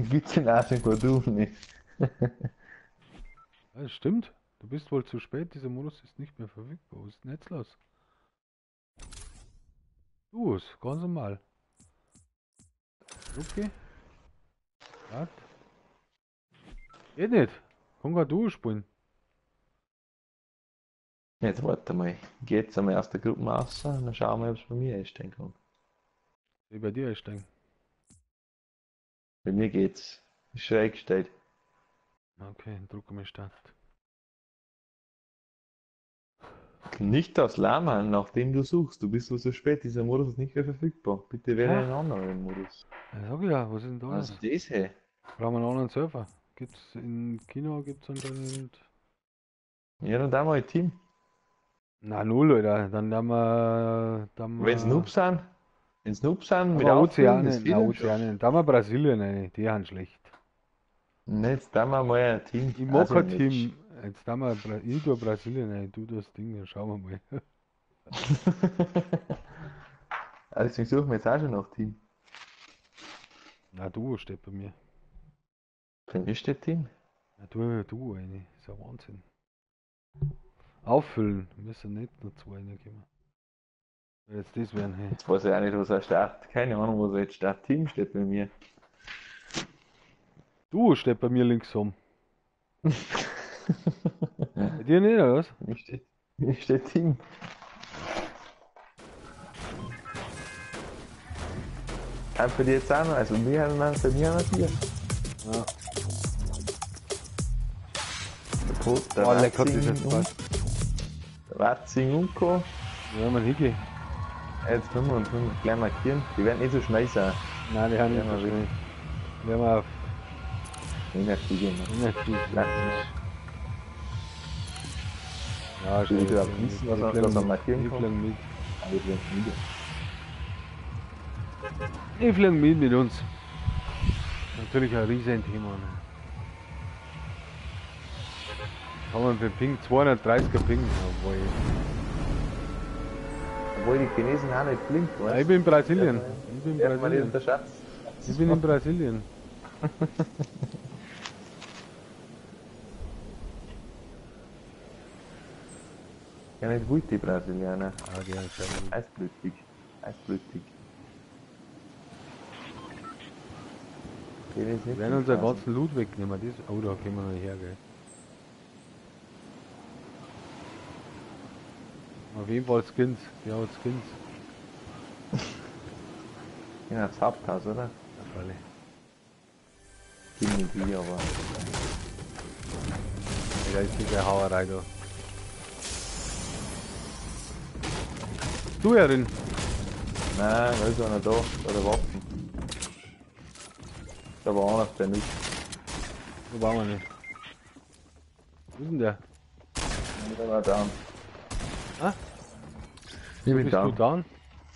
Gibt's in Asien gar du nicht. Ja, das stimmt. Du bist wohl zu spät. Dieser Modus ist nicht mehr verfügbar. Was ist denn jetzt los? Du es, ganz normal. Okay. Was? Geht nicht. Kann gar du spielen. Jetzt warte mal. Geht's einmal aus der Gruppe raus und dann schauen wir, ob es bei mir einstellen kann. Wie bei dir ist denn? Bei mir geht's. Ist schon eingestellt. Okay, drücke mal Start. Nicht das Lama, nachdem du suchst. Du bist so spät. Dieser Modus ist nicht mehr verfügbar. Bitte wähle einen anderen Modus. Ja, sag ja, was ist denn da? Was los? ist das, hey? Brauchen wir einen anderen Server? Gibt's in Kino, gibt's anscheinend. Ja, dann da mal ein Team. Na null, Alter. Dann haben wir. Wenn's Noobs sind. Wenn's Noobs sind, mit Aber Auffüllen, das Ozeanien, geht na, dann schon. Ozeanien. Da haben wir Brasilien, ey. Die haben schlecht. Jetzt da mal ein Team. Ich mag kein Asien-Match. Team. Jetzt haben wir ich tue Brasilien, ey. Du das Ding, dann schauen wir mal. Deswegen suchen wir jetzt auch schon nach Team. Na, du steht bei mir. Bei mir steht Team. Ja, du eine. Ist ja Wahnsinn. Auffüllen. Wir müssen nicht nur 2 reinkommen. Jetzt das werden, hey. Jetzt weiß ich auch nicht, was er Start. Keine Ahnung, was er jetzt Start Team steht bei mir. Du steht bei mir links rum. Bei dir nicht, oder was? Mir steht Team. Haben für die jetzt auch noch, also wir haben bei mir noch 4. Ja. Der Oh, lecker, das jetzt und passt. der Watzing und Co. Ja, man hingehen. Jetzt müssen wir uns gleich markieren. Die werden nicht so schnell sein. Nein, die haben nicht Ja, so mal schnell. Wir haben auf Energie gehen. Energie. Ja, Ich will wieder wissen, was er markieren Ich kann. fliegen mit. Aber ich bin müde. Ich fliegen mit uns. Natürlich ein riesen Thema. Ne? Haben wir für Ping 230er Ping. Obwohl die Chinesen auch nicht flink, Ja, weißt ich bin in Brasilien. Ich bin in du? Man Brasilien. der Schatz. Ich bin in Brasilien. Ja, nicht gut, die Brasilianer. Ah, die haben schon. Eisblütig. Eisblütig. Wir werden unseren ganzen Loot wegnehmen. Das, oh, da können wir noch her, gell. Auf jeden Fall Skins. Die haben Skins. Ja, das Haupthaus, oder? Auf alle. Bin nicht wie, aber. Da ist sicher Hauerei da. Du, Erin. Nein, da ist einer da. Oder Waffen. Da war einer, der nicht. Wo waren wir nicht? Wo ist denn der? Der war da. Ah? Ich bin Bist da. du down?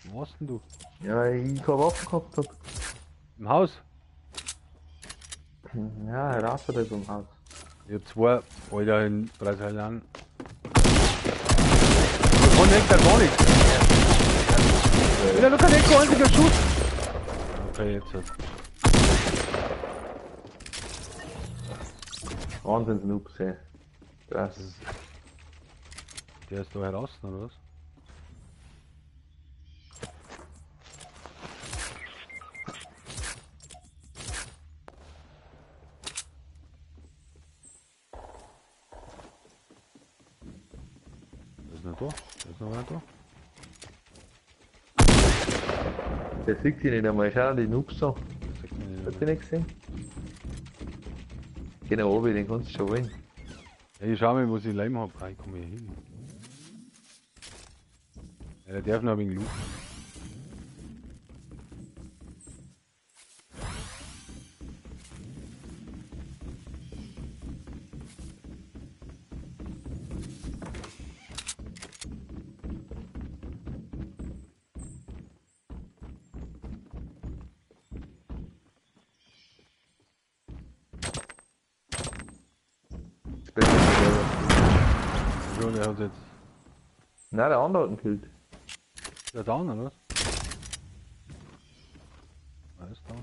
Wo warst denn du? Ja, weil ich keine Waffen gehabt hab. Im Haus? Ja, er rauscht halt vom Haus. Ich hab 2 Alter in Brasilien. Du kannst nicht, gar nichts. Ja, du kannst nicht kein einziger Schuss. Okay, jetzt halt. Wahnsinns-Noobs, ey. Das ist. Der ist da heraus, oder was? Der ist noch da? Der ist noch einer da? Der sieht sie nicht einmal. Schau dir die Noobs an. Das sagt mir nicht, Hast du nicht gesehen? Genau, oben, den kannst du schon holen. Ja, ich schau mal, wo ich Leim hab. Ah, ich komm hier hin. Ja, der darf noch ein wenig looten. So, der hat jetzt. Nein, der andere hat ihn gekillt. Der down, oder was? Alles down.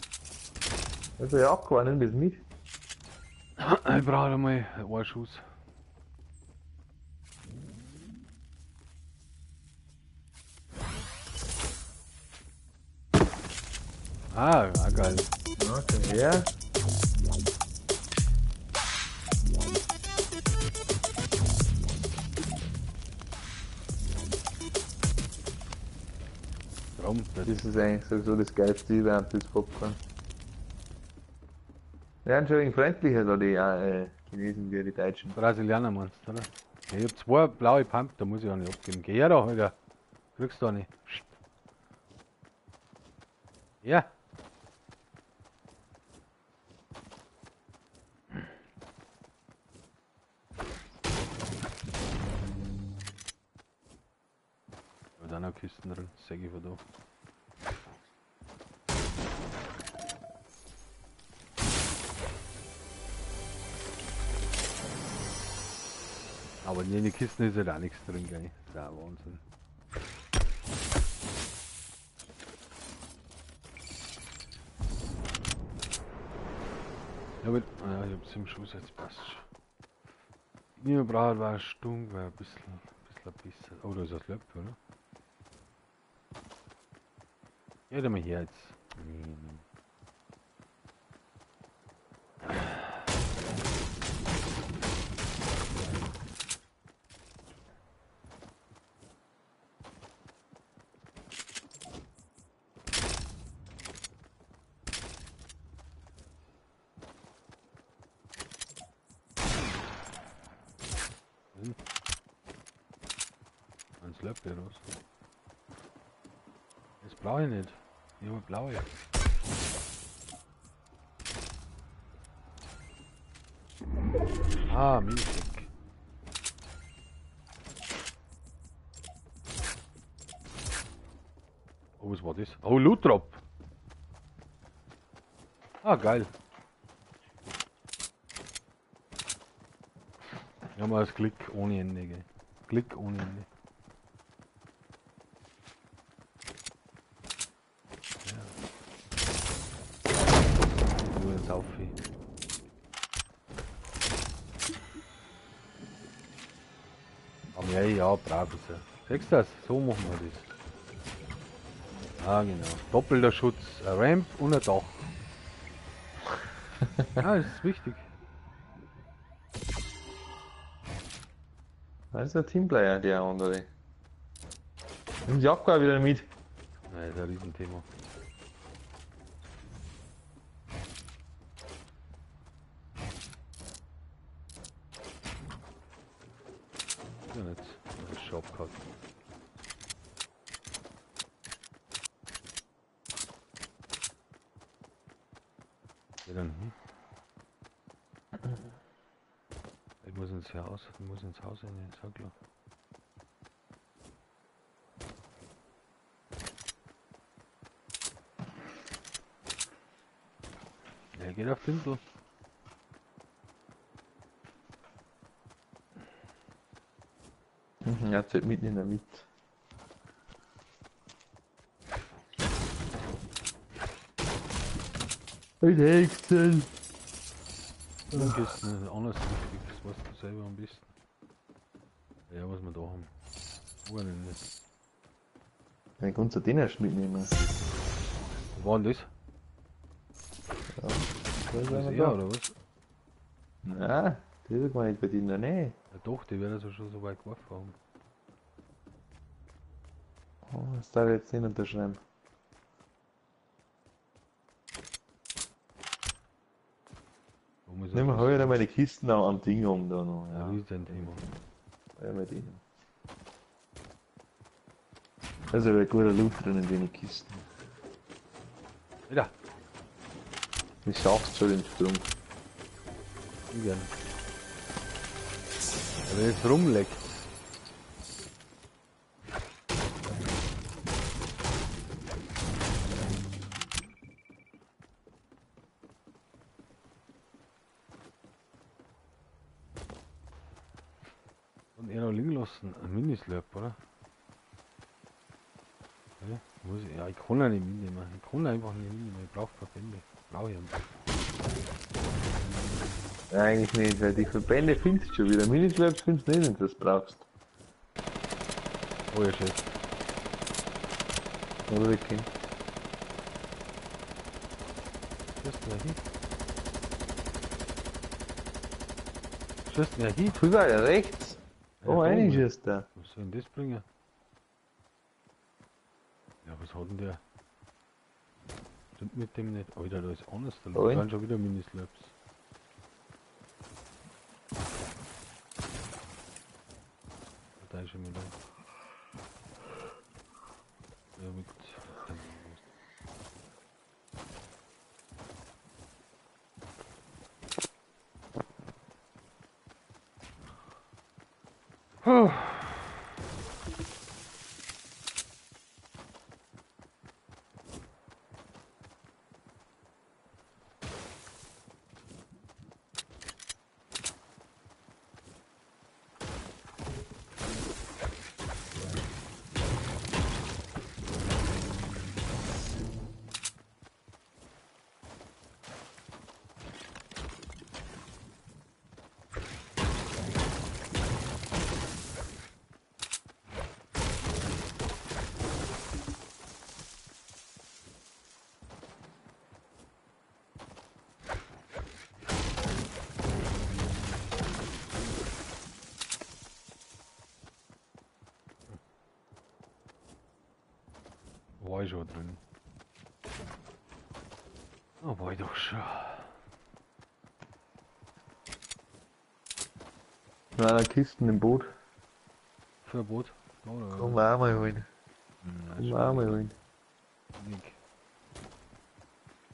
Also ja, abgewandt, bis mit. Ich brauche mal einen Schuss. Ah, geil. Okay, ja. Traum, Das ist eigentlich sowieso das geilste während des Popcorn. Die werden schon wegen freundlicher, da die Chinesen wie die Deutschen. Brasilianer meinst du, oder? Ja, ich hab 2 blaue Pump, da muss ich auch nicht abgeben. Geh her da, Alter. Kriegst du auch nicht. Ja. Da sind auch Kisten drin, sag ich von da. Aber in den Kisten ist halt auch nichts drin, gell? Das ist auch Wahnsinn. Ja, ich hab's im Schuss, jetzt passt schon. Mir braucht war eine Stunde, war ein bisschen besser. Oh, da ist das Löffel, oder? Ja, da mal her jetzt. Ein Löffel raus. Das brauche ich nicht. Ich habe blaue. Ah, Milchschick. Oh, was war das? Oh, Lootrop. Ah, geil. Ja, mal das Klick ohne Ende, gell. Klick ohne Ende. Ja. Nur jetzt auf. Aber ja, brav ist er. Siehst du das? So machen wir das. Ah, genau. Doppelter Schutz, ein Ramp und ein Dach. Ja, das ist wichtig. Das ist ein Teamplayer, der andere. Nimm die Abgabe wieder mit. Ja, das ist ein Riesenthema. Ja, jetzt. Das ist schon abgehakt. Ja, dann hin. Ich muss ins Haus rein, ist ja klar. Er geht auf Pinsel. Er zählt mitten in der Mitte. Ein Hexen! Und ist anders wichtig, das weißt du selber am besten. Ja, was wir da haben. Ohne nicht. Dann kannst du den erst mitnehmen. Wo war denn das? Da ist Das einer ist da. er, oder was? Nein, der ist gar nicht bei dir in der Nähe. Ja doch, die werden also schon so weit geworfen haben. Oh, das darf ich jetzt nicht unterschreiben. Wo muss Nimm mal heute meine Kisten auch am Ding um da noch. Ja, Ja, wie ist ein Thema? ja mit ihnen. Also ein guter Loot drin in den Kisten. Wieder! Du schaffst schon den Sprung. Ungern. Ja, wenn es rumleckt. Und er noch liegen lassen. Ein Minislurp, oder? Ja, muss ich, ja, ich kann ja nicht mitnehmen. Ich kann einfach nicht mitnehmen. Ich brauche Verbände. Brauche ich einfach. Ja, eigentlich nicht, weil die Verbände findest du schon wieder. Minislaps findest du nicht, wenn du das brauchst. Oh ja, schön. Oder wir können. Schießt mir hin. Schießt mir hin. Wie war der rechts? Oh, da einiges oben. ist da. Was soll denn das bringen? Ja, was hat denn der? Stimmt mit dem nicht. Alter, da ist anders. Da Oi. waren schon wieder Minislaps. Da ist schon wieder. Ja, mit. Puh. war ich schon drin. Oh, war ich doch schon. Noch einer Kisten im Boot. Für ein Boot? Oder? Komm wir auch mal holen. Komm wir auch mal holen. Nick.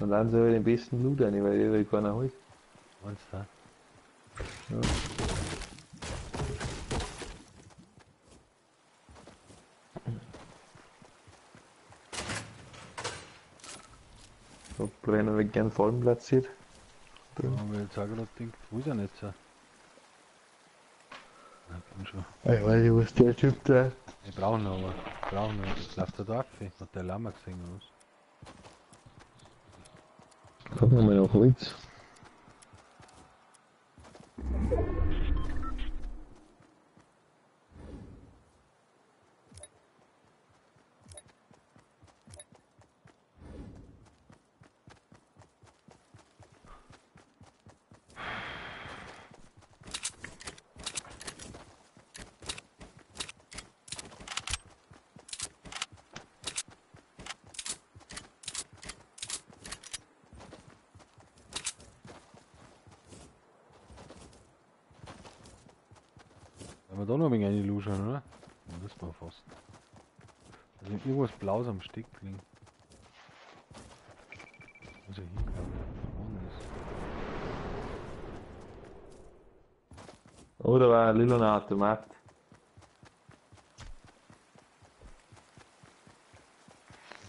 Und dann soll ich den besten Loot rein, weil der will keiner holt. Meinst du? Ja. So, Brenner wird gern vorn platziert. Ja, haben wir jetzt auch gerade gedacht, wo ist er nicht so? Ja, komm schon. Ich weiß nicht, was der Typ da. Wir brauchen noch, aber. Wir brauchen noch. Jetzt läuft er da ab. Hat der Lama gesehen oder was? Gucken wir mal nach Holz. Wenn wir da noch ein wenig reinluschern, oder? Dann müssen wir fast. Also irgendwas Blaues am Stück liegen. Also hier, Oder war ein lila Automat.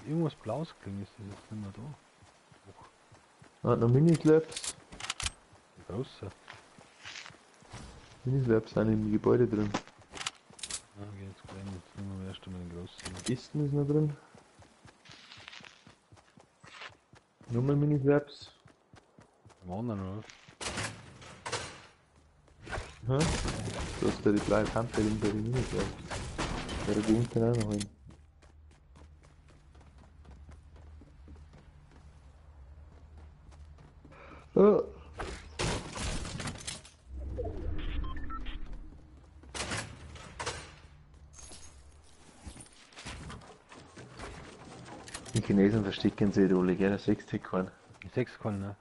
irgendwas Blaues klingt, ist das jetzt nicht mehr da. Hat noch Minislaps. Der große. Minislaps sind im Gebäude drin. Ja, okay, jetzt gleich jetzt nehmen wir erst einmal den großen. Kisten ist noch drin. Nochmal Minislaps. Am anderen, oder? Hä? Du hast da die blaue Kante drin bei den Minislaps. Ja, da unten auch noch hin. Oh. Die Chinesen verstecken sich alle, gell? Der 6 Tickern. 6 kann, ne?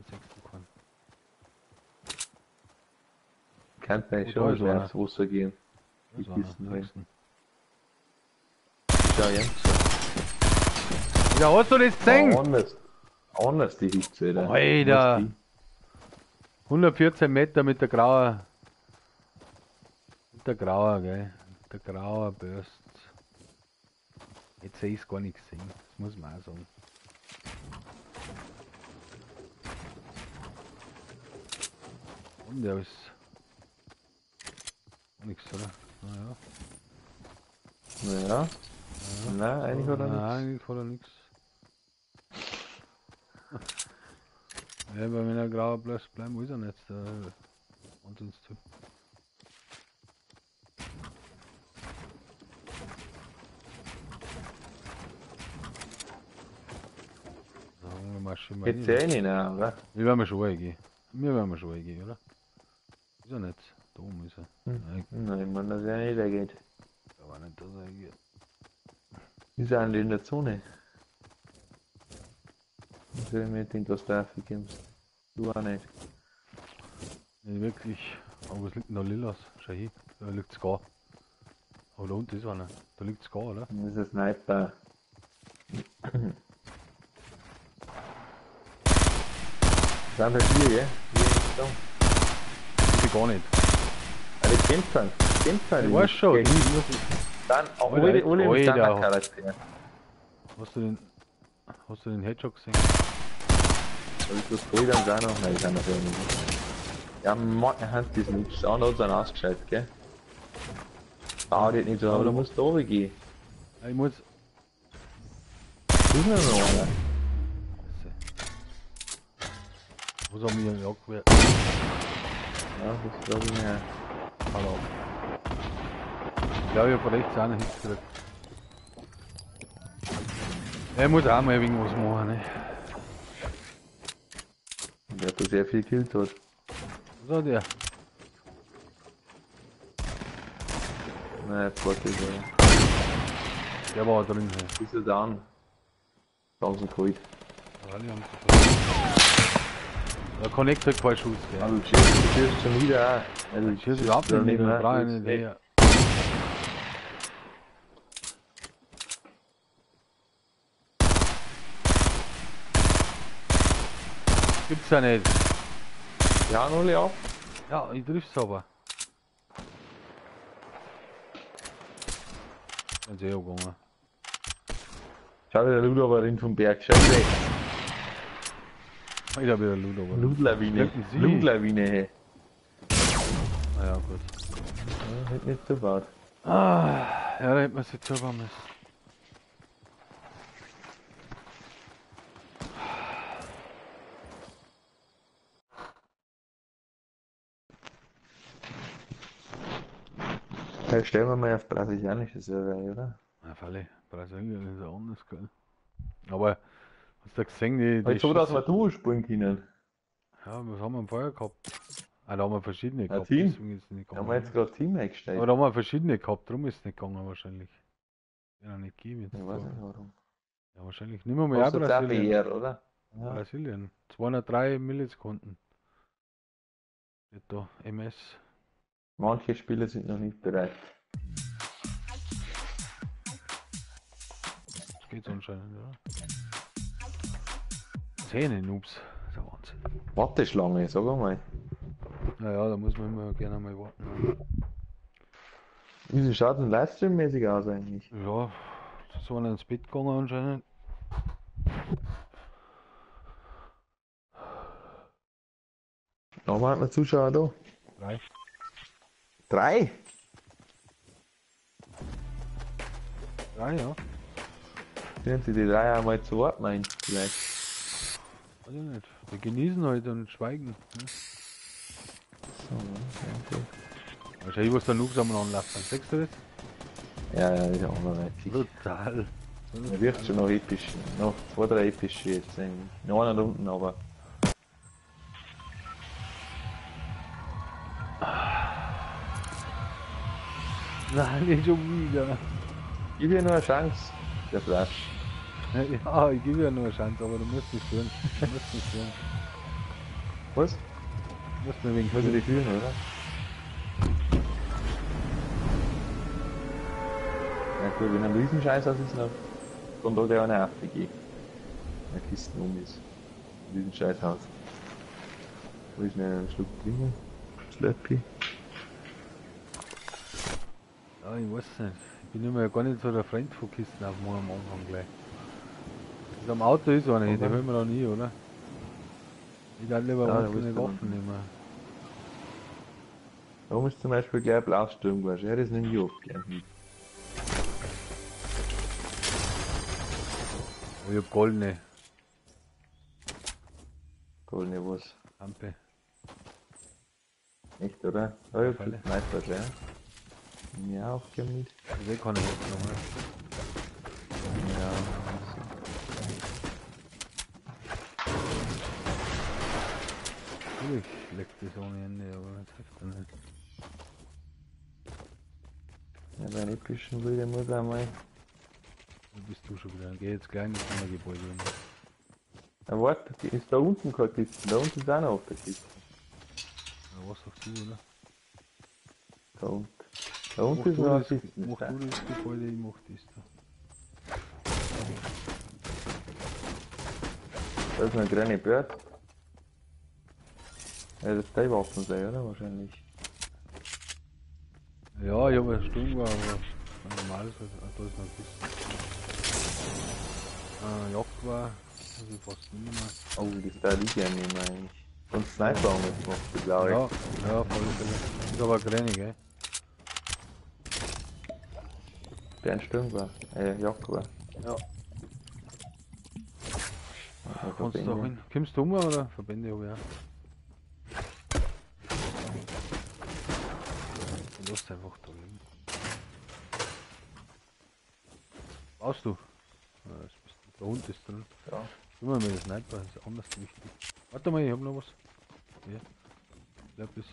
6 kann. Kann bei Gut, schon da ist schwer einer. aufs Wasser gehen. Die Das war Kisten einer, rein. 6. Schau, Jens. Ja, hast du das gesehen? Anders die Hitze, oder? Alter. Was die? 114 Meter mit der grauer. Mit der grauer, gell? Mit der grauer Burst. Jetzt sehe ich es gar nicht gesehen. Das muss man auch sagen. Und der ist. Nix, oder? Naja. Naja. Nein, eigentlich hat er Nein, nichts. eigentlich hat er nichts. Ja, aber wenn er grauer bleiben, wo ist er nicht? Der Wahnsinnstyp. Wir marschieren mal Jetzt hin. eh nicht, ne, oder? Wir werden schon reingehen. Wir werden schon reingehen, oder? Ist er nicht? Da oben ist er. Nein, Nein, ich meine, dass er nicht weggeht. ich glaube nicht, dass er reingeht. Ist er in der Zone? Ich will mir denken, was da aufgibst. Du auch nicht. Nicht wirklich. Aber es liegt denn da Lilas? Schau hier. Da liegt es gar. Aber da unten ist einer. Da liegt es gar, oder? Das ist ein Sniper. Sind wir hier, gell? Hier ist da. Ist ich gar nicht. Ah, die kämpfen. Kämpfen. Ich weiß schon. Dann auch Alter, alle mit Alter. Standardcharakter. Hast du den Headshot gesehen? Soll ich das Gold dann auch noch? Nein, ich kann das ja nicht. Ja, Mann, Hand ist nichts. Der andere hat dann ausgeschaltet, gell? Ah, die hat nicht so, aber du musst da oben gehen. Ich muss. Ist noch einer. Was haben wir ja quer? Ja, das glaube ich nicht. Hallo. Ja, ich hab rechts auch einen Hit gekriegt. Er muss auch mal irgendwas machen, ne? Der hat da sehr viel gekillt hat. Was hat der? Nein, warte, Der war drin. ist er down. Langsam geholt. Alle haben sie versucht. Der Connect hat keinen Schuss, gell? Also, du schießt schon wieder auch. Also, Ich schieße überhaupt nicht mehr, da brauche ich nicht her. Gibt's ja nicht. Ja, null ab. Ja, ich triff's aber. Ist eh gegangen. Schau wieder Ludo aber rein vom Berg. Schau wieder. Ich hab wieder Ludo. aber- Ludlawine. Hätten Sie? Ludlawine, hey. Ah ja, gut. Ja, hätte nicht so weit. Ah, ja, da hätte man sich selber müssen. Hey, stellen wir mal auf brasilianische Server, oder? Ja, Falle. Brasilien ist ja anders, gell? Aber, hast du gesehen, die Halt so, dass wir Schüsse- Duo spielen können. Ja, was haben wir im Feuer gehabt? Ah, da haben wir verschiedene gehabt, Team. deswegen ist es nicht Da haben gegangen. wir jetzt gerade Team eingestellt. Aber da haben wir verschiedene gehabt, darum ist es nicht gegangen wahrscheinlich. Ja, nicht gegeben jetzt. Ich weiß nicht warum. Ja, wahrscheinlich. Nehmen wir mal auch Kostet auch Brasilien. BR, oder? Ja. Brasilien. 203 Millisekunden. Steht da, MS. Manche Spieler sind noch nicht bereit. Das geht anscheinend, ja. 10 Noobs. Das ist ein Wahnsinn. Warteschlange, sag mal. Naja, da muss man immer gerne mal warten. Wieso schaut denn Livestream-mäßig aus eigentlich? Ja, so einer ins Bett gegangen anscheinend. Nochmal hat man Zuschauer da. 3. 3? 3, ja. Können Sie die 3 einmal zu Wort meinen? Vielleicht. Weiß ich nicht. Wir genießen halt und schweigen. Ne? So, okay. Wahrscheinlich, was der Noobs am anlassen. Sechst du das? Ja, ja, ist auch noch nicht. Brutal. Er wirkt schon noch episch. Noch 2, 3 epische jetzt eigentlich. Noch einer da unten, aber. Nein, nicht schon wieder. Gib ihr nur eine Chance, der Flash. Ja, ich gebe ja nur eine Chance, aber du musst mich führen. Du musst mich führen. Was? Du musst mir wegen Muss ich führen. dich führen, oder? Ja gut, wenn ein Riesenscheiß aus ist, dann kommt da gleich eine AFG. Eine Kiste um ist. Riesenscheißhaus. Wo ist denn ein Schluck trinken? Slurpee. Ja, ich weiß nicht. Ich bin immer gar nicht so der Freund von Kisten auf am Anfang gleich. Das am Auto ist eine, die hören wir da nie, oder? Ich darf lieber Ja, da einzelne willst du Waffen nehmen. Warum ist zum Beispiel gleich Blausturm gewesen? Ja, das nehme ich auch gern mit. Oh, ich hab goldene Goldene was? Lampe. Echt, oder? Ja, ja, Falle. Sniper, ja. Ja, auch gern mit. Das ist eh keine Waffe nochmal. Ja. Natürlich leckt das ohne Ende, aber das hilft dann nicht. Ja, bei einem epischen Bilder muss einmal. Wo bist du schon wieder? Geh jetzt gleich in das andere Gebäude. Ja, warte, die ist da unten keine Kiste. Da unten ist auch noch auf der Kiste. Ja, was sagst du, oder? Da unten. Da unten ist noch eine Kiste. Mach du das Gebäude, ich mach das da. Da ist noch ein grüne Bird. Ja, das ist Waffen sein, oder? Wahrscheinlich. Ja, ich hab eine Stunde, aber ein normales, da ist noch ein bisschen. Jagd war, also fast nicht mehr. Oh, das da liegt ja nicht mehr eigentlich. Und Sniper haben wir gemacht, die blaue. Ja, ja, auf alle Fälle. Ist aber kleine, gell? Bernsturm war. Jagd war. Ja. Ja, Kannst du Verbände. auch hin? Kommst du um oder? Verbände habe ich auch. Du lässt einfach da liegen. Brauchst du? Ja, das bist du. Der Hund ist drin. Ja. Immer mit der Sniper, das ist anders wichtig. Warte mal, ich hab noch was. Hier. Lapis.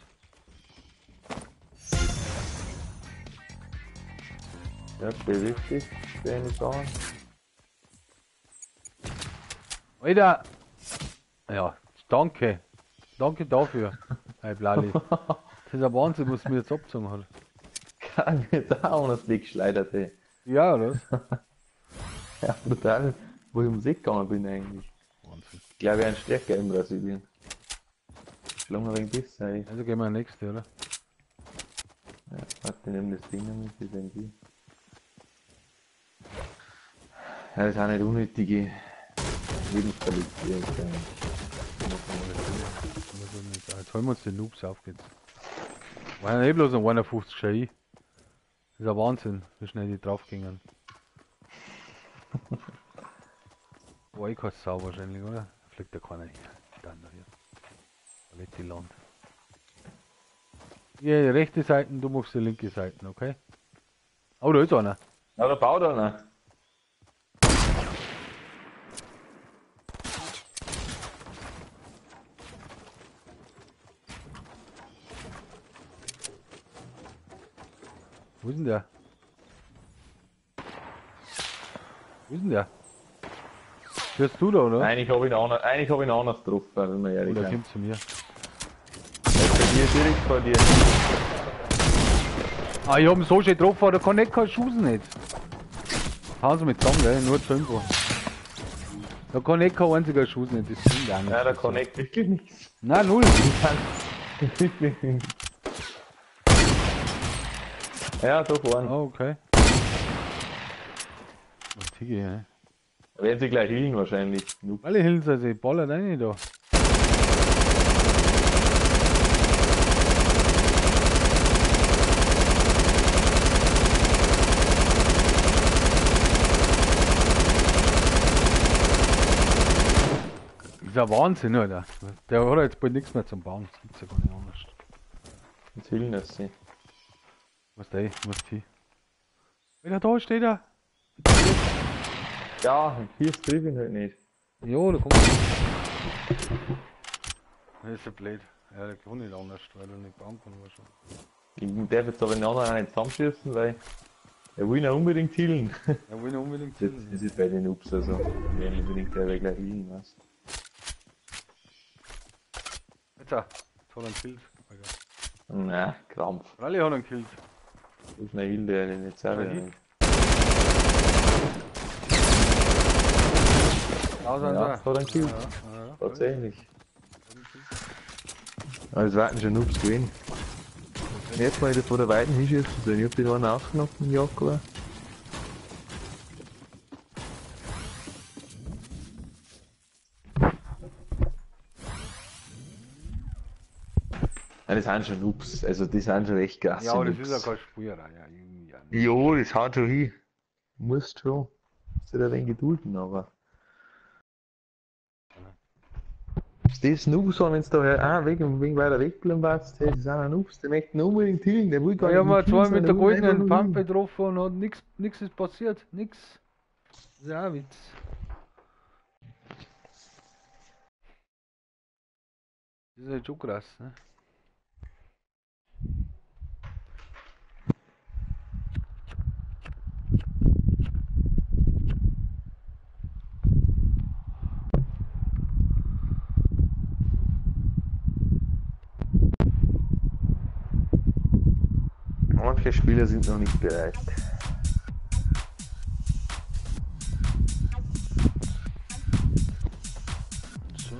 Ja, bewegt dich, wenn ich sagen. Alter! Ja, danke. Danke dafür. Hey Blali. Das ist ein Wahnsinn, was mir jetzt abgezogen hat. Kann mir da auch noch weggeschleudert, ey. Ja, oder? Ja, brutal. Wo ich ums Eck gegangen bin eigentlich. Wahnsinn. Ich glaube, ich ein stärker in Brasilien. Schlagen wir ein wenig besser, ey. Also gehen wir nächste, oder? Ja, warte, ich nehme das Ding damit, das sind die. Ja, das sind nicht unnötige Lebensverluste. Jetzt holen wir uns den Noobs auf geht's. War ja eh bloß ein 51 Schei. Das ist ein Wahnsinn, wie schnell die draufgingen. War eh kein Sau wahrscheinlich, oder? Fliegt da keiner hier. Dann da hier. Da wird die Land. Hier, die rechte Seite, du machst die linke Seite, okay? Oh, da ist einer. Ja, da baut einer. Wo ist denn der? Wo ist denn der? Hörst du da, oder? Eigentlich habe ich ihn anders getroffen, wenn wir ehrlich Oder sind. kommt zu mir. Bei dir direkt vor dir. Ah, ich hab ihn so schön getroffen, der kann nicht keinen Schuss nicht. Hauen Sie mit zusammen, gell? Nur zur Info. Da kann nicht kein einziger Schuss nicht, das stimmt ja nicht. Ja, da connect wirklich nichts. Nein, null. Wirklich nichts. Ja, doch waren. Ah, okay. Was Tigge, ne? Werden sie gleich healen wahrscheinlich. Noob. Alle Hills, also ich baller rein da. Das ist ein Wahnsinn, Alter. Der hat jetzt bald nichts mehr zum Bauen. Das gibt's ja gar nicht anders. Jetzt healen das sie. Was der? Was die? Wieder da steht er. Ja, hier trifft ihn halt nicht. Jo, da kommt. Das ist ja blöd. Ja, der kann nicht anders, weil er nicht bauen kann. Ich darf jetzt aber den anderen auch nicht zusammenschießen, weil er will ihn auch unbedingt healen. Er will ihn unbedingt Das ziehen. ist bei den Noobs also. Die werden unbedingt der gleich healen, was? Jetzt hat er einen Kill. Na, Krampf. Rally hat einen Kill. So schnell healt der den jetzt selber Ja, nicht. Ja, hat einen Kill. ja. Tatsächlich. Also warten schon Noobs gewinnen. Jetzt mal wieder vor der Weiden hinschießen, ich hab den einen aufgenommen im Jakob. Ja, das sind schon Noobs, also die sind schon echt krass. Ja, aber das ist ja keine Spielerei, ja, irgendwie. Ja, nicht. Jo, das haut schon hin. Musst schon. Musst du da ein wenig gedulden, aber. Das Noobs haben, wenn du da wegen weiter wegbleiben warst, hey, das sind auch Noobs, die möchten unbedingt healen, der will gar Ich hab mal nicht zwei healen, mit der der will goldenen einfach nur Pumpe getroffen und hat nix ist passiert. Nix. Das ist ja auch Witz. Das ist halt schon krass, ne? Manche Spieler sind noch nicht bereit. So.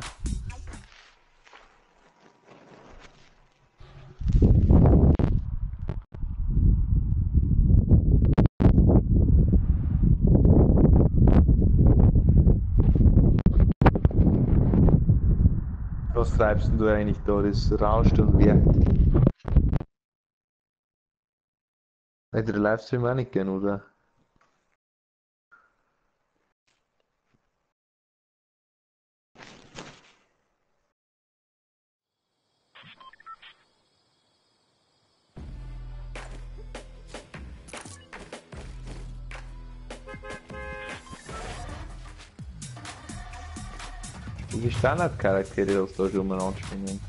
Was treibst denn du eigentlich da? Das rauscht und wirkt. Hätte der Livestream auch nicht gern, oder? Die Standardcharaktere, die da schon mal anspringen.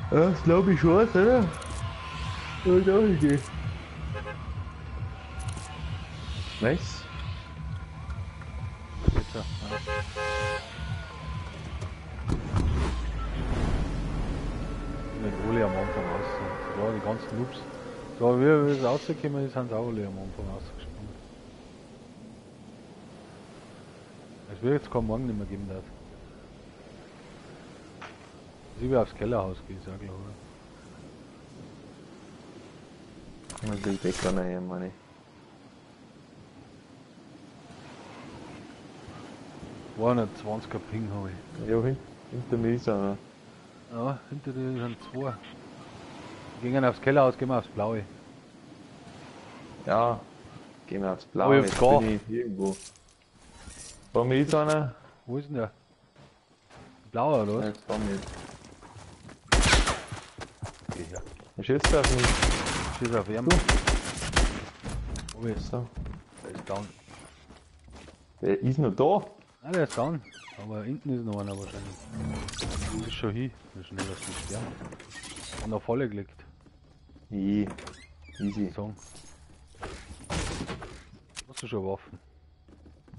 Ja, das glaube ich schon, oder? Okay. Nice. Jetzt ja. Mit alle am Anfang raus. Ja, die ganzen Noobs. So, wie wir es rausgekommen ist, sind sie auch alle am Anfang rausgesprungen. Es wird jetzt kein Morgen nicht mehr geben darf. Ich will aufs Kellerhaus gehen, sag ich, oder? Und die Decker nehmen, meine ich. Ich. 220er Ping habe ich. Ja, hinter mir ist einer. Ja, hinter dir sind zwei. Wir gehen aufs Kellerhaus, gehen wir aufs Blaue. Ja, gehen wir aufs Oh, Blaue. ich hab's Jetzt gar. bin ich irgendwo. Vor mir ist einer. Wo ist denn der? Blauer oder was? Jetzt vor mir. Okay, ja. Er schießt auf mich. Schieß auf ihn. Wo ist So. der? Der ist down. Der ist noch da. Ah, der ist down. Aber hinten ist noch einer wahrscheinlich. Der ist schon hin. Der ist schnell auf die Sterne. Und auf volle gelegt. Easy. So. Hast du schon Waffen?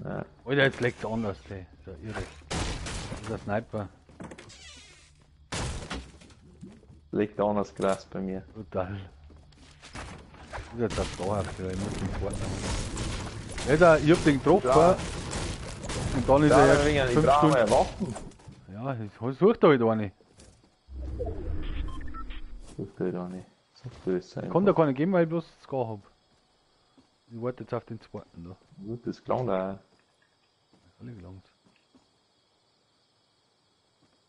Ja. Alter, jetzt legt's anders, ey. Das ist ja irre. Das ist ein Sniper. Legt auch noch das Gras bei mir. Total. Das ist jetzt das dauerhaft, ich muss den Fort. Alter, ich hab den getroffen. Ja. Und dann ist Ja, er ich erst 5 brauche Stunden. Waffen. Ja, ich such da halt eine. Sucht er da nicht. Sucht er das sein. Kann da keine geben, weil ich bloß das Gar hab. Ich warte jetzt auf den zweiten da. Gut, das klang da. Alle gelangt.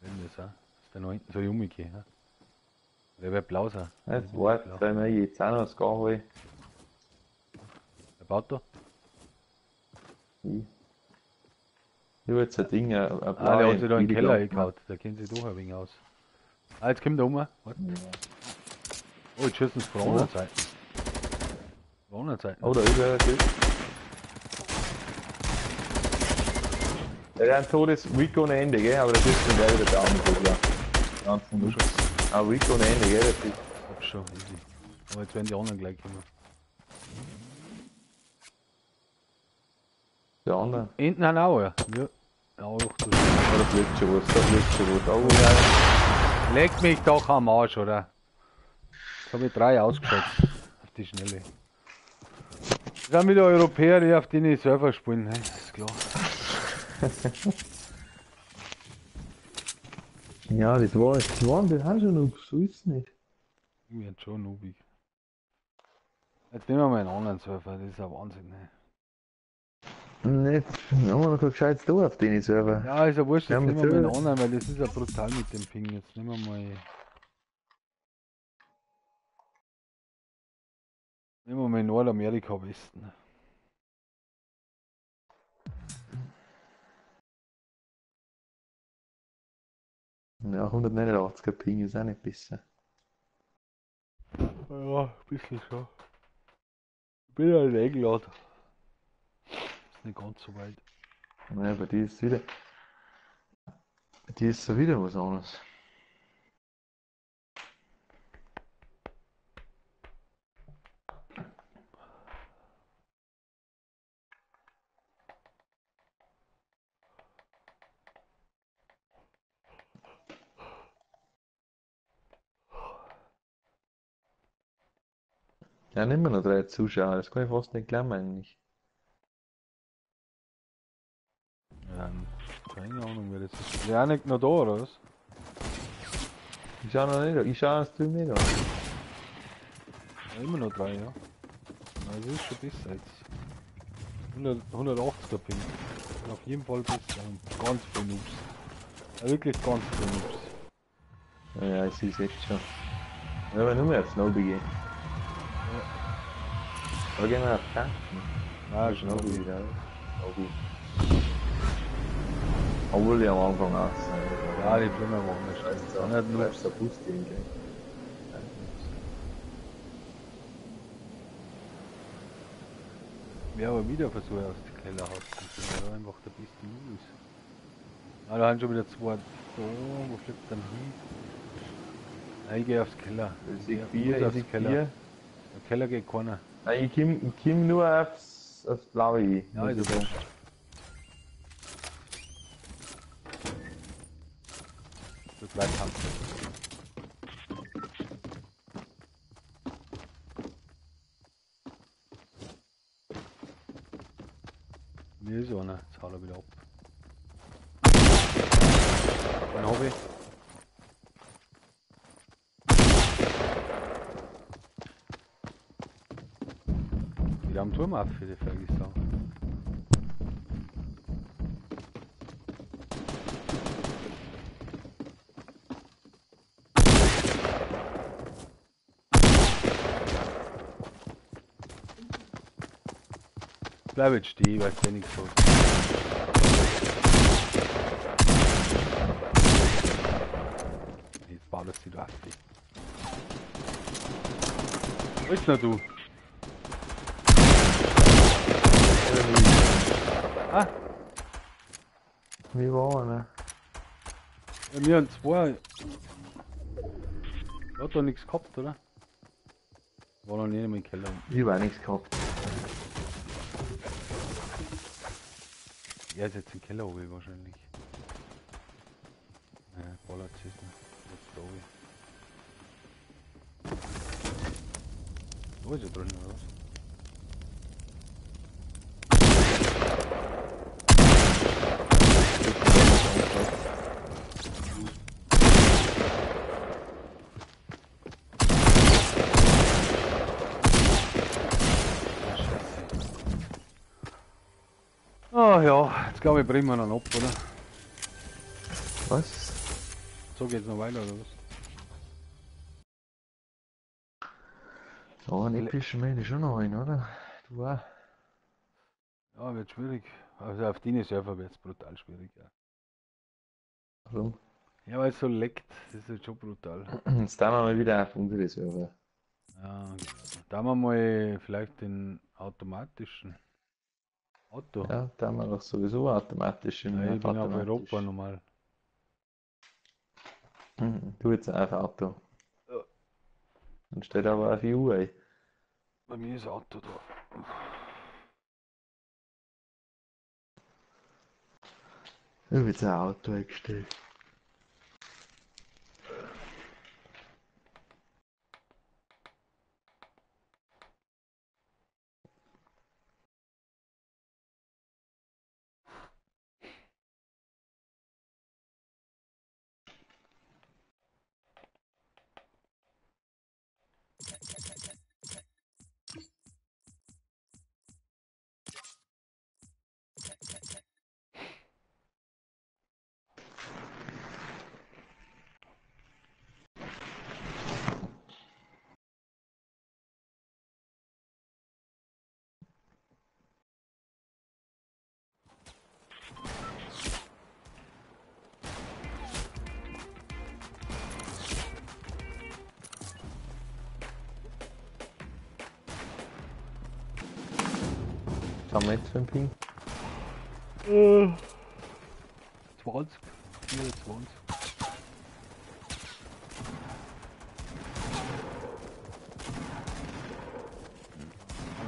Wenn das auch. Ist der noch hinten so umgekehrt, ja? Der wird blau sein. Jetzt warte, weil wir jetzt auch noch das Gar holen. Der baut da. Ich habe jetzt ein Ding, ein Ah, der hat sich da in den Billig Keller lang- eingehauen. Der kennt sich doch ein wenig aus. Ah, jetzt kommt der um. Warte. Oh, jetzt schießen sie von der anderen Seite. Von der anderen Seite. Oh, da ist er, der Typ. Der hat ein totes Rico ohne Ende, gell? Aber das ist schon der wieder down, so klar. Ganz von Lux. Ah, Rico ohne Ende, gell? Das ist Hab schon, easy. Aber jetzt werden die anderen gleich kommen. der andere. Hinten haben auch, ja. Ja, auch du. Oh, da fliegt schon was, da fliegt schon was. Oh, Leg mich doch am Arsch, oder? Jetzt habe ich 3 ausgeschaltet. Auf die Schnelle. Das sind wieder Europäer, die auf den Server spielen, ne? Das ist klar. ja, das waren das haben schon noch, so ist es nicht. Die werden schon nubig. Jetzt nehmen wir mal einen anderen Server, das ist ja Wahnsinn, ne? Nicht, haben wir noch kein gescheites da auf den Server. Ja, ist ja wurscht, Ja, jetzt nehmen wir mal einen natürlich. anderen, weil das ist ja brutal mit dem Ping. Jetzt nehmen wir mal. Nehmen wir mal Nordamerika am besten. Ja, 189er Ping ist auch nicht besser. Ja, ein bisschen schon. Ich bin ja in England. Ist nicht ganz so weit. Naja, bei dir ist wieder. Bei dir ist so wieder was anderes. Ja, nehmen wir noch 3 Zuschauer, das kann ich fast nicht glauben eigentlich. Ja, keine Ahnung, wer das ist. Ist der auch nicht noch da, oder was? Ich schau noch nicht, ich schau das drüben nicht an. Ja, immer noch 3, ja. Na, das ist schon besser jetzt. 180er Ping. Auf jeden Fall besser. Und ganz viele Noobs. Ja, wirklich ganz viele Noobs. Ja, ich sehe es jetzt schon. Ja, aber nur mehr auf Snowby gehen. Da gehen wir auf Tanken. Nein, schon Snowby noch wieder. Snowby. Obwohl die am Anfang auch sind. Ja, die Flimmer waren nicht scheiße. Da Nicht nur. bleibst du Bus gehen, gell? Wir haben wieder versucht, aus dem Kellerhaus zu kommen. Da einfach der beste News. Ah, da haben schon wieder 2 da. Wo fliegt dann hin? Nein, ich geh aufs Keller. Ich sehe muss 4, ich aufs sehe Keller. 4. Im Keller geht keiner. Nein, ich komm nur aufs Blaue ein. Ja, muss ist ich okay. sagen. Du bleibst haben. Mir ist einer. Jetzt haut er wieder ab. Den hab ich. Wieder am Turm ab für die Vergisau. Bleib jetzt stehen, weil es nichts tut. Jetzt baut das wieder ab. Wo ist denn du? Ah, Wie war einer? ja, wir haben zwei. Hat doch nichts gehabt, oder? War noch nie im Keller. Ich hab auch nichts gehabt. Er ist jetzt im Keller oben wahrscheinlich. Ja, ballert sich nicht. Jetzt da oben. Wo ist er drin oder was? Ah ja, jetzt glaube ich bringen wir noch ab, oder? Was? So geht's noch weiter, oder was? Ja, einen epischen meine ich schon noch ein, oder? Du auch. Ja, wird schwierig. Also auf deine Server wird es brutal schwierig, ja. Warum? Ja, weil es so leckt, das ist halt schon brutal. Jetzt tun wir mal wieder auf unsere Server. Ja, da haben wir mal vielleicht den automatischen Auto. Ja, tun wir doch sowieso automatisch im Nein, ich bin auf automatisch. Europa normal. Du jetzt auf Auto. Ja. Dann steht aber auf EU ein. Bei mir ist Auto da. Ich habe jetzt ein Auto eingestellt. Kann man jetzt für den Ping? 20, 24.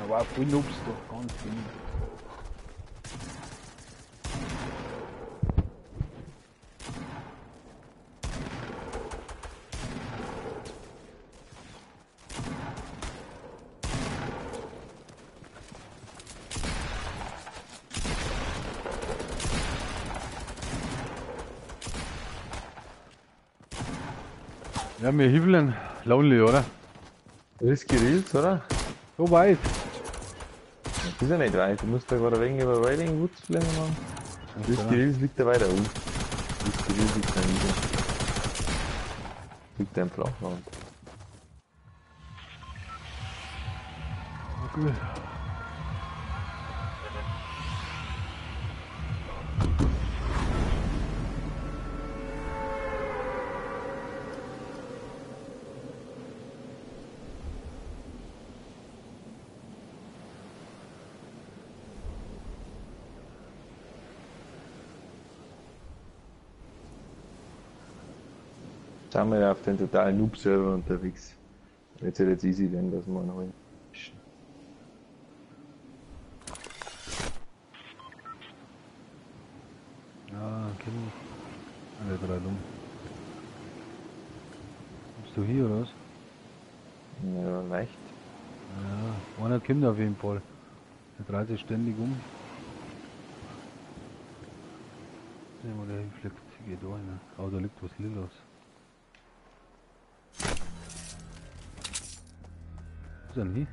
Aber auch viel Noobs da, ganz viel. Ja, wir hübeln lonely, oder? Risky Reels, oder? So weit. Das ist ja nicht weit. Du musst da gerade ein wenig über Riding Woods fliegen machen. Risky Reels liegt da weiter unten. Risky Reels liegt da nieder. Liegt da im Flachland. Gut. sind wir ja auf den totalen Noob-Server unterwegs. Jetzt wird jetzt easy werden, dass wir noch holen. Ja, Kill. Alle drei dumm. Bist du hier oder was? Ja, leicht. Ja, einer kommt auf jeden Fall. Der dreht sich ständig um. Sehen wir, wo der hinfliegt. Geht da rein. Oh, da liegt was Lilas. Wo ist denn hier?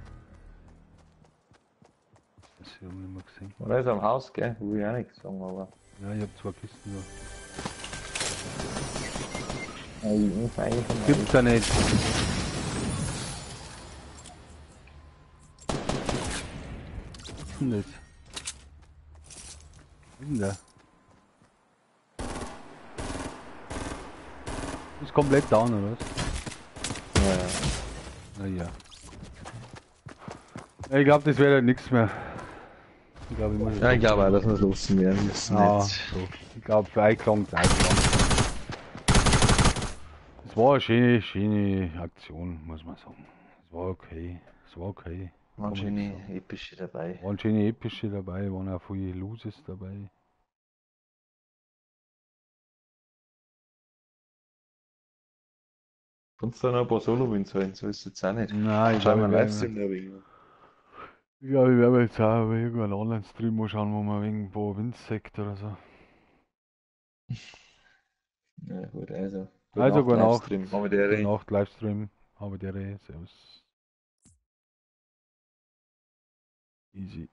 Das habe ich nicht mehr gesehen. Oder ist am Haus, gell? Will ich auch nichts sagen, aber. Ja, ich hab zwei Kisten da. Gibt's da nicht. Was ist denn das? Was ist denn da? Ist komplett down, oder was? Ja, ja. Na ja. Ich glaube, das wäre nichts mehr. Ich glaube, ich muss Ja, ich glaube auch, dass wir es losen werden müssen. Ah, jetzt. so. Ich glaube, eingelangt. Es war eine schöne Aktion, muss man sagen. Es war okay. Es war okay. Waren schöne epische dabei. Waren schöne epische dabei, waren auch viele Loses dabei. Kannst du noch ein paar Solo-Wins holen, so ist es jetzt auch nicht. Nein, ich Schau glaube, mal wir Livestream noch wegen. ich werde jetzt auch irgendeinen Online-Stream mal schauen, wo man wegen ein paar Wins sagt oder so. Ja, gut, also. Also, gute Nacht. Livestream. Haben wir die Gute Nacht, Livestream. Habe der Servus. Easy.